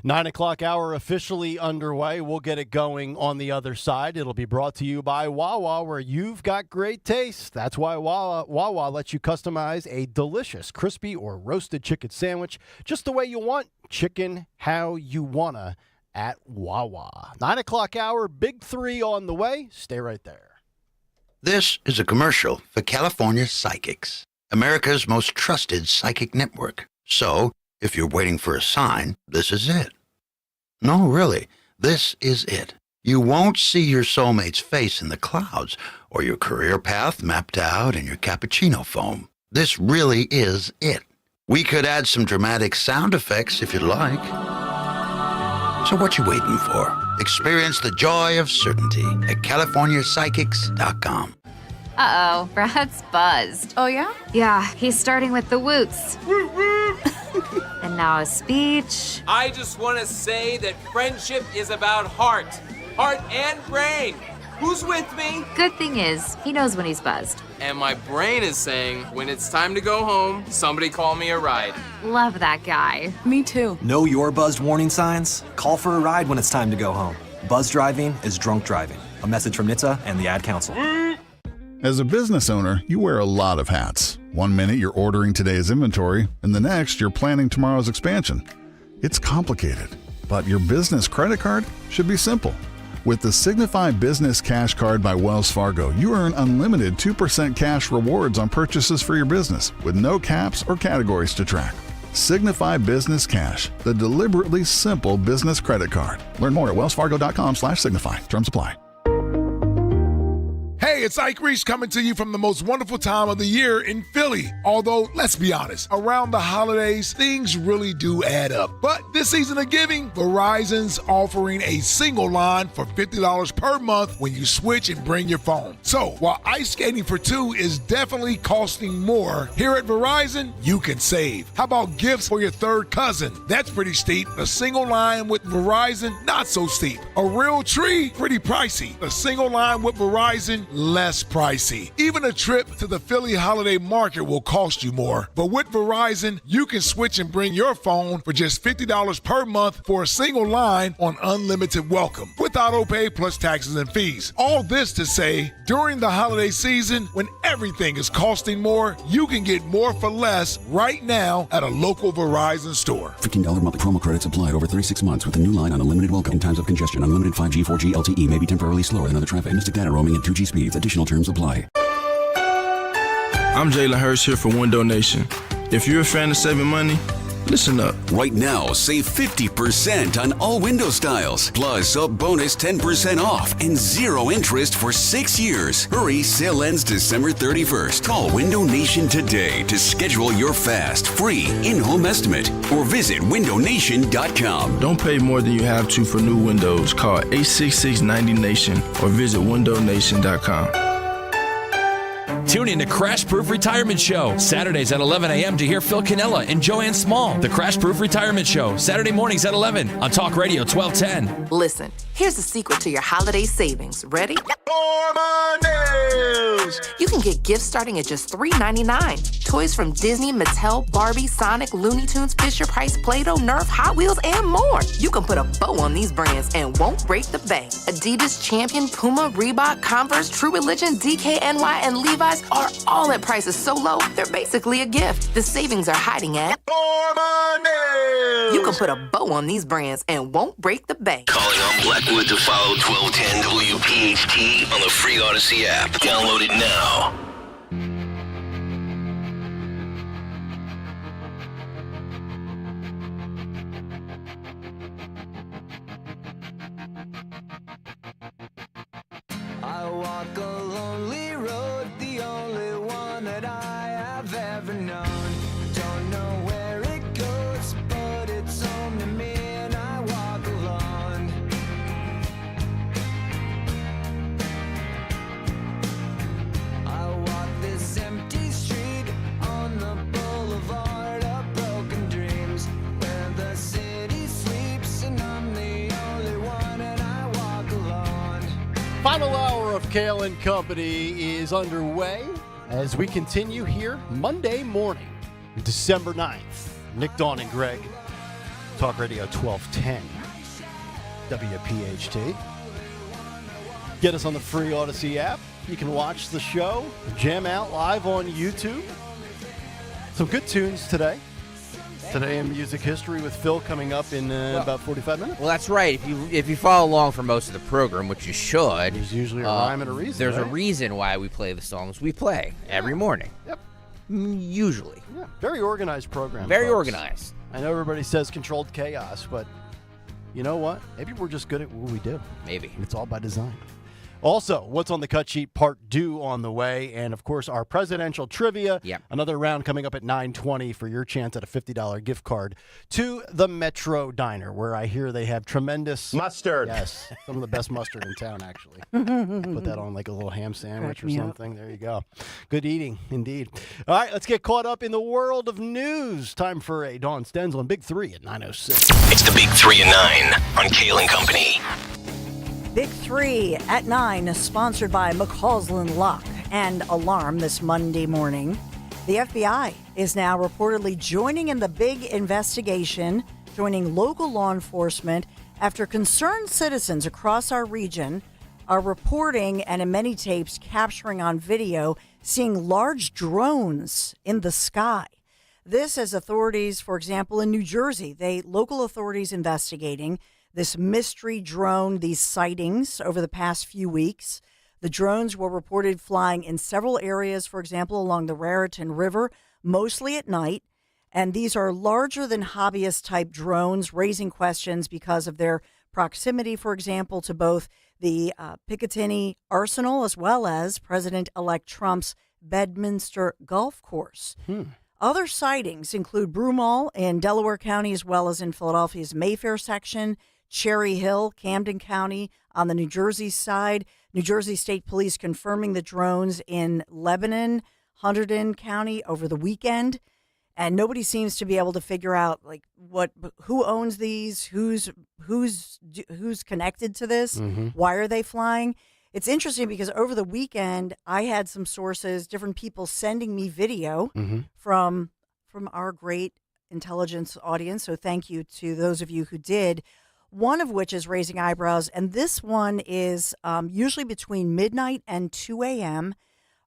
9 o'clock hour officially underway. We'll get it going on the other side. It'll be brought to you by Wawa, where you've got great taste. That's why Wawa lets you customize a delicious crispy or roasted chicken sandwich just the way you want. Chicken how you wanna at Wawa. 9 o'clock hour, Big 3 on the way. Stay right there. This is a commercial for California Psychics, America's most trusted psychic network. So, if you're waiting for a sign, this is it. No, really, this is it. You won't see your soulmate's face in the clouds or your career path mapped out in your cappuccino foam. This really is it. We could add some dramatic sound effects if you'd like. So what you waiting for? Experience the joy of certainty at CaliforniaPsychics.com. Uh-oh, Brad's buzzed. Oh, yeah? Yeah, he's starting with the woots. And now a speech. I just want to say that friendship is about heart and brain. Who's with me? Good thing is, he knows when he's buzzed. And my brain is saying, when it's time to go home, somebody call me a ride. Love that guy. Me too. Know your buzzed warning signs? Call for a ride when it's time to go home. Buzz driving is drunk driving. A message from NHTSA and the Ad Council. As a business owner, you wear a lot of hats. One minute you're ordering today's inventory, and the next you're planning tomorrow's expansion. It's complicated, but your business credit card should be simple. With the Signify Business Cash Card by Wells Fargo, you earn unlimited 2% cash rewards on purchases for your business, with no caps or categories to track. Signify Business Cash, the deliberately simple business credit card. Learn more at wellsfargo.com/signify. Terms apply. Hey, it's Ike Reese coming to you from the most wonderful time of the year in Philly. Although, let's be honest, around the holidays, things really do add up. But this season of giving, Verizon's offering a single line for $50 per month when you switch and bring your phone. So, while ice skating for two is definitely costing more, here at Verizon, you can save. How about gifts for your third cousin? That's pretty steep. A single line with Verizon, not so steep. A real tree, pretty pricey. A single line with Verizon, less pricey. Even a trip to the Philly holiday market will cost you more. But with Verizon, you can switch and bring your phone for just $50 per month for a single line on unlimited welcome with auto pay plus taxes and fees. All this to say, during the holiday season, when everything is costing more, you can get more for less right now at a local Verizon store. $15 monthly promo credits applied over 36 months with a new line on unlimited welcome. In times of congestion, unlimited 5G, 4G, LTE may be temporarily slower than other traffic. Mystic data roaming at 2G speeds. Additional terms apply. I'm Jalen Hurst here for Window Nation. If you're a fan of saving money, listen up. Right now, save 50% on all window styles. Plus, a bonus 10% off and 0 interest for 6 years. Hurry, sale ends December 31st. Call Window Nation today to schedule your fast, free, in-home estimate or visit windownation.com. Don't pay more than you have to for new windows. Call 866-90-NATION or visit windownation.com. Tune in to Crash Proof Retirement Show, Saturdays at 11 a.m. to hear Phil Cannella and Joanne Small. The Crash Proof Retirement Show, Saturday mornings at 11 on Talk Radio 1210. Listen, here's the secret to your holiday savings. Ready? You can get gifts starting at just $3.99. Toys from Disney, Mattel, Barbie, Sonic, Looney Tunes, Fisher-Price, Play-Doh, Nerf, Hot Wheels, and more. You can put a bow on these brands and won't break the bank. Adidas, Champion, Puma, Reebok, Converse, True Religion, DKNY, and Levi's are all at prices so low, they're basically a gift. The savings are hiding at You can put a bow on these brands and won't break the bank. Calling on Blackwood to follow 1210 WPHT on the free Odyssey app. Download it now. I walk a lonely road, the only one that I have ever known. Don't know where it goes, but it's home to me and I walk alone. I walk this empty street on the boulevard of broken dreams, where the city sleeps and I'm the only one and I walk alone. Final hour of Kayal and Company is underway as we continue here Monday morning, December 9th. Nick, Dawn, and Greg, Talk Radio 1210, WPHT. Get us on the free Odyssey app. You can watch the show, jam out live on YouTube. Some good tunes today. Today in music history with Phil coming up in about 45 minutes. Well, that's right. If you follow along for most of the program, which you should, there's usually a rhyme and a reason. There's right? a reason why we play the songs we play every morning. Yep. Usually. Yeah. Very organized program. Very folks. organized. I know everybody says controlled chaos, but you know what? Maybe we're just good at what we do. Maybe. It's all by design. Also, What's on the Cut Sheet Part 2 on the way, and, of course, our presidential trivia. Yep. Another round coming up at 9:20 for your chance at a $50 gift card to the Metro Diner, where I hear they have tremendous mustard. Yes, some of the best mustard in town, actually. Put that on like a little ham sandwich or something. There you go. Good eating, indeed. All right, let's get caught up in the world of news. Time for a Dawn Stenzel and Big 3 at 9:06. It's the Big 3 at 9 on Kayal and Company. Big 3 at 9 is sponsored by McCausland Lock and Alarm this Monday morning. The FBI is now reportedly joining in the big investigation, joining local law enforcement after concerned citizens across our region are reporting and in many tapes capturing on video seeing large drones in the sky. This as authorities, for example, in New Jersey, local authorities investigating this mystery drone, these sightings over the past few weeks. The drones were reported flying in several areas, for example, along the Raritan River, mostly at night. And these are larger than hobbyist type drones, raising questions because of their proximity, for example, to both the Picatinny Arsenal as well as President-elect Trump's Bedminster Golf Course. Other sightings include Broomall in Delaware County as well as in Philadelphia's Mayfair section, Cherry Hill, Camden County on the New Jersey side, New Jersey State Police confirming the drones in Lebanon, Hunterdon County over the weekend. And nobody seems to be able to figure out who owns these, who's connected to this, why are they flying? It's interesting because over the weekend I had some sources, different people sending me video from our great intelligence audience. So thank you to those of you who did. One of which is raising eyebrows, and this one is usually between midnight and 2 a.m.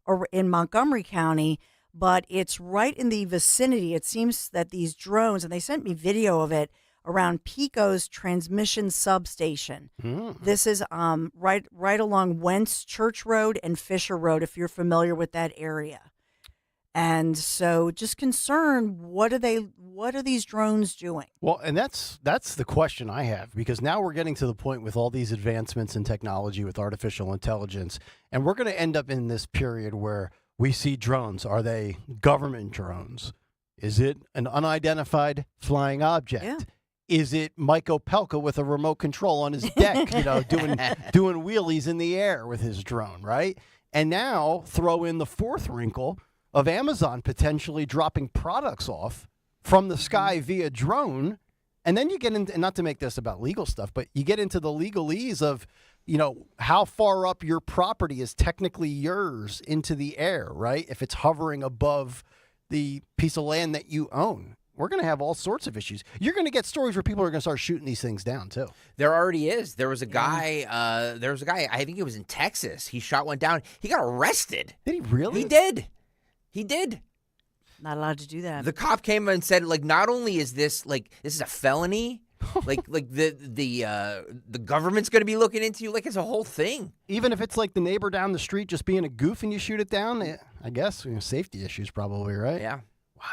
or in Montgomery County. But it's right in the vicinity. It seems that these drones, and they sent me video of it, around Pico's transmission substation. This is right along Wentz Church Road and Fisher Road, if you're familiar with that area. And so just concerned, what are these drones doing? Well, and that's the question I have, because now we're getting to the point with all these advancements in technology with artificial intelligence, and we're going to end up in this period where we see drones. Are they government drones? Is it an unidentified flying object? Yeah. Is it Mike Opelka with a remote control on his deck, doing wheelies in the air with his drone, right? And now throw in the fourth wrinkle of Amazon potentially dropping products off from the sky via drone. And then you get into, and not to make this about legal stuff, but you get into the legalese of, how far up your property is technically yours into the air, right? If it's hovering above the piece of land that you own. We're going to have all sorts of issues. You're going to get stories where people are going to start shooting these things down, too. There already is. There was a guy, I think it was in Texas. He shot one down. He got arrested. Did he really? He did. Not allowed to do that. The cop came and said, not only is this, this is a felony, the government's going to be looking into you, it's a whole thing. Even if it's like the neighbor down the street just being a goof and you shoot it down, I guess safety issues probably, right? Yeah.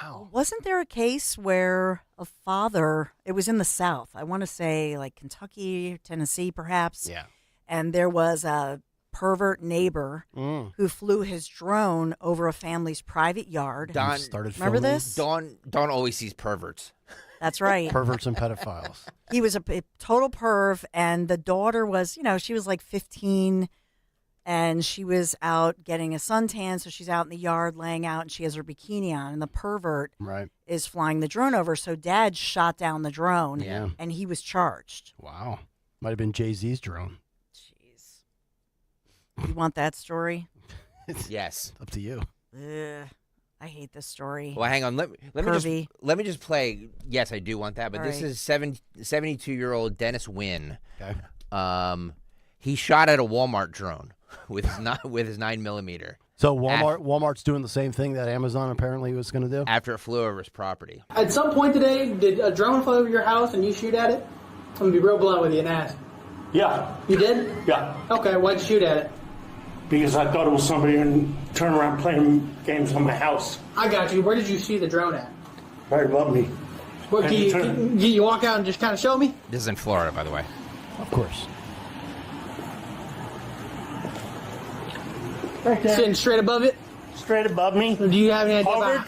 Wow. Wasn't there a case where a father, it was in the South, I want to say Kentucky, Tennessee perhaps. Yeah. And there was a pervert neighbor who flew his drone over a family's private yard. Don, remember this? Don always sees perverts. That's right. Perverts and pedophiles. He was a total perv, and the daughter was, she was 15, and she was out getting a suntan, so she's out in the yard laying out, and she has her bikini on, and the pervert is flying the drone over. So Dad shot down the drone, and he was charged. Wow. Might have been Jay-Z's drone. Jeez. You want that story? Yes. Up to you. I hate this story. Well, hang on. Let me just play. Yes, I do want that. But this is 72-year-old Dennis Wynn. Okay. He shot at a Walmart drone with his 9mm. So Walmart's doing the same thing that Amazon apparently was going to do? After it flew over his property. At some point today, did a drone fly over your house and you shoot at it? I'm going to be real blunt with you and ask. Yeah. You did? Yeah. Okay, why'd you shoot at it? Because I thought it was somebody and turned around playing games on my house. I got you. Where did you see the drone at? Right above me. What, can you walk out and just kind of show me? This is in Florida, by the way. Of course. Right there. Sitting straight above it? Straight above me. Do you have any idea?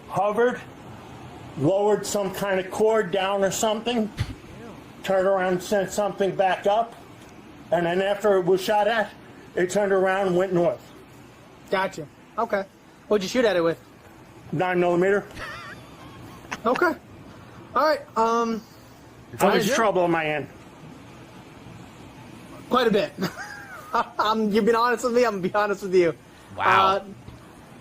Hovered, lowered some kind of cord down or something, turned around and sent something back up, and then after it was shot at, it turned around and went north. Gotcha. Okay. What'd you shoot at it with? 9mm. Okay. All right. How much trouble am I in? Quite a bit. You've been honest with me. I'm gonna be honest with you. Wow.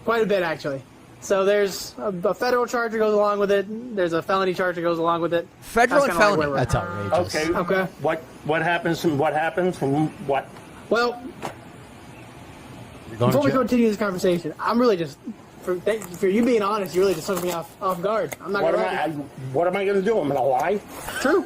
Quite a bit, actually. So there's a federal charge that goes along with it. There's a felony charge that goes along with it. Federal and felony. That's outrageous. Okay. Okay. What happens and what happens and what? Well, before we continue this conversation, I'm really just for you being honest. You really just took me off guard. I'm not gonna. What am I going to do? I'm going to lie. True.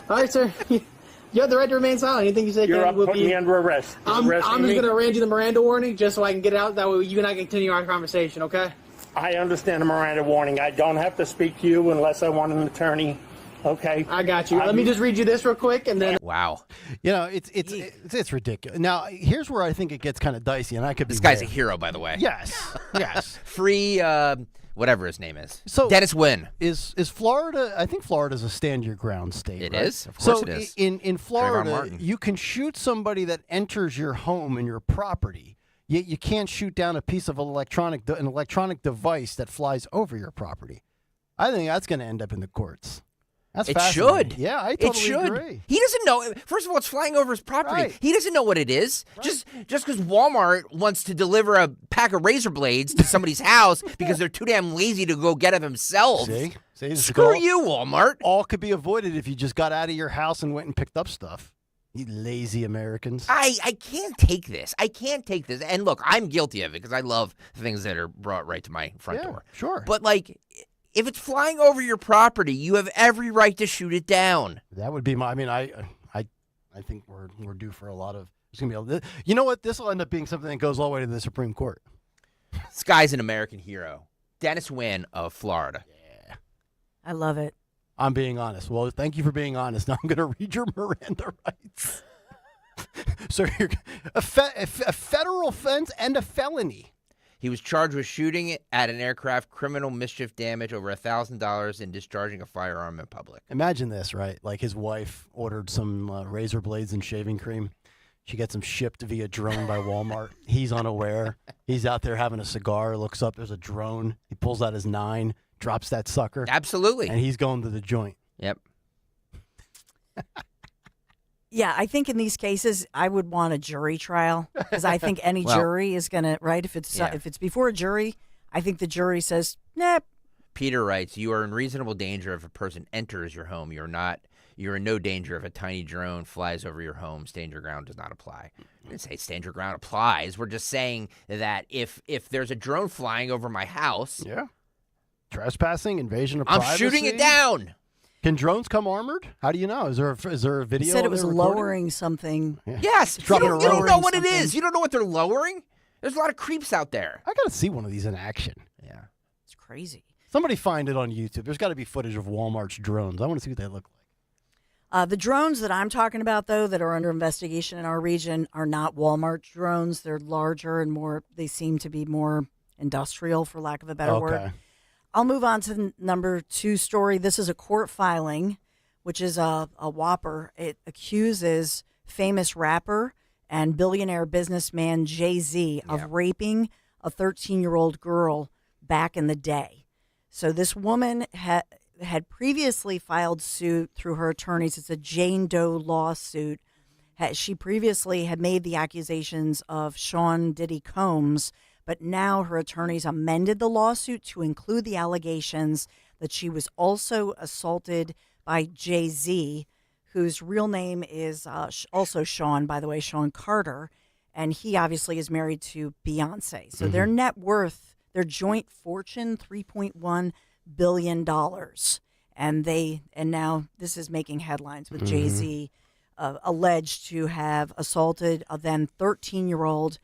All right, sir. You have the right to remain silent. Anything you say You're up putting me under arrest. I'm just going to arrange you the Miranda warning just so I can get it out. That way you and I can continue our conversation, okay? I understand the Miranda warning. I don't have to speak to you unless I want an attorney. Okay. I got you. Let me just read you this real quick, and then. Wow. You know, it's ridiculous. Now, here's where I think it gets kind of dicey, and I could be. This guy's a wrong. hero, by the way. Yes. Yes. Free, whatever his name is. So Dennis Wynn. Is Florida? I think Florida's a stand your ground state. It right? is. Of course it is. In Florida, Martin. you can shoot somebody that enters your home and your property. Yet you can't shoot down a piece of an electronic device that flies over your property. I think that's going to end up in the courts. That's It fascinating. should. Yeah, I It totally should. agree. He doesn't know. First of all, it's flying over his property. Right. He doesn't know what it is. Just because Walmart wants to deliver a pack of razor blades to somebody's house because they're too damn lazy to go get them themselves. See, Screw you, Walmart. All could be avoided if you just got out of your house and went and picked up stuff. You lazy Americans. I can't take this. I can't take this. And look, I'm guilty of it because I love things that are brought right to my front door. Sure. But like, if it's flying over your property, you have every right to shoot it down. That would be my. I mean, I think we're due for a lot of. It's gonna be. You know what? This will end up being something that goes all the way to the Supreme Court. This guy's an American hero. Dennis Wynn of Florida. Yeah. I love it. I'm being honest. Well, thank you for being honest. Now I'm going to read your Miranda rights. So you're a federal offense and a felony. He was charged with shooting at an aircraft, criminal mischief damage, over $1,000, and discharging a firearm in public. Imagine this, right? Like his wife ordered some razor blades and shaving cream. She gets them shipped via drone by Walmart. He's unaware. He's out there having a cigar, looks up, there's a drone. He pulls out his 9, drops that sucker. Absolutely. And he's going to the joint. Yep. Yeah, I think in these cases, I would want a jury trial because I think any jury is going to, right? If it's before a jury, I think the jury says, nah. Peter writes, you are in reasonable danger if a person enters your home. You're in no danger if a tiny drone flies over your home. Stand your ground does not apply. I didn't say stand your ground applies. We're just saying that if there's a drone flying over my house. Yeah. Trespassing, invasion of I'm privacy. shooting it down. Can drones come armored? How do you know? Is there a video? He said it was of it recorded? lowering something. Yeah. Yes. You don't know what something. it is. You don't know what they're lowering. There's a lot of creeps out there. I got to see one of these in action. Yeah. It's crazy. Somebody find it on YouTube. There's got to be footage of Walmart's drones. I want to see what they look like. The drones that I'm talking about, though, that are under investigation in our region are not Walmart drones. They're larger and they seem to be more industrial, for lack of a better word. I'll move on to number 2 story. This is a court filing, which is a whopper. It accuses famous rapper and billionaire businessman Jay-Z of raping a 13-year-old girl back in the day. So this woman had previously filed suit through her attorneys. It's a Jane Doe lawsuit. She previously had made the accusations of Sean Diddy Combs, but now her attorneys amended the lawsuit to include the allegations that she was also assaulted by Jay-Z, whose real name is also Sean, by the way, Sean Carter, and he obviously is married to Beyonce. So their net worth, their joint fortune, $3.1 billion. And now this is making headlines with Jay-Z alleged to have assaulted a then 13-year-old.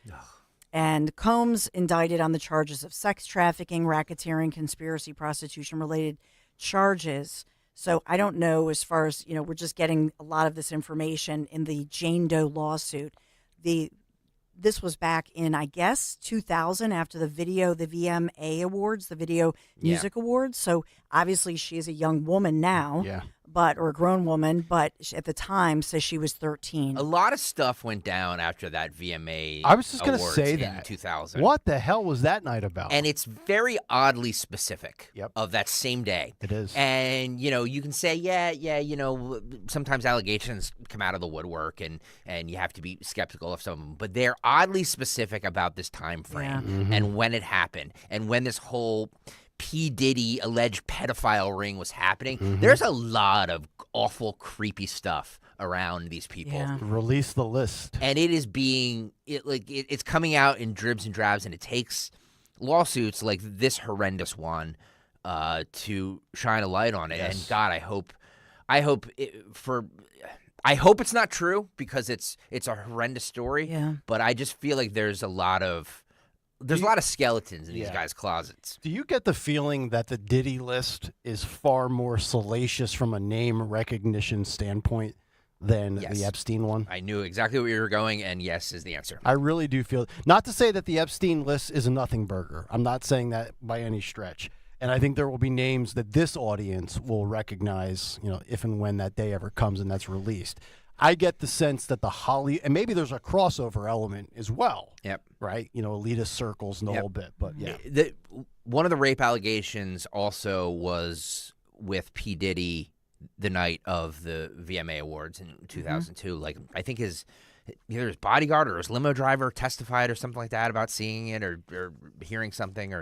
And Combs indicted on the charges of sex trafficking, racketeering, conspiracy, prostitution-related charges. So I don't know, as far as, we're just getting a lot of this information in the Jane Doe lawsuit. This was back in, I guess, 2000 after the VMA Awards, the Video Music Awards. So obviously she is a young woman now. Yeah. Or a grown woman, but at the time says she was 13. A lot of stuff went down after that VMA. I was just going to Awards say in that. 2000. What the hell was that night about? And it's very oddly specific Yep. of that same day. It is. And, you can say, sometimes allegations come out of the woodwork and you have to be skeptical of some of them. But they're oddly specific about this time frame and when it happened and when this whole P. Diddy alleged pedophile ring was happening. There's a lot of awful, creepy stuff around these people. Yeah. Release the list. And it is it's coming out in dribs and drabs, and it takes lawsuits like this horrendous one to shine a light on it. Yes. And God, I hope it's not true because it's a horrendous story. Yeah. But I just feel like there's a lot of There's a lot of skeletons in these guys' closets. Do you get the feeling that the Diddy list is far more salacious from a name recognition standpoint than the Epstein one? I knew exactly where you were going, and yes is the answer. I really do feel, not to say that the Epstein list is a nothing burger. I'm not saying that by any stretch. And I think there will be names that this audience will recognize, if and when that day ever comes and that's released. I get the sense that and maybe there's a crossover element as well. Yep. Right? Elitist circles and the whole bit. But yeah. One of the rape allegations also was with P. Diddy the night of the VMA Awards in 2002. Like, I think either his bodyguard or his limo driver testified or something like that about seeing it or hearing something.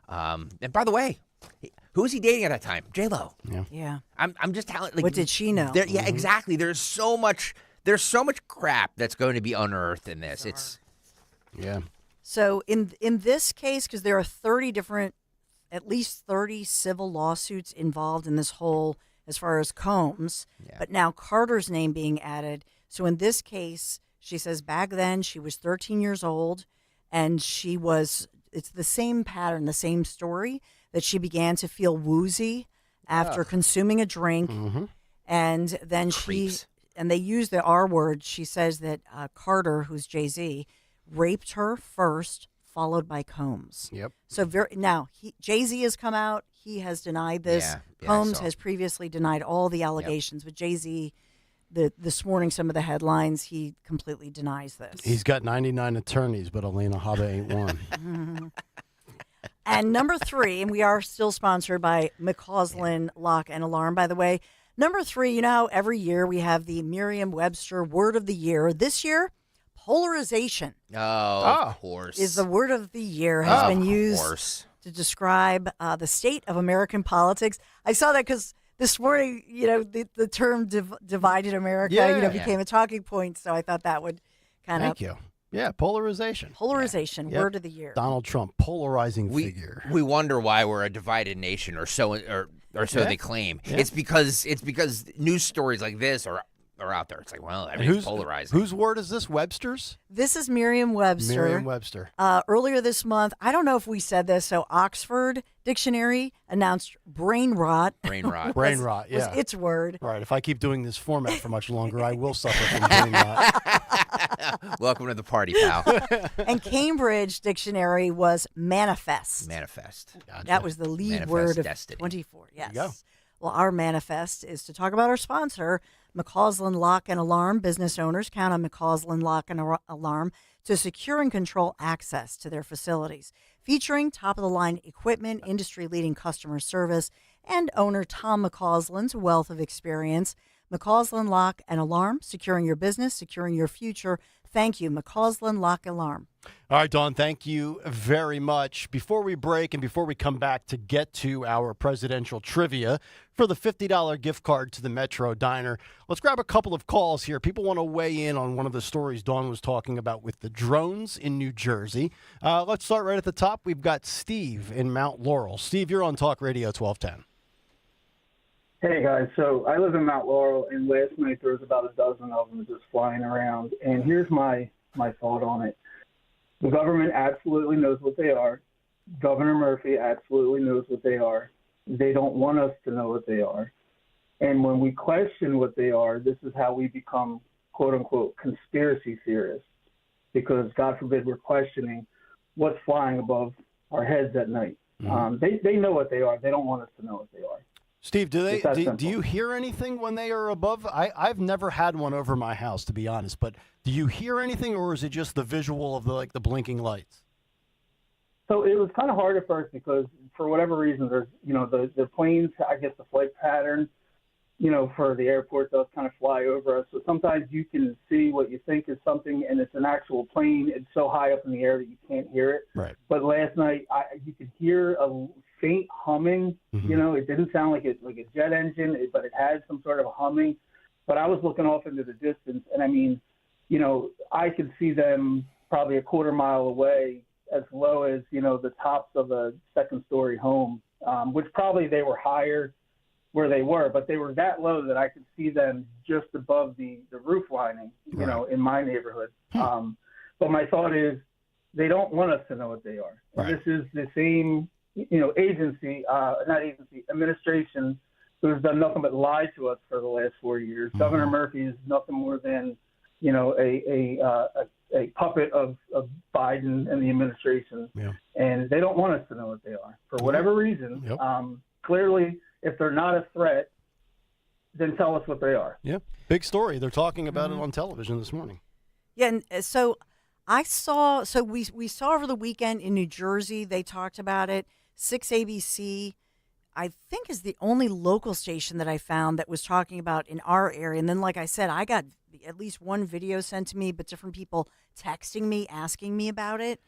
And by the way, who was he dating at that time? J-Lo. Yeah. I'm just telling. What did she know? Yeah, exactly. There's so much crap that's going to be unearthed in this. So in this case, because there are at least 30 civil lawsuits involved in this whole, as far as Combs, but now Carter's name being added. So in this case, she says back then she was 13 years old, and it's the same pattern, the same story, that she began to feel woozy after consuming a drink, and then they use the R word. She says that Carter, who's Jay-Z, raped her first, followed by Combs. Yep. So now Jay-Z has come out. He has denied this. Combs has previously denied all the allegations, but Jay-Z, this morning, some of the headlines, he completely denies this. He's got 99 attorneys, but Elena Haba ain't one. And number 3, and we are still sponsored by McCausland Lock and Alarm, by the way. Number 3, how every year we have the Merriam-Webster Word of the Year. This year, polarization. Of course. Is the word of the year, has been used to describe the state of American politics. I saw that because this morning, the term divided America, became a talking point. So I thought that would kind of. Thank you. Yeah, polarization. Polarization, word of the year. Donald Trump, polarizing figure. We wonder why we're a divided nation, or so they claim. Yeah. It's because news stories like this are out there. It's like, well, everything's polarizing. Whose word is this? Webster's? This is Merriam-Webster. Merriam-Webster. Earlier this month, I don't know if we said this, so Oxford Dictionary announced brain rot. Brain rot. Brain rot, yeah. Was its word. Right. If I keep doing this format for much longer, I will suffer from brain rot. Welcome to the party, pal. And Cambridge Dictionary was manifest. Manifest. Gotcha. That was the lead word of destiny. 24. Yes. There you go. Well, our manifest is to talk about our sponsor, McCausland Lock and Alarm. Business owners count on McCausland Lock and Alarm to secure and control access to their facilities. Featuring top-of-the-line equipment, industry-leading customer service, and owner Tom McCausland's wealth of experience, McCausland Lock and Alarm, securing your business, securing your future. Thank you, McCausland Lock Alarm. All right, Dawn, thank you very much. Before we break and before we come back to get to our presidential trivia for the $50 gift card to the Metro Diner, let's grab a couple of calls here. People want to weigh in on one of the stories Dawn was talking about with the drones in New Jersey. Let's start right at the top. We've got Steve in Mount Laurel. Steve, you're on Talk Radio 1210. Hey, guys. So I live in Mount Laurel, and last night there was about a dozen of them just flying around. And here's my thought on it. The government absolutely knows what they are. Governor Murphy absolutely knows what they are. They don't want us to know what they are. And when we question what they are, this is how we become, quote-unquote, conspiracy theorists. Because, God forbid, we're questioning what's flying above our heads at night. They know what they are. They don't want us to know what they are. Steve, do you hear anything when they are above? I've never had one over my house, to be honest, but do you hear anything, or is it just the visual of the blinking lights? So it was kind of hard at first because for whatever reason, there's, the planes, I guess the flight pattern, for the airport does kind of fly over us. So sometimes you can see what you think is something and it's an actual plane. It's so high up in the air that you can't hear it. Right. But last night you could hear a faint humming. It didn't sound like a jet engine, but it had some sort of a humming. But I was looking off into the distance, and I could see them probably a quarter mile away, as low as the tops of a second-story home, which probably they were higher where they were, but they were that low that I could see them just above the roof lining, in my neighborhood. But my thought is, they don't want us to know what they are. Right. This is the same, administration who's done nothing but lie to us for the last 4 years. Mm-hmm. Governor Murphy is nothing more than, a puppet of Biden and the administration. Yeah. And they don't want us to know what they are for whatever reason. Yep. Clearly, if they're not a threat, then tell us what they are. Yeah, big story. They're talking about it on television this morning. Yeah, and so we saw over the weekend in New Jersey, they talked about it. 6 ABC, I think, is the only local station that I found that was talking about in our area. And then, like I said, I got at least one video sent to me, but different people texting me, asking me about it.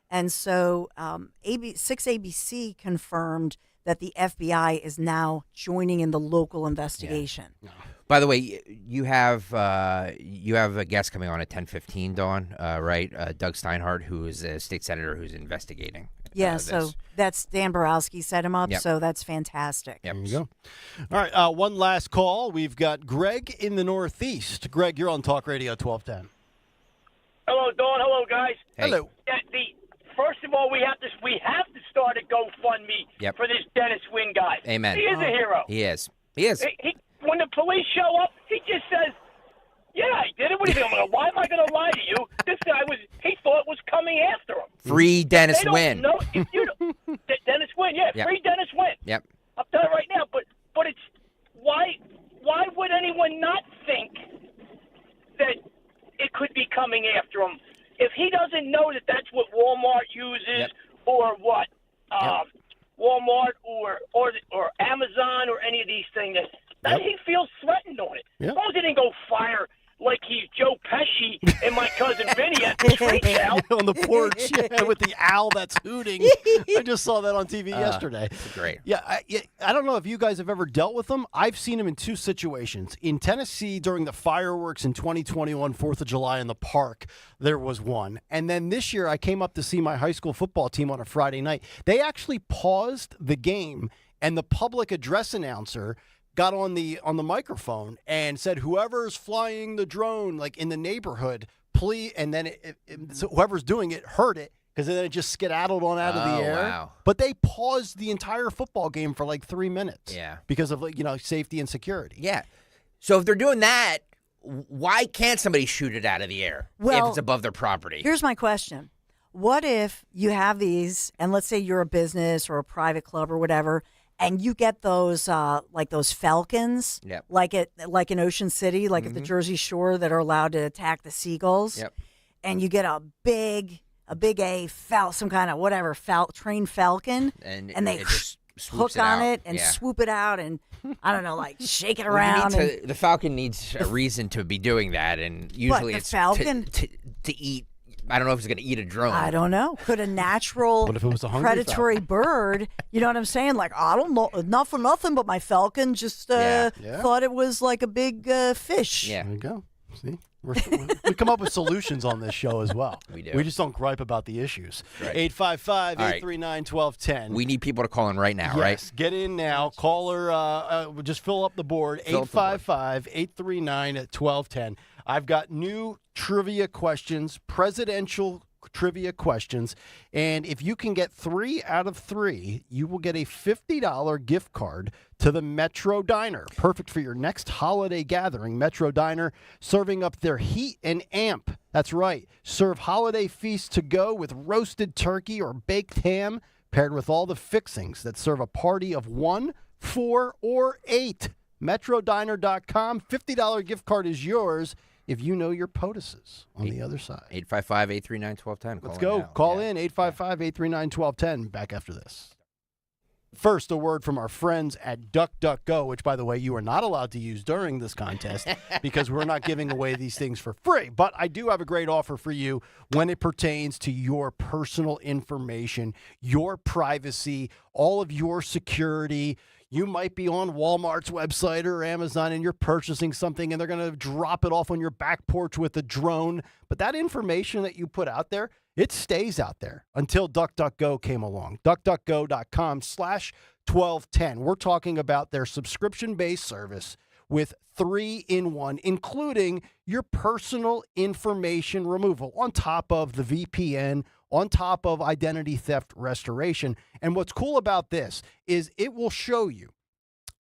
And so 6 ABC confirmed that the FBI is now joining in the local investigation. Yeah. By the way, you have a guest coming on at 10:15, Dawn, right? Doug Steinhardt, who is a state senator who's investigating. Yeah, so that's Dan Borowski set him up, Yep. so that's fantastic. There you go. All right, one last call. We've got Greg in the Northeast. Greg, you're on Talk Radio 1210. Hello, Dawn. Hello, guys. Hey. Hello. Yeah, first of all, we have to start a GoFundMe Yep. for this Dennis Wynn guy. Amen. He is a hero. He is. He is. When the police show up, he just says, "Yeah, I did it." What do you think? Why am I going to lie to you? This guy he thought it was coming after him. Free Dennis They don't Wynn. know if you Dennis Wynn, yeah, Yep. free Dennis Wynn. Yep. I'll tell you right now, but it's why would anyone not think that it could be coming after him if he doesn't know that that's what Walmart uses or what Walmart or Amazon or any of these things that he feels threatened on it. Yep. As long as he didn't go fire like he's Joe Pesci and my cousin Vinny at the street shout. On the porch with the owl that's hooting. I just saw that on TV yesterday. Great. Yeah, I don't know if you guys have ever dealt with them. I've seen them in two situations. In Tennessee during the fireworks in 2021, 4th of July in the park, there was one. And then this year I came up to see my high school football team on a Friday night. They actually paused the game, and the public address announcer got on the microphone and said, whoever's flying the drone, like in the neighborhood, please, and then so whoever's doing it heard it, because then it just skedaddled on out of the air. Wow. But they paused the entire football game for like 3 minutes. Yeah. Because of safety and security. Yeah. So if they're doing that, why can't somebody shoot it out of the air if it's above their property? Here's my question. What if you have these, and let's say you're a business or a private club or whatever, and you get those like those falcons, like in Ocean City, like at the Jersey Shore, that are allowed to attack the seagulls. Yep. And you get a big some kind of trained falcon, and they just hook on it and swoop it out, and I don't know, like shake it around. The falcon needs a reason to be doing that, and usually the it's falcon? to eat. I don't know if it's going to eat a drone. I don't know. Could a natural What if it was a hungry predatory bird, you know what I'm saying? Like, I don't know, not for nothing, but my falcon just thought it was like a big fish. Yeah. There you go. See? We come up with solutions on this show as well. We do. We just don't gripe about the issues. Right. 855-839-1210. We need people to call in right now, Yes, right? get in now. Caller, just fill up the board. 855-839-1210. I've got new trivia questions, presidential trivia questions, and if you can get 3 out of 3, you will get a $50 gift card to the Metro Diner. Perfect for your next holiday gathering. Metro Diner, serving up their heat and amp. That's right. Serve holiday feasts to go with roasted turkey or baked ham, paired with all the fixings that serve a party of 1, 4, or 8. MetroDiner.com. $50 gift card is yours if you know your POTUSes on the other side. 855-839-1210. Let's go. Call in 855-839-1210. Back after this. First, a word from our friends at DuckDuckGo, which, by the way, you are not allowed to use during this contest because we're not giving away these things for free. But I do have a great offer for you when it pertains to your personal information, your privacy, all of your security. You might be on Walmart's website or Amazon and you're purchasing something and they're going to drop it off on your back porch with a drone. But that information that you put out there, it stays out there until DuckDuckGo came along. DuckDuckGo.com/1210. We're talking about their subscription-based service with 3-in-1, including your personal information removal on top of the VPN, on top of identity theft restoration. And what's cool about this is it will show you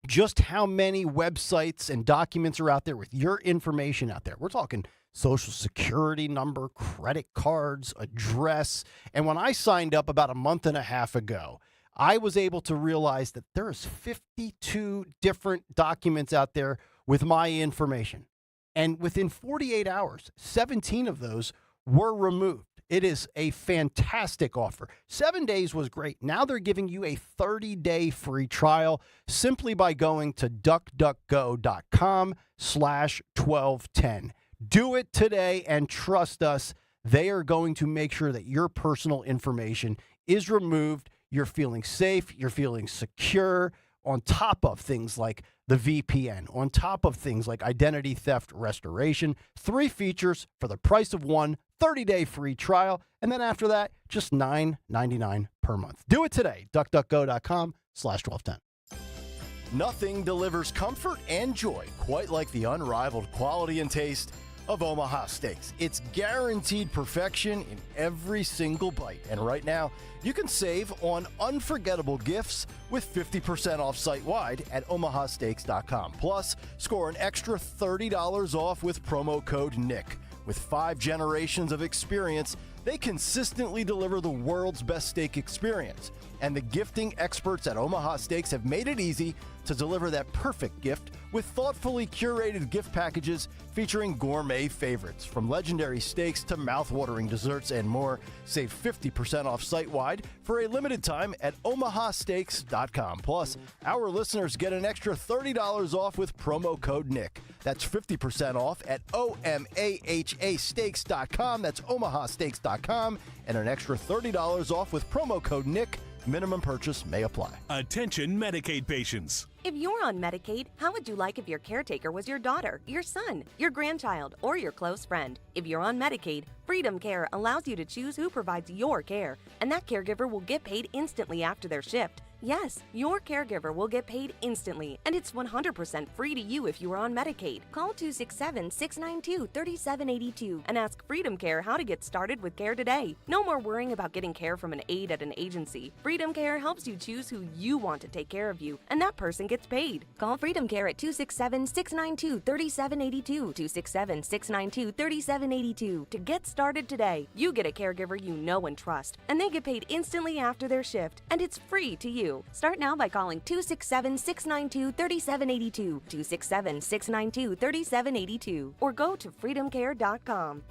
just how many websites and documents are out there with your information out there. We're talking social security number, credit cards, address. And when I signed up about a month and a half ago, I was able to realize that there's 52 different documents out there with my information. And within 48 hours, 17 of those were removed. It is a fantastic offer. 7 days was great. Now they're giving you a 30-day free trial simply by going to duckduckgo.com/1210. Do it today and trust us, they are going to make sure that your personal information is removed. You're feeling safe, you're feeling secure, on top of things like the VPN, on top of things like identity theft restoration. 3 features for the price of one, 30-day free trial, and then after that, just $9.99 per month. Do it today, duckduckgo.com/1210. Nothing delivers comfort and joy quite like the unrivaled quality and taste of Omaha Steaks. It's guaranteed perfection in every single bite. And right now, you can save on unforgettable gifts with 50% off site-wide at omahasteaks.com. Plus, score an extra $30 off with promo code NICK. With 5 generations of experience, they consistently deliver the world's best steak experience. And the gifting experts at Omaha Steaks have made it easy to deliver that perfect gift with thoughtfully curated gift packages featuring gourmet favorites. From legendary steaks to mouth-watering desserts and more. Save 50% off site-wide for a limited time at omahasteaks.com. Plus, our listeners get an extra $30 off with promo code NICK. That's 50% off at omahasteaks.com. That's omahasteaks.com. And an extra $30 off with promo code NICK. Minimum purchase may apply. Attention Medicaid patients. If you're on Medicaid, how would you like if your caretaker was your daughter, your son, your grandchild, or your close friend? If you're on Medicaid, Freedom Care allows you to choose who provides your care, and that caregiver will get paid instantly after their shift. Yes, your caregiver will get paid instantly, and it's 100% free to you if you are on Medicaid. Call 267-692-3782 and ask Freedom Care how to get started with care today. No more worrying about getting care from an aide at an agency. Freedom Care helps you choose who you want to take care of you, and that person gets paid. Call Freedom Care at 267-692-3782, 267-692-3782 to get started today. You get a caregiver you know and trust, and they get paid instantly after their shift, and it's free to you. Start now by calling 267-692-3782, 267-692-3782, or go to freedomcare.com.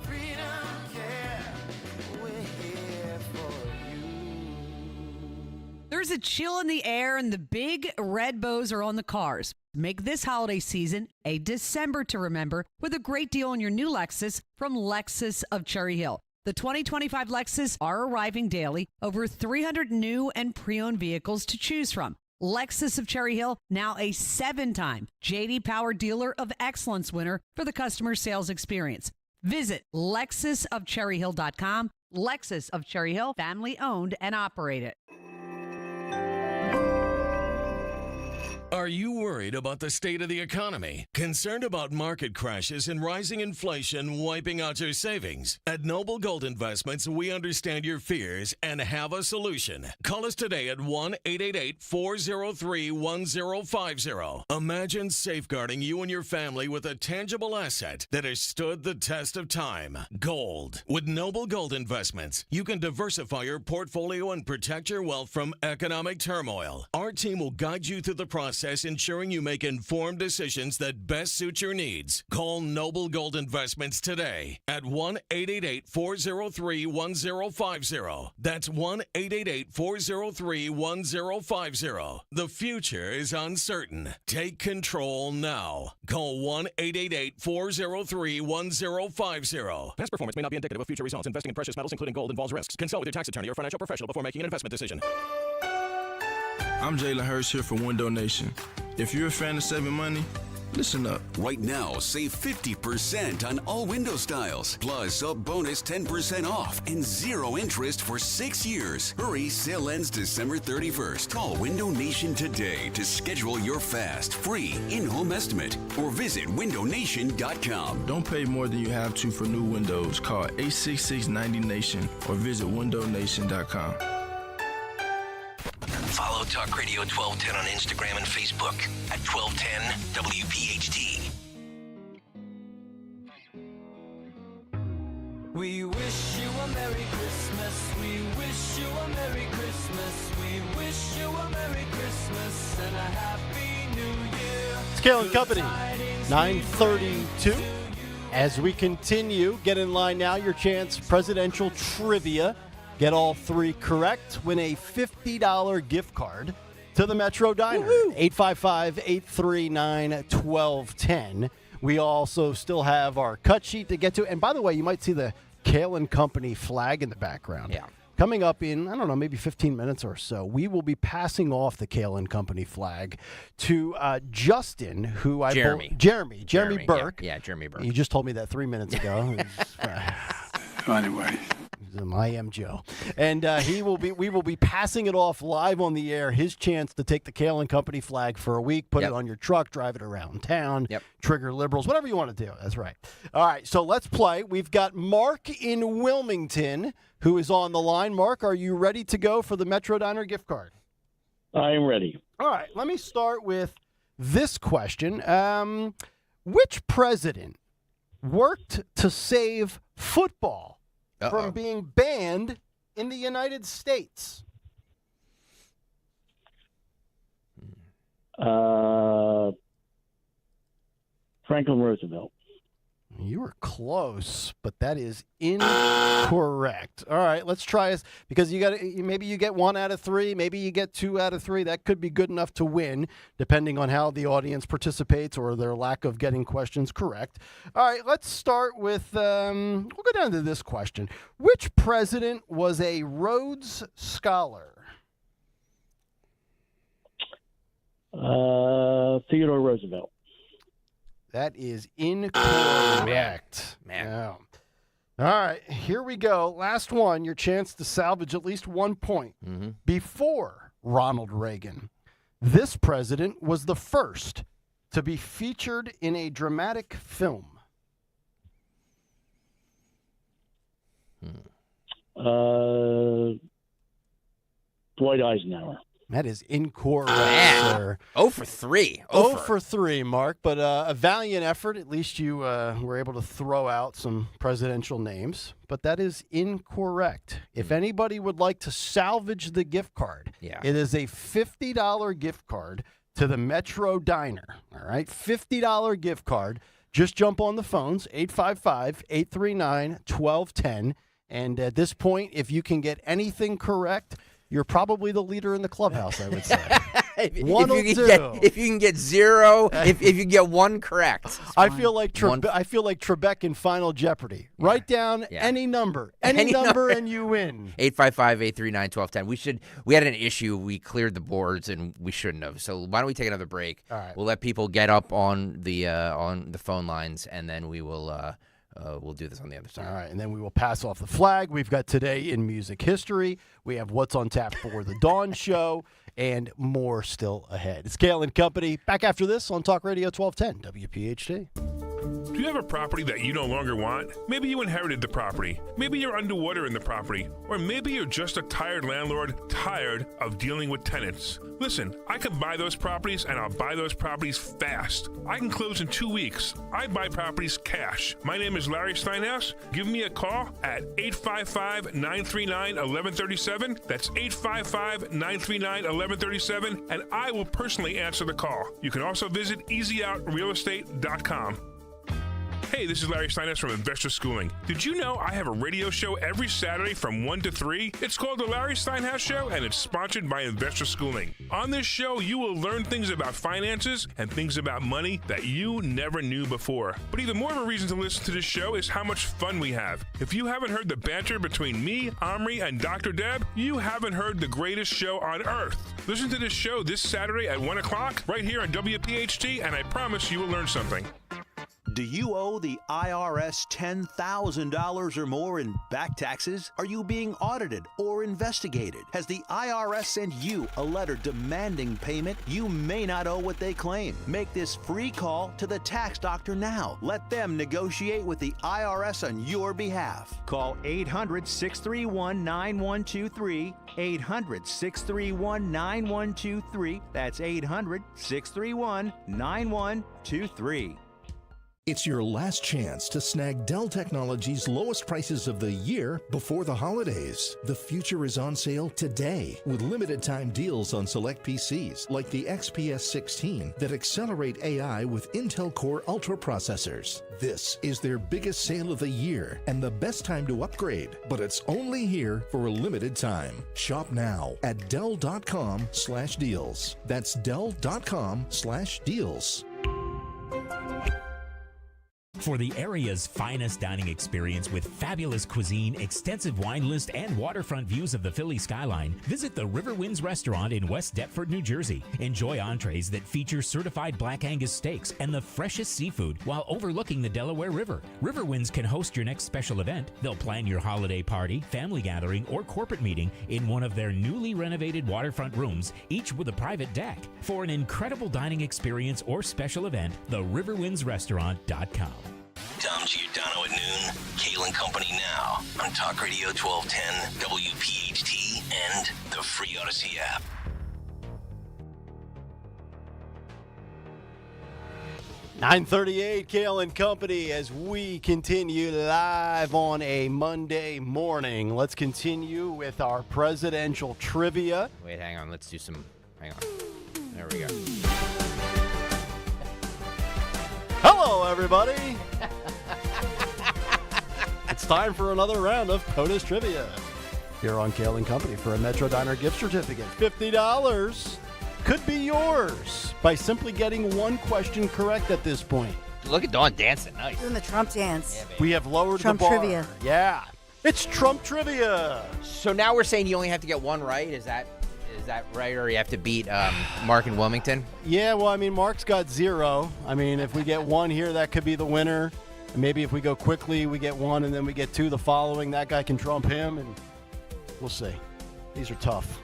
There's a chill in the air and the big red bows are on the cars. Make this holiday season a December to remember with a great deal on your new Lexus from Lexus of Cherry Hill. The 2025 Lexus are arriving daily, over 300 new and pre-owned vehicles to choose from. Lexus of Cherry Hill, now a 7-time J.D. Power Dealer of Excellence winner for the customer sales experience. Visit LexusofCherryHill.com. Lexus of Cherry Hill, family owned and operated. Are you worried about the state of the economy? Concerned about market crashes and rising inflation wiping out your savings? At Noble Gold Investments, we understand your fears and have a solution. Call us today at 1-888-403-1050. Imagine safeguarding you and your family with a tangible asset that has stood the test of time. Gold. With Noble Gold Investments, you can diversify your portfolio and protect your wealth from economic turmoil. Our team will guide you through the process, ensuring you make informed decisions that best suit your needs. Call Noble Gold Investments today at 1-888-403-1050. That's 1-888-403-1050. The future is uncertain. Take control now. Call 1-888-403-1050. Past performance may not be indicative of future results. Investing in precious metals, including gold, involves risks. Consult with your tax attorney or financial professional before making an investment decision. I'm Jalen Hurst here for Window Nation. If you're a fan of saving money, Listen up. Right now, save 50% on all window styles, plus a bonus 10% off and 0 interest for 6 years. Hurry, sale ends December 31st. Call Window Nation today to schedule your fast, free in-home estimate or visit windownation.com. Don't pay more than you have to for new windows. Call 866-90-NATION or visit windownation.com. Follow Talk Radio 1210 on Instagram and Facebook at 1210 WPHT. We wish you a Merry Christmas. We wish you a Merry Christmas. We wish you a Merry Christmas and a Happy New Year. It's Kayal Company, 9:32. As we continue, get in line now. Your chance, presidential trivia. Get all 3 correct. Win a $50 gift card to the Metro Diner. 855-839-1210. We also still have our cut sheet to get to. And by the way, you might see the Kayal Company flag in the background. Yeah. Coming up in, I don't know, maybe 15 minutes or so, we will be passing off the Kayal Company flag to Justin, who I... Jeremy Burke. Yeah, Jeremy Burke. You just told me that 3 minutes ago. Anyway. I am Joe. And we will be passing it off live on the air, his chance to take the Kayal Company flag for a week, put it on your truck, drive it around town, trigger liberals, whatever you want to do. That's right. All right, so let's play. We've got Mark in Wilmington who is on the line. Mark, are you ready to go for the Metro Diner gift card? I am ready. All right, let me start with this question. Which president worked to save football from being banned in the United States? Franklin Roosevelt. You were close, but that is incorrect. All right, let's try this because maybe you get 1 out of 3, maybe you get 2 out of 3. That could be good enough to win, depending on how the audience participates or their lack of getting questions correct. All right, let's start with. We'll go down to this question: which president was a Rhodes Scholar? Theodore Roosevelt. That is incorrect. Man. Yeah. All right, here we go. Last one, your chance to salvage at least 1 point. Before Ronald Reagan, this president was the first to be featured in a dramatic film. Dwight Eisenhower. That is incorrect, sir. 0 for 3. 0 for 3, Mark, but a valiant effort. At least you were able to throw out some presidential names, but that is incorrect. If anybody would like to salvage the gift card, it is a $50 gift card to the Metro Diner. All right, $50 gift card. Just jump on the phones, 855-839-1210. And at this point, if you can get anything correct, you're probably the leader in the clubhouse, I would say. If you can get 0, if you get 1 correct. I feel like Trebek in Final Jeopardy. Yeah. Write down any number, and you win. 855-839-1210. We had an issue. We cleared the boards, and we shouldn't have. So why don't we take another break? All right. We'll let people get up on the phone lines, and then we will. We'll do this on the other side. All right, and then we will pass off the flag. We've got Today in Music History. We have What's on Tap for the Dawn Show, and more still ahead. It's Kayal & Company. Back after this on Talk Radio 1210 WPHT. Do you have a property that you no longer want? Maybe you inherited the property. Maybe you're underwater in the property. Or maybe you're just a tired landlord, tired of dealing with tenants. Listen, I can buy those properties, and I'll buy those properties fast. I can close in 2 weeks. I buy properties cash. My name is Larry Steinhaus. Give me a call at 855-939-1137. That's 855-939-1137, and I will personally answer the call. You can also visit easyoutrealestate.com. Hey, this is Larry Steiners from Investor Schooling. Did you know I have a radio show every Saturday from 1 to 3? It's called The Larry Steinhouse Show, and it's sponsored by Investor Schooling. On this show, you will learn things about finances and things about money that you never knew before. But even more of a reason to listen to this show is how much fun we have. If you haven't heard the banter between me, Omri, and Dr. Deb, you haven't heard the greatest show on earth. Listen to this show this Saturday at 1 o'clock right here on WPHT, and I promise you will learn something. Do you owe the IRS $10,000 or more in back taxes? Are you being audited or investigated? Has the IRS sent you a letter demanding payment? You may not owe what they claim. Make this free call to the tax doctor now. Let them negotiate with the IRS on your behalf. Call 800-631-9123. 800-631-9123. That's 800-631-9123. It's your last chance to snag Dell Technologies' lowest prices of the year before the holidays. The future is on sale today with limited time deals on select PCs like the XPS 16 that accelerate AI with Intel Core Ultra processors. This is their biggest sale of the year and the best time to upgrade, but it's only here for a limited time. Shop now at Dell.com/deals. That's Dell.com/deals. For the area's finest dining experience with fabulous cuisine, extensive wine list, and waterfront views of the Philly skyline, visit the River Winds Restaurant in West Deptford, New Jersey. Enjoy entrees that feature certified Black Angus steaks and the freshest seafood while overlooking the Delaware River. River Winds can host your next special event. They'll plan your holiday party, family gathering, or corporate meeting in one of their newly renovated waterfront rooms, each with a private deck. For an incredible dining experience or special event, theriverwindsrestaurant.com. Tom Giordano at noon. Kayal Company now on Talk Radio 1210, WPHT, and the free Odyssey app. .938 Kayal Company as we continue live on a Monday morning. Let's continue with our presidential trivia. Wait, hang on. Let's do some. Hang on. There we go. Hello, everybody. It's time for another round of POTUS Trivia here on Kayal Company for a Metro Diner gift certificate. $50 could be yours by simply getting one question correct at this point. Look at Dawn dancing. Nice. Doing the Trump dance. Yeah, We have lowered Trump the bar. trivia. Yeah. It's Trump trivia. So now we're saying you only have to get one right? Is that right, or you have to beat Mark in Wilmington? Yeah, well, I mean, Mark's got 0. I mean, if we get 1 here, that could be the winner. And maybe if we go quickly, we get 1, and then we get 2 the following. That guy can trump him, and we'll see. These are tough.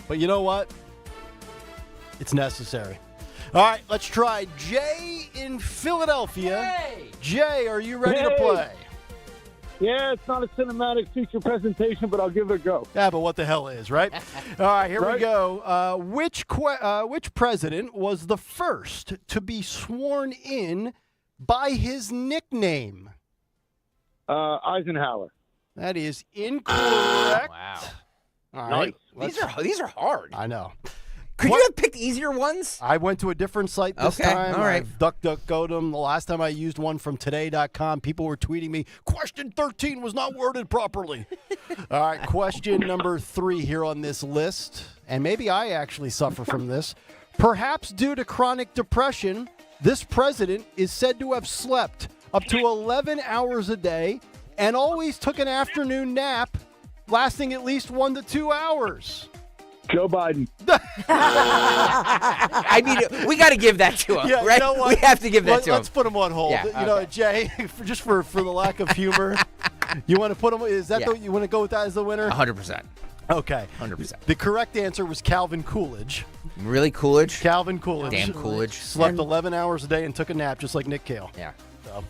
But you know what? It's necessary. All right, let's try Jay in Philadelphia. Hey! Jay, are you ready to Hey! play? Yeah, it's not a cinematic feature presentation, but I'll give it a go. Yeah, but what the hell is, right? All right, here we Right. go. Which president was the first to be sworn in by his nickname? Eisenhower. That is incorrect. Wow. All right. These are hard. I know. Could you have picked easier ones? I went to a different site this Okay, time. all right. I've DuckDuckGo'd them. The last time I used one from today.com, people were tweeting me, question 13 was not worded properly. All right, question number 3 here on this list, and maybe I actually suffer from this. Perhaps due to chronic depression, this president is said to have slept up to 11 hours a day and always took an afternoon nap lasting at least 1 to 2 hours. Joe Biden. I mean, we got to give that to him, Yeah, right? you know what? We have to give that to him. Let's put him on hold. Yeah, You know, Jay, just for the lack of humor, you want to put him? Is that you want to go with that as the winner? 100%. Okay. 100%. The correct answer was Calvin Coolidge. Really, Coolidge? Calvin Coolidge. Damn Coolidge. Slept 11 hours a day and took a nap just like Nick Kayal. Yeah. So,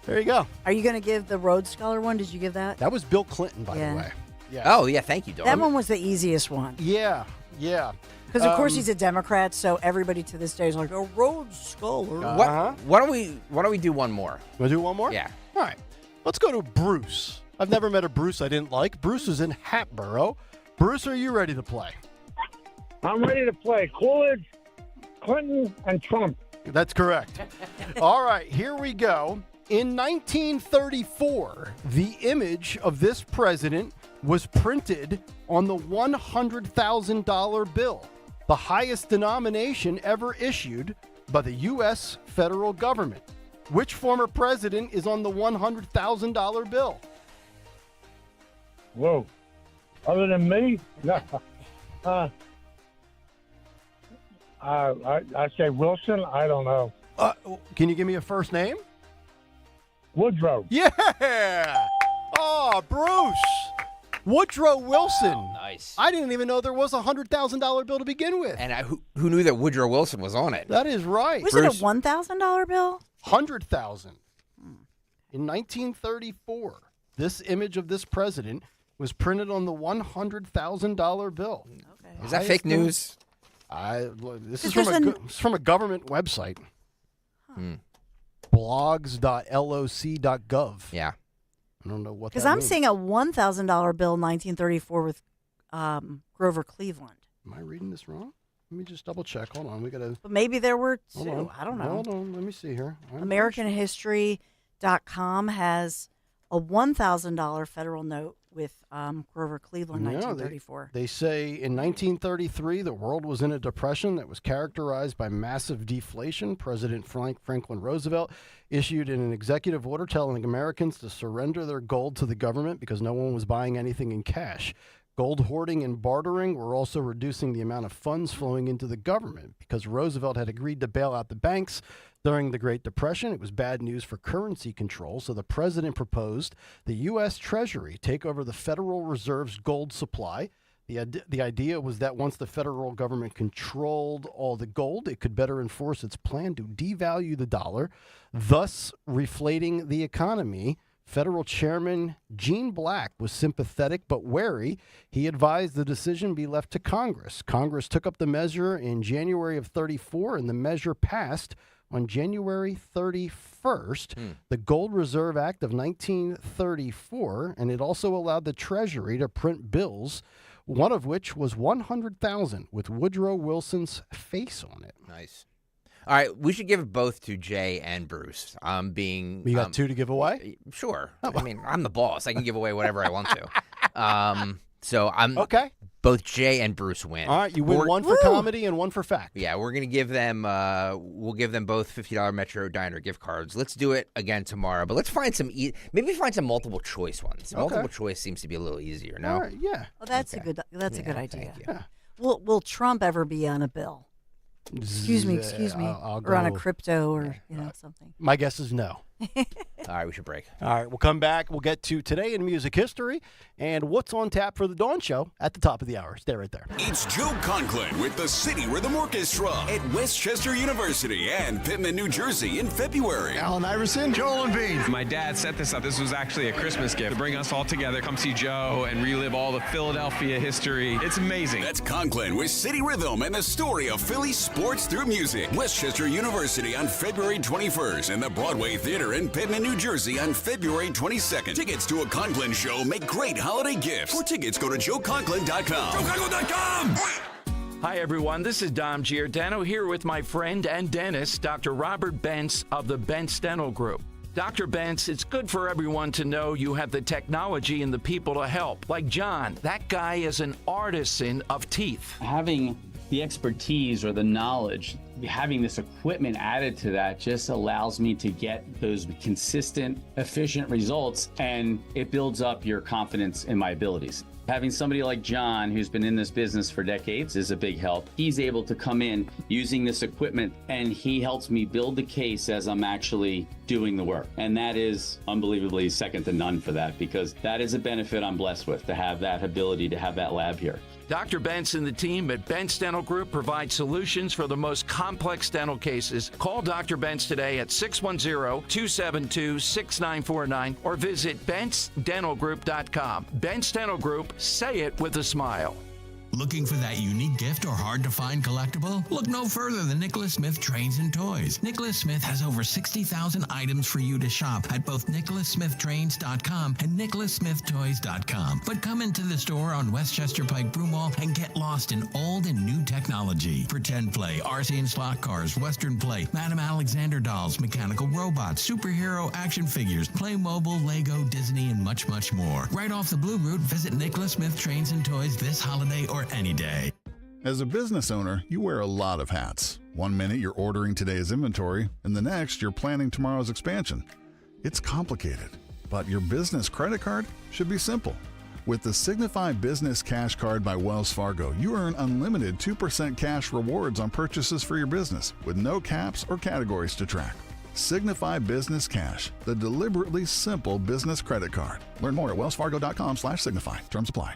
there you go. Are you going to give the Rhodes Scholar one? Did you give that? That was Bill Clinton, by Yeah. the way. Yeah. Oh, yeah, thank you, Dawn. That one was the easiest one. Yeah. Because, of course, he's a Democrat, so everybody to this day is like, a Rhodes Scholar. Why don't we do one more? Want to do one more? Yeah. All right. Let's go to Bruce. I've never met a Bruce I didn't like. Bruce is in Hatboro. Bruce, are you ready to play? I'm ready to play. Coolidge, Clinton, and Trump. That's correct. All right, here we go. In 1934, the image of this president was printed on the $100,000 bill, the highest denomination ever issued by the U.S. federal government. Which former president is on the $100,000 bill? Whoa. Other than me? No. I say Wilson. I don't know. Can you give me a first name? Woodrow. Yeah. Oh, Bruce. Woodrow Wilson. Oh, nice. I didn't even know there was a $100,000 bill to begin with. And who knew that Woodrow Wilson was on it? That is right. Was it a $1,000 bill? 100,000. In 1934, this image of this president was printed on the $100,000 bill. Okay. Is that fake news? This is from a government website. Blogs.loc.gov. Yeah. I don't know what that Because I'm means. seeing a $1,000 bill, 1934, with Grover Cleveland. Am I reading this wrong? Let me just double check. Hold on. We got to. But maybe there were Hold two. on. I don't know. Hold on. Let me see here. AmericanHistory.com has a $1,000 federal note with Grover Cleveland, 1934. They say in 1933, the world was in a depression that was characterized by massive deflation. President Franklin Roosevelt issued an executive order telling Americans to surrender their gold to the government because no one was buying anything in cash. Gold hoarding and bartering were also reducing the amount of funds flowing into the government. Because Roosevelt had agreed to bail out the banks during the Great Depression, it was bad news for currency control, so the president proposed the U.S. Treasury take over the Federal Reserve's gold supply. The idea was that once the federal government controlled all the gold, it could better enforce its plan to devalue the dollar, thus reflating the economy. Federal Chairman Gene Black was sympathetic but wary. He advised the decision be left to Congress. Congress took up the measure in January of 34, and the measure passed on January 31st. The Gold Reserve Act of 1934, and it also allowed the Treasury to print bills, one of which was $100,000 with Woodrow Wilson's face on it. Nice. All right, we should give both to Jay and Bruce. You got two to give away? Sure. I mean, I'm the boss. I can give away whatever I want to. So I'm okay. Both Jay and Bruce win. All right, you win one for comedy and one for fact. Yeah, we're gonna give them. We'll give them both $50 Metro Diner gift cards. Let's do it again tomorrow. But let's find some. Maybe find some multiple choice ones. Okay. Multiple choice seems to be a little easier. No. All right, yeah. Well, that's a good idea. Thank you. Yeah. Will Trump ever be on a bill? Excuse me. I'll or on a go- crypto or something. My guess is no. All right, we should break. All right, we'll come back. We'll get to Today in Music History and what's on tap for the Dawn Show at the top of the hour. Stay right there. It's Joe Conklin with the City Rhythm Orchestra at Westchester University and Pittman, New Jersey in February. Alan Iverson, Joel and Bean. My dad set this up. This was actually a Christmas gift to bring us all together, come see Joe and relive all the Philadelphia history. It's amazing. That's Conklin with City Rhythm and the story of Philly sports through music. Westchester University on February 21st and the Broadway Theater in Pittman, New Jersey on February 22nd. Tickets to a Conklin show make great holiday gifts. For tickets, go to joeconklin.com. joeconklin.com! Hi, everyone. This is Dom Giordano here with my friend and dentist, Dr. Robert Bentz of the Bentz Dental Group. Dr. Bentz, it's good for everyone to know you have the technology and the people to help. Like John, that guy is an artisan of teeth. Having the expertise or the knowledge, having this equipment added to that just allows me to get those consistent, efficient results, and it builds up your confidence in my abilities. Having somebody like John, who's been in this business for decades, is a big help. He's able to come in using this equipment, and he helps me build the case as I'm actually doing the work. And that is unbelievably second to none for that, because that is a benefit I'm blessed with, to have that ability to have that lab here. Dr. Bentz and the team at Bentz Dental Group provide solutions for the most complex dental cases. Call Dr. Bentz today at 610-272-6949 or visit BentzDentalGroup.com. Bentz Dental Group, say it with a smile. Looking for that unique gift or hard-to-find collectible? Look no further than Nicholas Smith Trains and Toys. Nicholas Smith has over 60,000 items for you to shop at both nicholassmithtrains.com and nicholassmithtoys.com. But come into the store on Westchester Pike Broomall and get lost in old and new technology. Pretend play, RC and slot cars, Western play, Madame Alexander dolls, mechanical robots, superhero action figures, Playmobil, Lego, Disney, and much, much more. Right off the Blue Route, visit Nicholas Smith Trains and Toys this holiday or any day. As a business owner, you wear a lot of hats. One minute you're ordering today's inventory, and the next you're planning tomorrow's expansion. It's complicated, but your business credit card should be simple. With the Signify Business Cash Card by Wells Fargo, you earn unlimited 2% cash rewards on purchases for your business with no caps or categories to track. Signify Business Cash, the deliberately simple business credit card. Learn more at wellsfargo.com/signify. Terms apply.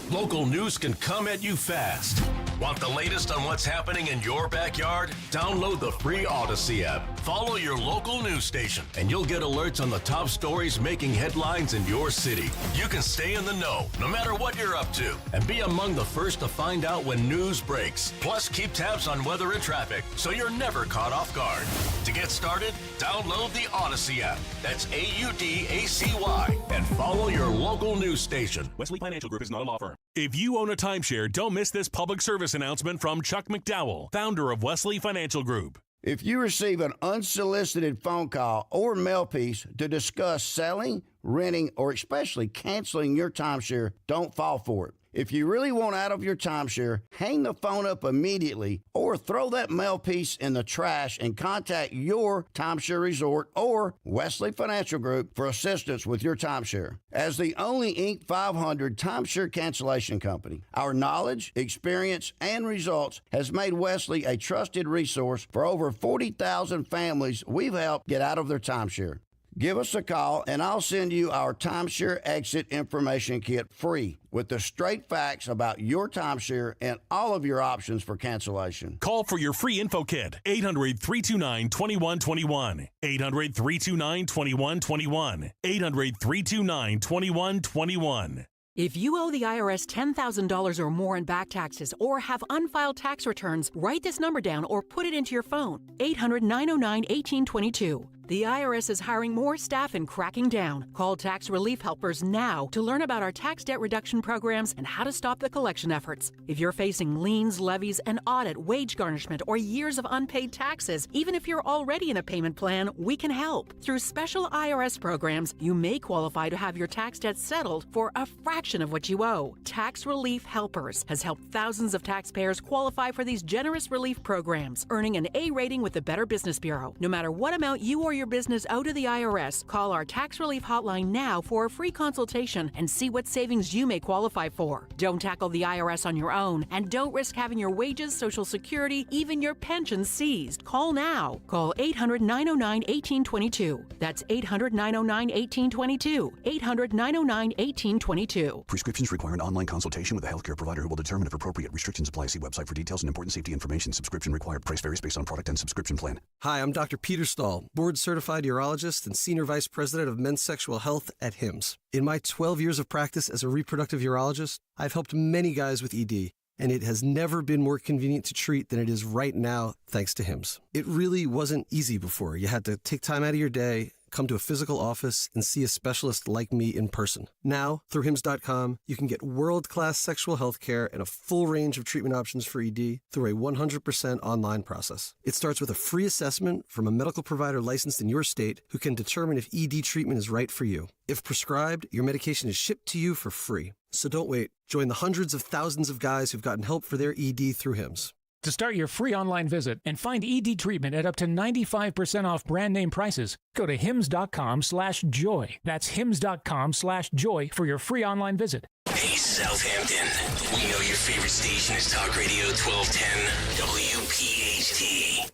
Local news can come at you fast. Want the latest on what's happening in your backyard? Download the free Odyssey app. Follow your local news station, and you'll get alerts on the top stories making headlines in your city. You can stay in the know, no matter what you're up to, and be among the first to find out when news breaks. Plus, keep tabs on weather and traffic, so you're never caught off guard. To get started, download the Odyssey app. That's AUDACY, and follow your local news station. Wesley Financial Group is not a law firm. If you own a timeshare, don't miss this public service announcement from Chuck McDowell, founder of Wesley Financial Group. If you receive an unsolicited phone call or mail piece to discuss selling, renting, or especially canceling your timeshare, don't fall for it. If you really want out of your timeshare, hang the phone up immediately or throw that mail piece in the trash and contact your timeshare resort or Wesley Financial Group for assistance with your timeshare. As the only Inc. 500 timeshare cancellation company, our knowledge, experience, and results has made Wesley a trusted resource for over 40,000 families we've helped get out of their timeshare. Give us a call, and I'll send you our timeshare exit information kit free with the straight facts about your timeshare and all of your options for cancellation. Call for your free info kit, 800-329-2121, 800-329-2121, 800-329-2121. If you owe the IRS $10,000 or more in back taxes or have unfiled tax returns, write this number down or put it into your phone, 800-909-1822. The IRS is hiring more staff and cracking down. Call Tax Relief Helpers now to learn about our tax debt reduction programs and how to stop the collection efforts. If you're facing liens, levies, an audit, wage garnishment, or years of unpaid taxes, even if you're already in a payment plan, we can help. Through special IRS programs, you may qualify to have your tax debt settled for a fraction of what you owe. Tax Relief Helpers has helped thousands of taxpayers qualify for these generous relief programs, earning an A rating with the Better Business Bureau. No matter what amount you or your business owe to the IRS, call our tax relief hotline now for a free consultation and see what savings you may qualify for. Don't tackle the IRS on your own, and don't risk having your wages, Social Security, even your pension seized. Call now. Call 800-909-1822. That's 800-909-1822. 800-909-1822. Prescriptions require an online consultation with a healthcare provider who will determine if appropriate. Restrictions apply. See website for details and important safety information. Subscription required. Price varies based on product and subscription plan. Hi, I'm Dr. Peter Stahl, board-certified urologist and Senior Vice President of Men's Sexual Health at HIMSS. In my 12 years of practice as a reproductive urologist, I've helped many guys with ED, and it has never been more convenient to treat than it is right now, thanks to HIMSS. It really wasn't easy before. You had to take time out of your day, come to a physical office, and see a specialist like me in person. Now, through HIMSS.com, you can get world-class sexual health care and a full range of treatment options for ED through a 100% online process. It starts with a free assessment from a medical provider licensed in your state who can determine if ED treatment is right for you. If prescribed, your medication is shipped to you for free. So don't wait. Join the hundreds of thousands of guys who've gotten help for their ED through HIMSS. To start your free online visit and find ED treatment at up to 95% off brand name prices, go to hims.com/joy. That's hims.com/joy for your free online visit. Hey, Southampton. We know your favorite station is Talk Radio 1210 WPHT.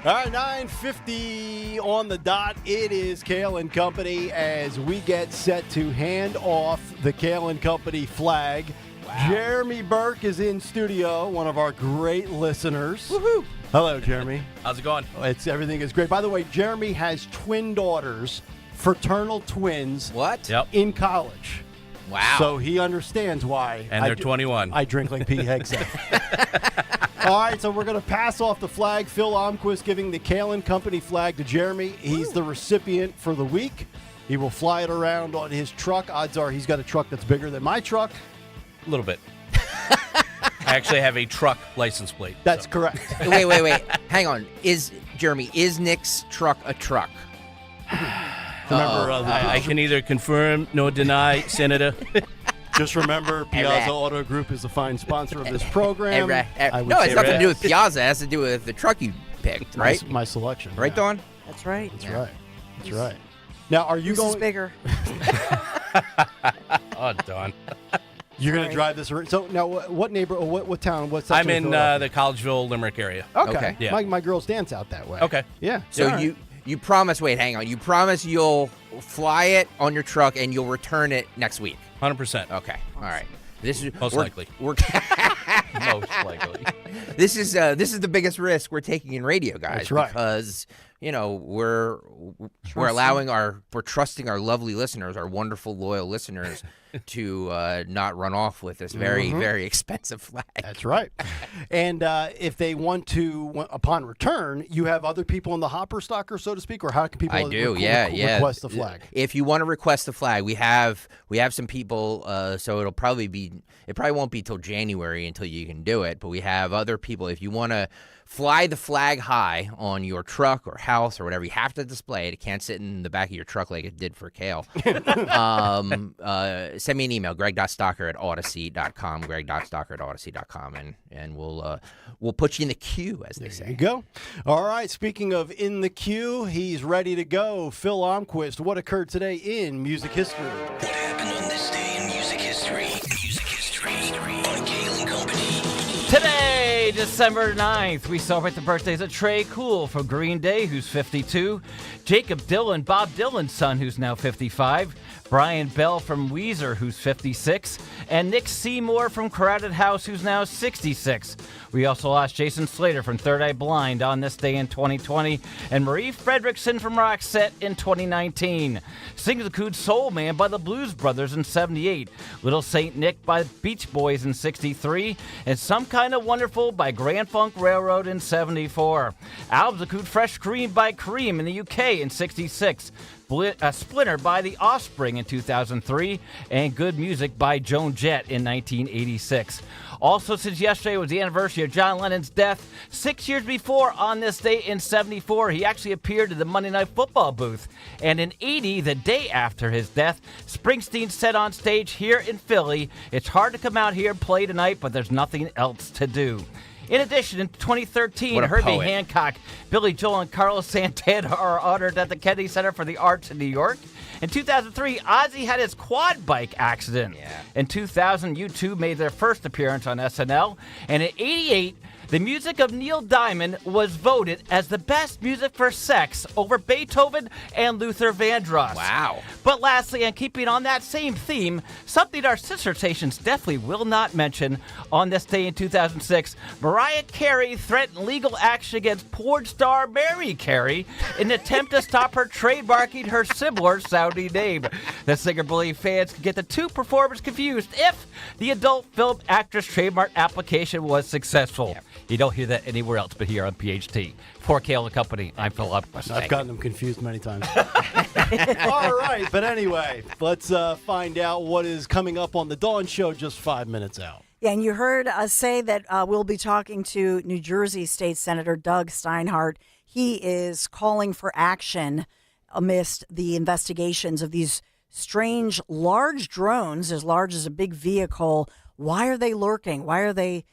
All right, 9:50 on the dot. It is Kayal and Company as we get set to hand off the Kayal and Company flag. Wow. Jeremy Burke is in studio, one of our great listeners. Woohoo! Hello, Jeremy. How's it going? Everything is great. By the way, Jeremy has twin daughters, fraternal twins. What? Yep. In college. Wow. So he understands why. And they're 21. I drink like Pete Hegseth. All right, so we're going to pass off the flag. Phil Almquist giving the Kayal Company flag to Jeremy. He's the recipient for the week. He will fly it around on his truck. Odds are he's got a truck that's bigger than my truck. A little bit. I actually have a truck license plate. That's correct. Wait. Hang on. Jeremy, is Nick's truck a truck? Remember, I can neither confirm nor deny, Senator. Just remember, Piazza Auto Group is a fine sponsor of this program. No, it's nothing to do with Piazza. It has to do with the truck you picked, right? My selection. Right, Dawn? That's right. That's right. Now, are you going? This is bigger. Oh, Dawn. You're going to drive this around. So now, what neighborhood? What town? What I'm section? in the Collegeville, Limerick area. Okay. Yeah. My girls dance out that way. Okay. Yeah. So you promise? Wait, hang on. You promise you'll fly it on your truck and you'll return it next week. 100%. Okay. All right. This is most likely. Most likely. This is the biggest risk we're taking in radio, guys. That's right. Because we're trusting our lovely listeners, our wonderful loyal listeners, to not run off with this very very expensive flag. That's right. And if they want to, upon return, you have other people in the hopper stocker, so to speak, or how can people? Request the flag. If you want to request the flag, we have some people. So it probably won't be till January until you can do it. But we have other people. If you want to fly the flag high on your truck or house or whatever, you have to display it. It can't sit in the back of your truck like it did for Kayal. Send me an email, greg.stocker@odyssey.com, greg.stocker@odyssey.com, and we'll put you in the queue, as they say. There you go. All right, speaking of in the queue, he's ready to go. Phil Almquist, what occurred today in music history? What happened on this day in music history? Music history on Kayal Company. Today, December 9th, we celebrate the birthdays of Trey Cool from Green Day, who's 52, Jacob Dylan, Bob Dylan's son, who's now 55, Brian Bell from Weezer, who's 56, and Nick Seymour from Crowded House, who's now 66. We also lost Jason Slater from Third Eye Blind on this day in 2020, and Marie Fredrickson from Roxette in 2019. Sing the Cood Soul Man by the Blues Brothers in 78, Little Saint Nick by Beach Boys in 63, and Some Kind of Wonderful by Grand Funk Railroad in 74. Albums include Fresh Cream by Cream in the UK in 66. Splinter by The Offspring in 2003, and Good Music by Joan Jett in 1986. Also, since yesterday was the anniversary of John Lennon's death, 6 years before, on this day in 74, he actually appeared in the Monday Night Football booth. And in 80, the day after his death, Springsteen said on stage here in Philly, "It's hard to come out here and play tonight, but there's nothing else to do." In addition, in 2013, Herbie Hancock, Billy Joel, and Carlos Santana are honored at the Kennedy Center for the Arts in New York. In 2003, Ozzy had his quad bike accident. In 2000, U2 made their first appearance on SNL. And in 88, the music of Neil Diamond was voted as the best music for sex over Beethoven and Luther Vandross. Wow. But lastly, and keeping on that same theme, something our sister stations definitely will not mention, on this day in 2006, Mariah Carey threatened legal action against porn star Mary Carey in an attempt to stop her trademarking her similar sounding name. The singer believed fans could get the two performers confused if the adult film actress trademark application was successful. You don't hear that anywhere else but here on PHT. For Kayal Company, I'm Phil Almquist. I've gotten them confused many times. All right, but anyway, let's find out what is coming up on the Dawn Show just 5 minutes out. Yeah, and you heard us say that we'll be talking to New Jersey State Senator Doug Steinhardt. He is calling for action amidst the investigations of these strange large drones as large as a big vehicle. Why are they lurking? Why are they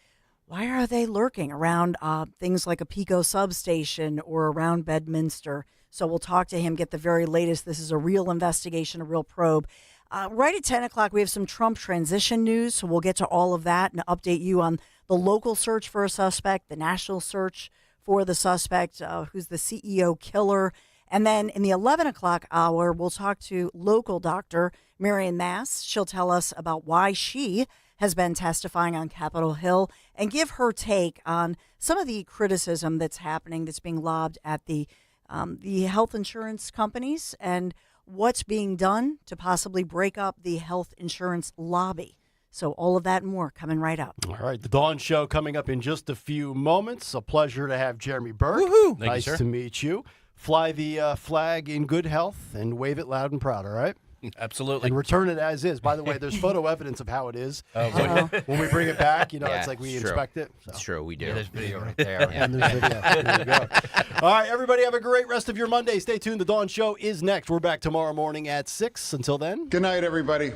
lurking around things like a Pico substation or around Bedminster? So we'll talk to him, get the very latest. This is a real investigation, a real probe. Right at 10 o'clock, we have some Trump transition news, so we'll get to all of that and update you on the local search for a suspect, the national search for the suspect, who's the CEO killer. And then in the 11 o'clock hour, we'll talk to local doctor Marion Mass. She'll tell us about why she has been testifying on Capitol Hill and give her take on some of the criticism that's happening, that's being lobbed at the health insurance companies, and what's being done to possibly break up the health insurance lobby. So all of that and more coming right up. All right, the Dawn Show coming up in just a few moments. A pleasure to have Jeremy Burke. Woohoo! Thank Nice you, sir. to meet you. Fly the flag in good health and wave it loud and proud, all right? Absolutely. And return it as is. By the way, there's photo evidence of how it is. When we bring it back, it's like we inspect it. So. It's true, we do. Yeah, there's video right there. And there's video. There you go. All right, everybody, have a great rest of your Monday. Stay tuned. The Dawn Show is next. We're back tomorrow morning at 6. Until then. Good night, everybody.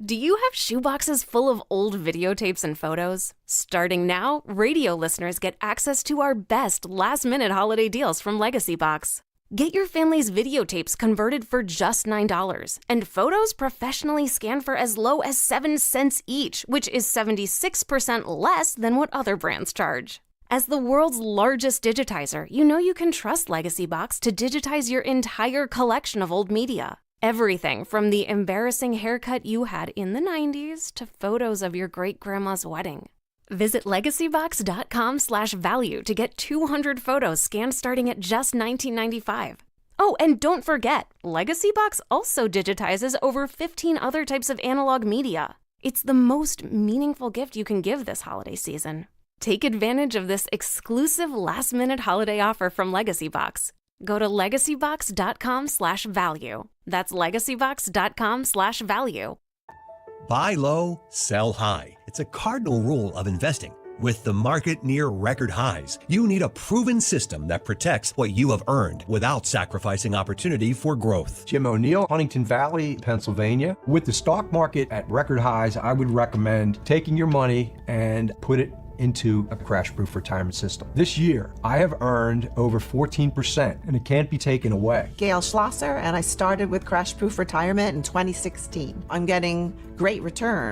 Do you have shoeboxes full of old videotapes and photos? Starting now, radio listeners get access to our best last-minute holiday deals from Legacy Box. Get your family's videotapes converted for just $9 and photos professionally scanned for as low as 7 cents each, which is 76% less than what other brands charge. As the world's largest digitizer, you know you can trust Legacy Box to digitize your entire collection of old media. Everything from the embarrassing haircut you had in the 90s to photos of your great-grandma's wedding. Visit legacybox.com/value to get 200 photos scanned starting at just $19.95. Oh, and don't forget, Legacy Box also digitizes over 15 other types of analog media. It's the most meaningful gift you can give this holiday season. Take advantage of this exclusive last-minute holiday offer from Legacy Box. Go to legacybox.com/value. That's legacybox.com/value. Buy low, sell high. It's a cardinal rule of investing. With the market near record highs, you need a proven system that protects what you have earned without sacrificing opportunity for growth. Jim O'Neill, Huntington Valley, Pennsylvania. With the stock market at record highs, I would recommend taking your money and put it into a crash-proof retirement system. This year, I have earned over 14%, and it can't be taken away. Gail Schlosser, and I started with Crash Proof Retirement in 2016. I'm getting great return.